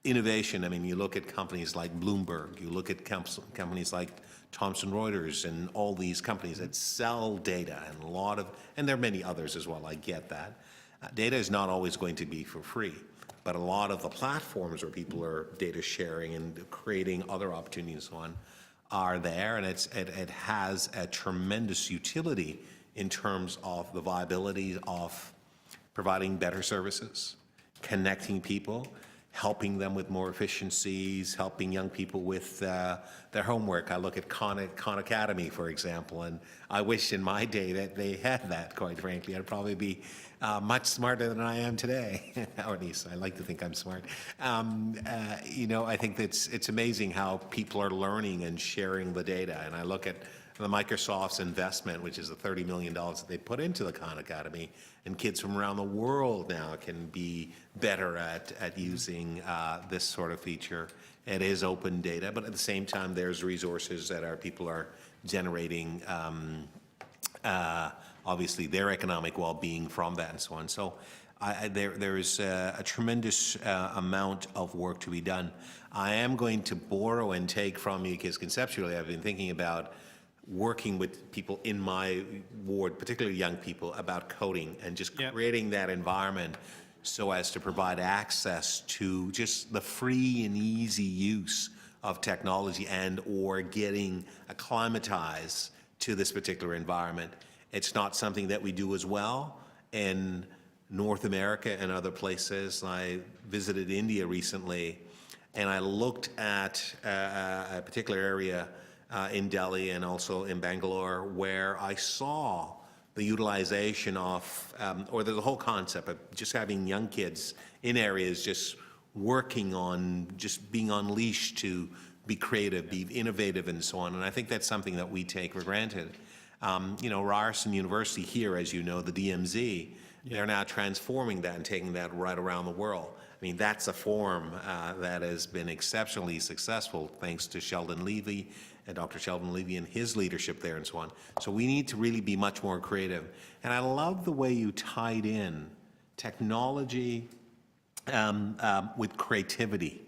innovation, I mean, you look at companies like Bloomberg, you look at companies like Thomson Reuters and all these companies that sell data, and there are many others as well, I get that. Data is not always going to be for free, but a lot of the platforms where people are data sharing and creating other opportunities and so on are there, and it has a tremendous utility in terms of the viability of providing better services, connecting people, helping them with more efficiencies, helping young people with their homework. I look at Khan Academy, for example, and I wish in my day that they had that, quite frankly. I'd probably be much smarter than I am today, or at least I like to think I'm smart. You know, I think that it's amazing how people are learning and sharing the data, and I look at the Microsoft's investment, which is the $30 million that they put into the Khan Academy, and kids from around the world now can be better at using this sort of feature. It is open data, but at the same time, there's resources that our people are generating, obviously, their economic well-being from that and so on. So there is a tremendous amount of work to be done. I am going to borrow and take from you, because conceptually I've been thinking about working with people in my ward, particularly young people, about coding and just creating that environment so as to provide access to just the free and easy use of technology and or getting acclimatized to this particular environment. It's not something that we do as well in North America and other places. I visited India recently, and I looked at a particular area in Delhi and also in Bangalore, where I saw the utilization of, or the whole concept of just having young kids in areas just working on, just being unleashed to be creative, be innovative, and so on. And I think that's something that we take for granted. You know, Ryerson University here, as you know, the DMZ, they're now transforming that and taking that right around the world. I mean, that's a forum that has been exceptionally successful thanks to Sheldon Levy and Dr. Sheldon Levy and his leadership there and so on. So we need to really be much more creative. And I love the way you tied in technology with creativity,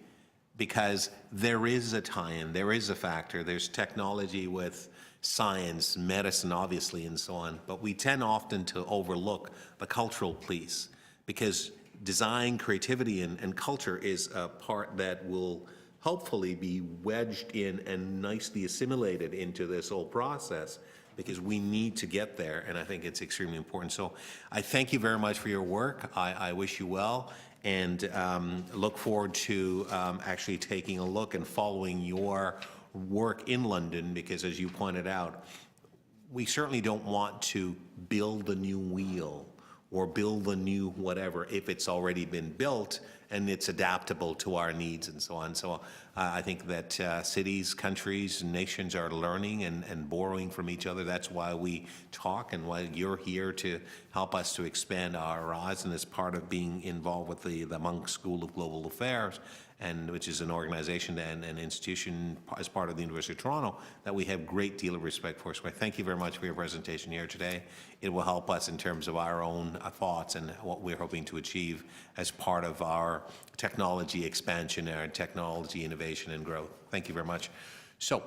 because there is a tie-in, there is a factor. There's technology with science, medicine, obviously, and so on. But we tend often to overlook the cultural piece, because design, creativity, and culture is a part that will hopefully be wedged in and nicely assimilated into this whole process, because we need to get there, and I think it's extremely important. So I thank you very much for your work. I wish you well, and look forward to actually taking a look and following your work in London, because as you pointed out, we certainly don't want to build a new wheel or build a new whatever if it's already been built and it's adaptable to our needs and so on. So I think that cities, countries, and nations are learning and borrowing from each other. That's why we talk, and why you're here to help us to expand our horizon as part of being involved with the Munk School of Global Affairs, and which is an organization and an institution as part of the University of Toronto that we have great deal of respect for. So I thank you very much for your presentation here today. It will help us in terms of our own thoughts and what we're hoping to achieve as part of our technology expansion and our technology innovation and growth. Thank you very much. So,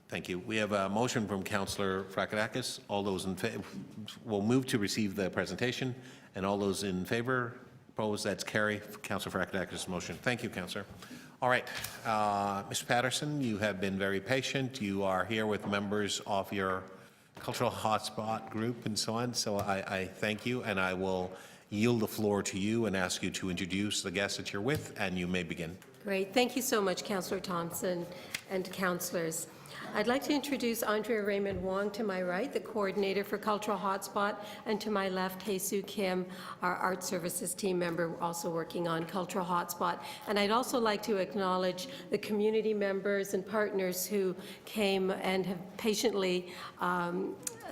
thank you. We have a motion from Councillor Frakadakis. All those in favor, we'll move to receive the presentation, and all those in favor, opposed, that's carry. Councillor Frakadakis' motion. Thank you, Councillor. All right, Mr. Patterson, you have been very patient. You are here with members of your cultural hotspot group and so on. So I thank you, and I will yield the floor to you and ask you to introduce the guests that you're with, and you may begin. Great. Thank you so much, Councillor Thompson and councillors. I'd like to introduce Andrea Raymond Wong to my right, the coordinator for Cultural Hotspot, and to my left, Hei-Soo Kim, our Art Services team member, also working on Cultural Hotspot. And I'd also like to acknowledge the community members and partners who came and have patiently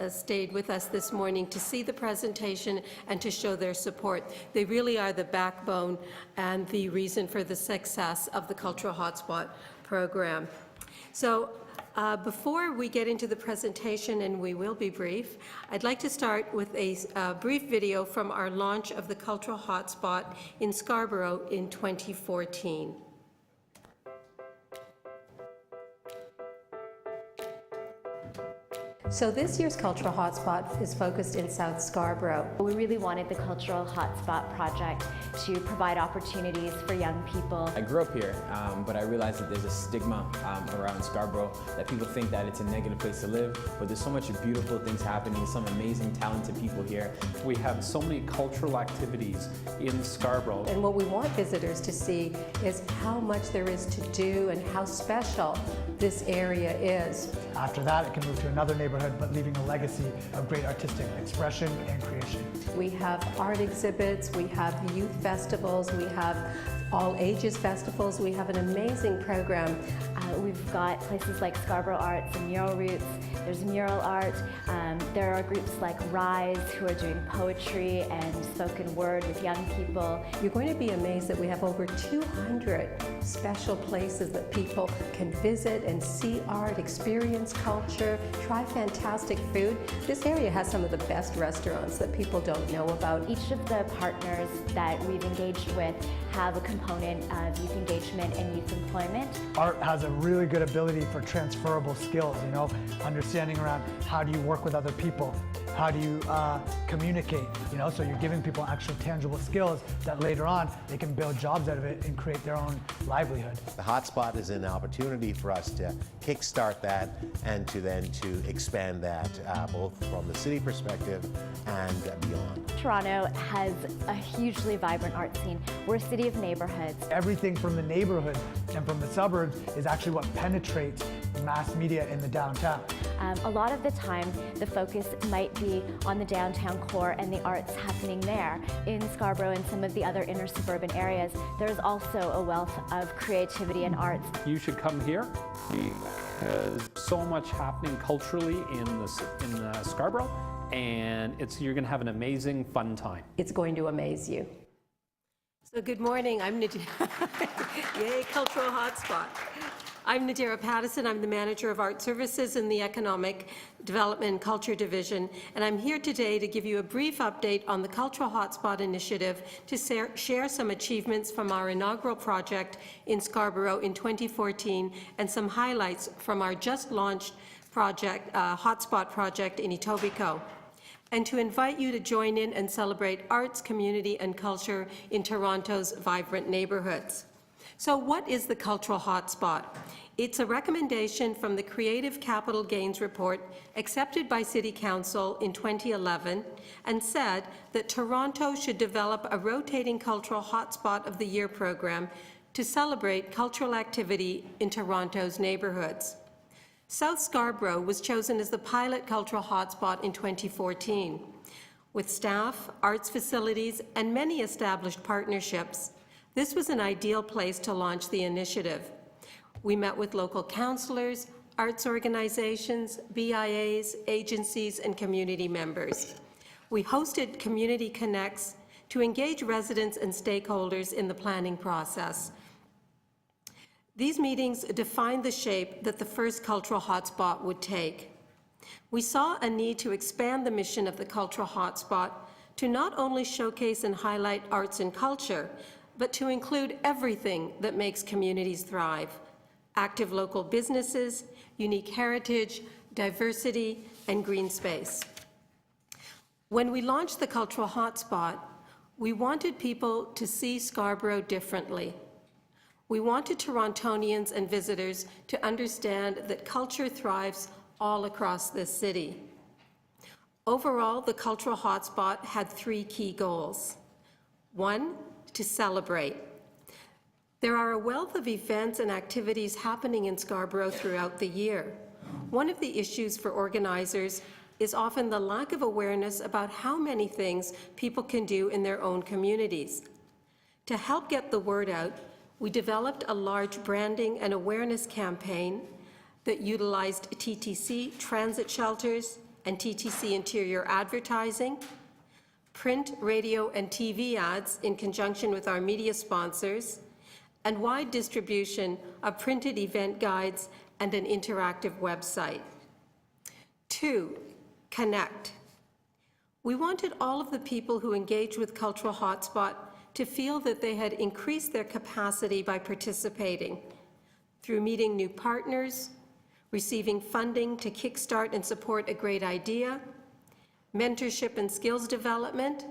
stayed with us this morning to see the presentation and to show their support. They really are the backbone and the reason for the success of the Cultural Hotspot program. So before we get into the presentation, and we will be brief, I'd like to start with a brief video from our launch of the Cultural Hotspot in Scarborough in 2014. So this year's Cultural Hotspot is focused in South Scarborough. We really wanted the Cultural Hotspot project to provide opportunities for young people. I grew up here, but I realized that there's a stigma around Scarborough, that people think that it's a negative place to live, but there's so much beautiful things happening, some amazing, talented people here. We have so many cultural activities in Scarborough. And what we want visitors to see is how much there is to do and how special this area is. After that, it can move to another neighborhood, but leaving a legacy of great artistic expression and creation. We have art exhibits, we have youth festivals, we have all ages festivals. We have an amazing program. We've got places like Scarborough Arts and Mural Roots. There's mural art. There are groups like Rise who are doing poetry and spoken word with young people. You're going to be amazed that we have over 200 special places that people can visit and see art, experience culture, try fantastic food. This area has some of the best restaurants that people don't know about. Each of the partners that we've engaged with have a component of youth engagement and youth employment. Art has a really good ability for transferable skills, you know, understanding around how do you work with other people, how do you communicate, you know, so you're giving people actual tangible skills that later on they can build jobs out of it and create their own livelihood. The hotspot is an opportunity for us to kickstart that and to expand that both from the city perspective and beyond. Toronto has a hugely vibrant art scene. We're a city of neighborhoods. Everything from the neighborhood and from the suburbs is actually what penetrates mass media in the downtown. A lot of the time, the focus might be on the downtown core and the arts happening there. In Scarborough and some of the other inner suburban areas, there's also a wealth of creativity and arts. You should come here. There's so much happening culturally in Scarborough, and you're going to have an amazing, fun time. It's going to amaze you. So good morning, I'm Nadira. Yay, Cultural Hotspot. I'm Nadira Pattison. I'm the Manager of Art Services in the Economic Development and Culture Division, and I'm here today to give you a brief update on the Cultural Hotspot Initiative to share some achievements from our inaugural project in Scarborough in 2014 and some highlights from our just launched project, Hotspot project in Etobicoke, and to invite you to join in and celebrate arts, community, and culture in Toronto's vibrant neighborhoods. So what is the Cultural Hotspot? It's a recommendation from the Creative Capital Gains Report accepted by City Council in 2011 and said that Toronto should develop a rotating Cultural Hotspot of the Year program to celebrate cultural activity in Toronto's neighborhoods. South Scarborough was chosen as the pilot cultural hotspot in 2014. With staff, arts facilities, and many established partnerships, this was an ideal place to launch the initiative. We met with local councillors, arts organizations, BIAs, agencies, and community members. We hosted Community Connects to engage residents and stakeholders in the planning process. These meetings defined the shape that the first cultural hotspot would take. We saw a need to expand the mission of the cultural hotspot to not only showcase and highlight arts and culture, but to include everything that makes communities thrive: active local businesses, unique heritage, diversity, and green space. When we launched the cultural hotspot, we wanted people to see Scarborough differently. We wanted Torontonians and visitors to understand that culture thrives all across this city. Overall, the cultural hotspot had 3 key goals. 1, to celebrate. There are a wealth of events and activities happening in Scarborough throughout the year. One of the issues for organizers is often the lack of awareness about how many things people can do in their own communities. To help get the word out, we developed a large branding and awareness campaign that utilized TTC transit shelters and TTC interior advertising, print, radio, and TV ads in conjunction with our media sponsors, and wide distribution of printed event guides and an interactive website. 2, connect. We wanted all of the people who engage with Cultural Hotspot to feel that they had increased their capacity by participating through meeting new partners, receiving funding to kickstart and support a great idea, mentorship and skills development,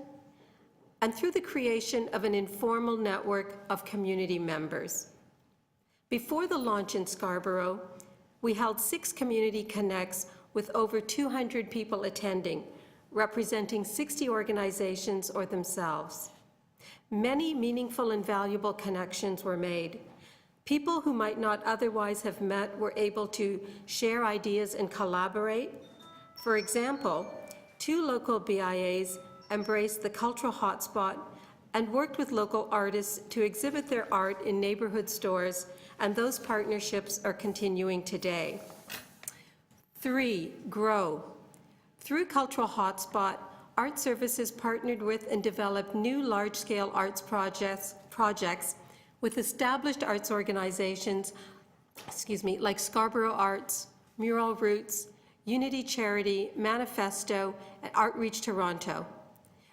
and through the creation of an informal network of community members. Before the launch in Scarborough, we held 6 Community Connects with over 200 people attending, representing 60 organizations or themselves. Many meaningful and valuable connections were made. People who might not otherwise have met were able to share ideas and collaborate. For example, 2 local BIAs embraced the cultural hotspot and worked with local artists to exhibit their art in neighborhood stores, and those partnerships are continuing today. 3, grow. Through Cultural Hotspot, Art Services partnered with and developed new large-scale arts projects with established arts organizations, like Scarborough Arts, Mural Roots, Unity Charity, Manifesto, and Artreach Toronto,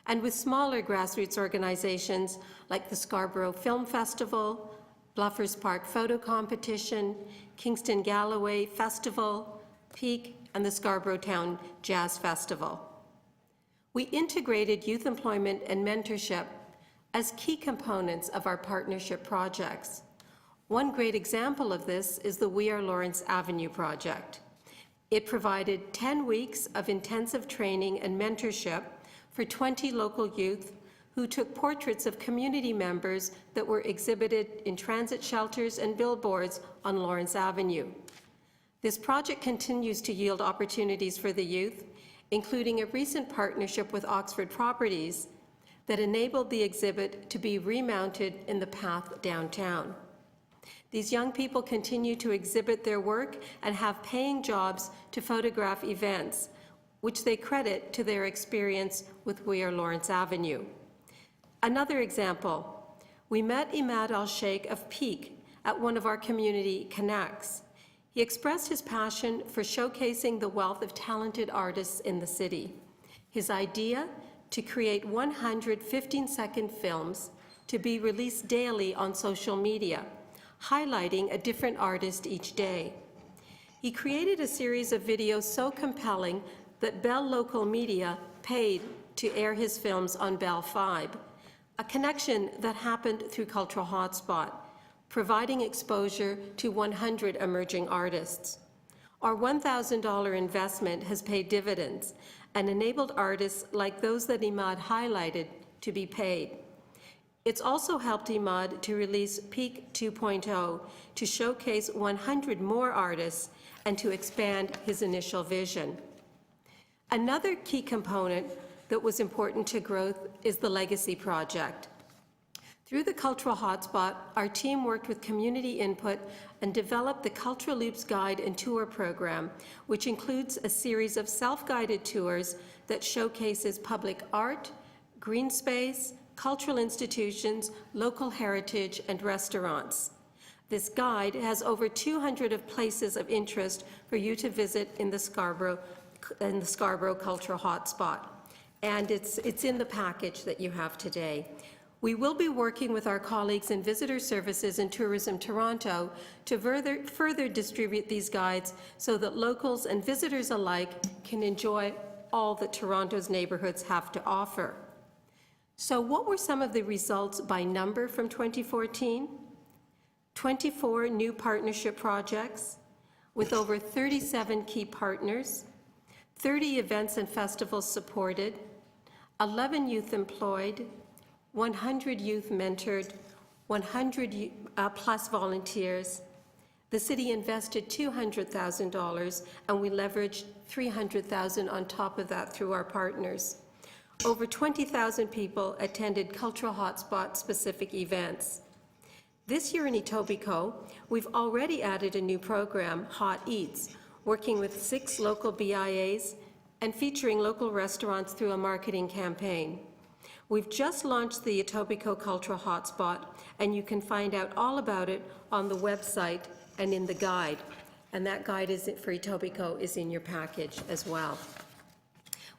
and with smaller grassroots organizations like the Scarborough Film Festival, Bluffers Park Photo Competition, Kingston Galloway Festival, Peak, and the Scarborough Town Jazz Festival. We integrated youth employment and mentorship as key components of our partnership projects. One great example of this is the We Are Lawrence Avenue project. It provided 10 weeks of intensive training and mentorship for 20 local youth who took portraits of community members that were exhibited in transit shelters and billboards on Lawrence Avenue. This project continues to yield opportunities for the youth, including a recent partnership with Oxford Properties that enabled the exhibit to be remounted in the path downtown. These young people continue to exhibit their work and have paying jobs to photograph events, which they credit to their experience with We Are Lawrence Avenue. Another example, we met Imad Al-Sheikh of Peak at one of our Community Connects. He expressed his passion for showcasing the wealth of talented artists in the city. His idea to create 100 15-second films to be released daily on social media, highlighting a different artist each day. He created a series of videos so compelling that Bell Local Media paid to air his films on Bell 5, a connection that happened through Cultural Hotspot, providing exposure to 100 emerging artists. Our $1,000 investment has paid dividends and enabled artists like those that Imad highlighted to be paid. It's also helped Imad to release Peak 2.0 to showcase 100 more artists and to expand his initial vision. Another key component that was important to growth is the Legacy Project. Through the Cultural Hotspot, our team worked with community input and developed the Cultural Loops Guide and Tour program, which includes a series of self-guided tours that showcases public art, green space, cultural institutions, local heritage, and restaurants. This guide has over 200 of places of interest for you to visit in the Scarborough Cultural Hotspot, and it's in the package that you have today. We will be working with our colleagues in Visitor Services and Tourism Toronto to further distribute these guides so that locals and visitors alike can enjoy all that Toronto's neighborhoods have to offer. So what were some of the results by number from 2014? 24 new partnership projects with over 37 key partners, 30 events and festivals supported, 11 youth employed, 100 youth mentored, 100 plus volunteers. The city invested $200,000 and we leveraged $300,000 on top of that through our partners. Over 20,000 people attended Cultural Hotspot specific events. This year in Etobicoke, we've already added a new program, Hot Eats, working with 6 local BIAs and featuring local restaurants through a marketing campaign. We've just launched the Etobicoke Cultural Hotspot, and you can find out all about it on the website and in the guide. And that guide for Etobicoke is in your package as well.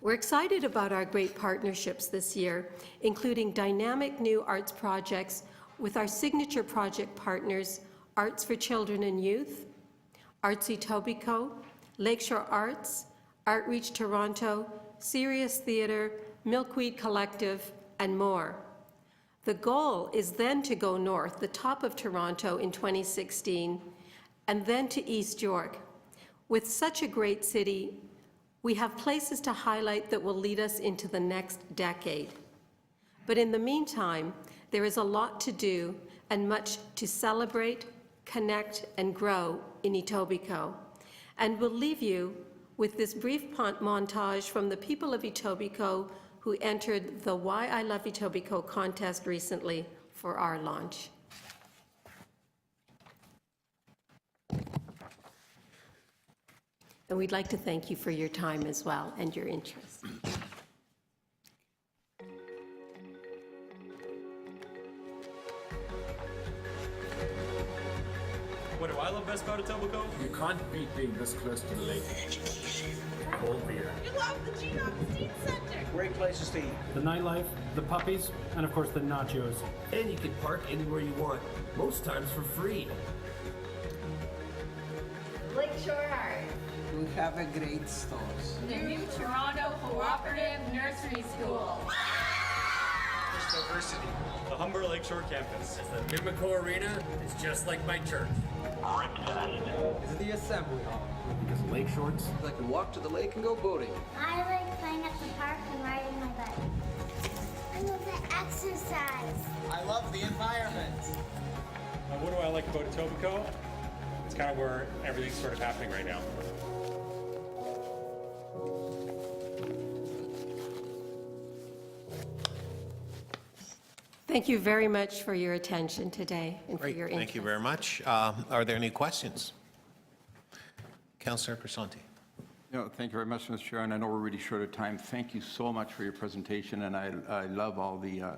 We're excited about our great partnerships this year, including dynamic new arts projects with our signature project partners, Arts for Children and Youth, Arts Etobicoke, Lakeshore Arts, Artreach Toronto, Sirius Theatre, Milkweed Collective, and more. The goal is then to go north, the top of Toronto in 2016, and then to East York. With such a great city, we have places to highlight that will lead us into the next decade. But in the meantime, there is a lot to do and much to celebrate, connect, and grow in Etobicoke. And we'll leave you with this brief montage from the people of Etobicoke who entered the Why I Love Etobicoke contest recently for our launch. And we'd like to thank you for your time as well and your interest. What do I love best about Etobicoke? You can't beat being this close to the lake. Cold beer. You love the Gene Augustine Center. Great places to eat. The nightlife, the puppies, and of course the nachos. And you can park anywhere you want, most times for free. Lakeshore Art. We have a great stores. The new Toronto Cooperative Nursery School. Diversity. The Humber Lakeshore campus. The Mimico Arena is just like my church. This is the assembly hall. Because lake shorts. I can walk to the lake and go boating. I like playing at the park and riding my bike. I love the exercise. I love the environment. What do I like about Etobicoke? It's kind of where everything's sort of happening right now. Thank you very much for your attention today and for Great, your interest. thank you very much. Are there any questions? Councillor Persanti. Thank you very much, Mr. Chair, and I know we're really short of time. Thank you so much for your presentation, and I love all the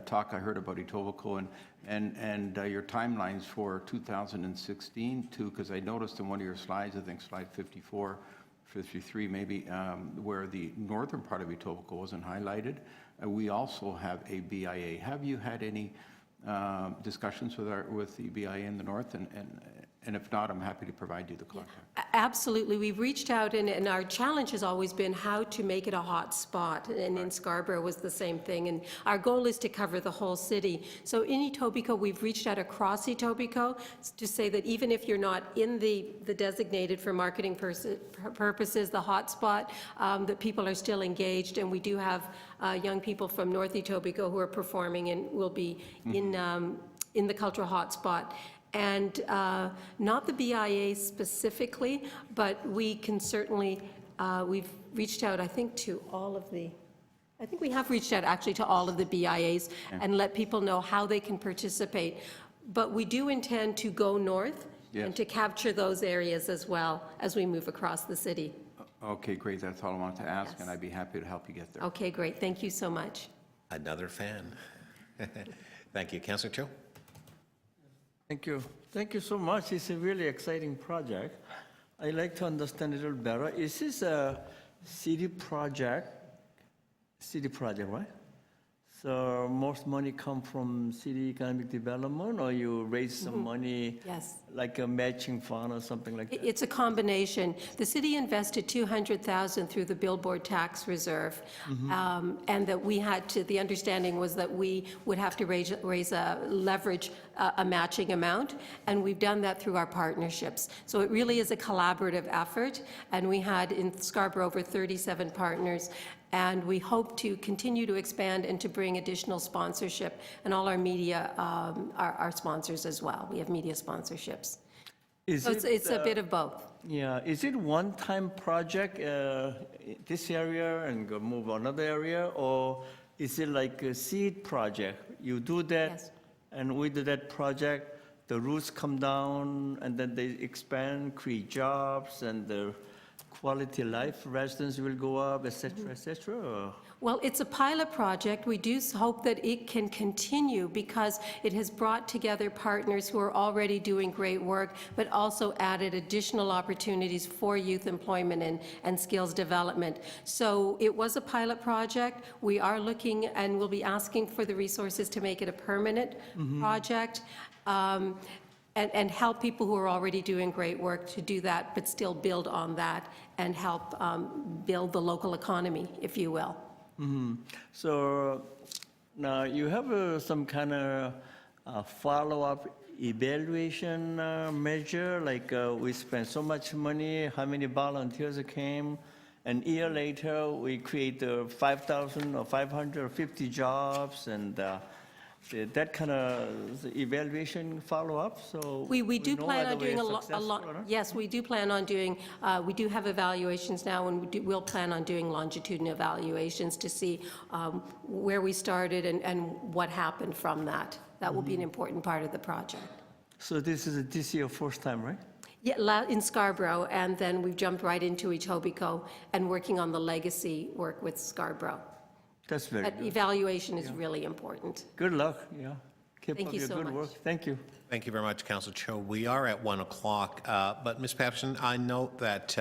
talk I heard about Etobicoke and your timelines for 2016 too, because I noticed in one of your slides, I think slide 54, 53 maybe, where the northern part of Etobicoke wasn't highlighted. We also have a BIA. Have you had any discussions with the BIA in the north? And if not, I'm happy to provide you the contact. Absolutely. We've reached out, and our challenge has always been how to make it a hot spot. And in Scarborough was the same thing. And our goal is to cover the whole city. So in Etobicoke, we've reached out across Etobicoke to say that even if you're not in the designated for marketing purposes, the hot spot, that people are still engaged. And we do have young people from North Etobicoke who are performing and will be in the cultural hotspot. And not the BIA specifically, but we can certainly, we've reached out, I think, to all of the, I think we have reached out actually to all of the BIAs and let people know how they can participate. But we do intend to go north and to capture those areas as well as we move across the city. Okay, great. That's all I wanted to ask, and I'd be happy to help you get there. Okay, great. Thank you so much. Another fan. Thank you. Councillor Cho. Thank you. Thank you so much. It's a really exciting project. I'd like to understand a little better. Is this a city project? City project, right? So most money come from city economic development, or you raise some money? Yes. Like a matching fund or something like that? It's a combination. The city invested $200,000 through the billboard tax reserve, and that we had to, the understanding was that we would have to raise a leverage, a matching amount, and we've done that through our partnerships. So it really is a collaborative effort, and we had in Scarborough over 37 partners, and we hope to continue to expand and to bring additional sponsorship, and all our media are sponsors as well. We have media sponsorships. So it's a bit of both. Yeah, is it one-time project, this area and go move another area, or is it like a seed project? You do that, and with that project, the roots come down, and then they expand, create jobs, and the quality life residents will go up, et cetera, et cetera? Or? Well, it's a pilot project. We do hope that it can continue because it has brought together partners who are already doing great work, but also added additional opportunities for youth employment and skills development. So it was a pilot project. We are looking and we'll be asking for the resources to make it a permanent project. and help people who are already doing great work to do that, but still build on that and help build the local economy, if you will. So now you have some kind of follow-up evaluation measure, like we spent so much money, how many volunteers came, and a year later, we create 5,000 or 550 jobs, and that kind of evaluation follow-up, so We do know plan whether on doing we're a successful lot, or not? yes, we do plan on doing, we do have evaluations now, and we'll plan on doing longitudinal evaluations to see where we started and what happened from that. That will be an important part of the project. So this is this year first time, right? Yeah, in Scarborough, and then we've jumped right into Etobicoke and working on the legacy work with Scarborough. That's very But good. evaluation is really important. Good luck, yeah. Keep Thank up you your so good much. work. Thank you. Thank you very much, Councillor Cho. We are at 1 o'clock, but Ms. Patterson, I note that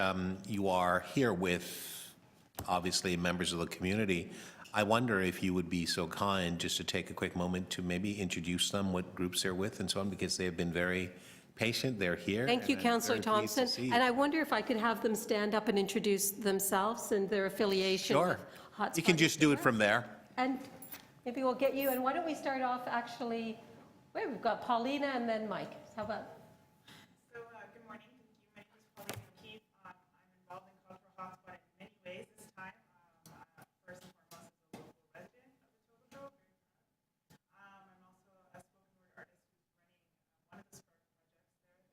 you are here with, obviously, members of the community. I wonder if you would be so kind just to take a quick moment to maybe introduce them, what groups they're with and so on, because they have been very patient. They're here. Thank you, and I'm Councillor very pleased to Thompson. see you. And I wonder if I could have them stand up and introduce themselves and their affiliation Sure. with Hotspot. You can just do it from there. And maybe we'll get you, and why don't we start off actually, wait, we've got Paulina and then Mike. How about? So, good morning. My name is Paulina O'Keefe. I'm involved in Cultural Hotspot in many ways this time. First and foremost, as a local resident of Etobicoke. I'm also a spoken word artist who's running one of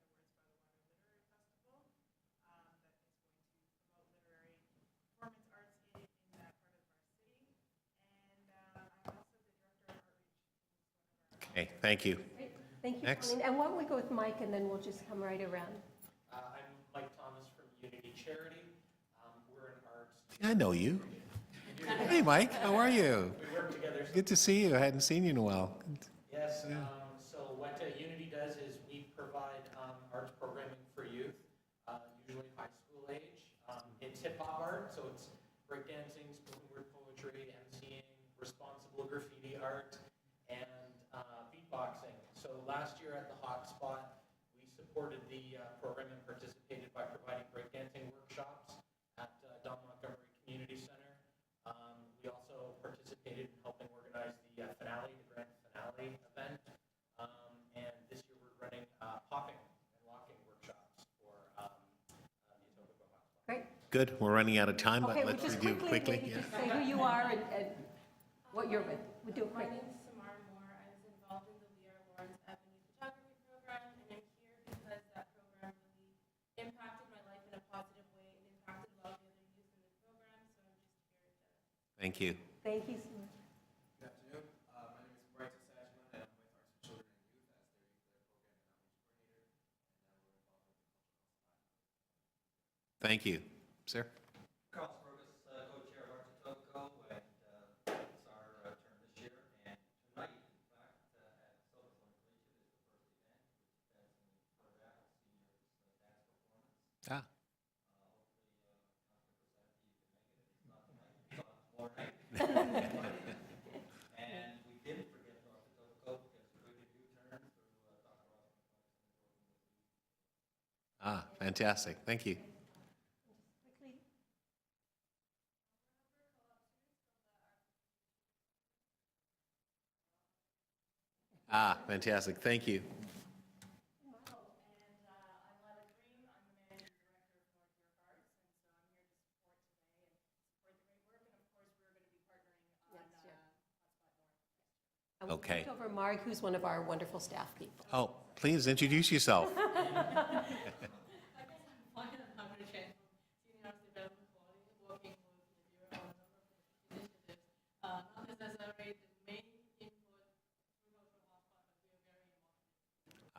the SCARB projects there, the Words by the Water Literary Festival, that is going to promote literary performance arts in that part of our city. And I'm also the director of outreach. Okay, thank you. Great. Thank you, Next. Pauline. And why don't we go with Mike, and then we'll just come right around. I'm Mike Thomas from Unity Charity. We're an arts. I know you. Hey, Mike, how are you? We work together. Good to see you. I hadn't seen you in a while. Yes, so what Unity does is we provide arts programming for youth, usually high school age. It's hip-hop art, so it's breakdancing, spoken word poetry, MCing, responsible graffiti art, and beatboxing. So last year at the Hotspot, we supported the program and participated by providing breakdancing workshops at Don Montgomery Community Center. We also participated in helping organize the finale, the grand finale event. And this year we're running popping and locking workshops for the Etobicoke Hotspot. Great. Good, we're running out of time, but Okay, well, let's just review quickly. maybe just say who you are and what you're with. We'll do it My quick. name is Samara Moore. I was involved in the Lear Lawrence Avenue photography program, and I'm here because that program really impacted my life in a positive way. It impacted a lot of the other youth in the program, so I'm just here to Thank you. Thank you so much. Good afternoon. My name is Bright Sajman, and I'm with Arts for Children and Youth as their program and outreach coordinator. Thank you. Sir? Carl Spurgus, co-chair of Arts Etobicoke, and it's our turn this year. And tonight, in fact, at Silver Collegiate is the first event, which is in Photographs Seniors Dance Performance. Ah. And we didn't forget North Etobicoke because we did U-turn through Dr. Ross Ah, fantastic. Thank you. Ah, fantastic. Thank you. And we'll Okay. take over Mark, who's one of our wonderful staff people. Oh, please introduce yourself.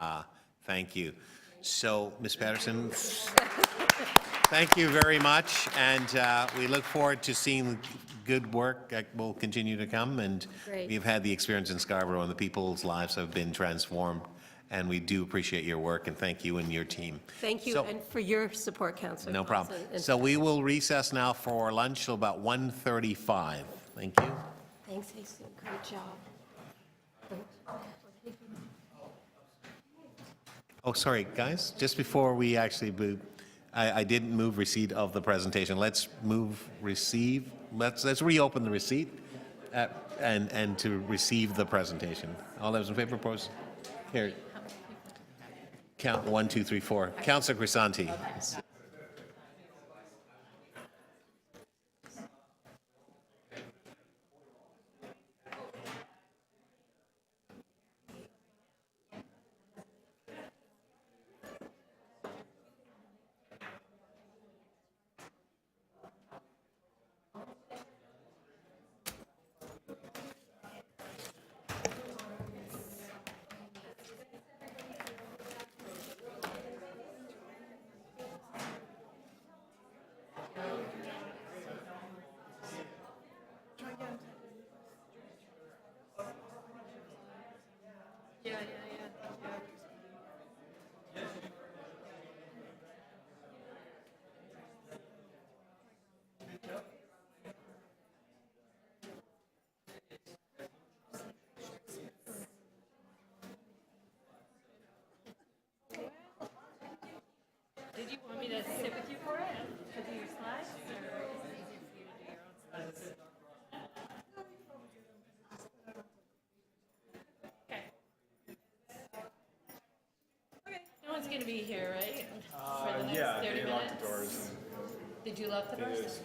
Ah, thank you. So, Ms. Patterson, thank you very much, and we look forward to seeing good work that will continue to come, and Great. we've had the experience in Scarborough, and the people's lives have been transformed, and we do appreciate your work, and thank you and your team. Thank you, So- and for your support, Councillor No problem. Thompson. And So we will recess now for lunch till about 1:35. Thank you. Thanks, Jesus. Great job. Oh, sorry, guys, just before we actually move, I didn't move receipt of the presentation. Let's move receive, let's reopen the receipt and to receive the presentation. All those in favor, opposed? Carried. Count 1, 2, 3, 4. Councillor Grisanti. Did you want me to sit with you for it and do your slides, or is it easier for you to do your own slides? Okay. Okay, no one's gonna be here, right? For the next 30 minutes? Did you lock the doors?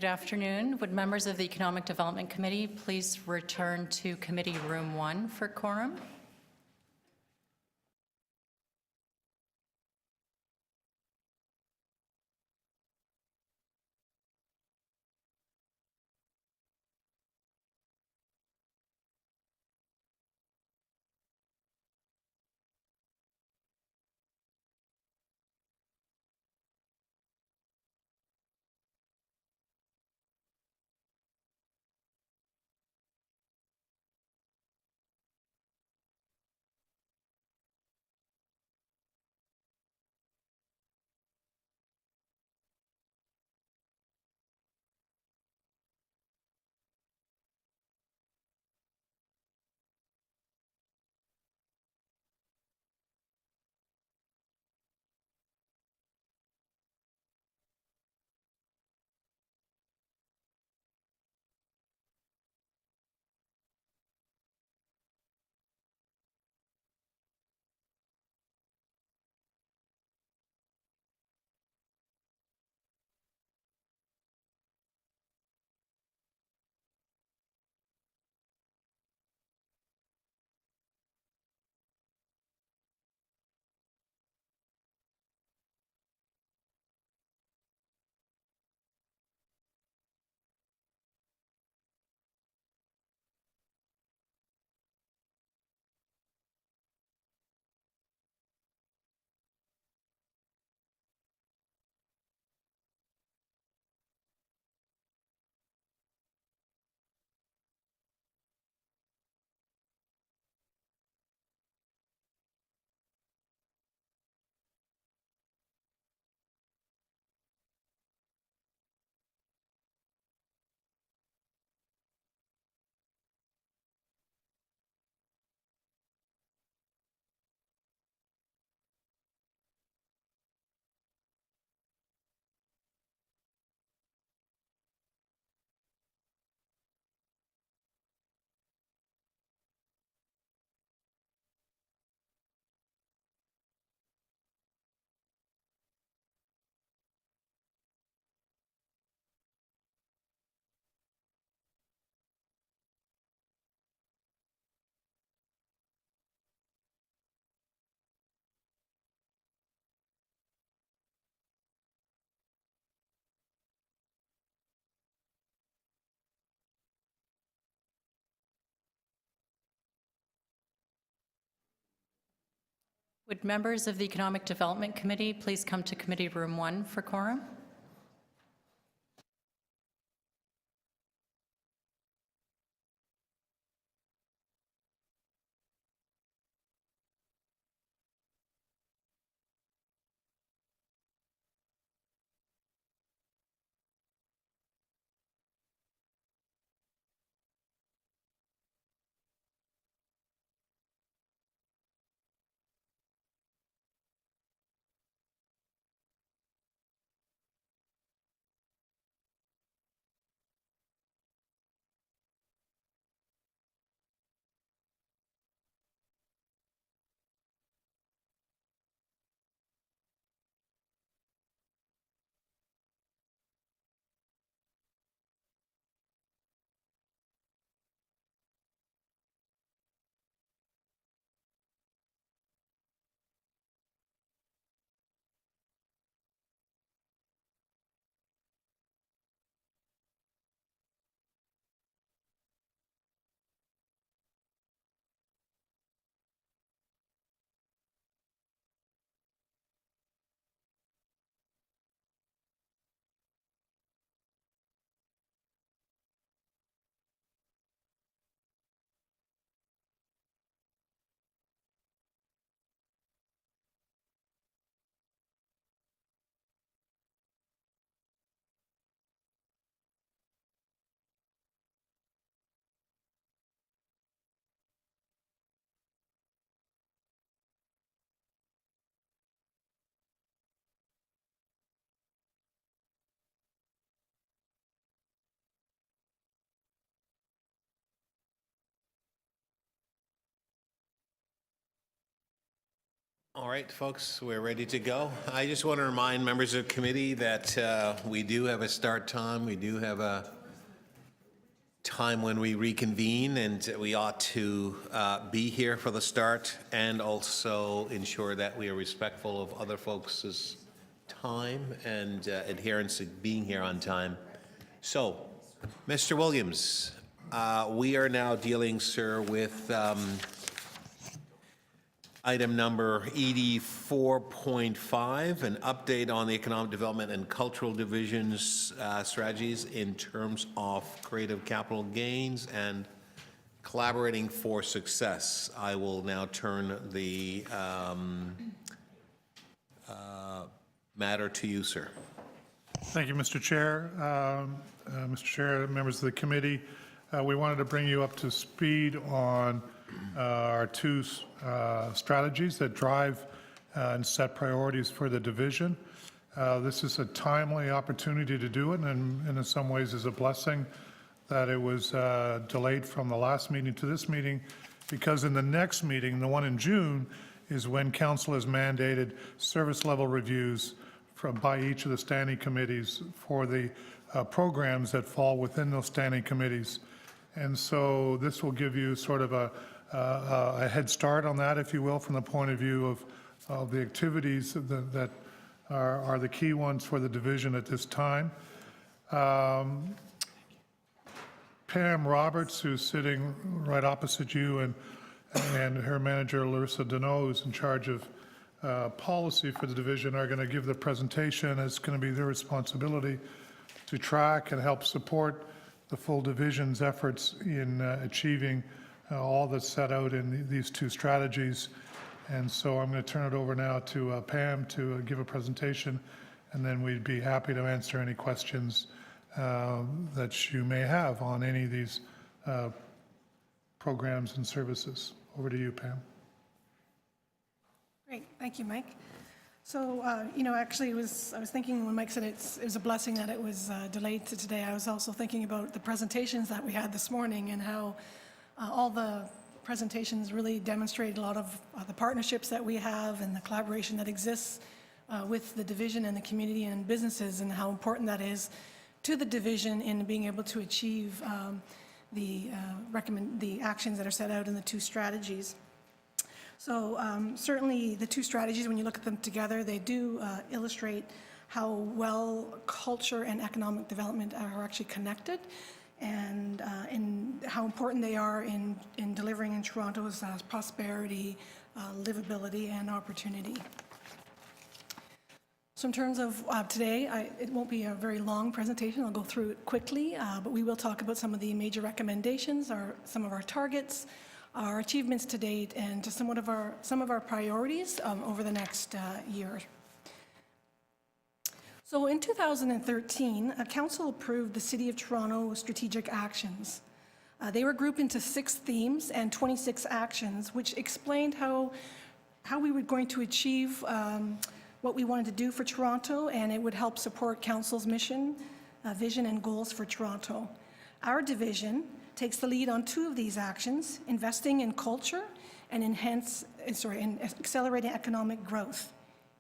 Good afternoon. Would members of the Economic Development Committee please return to Committee Room 1 for quorum? Would members of the Economic Development Committee please come to Committee Room 1 for quorum? All right, folks, we're ready to go. I just want to remind members of the committee that we do have a start time. We do have a time when we reconvene, and we ought to be here for the start and also ensure that we are respectful of other folks' time and adherence to being here on time. So, Mr. Williams, we are now dealing, sir, with item number 84.5, an update on the Economic Development and Cultural Division's strategies in terms of creative capital gains and collaborating for success. I will now turn the matter to you, sir. Thank you, Mr. Chair. Mr. Chair, members of the committee, we wanted to bring you up to speed on our two strategies that drive and set priorities for the division. This is a timely opportunity to do it, and in some ways is a blessing that it was delayed from the last meeting to this meeting, because in the next meeting, the one in June, is when council has mandated service level reviews by each of the standing committees for the programs that fall within those standing committees. And so this will give you sort of a head start on that, if you will, from the point of view of the activities that are the key ones for the division at this time. Pam Roberts, who's sitting right opposite you, and her manager, Larissa Deneau, who's in charge of policy for the division, are going to give the presentation. It's going to be their responsibility to track and help support the full division's efforts in achieving all that's set out in these two strategies. And so I'm going to turn it over now to Pam to give a presentation, and then we'd be happy to answer any questions that you may have on any of these programs and services. Over to you, Pam. Great, thank you, Mike. So, actually, I was thinking when Mike said it was a blessing that it was delayed to today. I was also thinking about the presentations that we had this morning and how all the presentations really demonstrated a lot of the partnerships that we have and the collaboration that exists with the division and the community and businesses, and how important that is to the division in being able to achieve the actions that are set out in the two strategies. So certainly the two strategies, when you look at them together, they do illustrate how well culture and economic development are actually connected, and how important they are in delivering in Toronto's prosperity, livability, and opportunity. So in terms of today, it won't be a very long presentation. I'll go through it quickly, but we will talk about some of the major recommendations, some of our targets, our achievements to date, and just some of our priorities over the next year. So in 2013, Council approved the City of Toronto strategic actions. They were grouped into 6 themes and 26 actions, which explained how we were going to achieve what we wanted to do for Toronto, and it would help support Council's mission, vision, and goals for Toronto. Our division takes the lead on 2 of these actions, investing in culture and accelerating economic growth.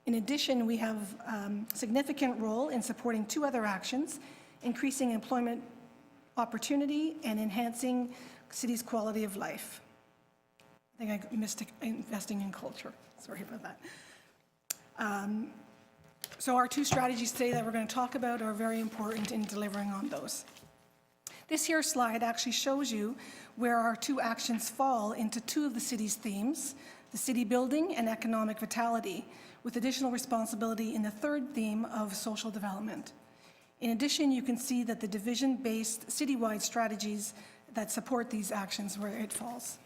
In addition, we have a significant role in supporting 2 other actions, increasing employment opportunity and enhancing city's quality of life. I think I missed investing in culture. Sorry about that. So our 2 strategies today that we're going to talk about are very important in delivering on those. This here slide actually shows you where our 2 actions fall into 2 of the city's themes, the city building and economic vitality, with additional responsibility in the 3rd theme of social development. In addition, you can see that the division-based citywide strategies that support these actions where it falls.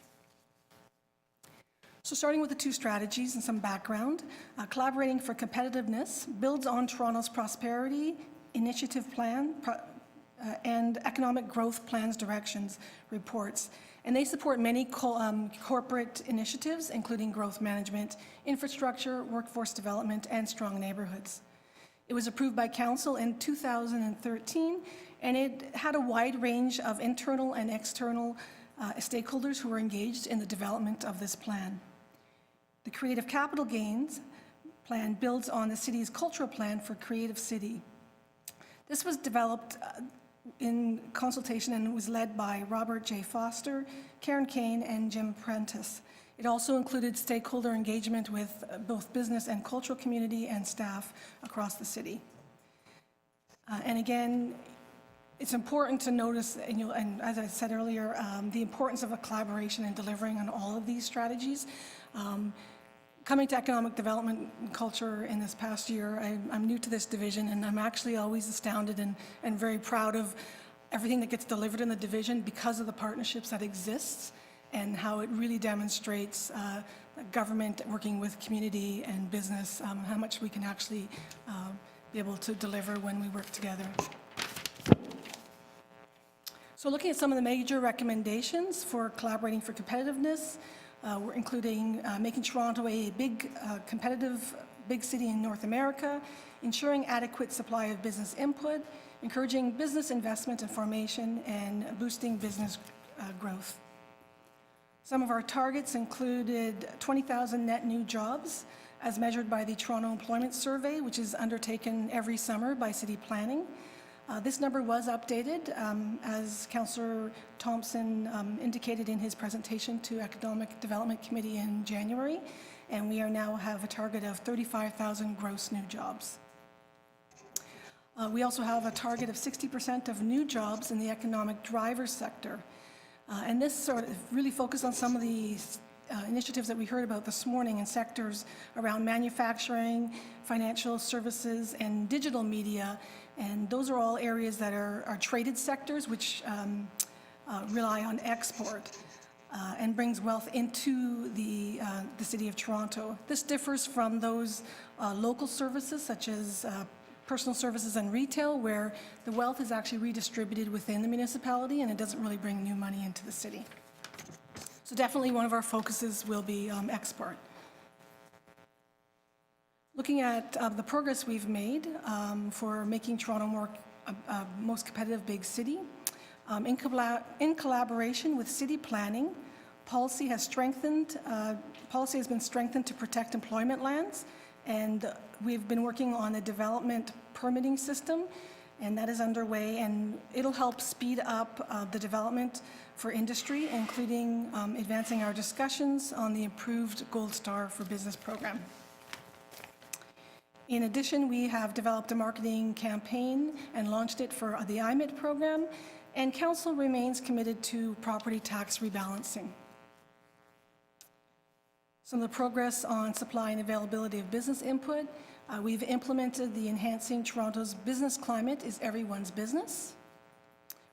So starting with the 2 strategies and some background, Collaborating for Competitiveness builds on Toronto's Prosperity Initiative Plan and Economic Growth Plans Directions reports. And they support many corporate initiatives, including growth management, infrastructure, workforce development, and strong neighborhoods. It was approved by Council in 2013, and it had a wide range of internal and external stakeholders who were engaged in the development of this plan. The Creative Capital Gains plan builds on the city's cultural plan for Creative City. This was developed in consultation and was led by Robert J. Foster, Karen Kane, and Jim Prentice. It also included stakeholder engagement with both business and cultural community and staff across the city. And again, it's important to notice, and as I said earlier, the importance of a collaboration and delivering on all of these strategies. Coming to economic development and culture in this past year, I'm new to this division, and I'm actually always astounded and very proud of everything that gets delivered in the division because of the partnerships that exists and how it really demonstrates government working with community and business, how much we can actually be able to deliver when we work together. So looking at some of the major recommendations for collaborating for competitiveness, we're including making Toronto a big, competitive big city in North America, ensuring adequate supply of business input, encouraging business investment and formation, and boosting business growth. Some of our targets included 20,000 net new jobs, as measured by the Toronto Employment Survey, which is undertaken every summer by City Planning. This number was updated, as Councillor Thompson indicated in his presentation to Economic Development Committee in January, and we are now have a target of 35,000 gross new jobs. We also have a target of 60% of new jobs in the economic driver sector, and this sort of really focused on some of the initiatives that we heard about this morning in sectors around manufacturing, financial services, and digital media. And those are all areas that are traded sectors, which rely on export and brings wealth into the City of Toronto. This differs from those local services, such as personal services and retail, where the wealth is actually redistributed within the municipality and it doesn't really bring new money into the city. So definitely one of our focuses will be export. Looking at the progress we've made for making Toronto more most competitive big city, in collaboration with City Planning, policy has been strengthened to protect employment lands, and we've been working on a development permitting system, and that is underway, and it'll help speed up the development for industry, including advancing our discussions on the improved Gold Star for Business program. In addition, we have developed a marketing campaign and launched it for the IMIT program, and Council remains committed to property tax rebalancing. Some of the progress on supply and availability of business input, we've implemented the Enhancing Toronto's Business Climate is Everyone's Business.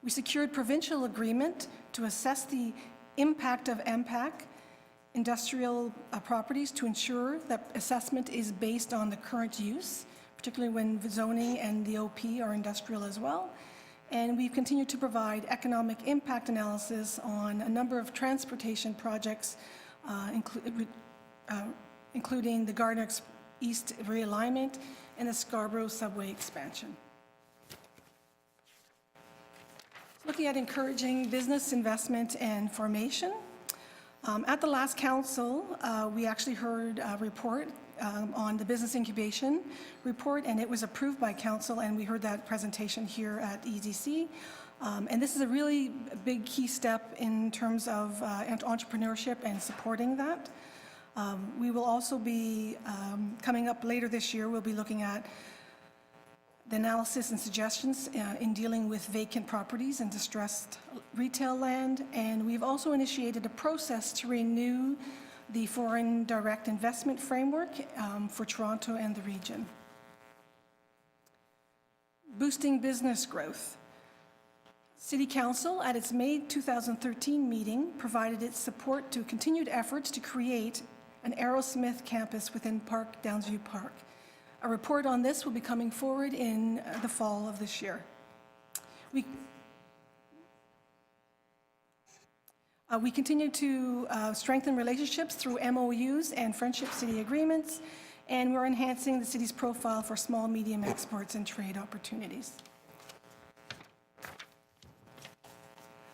We secured provincial agreement to assess the impact of MPAC industrial properties to ensure that assessment is based on the current use, particularly when zoning and the OP are industrial as well. And we've continued to provide economic impact analysis on a number of transportation projects, including the Gardner East realignment and the Scarborough subway expansion. Looking at encouraging business investment and formation. At the last council, we actually heard a report on the business incubation report, and it was approved by council, and we heard that presentation here at EDC. And this is a really big key step in terms of entrepreneurship and supporting that. We will also be, coming up later this year, we'll be looking at the analysis and suggestions in dealing with vacant properties and distressed retail land. And we've also initiated a process to renew the foreign direct investment framework for Toronto and the region. Boosting business growth. City Council, at its May 2013 meeting, provided its support to continued efforts to create an Aerosmith campus within Downsview Park. A report on this will be coming forward in the fall of this year. We continue to strengthen relationships through MOUs and Friendship City agreements, and we're enhancing the city's profile for small, medium exports and trade opportunities.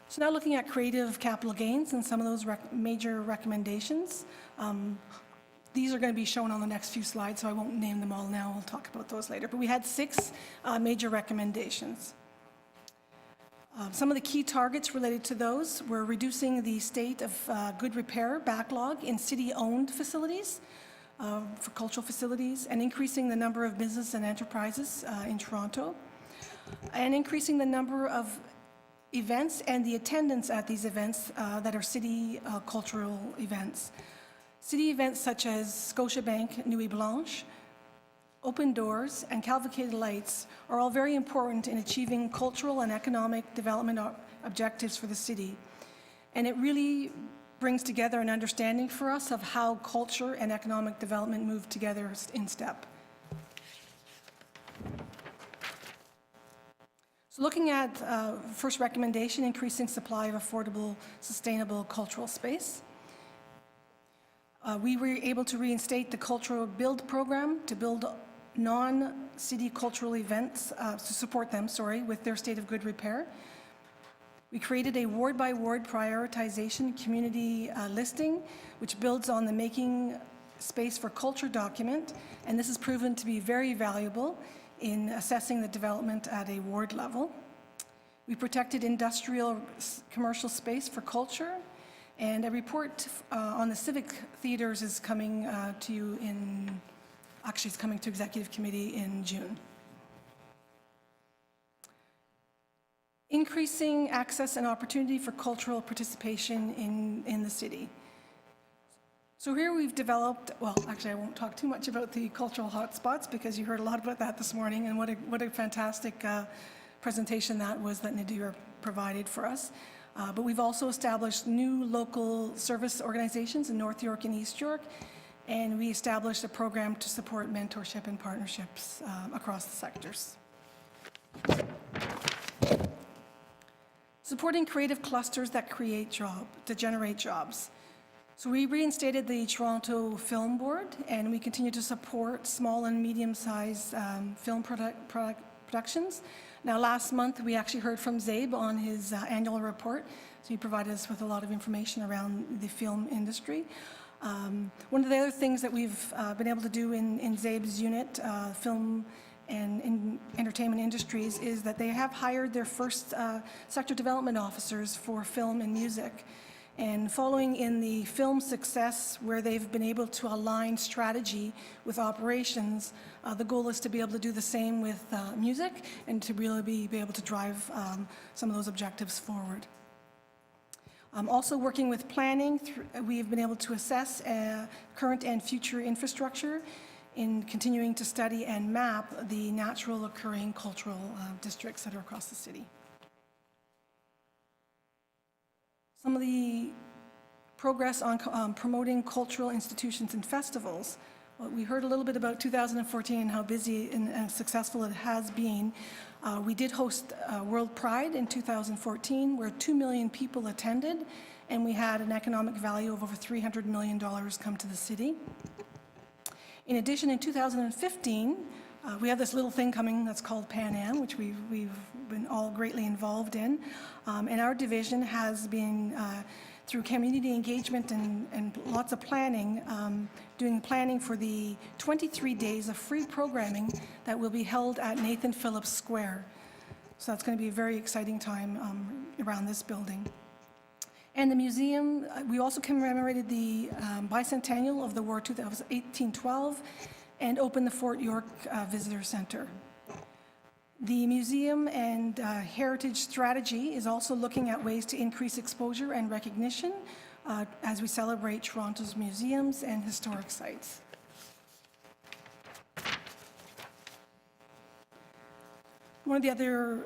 So now looking at creative capital gains and some of those major recommendations. These are going to be shown on the next few slides, so I won't name them all now. We'll talk about those later. But we had 6 major recommendations. Some of the key targets related to those were reducing the state of good repair backlog in city-owned facilities, for cultural facilities, and increasing the number of business and enterprises in Toronto, and increasing the number of events and the attendance at these events that are city cultural events. City events such as Scotiabank Nuit Blanche, Open Doors, and Cavalcade Lights are all very important in achieving cultural and economic development objectives for the city. And it really brings together an understanding for us of how culture and economic development move together in step. So looking at first recommendation, increasing supply of affordable, sustainable cultural space. We were able to reinstate the Cultural Build program to build non-city cultural events, to support them, with their state of good repair. We created a ward-by-ward prioritization community listing, which builds on the Making Space for Culture document, and this has proven to be very valuable in assessing the development at a ward level. We protected industrial commercial space for culture, and a report on the civic theaters is coming to you it's coming to Executive Committee in June. Increasing access and opportunity for cultural participation in the city. So here we've developed, well, actually I won't talk too much about the cultural hotspots because you heard a lot about that this morning, and what a fantastic presentation that was that Nadir provided for us. But we've also established new local service organizations in North York and East York, and we established a program to support mentorship and partnerships across the sectors. Supporting creative clusters that generate jobs. So we reinstated the Toronto Film Board, and we continue to support small and medium-sized film productions. Now, last month, we actually heard from Zabe on his annual report, so he provided us with a lot of information around the film industry. One of the other things that we've been able to do in Zabe's unit, Film and in Entertainment Industries, is that they have hired their first sector development officers for film and music. And following in the film success, where they've been able to align strategy with operations, the goal is to be able to do the same with music and to really be able to drive some of those objectives forward. Also working with planning, we've been able to assess current and future infrastructure in continuing to study and map the natural occurring cultural districts that are across the city. Some of the progress on promoting cultural institutions and festivals. Well, we heard a little bit about 2014 and how busy and successful it has been. We did host World Pride in 2014, where 2 million people attended, and we had an economic value of over $300 million come to the city. In addition, in 2015, we have this little thing coming that's called Pan Am, which we've been all greatly involved in. And our division has been, through community engagement and lots of planning, doing planning for the 23 days of free programming that will be held at Nathan Phillips Square. So that's going to be a very exciting time around this building. And the museum, we also commemorated the bicentennial of the War of 1812 and opened the Fort York Visitor Center. The museum and heritage strategy is also looking at ways to increase exposure and recognition as we celebrate Toronto's museums and historic sites. One of the other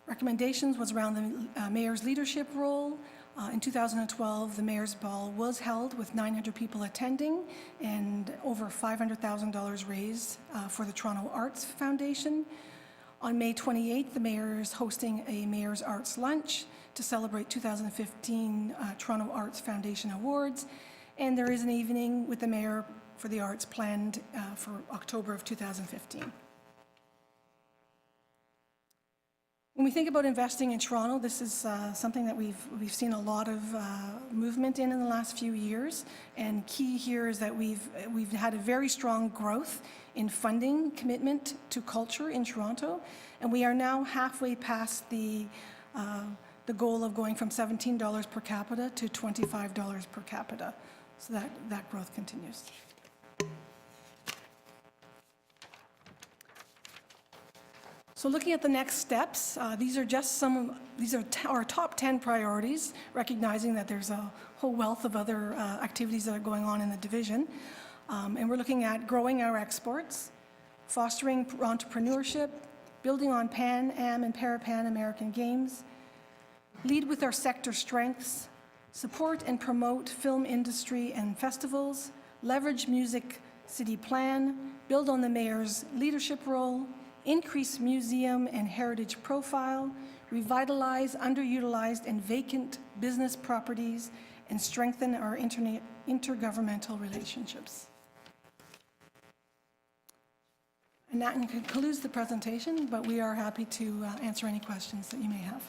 recommendations was around the mayor's leadership role. In 2012, the Mayor's Ball was held with 900 people attending and over $500,000 raised for the Toronto Arts Foundation. On May 28th, the Mayor is hosting a Mayor's Arts Lunch to celebrate 2015 Toronto Arts Foundation Awards, and there is an evening with the Mayor for the Arts planned for October of 2015. When we think about investing in Toronto, this is something that we've seen a lot of movement in the last few years. And key here is that we've had a very strong growth in funding commitment to culture in Toronto, and we are now halfway past the goal of going from $17 per capita to $25 per capita. So that growth continues. So looking at the next steps, these are our top 10 priorities, recognizing that there's a whole wealth of other activities that are going on in the division. And we're looking at growing our exports, fostering entrepreneurship, building on Pan Am and Para-Pan American Games, lead with our sector strengths, support and promote film industry and festivals, leverage Music City Plan, build on the mayor's leadership role, increase museum and heritage profile, revitalize underutilized and vacant business properties, and strengthen our intergovernmental relationships. And that concludes the presentation, but we are happy to answer any questions that you may have.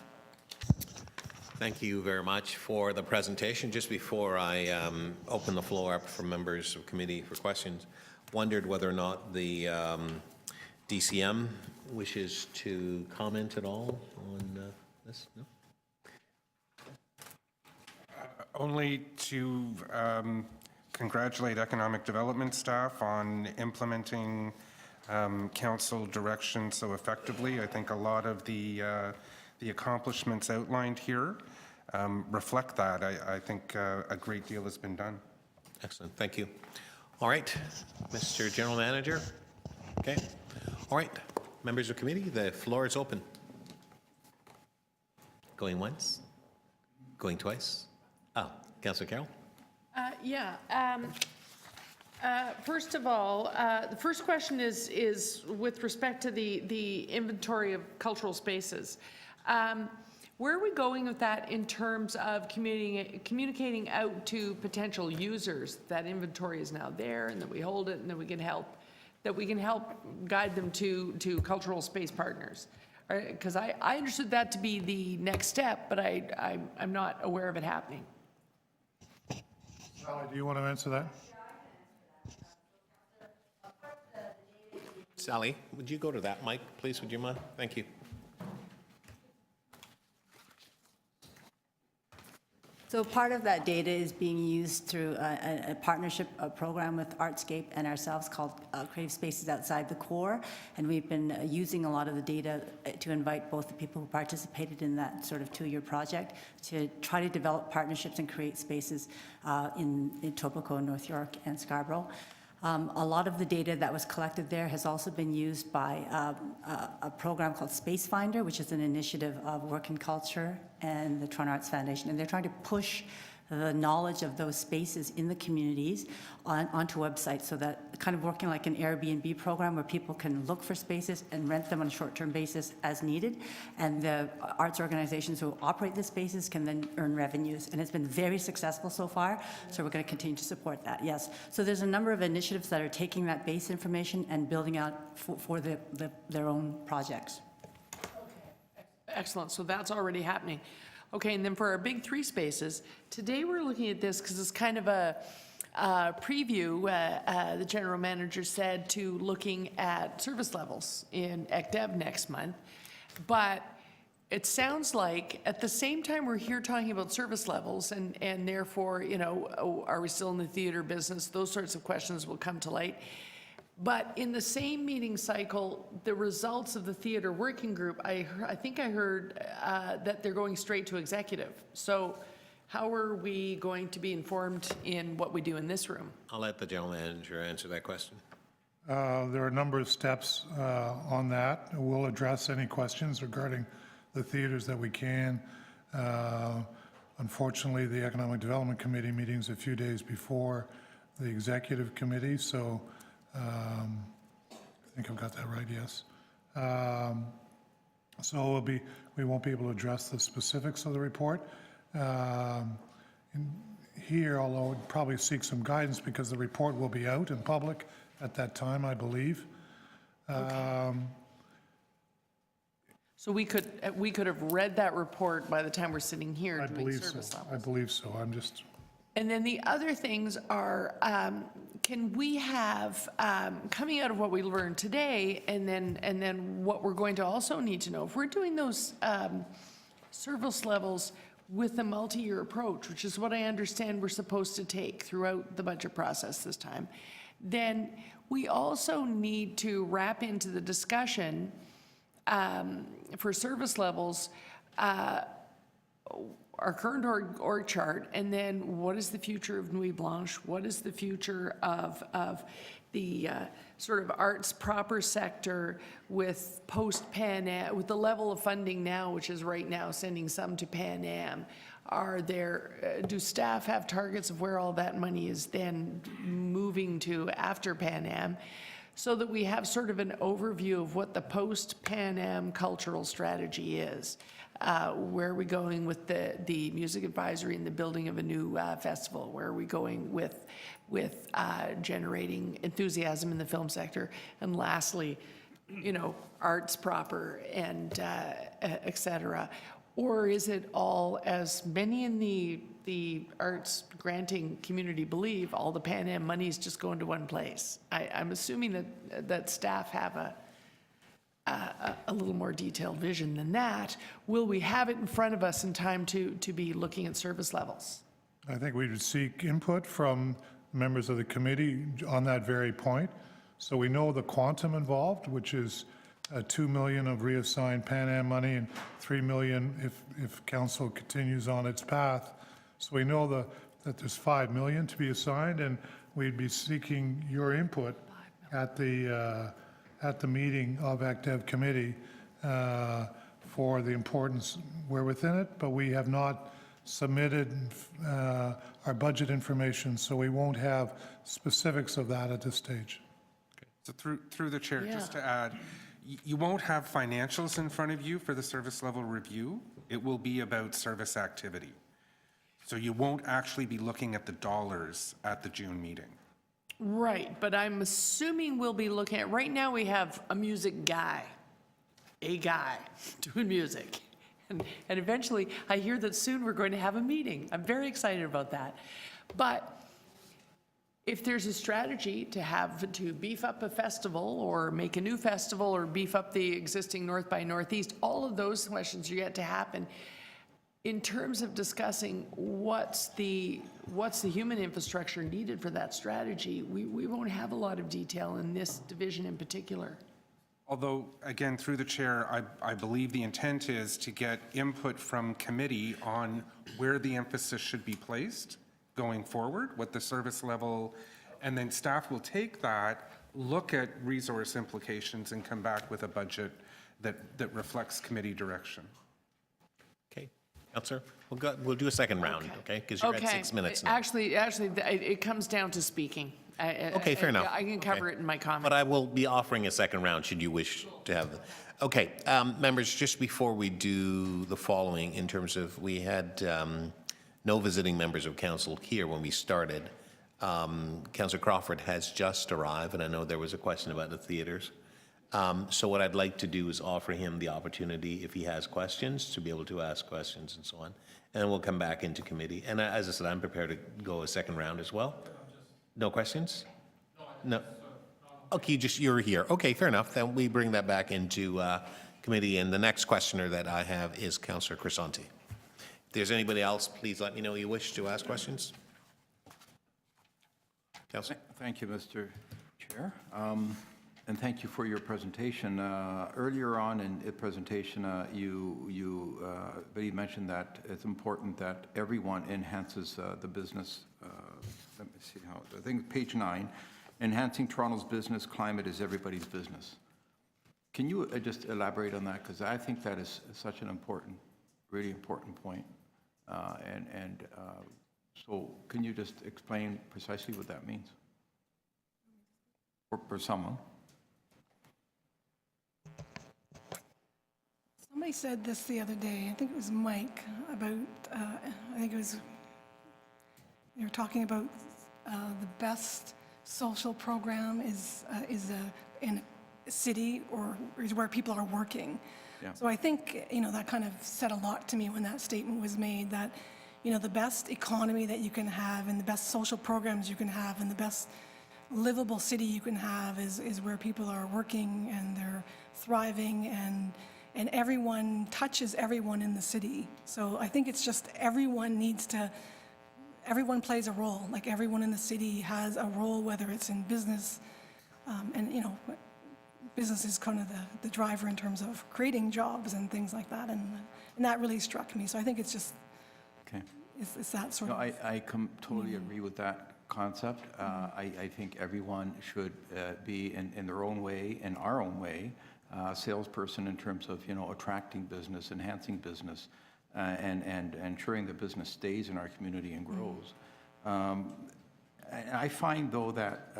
Thank you very much for the presentation. Just before I open the floor up for members of committee for questions, wondered whether or not the DCM wishes to comment at all on this? No? Only to congratulate economic development staff on implementing council direction so effectively. I think a lot of the accomplishments outlined here reflect that. I think a great deal has been done. Excellent, thank you. All right, Mr. General Manager. Okay. All right, members of committee, the floor is open. Going once, going twice. Oh, Councillor Carroll. First of all, the first question is with respect to the inventory of cultural spaces. Where are we going with that in terms of communicating out to potential users that inventory is now there and that we hold it and that we can help guide them to cultural space partners? Because I understood that to be the next step, but I'm not aware of it happening. Sally, do you want to answer that? Sally, would you go to that mic, please? Would you mind? Thank you. So part of that data is being used through a partnership program with Artscape and ourselves called Creative Spaces Outside the Core. And we've been using a lot of the data to invite both the people who participated in that sort of 2-year project to try to develop partnerships and create spaces in Etobicoke, North York, and Scarborough. A lot of the data that was collected there has also been used by a program called Space Finder, which is an initiative of Work and Culture and the Toronto Arts Foundation. And they're trying to push the knowledge of those spaces in the communities onto websites, so that kind of working like an Airbnb program where people can look for spaces and rent them on a short-term basis as needed. And the arts organizations who operate the spaces can then earn revenues. And it's been very successful so far, so we're going to continue to support that, yes. So there's a number of initiatives that are taking that base information and building out for their own projects. Excellent, so that's already happening. Okay, and then for our big 3 spaces, today we're looking at this because it's kind of a preview, the general manager said, to looking at service levels in ECDEV next month. But it sounds like at the same time we're here talking about service levels and therefore, you know, are we still in the theater business? Those sorts of questions will come to light. But in the same meeting cycle, the results of the theater working group, I think I heard that they're going straight to executive. So how are we going to be informed in what we do in this room? I'll let the general manager answer that question. There are a number of steps on that. We'll address any questions regarding the theaters that we can. Unfortunately, the Economic Development Committee meeting's a few days before the Executive Committee, so I think I've got that right, yes. So we won't be able to address the specifics of the report here, although we'd probably seek some guidance because the report will be out in public at that time, I believe. So we could have read that report by the time we're sitting here I doing believe service so. levels. I believe so. I'm just, And then the other things are, can we have, coming out of what we learned today, and then what we're going to also need to know, if we're doing those service levels with a multi-year approach, which is what I understand we're supposed to take throughout the budget process this time, then we also need to wrap into the discussion for service levels, our current org chart, and then what is the future of Nuit Blanche? What is the future of the sort of arts proper sector with post-Pan Am, with the level of funding now, which is right now sending some to Pan Am? Are there, do staff have targets of where all that money is then moving to after Pan Am? So that we have sort of an overview of what the post-Pan Am cultural strategy is. Where are we going with the music advisory and the building of a new festival? Where are we going with generating enthusiasm in the film sector? And lastly, arts proper and et cetera. Or is it all, as many in the arts granting community believe, all the Pan Am money is just going to one place? I'm assuming that staff have a little more detailed vision than that. Will we have it in front of us in time to be looking at service levels? I think we would seek input from members of the committee on that very point. So we know the quantum involved, which is 2 million of reassigned Pan Am money and 3 million if council continues on its path. So we know that there's 5 million to be assigned, and we'd be seeking your input at the meeting of AcDev committee for the importance we're within it, but we have not submitted our budget information, so we won't have specifics of that at this stage. So through the chair, just to add, you won't have financials in front of you for the service level review. It will be about service activity. So you won't actually be looking at the dollars at the June meeting. Right, but I'm assuming we'll be looking at, right now we have a music guy, a guy doing music. And eventually, I hear that soon we're going to have a meeting. I'm very excited about that. But if there's a strategy to beef up a festival or make a new festival or beef up the existing North by Northeast, all of those questions are yet to happen. In terms of discussing what's the human infrastructure needed for that strategy, we won't have a lot of detail in this division in particular. Although, again, through the chair, I believe the intent is to get input from committee on where the emphasis should be placed going forward, what the service level, and then staff will take that, look at resource implications, and come back with a budget that reflects committee direction. Okay, Councillor, we'll do a second round, okay? Because you're at 6 minutes now. Actually, it comes down to speaking. Okay, fair enough. I can cover it in my comment. But I will be offering a second round should you wish to have it. Okay, members, just before we do the following, in terms of, we had no visiting members of council here when we started. Councillor Crawford has just arrived, and I know there was a question about the theaters. So what I'd like to do is offer him the opportunity, if he has questions, to be able to ask questions and so on. And we'll come back into committee. And as I said, I'm prepared to go a second round as well. No questions? No. Okay, you're here. Okay, fair enough. Then we bring that back into committee. And the next questioner that I have is Councillor Crisanti. If there's anybody else, please let me know you wish to ask questions. Councillor. Thank you, Mr. Chair. And thank you for your presentation. Earlier on in the presentation, you mentioned that it's important that everyone enhances the business. Let me see how, I think page 9, enhancing Toronto's business climate is everybody's business. Can you just elaborate on that? Because I think that is such an important, really important point. So can you just explain precisely what that means for someone? Somebody said this the other day, I think it was Mike, about, I think it was, they were talking about the best social program is in a city or is where people are working. Yeah. So I think, that kind of said a lot to me when that statement was made, that, the best economy that you can have and the best social programs you can have and the best livable city you can have is where people are working and they're thriving and everyone touches everyone in the city. So I think it's just everyone plays a role. Like everyone in the city has a role, whether it's in business, and business is kind of the driver in terms of creating jobs and things like that. And that really struck me. So I think it's just, Okay. it's that sort No, of. I totally agree with that concept. I think everyone should be in their own way, in our own way, salesperson in terms of, attracting business, enhancing business, and ensuring the business stays in our community and grows. I find, though, that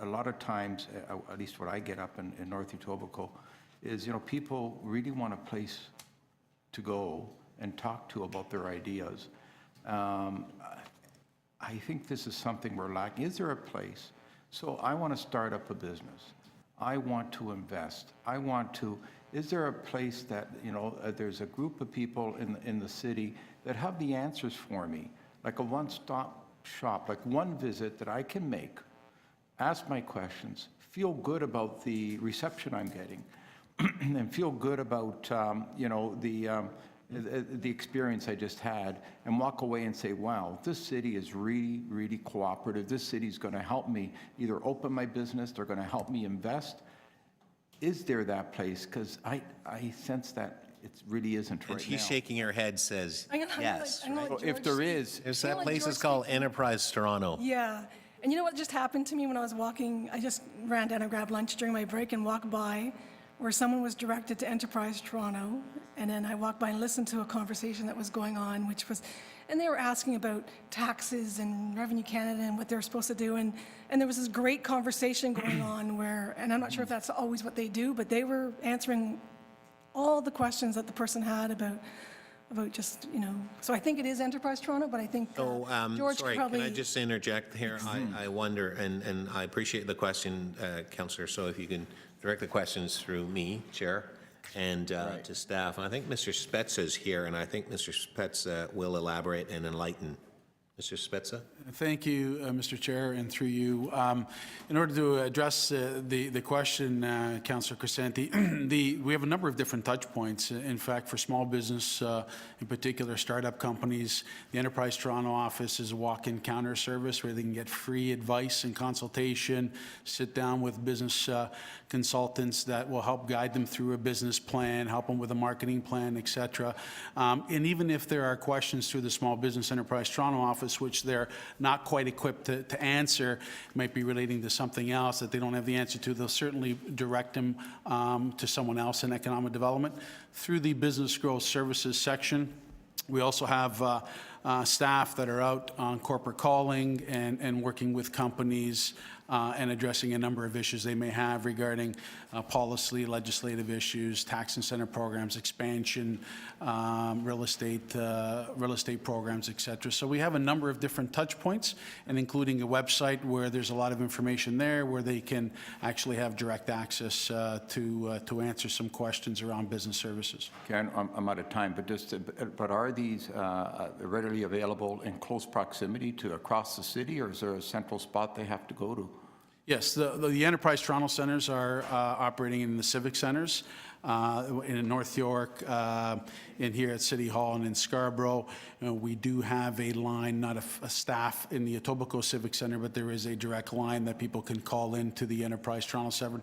a lot of times, at least what I get up in North Etobicoke, is, people really want a place to go and talk to about their ideas. I think this is something we're lacking. Is there a place? So I want to start up a business. I want to invest. Is there a place that, there's a group of people in the city that have the answers for me, like a one-stop shop, like one visit that I can make, ask my questions, feel good about the reception I'm getting, and feel good about, the experience I just had, and walk away and say, wow, this city is really, really cooperative. This city's going to help me either open my business, they're going to help me invest. Is there that place? Because I sense that it really isn't right now. And she's shaking her head, says yes. I'm gonna let If there is, There's I'm that gonna let place is George called speak. Enterprise Toronto. Yeah. And you know what just happened to me when I was walking? I just ran down and grabbed lunch during my break and walked by where someone was directed to Enterprise Toronto. And then I walked by and listened to a conversation that was going on, and they were asking about taxes and Revenue Canada and what they're supposed to do. And there was this great conversation going on and I'm not sure if that's always what they do, but they were answering all the questions that the person had about just, so I think it is Enterprise Toronto, but I think George Sorry, could probably. can I just interject here? I wonder, and I appreciate the question, Councillor, so if you can direct the questions through me, Chair, and to staff. And I think Mr. Spezza is here, and I think Mr. Spezza will elaborate and enlighten. Mr. Spezza? Thank you, Mr. Chair, and through you. In order to address the question, Councillor Crescenti, we have a number of different touch points. In fact, for small business, in particular startup companies, the Enterprise Toronto office is a walk-in counter service where they can get free advice and consultation, sit down with business consultants that will help guide them through a business plan, help them with a marketing plan, et cetera. And even if there are questions through the Small Business Enterprise Toronto office, which they're not quite equipped to answer, might be relating to something else that they don't have the answer to, they'll certainly direct them to someone else in economic development. Through the Business Growth Services section, we also have staff that are out on corporate calling and working with companies and addressing a number of issues they may have regarding policy, legislative issues, tax incentive programs, expansion, real estate programs, et cetera. So we have a number of different touch points, and including a website where there's a lot of information there where they can actually have direct access to answer some questions around business services. Okay, I'm out of time, but are these readily available in close proximity to across the city, or is there a central spot they have to go to? Yes, the Enterprise Toronto centers are operating in the civic centers, in North York, in here at City Hall, and in Scarborough. We do have a line, not a staff in the Etobicoke Civic Center, but there is a direct line that people can call into the Enterprise Toronto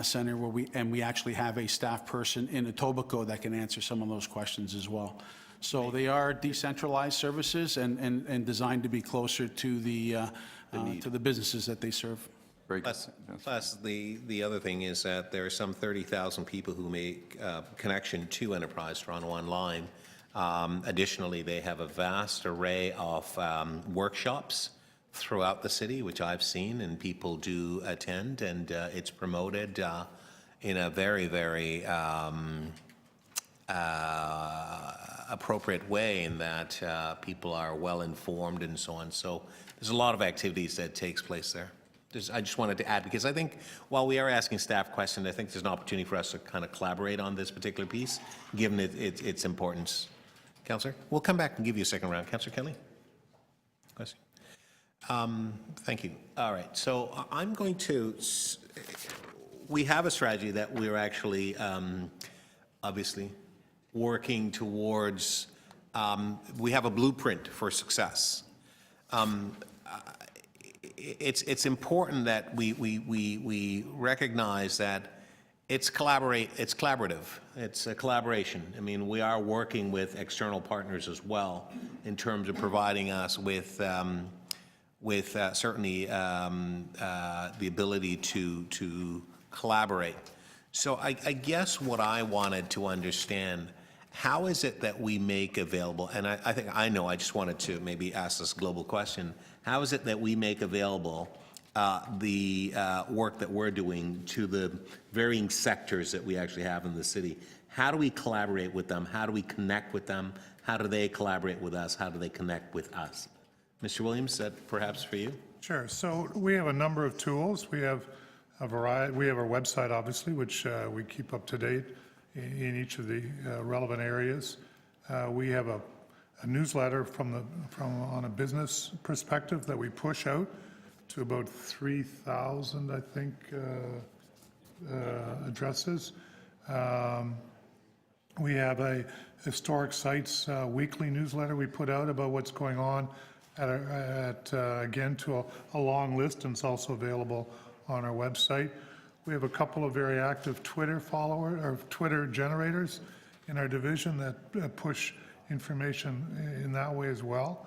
Center, where we actually have a staff person in Etobicoke that can answer some of those questions as well. So they are decentralized services and designed to be closer to the businesses that they serve. Plus, the other thing is that there are some 30,000 people who make connection to Enterprise Toronto online. Additionally, they have a vast array of workshops throughout the city, which I've seen, and people do attend, and it's promoted in a very, very appropriate way in that people are well informed and so on. So there's a lot of activities that takes place there. I just wanted to add, because I think while we are asking staff questions, I think there's an opportunity for us to kind of collaborate on this particular piece, given its importance. Councillor, we'll come back and give you a second round. Councillor Kelly? Question? Thank you. All right, so I'm going to, we have a strategy that we're actually obviously working towards. We have a blueprint for success. It's important that we recognize that it's collaborative. It's a collaboration. I mean, we are working with external partners as well in terms of providing us with certainly the ability to collaborate. So I guess what I wanted to understand, how is it that we make available, and I think I know, I just wanted to maybe ask this global question, how is it that we make available the work that we're doing to the varying sectors that we actually have in the city? How do we collaborate with them? How do we connect with them? How do they collaborate with us? How do they connect with us? Mr. Williams, that perhaps for you? Sure. So we have a number of tools. We have a variety. We have our website, obviously, which we keep up to date in each of the relevant areas. We have a newsletter from on a business perspective that we push out to about 3,000, I think, addresses. We have a historic sites weekly newsletter we put out about what's going on again, to a long list, and it's also available on our website. We have a couple of very active Twitter Twitter generators in our division that push information in that way as well.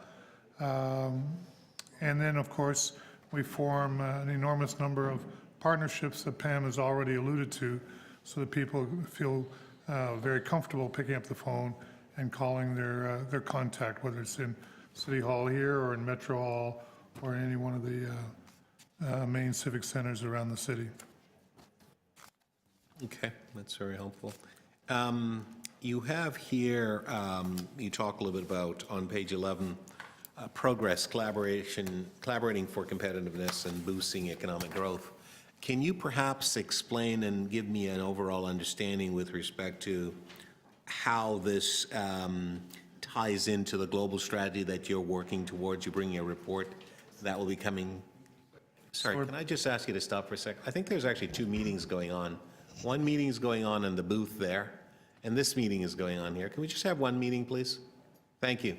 And then, of course, we form an enormous number of partnerships that Pam has already alluded to, so that people feel very comfortable picking up the phone and calling their contact, whether it's in City Hall here or in Metro Hall or in any one of the main civic centers around the city. Okay, that's very helpful. You have here, you talk a little bit about, on page 11, progress, collaborating for competitiveness and boosting economic growth. Can you perhaps explain and give me an overall understanding with respect to how this ties into the global strategy that you're working towards? You're bringing a report that will be coming. Sorry, can I just ask you to stop for a sec? I think there's actually two meetings going on. One meeting is going on in the booth there, and this meeting is going on here. Can we just have one meeting, please? Thank you.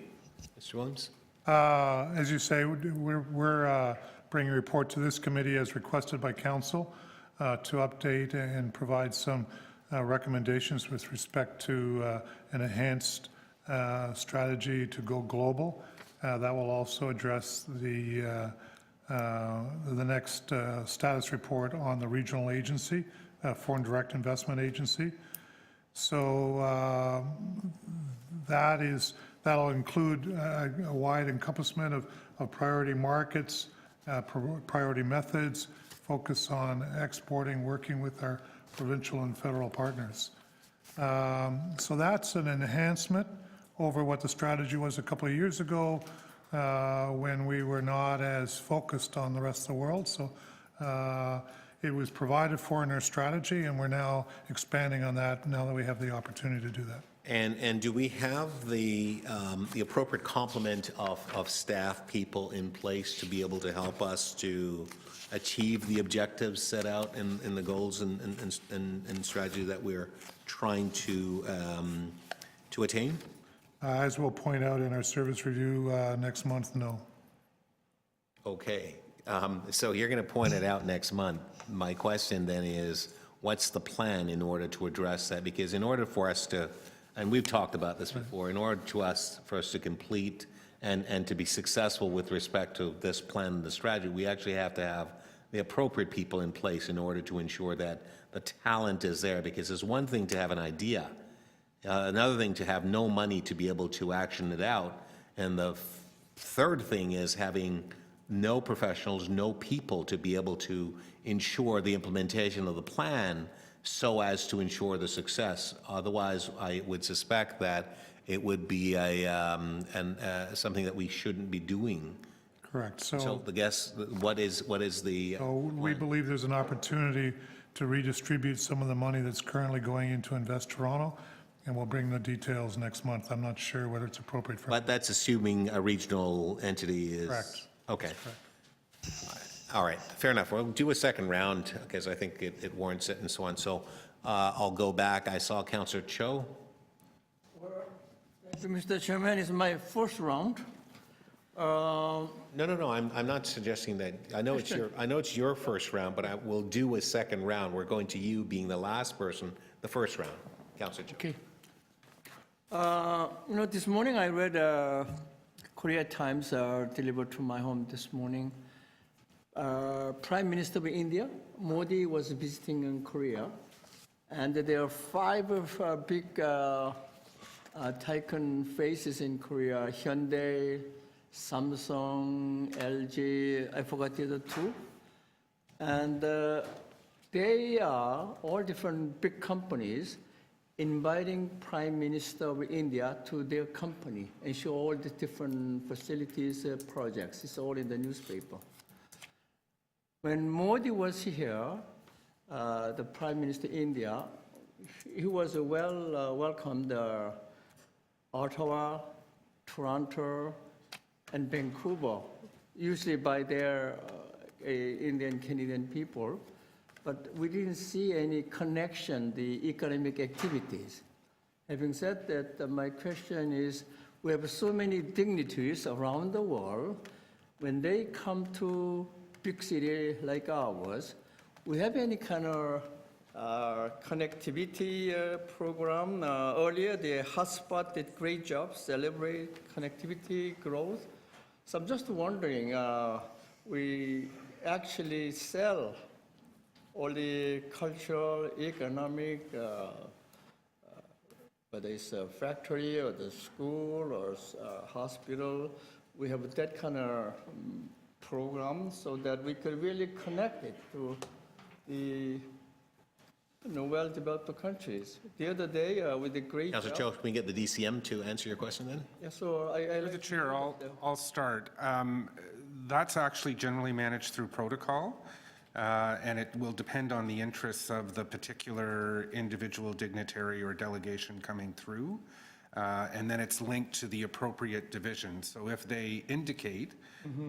Mr. Williams? As you say, we're bringing a report to this committee as requested by council to update and provide some recommendations with respect to an enhanced strategy to go global. That will also address the next status report on the regional agency, Foreign Direct Investment Agency. So that'll include a wide encompassment of priority markets, priority methods, focus on exporting, working with our provincial and federal partners. So that's an enhancement over what the strategy was a couple of years ago when we were not as focused on the rest of the world. So it was provided for in our strategy, and we're now expanding on that now that we have the opportunity to do that. And do we have the appropriate complement of staff people in place to be able to help us to achieve the objectives set out in the goals and strategy that we're trying to attain? As we'll point out in our service review next month, no. Okay. So you're going to point it out next month. My question then is, what's the plan in order to address that? Because in order for us to, and we've talked about this before, in order for us to complete and to be successful with respect to this plan and the strategy, we actually have to have the appropriate people in place in order to ensure that the talent is there. Because it's one thing to have an idea, another thing to have no money to be able to action it out, and the third thing is having no professionals, no people to be able to ensure the implementation of the plan so as to ensure the success. Otherwise, I would suspect that it would be something that we shouldn't be doing Correct. So the guess, what is the? So we believe there's an opportunity to redistribute some of the money that's currently going into Invest Toronto, and we'll bring the details next month. I'm not sure whether it's appropriate for. But that's assuming a regional entity is? Correct. Okay. All right, fair enough. We'll do a second round because I think it warrants it and so on. So I'll go back. I saw Councillor Cho. Mr. Chairman, it's my first round. No, I'm not suggesting that. I know it's your first round, but I will do a second round. We're going to you being the last person, the first round. Councillor Cho. Okay. This morning I read Korea Times delivered to my home this morning. Prime Minister of India, Modi, was visiting in Korea, and there are 5 big tycoon faces in Korea: Hyundai, Samsung, LG, I forgot the other 2. And they are all different big companies inviting Prime Minister of India to their company and show all the different facilities, projects. It's all in the newspaper. When Modi was here, the Prime Minister of India, he was welcomed Ottawa, Toronto, and Vancouver, usually by their Indian Canadian people, but we didn't see any connection, the economic activities. Having said that, my question is, we have so many dignitaries around the world. When they come to big city like ours, we have any kind of connectivity program? Earlier, the hotspot did great job, celebrate connectivity growth. So I'm just wondering, we actually sell all the cultural, economic, whether it's a factory or the school or hospital, we have that kind of program so that we could really connect it to the well-developed countries. The other day, with the great Councillor Cho, can we get the DCM to answer your question then? Yeah, so Through the chair, I'll start. That's actually generally managed through protocol, and it will depend on the interests of the particular individual dignitary or delegation coming through, and then it's linked to the appropriate division. So if they indicate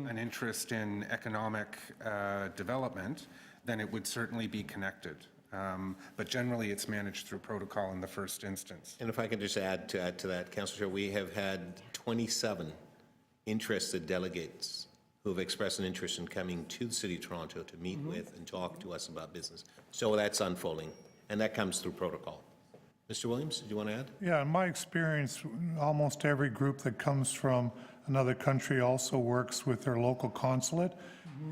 an interest in economic development, then it would certainly be connected. But generally, it's managed through protocol in the first instance. And if I can just add to that, Councillor Cho, we have had 27 interested delegates who have expressed an interest in coming to the City of Toronto to meet with and talk to us about business. So that's unfolding, and that comes through protocol. Mr. Williams, do you want to add? Yeah, in my experience, almost every group that comes from another country also works with their local consulate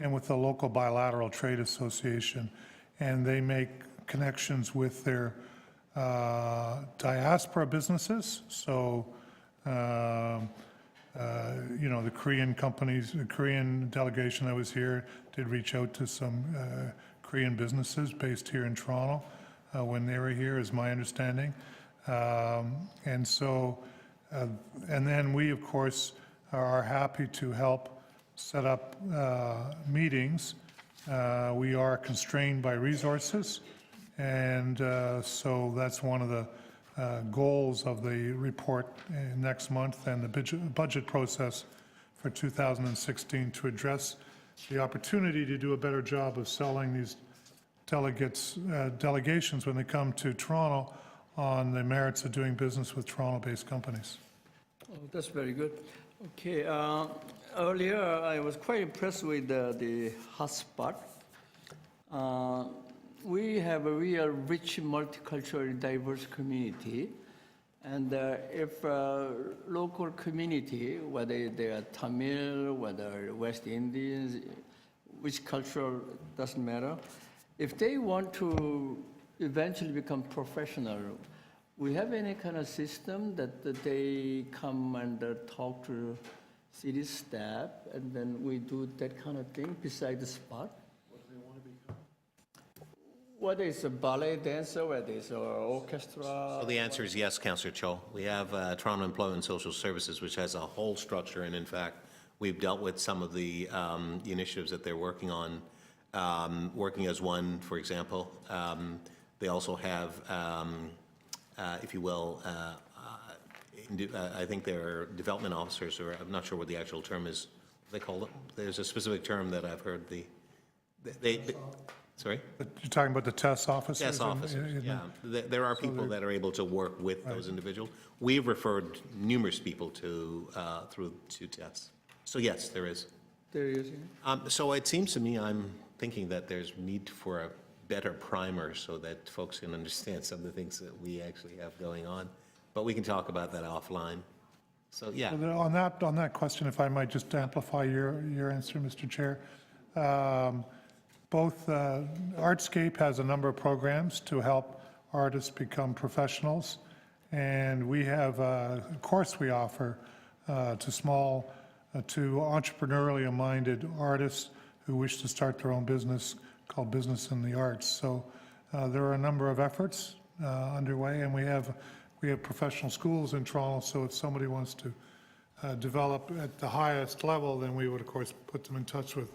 and with the local bilateral trade association, and they make connections with their diaspora businesses. So, the Korean companies, the Korean delegation that was here did reach out to some Korean businesses based here in Toronto when they were here, is my understanding. And then we, of course, are happy to help set up meetings. We are constrained by resources, and so that's one of the goals of the report next month and the budget process for 2016 to address the opportunity to do a better job of selling these delegations when they come to Toronto on the merits of doing business with Toronto-based companies. Oh, that's very good. Okay, earlier I was quite impressed with the hotspot. We have a real rich, multicultural, diverse community. And if local community, whether they are Tamil, whether West Indians, which culture, doesn't matter, if they want to eventually become professional, we have any kind of system that they come and talk to city staff, and then we do that kind of thing beside the spot? What do they want to become? Whether it's a ballet dancer, whether it's an orchestra. So the answer is yes, Councillor Cho. We have Toronto Employment and Social Services, which has a whole structure, and in fact, We've dealt with some of the initiatives that they're working on, Working as One, for example. They also have, if you will, I think they're development officers, or I'm not sure what the actual term is. They call it. There's a specific term that I've heard. Sorry? You're talking about the TESS officers? TESS officers, yeah. There are people that are able to work with those individuals. We've referred numerous people to TESS. So yes, there is. There is, yeah. So it seems to me, I'm thinking that there's need for a better primer so that folks can understand some of the things that we actually have going on. But we can talk about that offline. So, yeah. On that question, if I might just amplify your answer, Mr. Chair. Both Artscape has a number of programs to help artists become professionals, and we have a course we offer to entrepreneurially minded artists who wish to start their own business called Business in the Arts. So there are a number of efforts underway, and we have professional schools in Toronto, so if somebody wants to develop at the highest level, then we would, of course, put them in touch with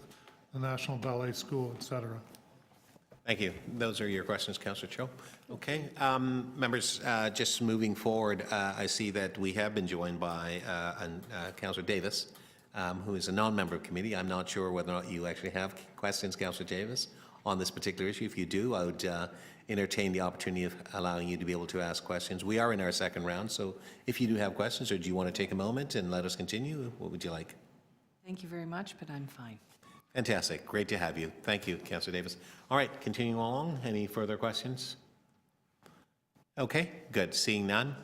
the National Ballet School, et cetera. Thank you. Those are your questions, Councillor Cho. Okay. Members, just moving forward, I see that we have been joined by Councillor Davis, who is a non-member of committee. I'm not sure whether or not you actually have questions, Councillor Davis, on this particular issue. If you do, I would entertain the opportunity of allowing you to be able to ask questions. We are in our second round, so if you do have questions, or do you want to take a moment and let us continue? What would you like? Thank you very much, but I'm fine. Fantastic. Great to have you. Thank you, Councillor Davis. All right, continuing along. Any further questions? Okay, good. Seeing none.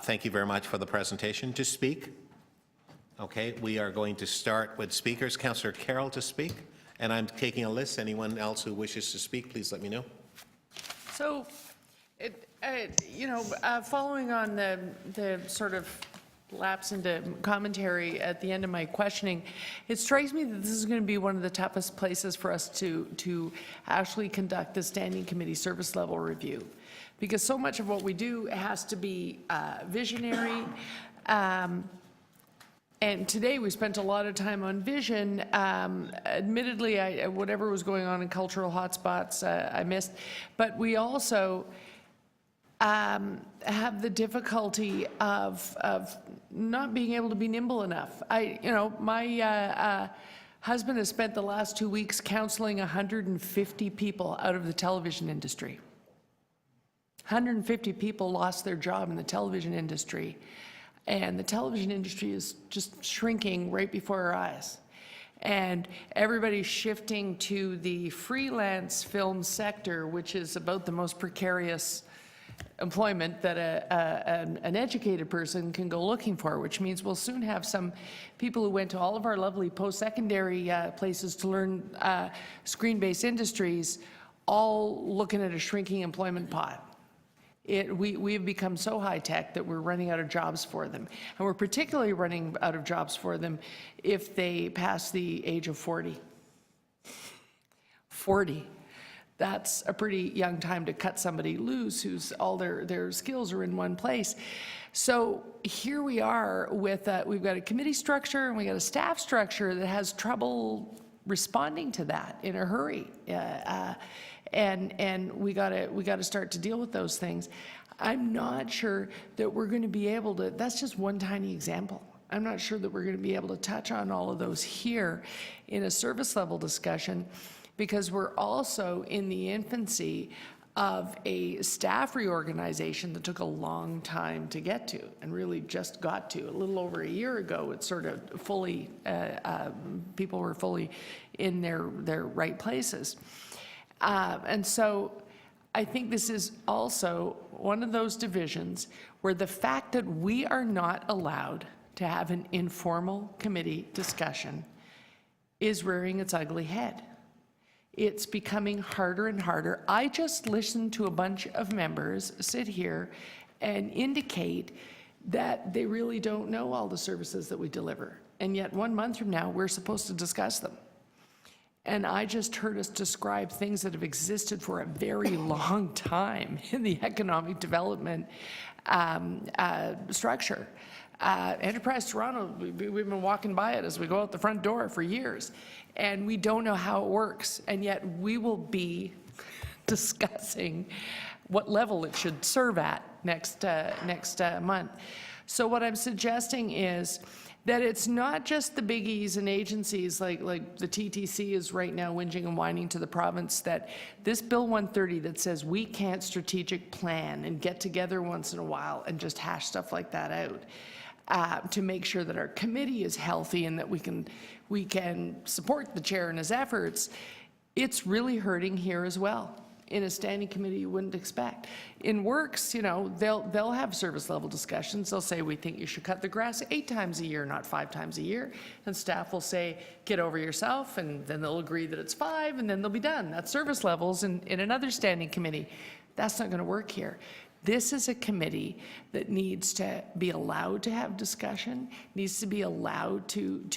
Thank you very much for the presentation. To speak? Okay, we are going to start with speakers. Councillor Carroll to speak. And I'm taking a list. Anyone else who wishes to speak, please let me know. So, following on the sort of lapse into commentary at the end of my questioning, it strikes me that this is going to be one of the toughest places for us to actually conduct the Standing Committee service level review, because so much of what we do has to be visionary. And today we spent a lot of time on vision. Admittedly, whatever was going on in cultural hotspots, I missed. But we also have the difficulty of not being able to be nimble enough. My husband has spent the last 2 weeks counseling 150 people out of the television industry. 150 people lost their job in the television industry. And the television industry is just shrinking right before our eyes. And everybody's shifting to the freelance film sector, which is about the most precarious employment that an educated person can go looking for, which means we'll soon have some people who went to all of our lovely post-secondary places to learn screen-based industries, all looking at a shrinking employment pot. We have become so high-tech that we're running out of jobs for them. And we're particularly running out of jobs for them if they pass the age of 40. 40. That's a pretty young time to cut somebody loose who's all their skills are in one place. So here we are with, we've got a committee structure and we got a staff structure that has trouble responding to that in a hurry. And we got to start to deal with those things. I'm not sure that we're going to be able to, that's just one tiny example. I'm not sure that we're going to be able to touch on all of those here in a service level discussion, because we're also in the infancy of a staff reorganization that took a long time to get to and really just got to. A little over a year ago, it's sort of fully, people were fully in their right places. And so I think this is also one of those divisions where the fact that we are not allowed to have an informal committee discussion is rearing its ugly head. It's becoming harder and harder. I just listened to a bunch of members sit here and indicate that they really don't know all the services that we deliver. And yet 1 month from now, we're supposed to discuss them. And I just heard us describe things that have existed for a very long time in the economic development structure. Enterprise Toronto, we've been walking by it as we go out the front door for years, and we don't know how it works, and yet we will be discussing what level it should serve at next month. So what I'm suggesting is that it's not just the biggies and agencies like the TTC is right now whinging and whining to the province that this Bill 130 that says we can't strategic plan and get together once in a while and just hash stuff like that out to make sure that our committee is healthy and that we can support the chair in his efforts. It's really hurting here as well. In a standing committee you wouldn't expect. In works, you know, they'll have service level discussions. They'll say, we think you should cut the grass 8 times a year, not 5 times a year. And staff will say, get over yourself, and then they'll agree that it's 5, and then they'll be done. That's service levels in another standing committee. That's not gonna work here. This is a committee that needs to be allowed to have discussion, needs to be allowed to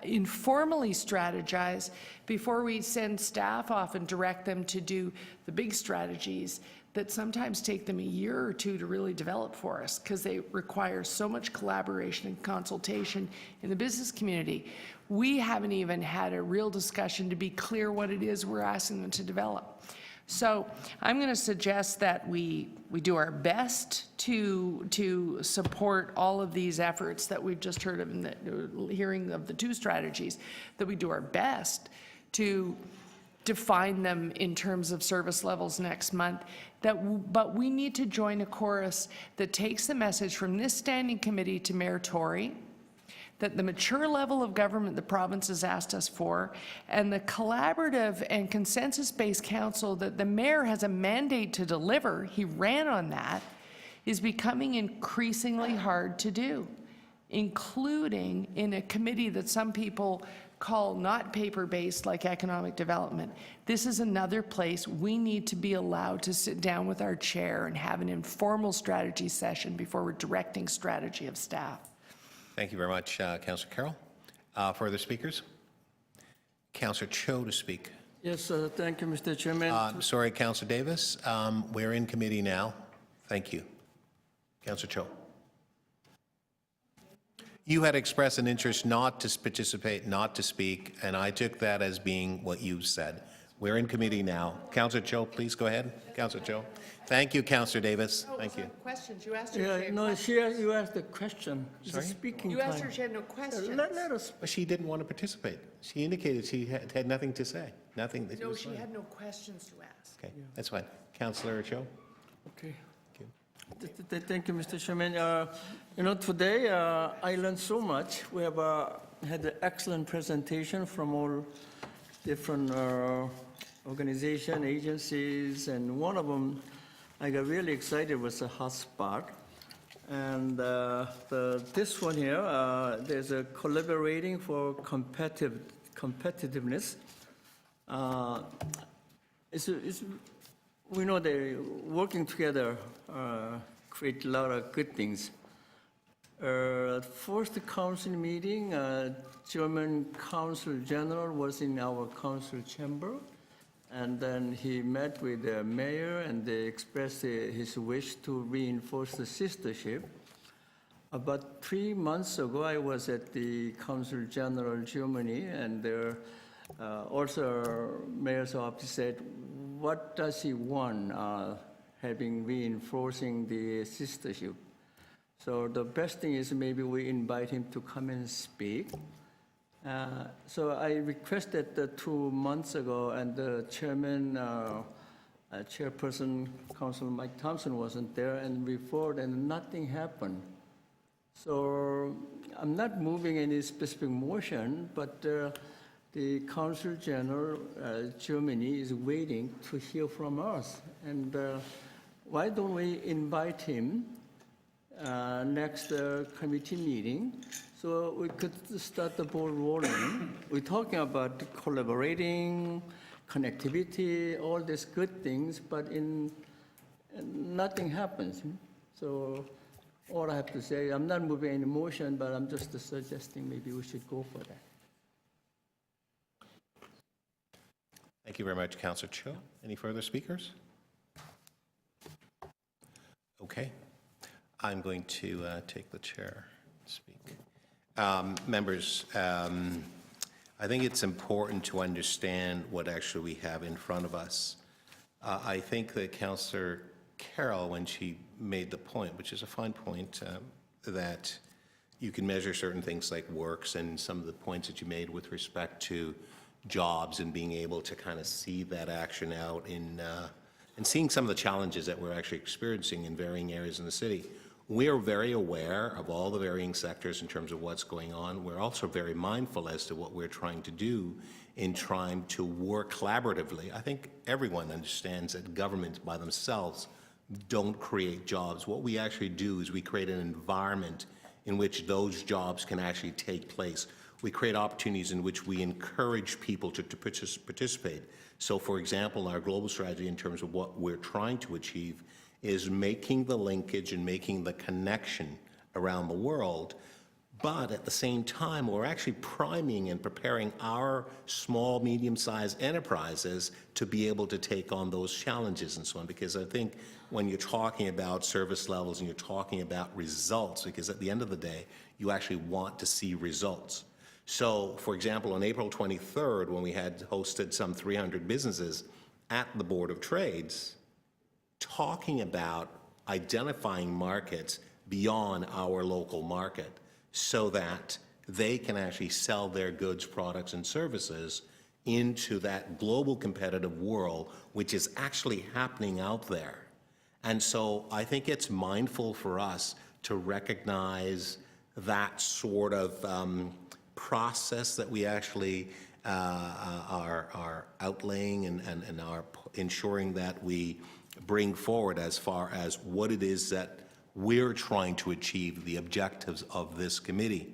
informally strategize before we send staff off and direct them to do the big strategies that sometimes take them a year or 2 to really develop for us because they require so much collaboration and consultation in the business community. We haven't even had a real discussion to be clear what it is we're asking them to develop. So I'm going to suggest that we do our best to support all of these efforts that we've just heard of in the hearing of the 2 strategies, that we do our best to define them in terms of service levels next month. But we need to join a chorus that takes the message from this standing committee to Mayor Tory, that the mature level of government the province has asked us for, and the collaborative and consensus-based council that the mayor has a mandate to deliver, he ran on that, is becoming increasingly hard to do, including in a committee that some people call not paper-based like economic development. This is another place we need to be allowed to sit down with our chair and have an informal strategy session before we're directing strategy of staff. Thank you very much, Councillor Carroll. Further speakers? Councillor Cho to speak. Yes, thank you, Mr. Chairman. Sorry, Councillor Davis. We're in committee now. Thank you. Councillor Cho. You had expressed an interest not to participate, not to speak, and I took that as being what you said. We're in committee now. Councillor Cho, please go ahead. Councillor Cho. Thank you, Councillor Davis. Thank you. Questions. You asked her. Yeah, no, you asked the question. It's a Sorry? speaking You time. asked her she had no questions. Let us. But she didn't want to participate. She indicated she had nothing to say. Nothing. That No, was she fine. had no questions to ask. Okay, that's fine. Councillor Cho. Okay. Thank you, Mr. Chairman. You know, today I learned so much. We have had an excellent presentation from all different organizations, agencies, and one of them I got really excited was a hotspot. And this one here, there's a collaborating for competitiveness. We know they working together create a lot of good things. First council meeting, German Consul General was in our council chamber, and then he met with the mayor and they expressed his wish to reinforce the sistership. About 3 months ago, I was at the Consul General Germany, and there also mayor's office said, what does he want, having reinforcing the sistership? So the best thing is maybe we invite him to come and speak. So I requested 2 months ago, and the chairperson, Councilor Mike Thompson wasn't there, and before then nothing happened. So I'm not moving any specific motion, but the Consul General Germany is waiting to hear from us. And why don't we invite him next committee meeting so we could start the ball rolling. We're talking about collaborating, connectivity, all these good things, but nothing happens. So all I have to say, I'm not moving any motion, but I'm just suggesting maybe we should go for that. Thank you very much, Councillor Cho. Any further speakers? Okay. I'm going to take the chair Members, I think it's important to understand what actually we have in front of us. I think that Councillor Carroll, when she made the point, which is a fine point, that you can measure certain things like works and some of the points that you made with respect to jobs and being able to kind of see that action out in and seeing some of the challenges that we're actually experiencing in varying areas in the city. We are very aware of all the varying sectors in terms of what's going on. We're also very mindful as to what we're trying to do in trying to work collaboratively. I think everyone understands that governments by themselves don't create jobs. What we actually do is we create an environment in which those jobs can actually take place. We create opportunities in which we encourage people to participate. So, for example, our global strategy in terms of what we're trying to achieve is making the linkage and making the connection around the world, but at the same time, we're actually priming and preparing our small, medium-sized enterprises to be able to take on those challenges and so on, because I think when you're talking about service levels and you're talking about results, because at the end of the day, you actually want to see results. So, for example, on April 23rd, when we had hosted some 300 businesses at the Board of Trades, talking about identifying markets beyond our local market so that they can actually sell their goods, products, and services into that global competitive world, which is actually happening out there. And so I think it's mindful for us to recognize that sort of process that we actually are outlaying and are ensuring that we bring forward as far as what it is that we're trying to achieve, the objectives of this committee.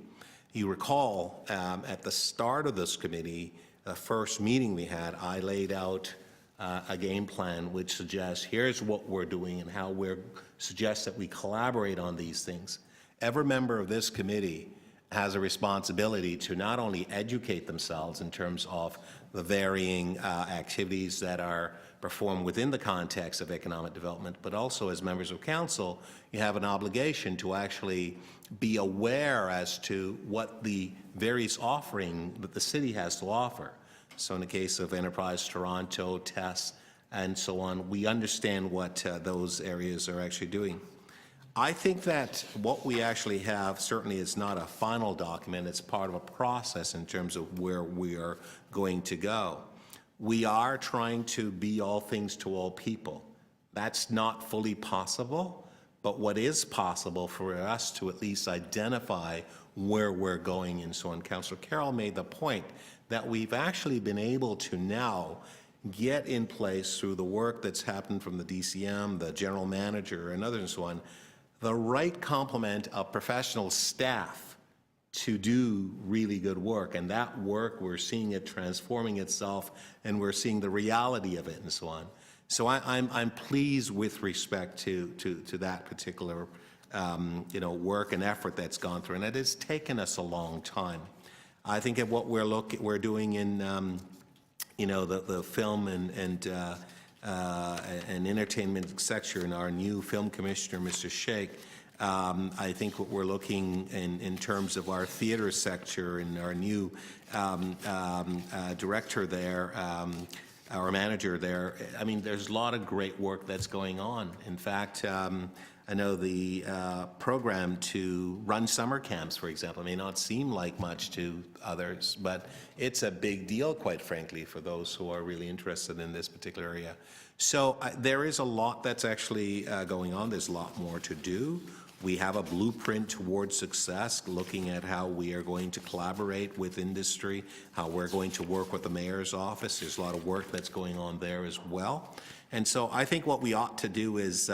You recall at the start of this committee, the first meeting we had, I laid out a game plan which suggests here's what we're doing and how we're suggests that we collaborate on these things. Every member of this committee has a responsibility to not only educate themselves in terms of the varying activities that are performed within the context of economic development, but also as members of council, you have an obligation to actually be aware as to what the various offering that the city has to offer. So in the case of Enterprise Toronto, TESS, and so on, we understand what those areas are actually doing. I think that what we actually have certainly is not a final document. It's part of a process in terms of where we are going to go. We are trying to be all things to all people. That's not fully possible, but what is possible for us to at least identify where we're going and so on. Councillor Carroll made the point that we've actually been able to now get in place through the work that's happened from the DCM, the general manager, and others and so on, the right complement of professional staff to do really good work. And that work, we're seeing it transforming itself, and we're seeing the reality of it and so on. So I'm pleased with respect to that particular work and effort that's gone through, and it has taken us a long time. I think of what we're doing in the film and entertainment sector, in our new film commissioner, Mr. Sheikh. I think what we're looking in terms of our theater sector and our new director there, our manager there, I mean, there's a lot of great work that's going on. In fact, I know the program to run summer camps, for example, may not seem like much to others, but it's a big deal, quite frankly, for those who are really interested in this particular area. So there is a lot that's actually going on. There's a lot more to do. We have a blueprint towards success, looking at how we are going to collaborate with industry, how we're going to work with the mayor's office. There's a lot of work that's going on there as well. And so I think what we ought to do is,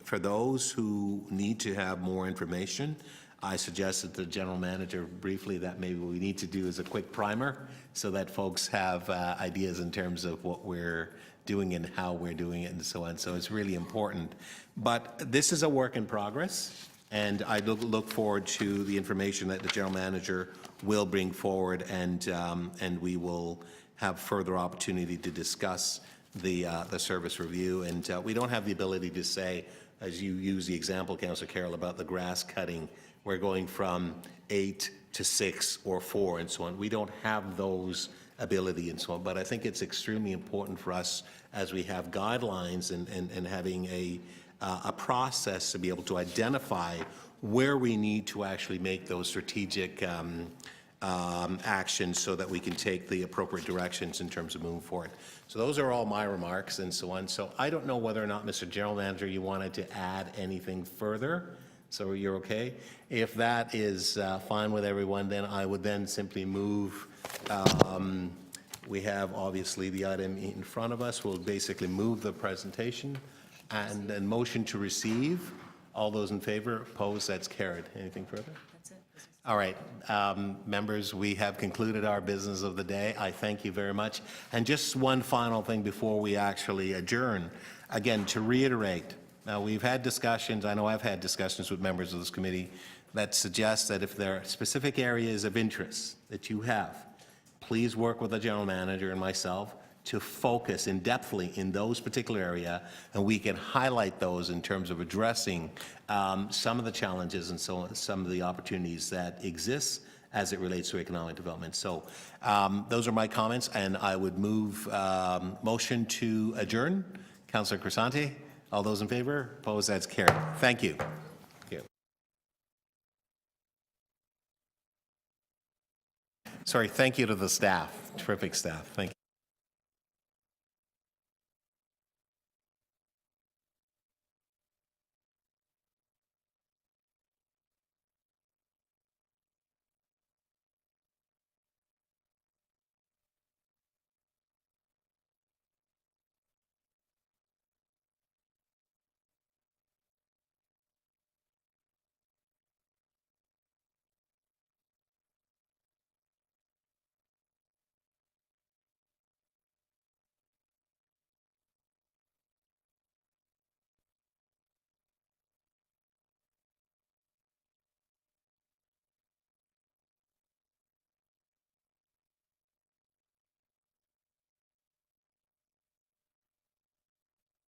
for those who need to have more information, I suggested to the general manager briefly that maybe what we need to do is a quick primer so that folks have ideas in terms of what we're doing and how we're doing it and so on. So it's really important. But this is a work in progress, and I look forward to the information that the general manager will bring forward, and we will have further opportunity to discuss the service review. And we don't have the ability to say, as you use the example, Councillor Carroll, about the grass cutting, we're going from 8 to 6 or 4 and so on. We don't have those ability and so on, but I think it's extremely important for us as we have guidelines and having a process to be able to identify where we need to actually make those strategic actions so that we can take the appropriate directions in terms of moving forward. So those are all my remarks and so on. So I don't know whether or not, Mr. General Manager, you wanted to add anything further. So you're okay? If that is fine with everyone, then I would then simply move. We have obviously the item in front of us. We'll basically move the presentation and then motion to receive. All those in favor, opposed, that's carried. Anything further? That's it. All right, members, we have concluded our business of the day. I thank you very much. And just one final thing before we actually adjourn. Again, to reiterate, now we've had discussions, I know I've had discussions with members of this committee that suggest that if there are specific areas of interest that you have, please work with the general manager and myself to focus in-depthly in those particular area, and we can highlight those in terms of addressing some of the challenges and so some of the opportunities that exist as it relates to economic development. So those are my comments, and I would move motion to adjourn. Councillor Crisante, all those in favor? Opposed? That's carried. Thank you. Sorry, thank you to the staff, terrific staff. Thank you.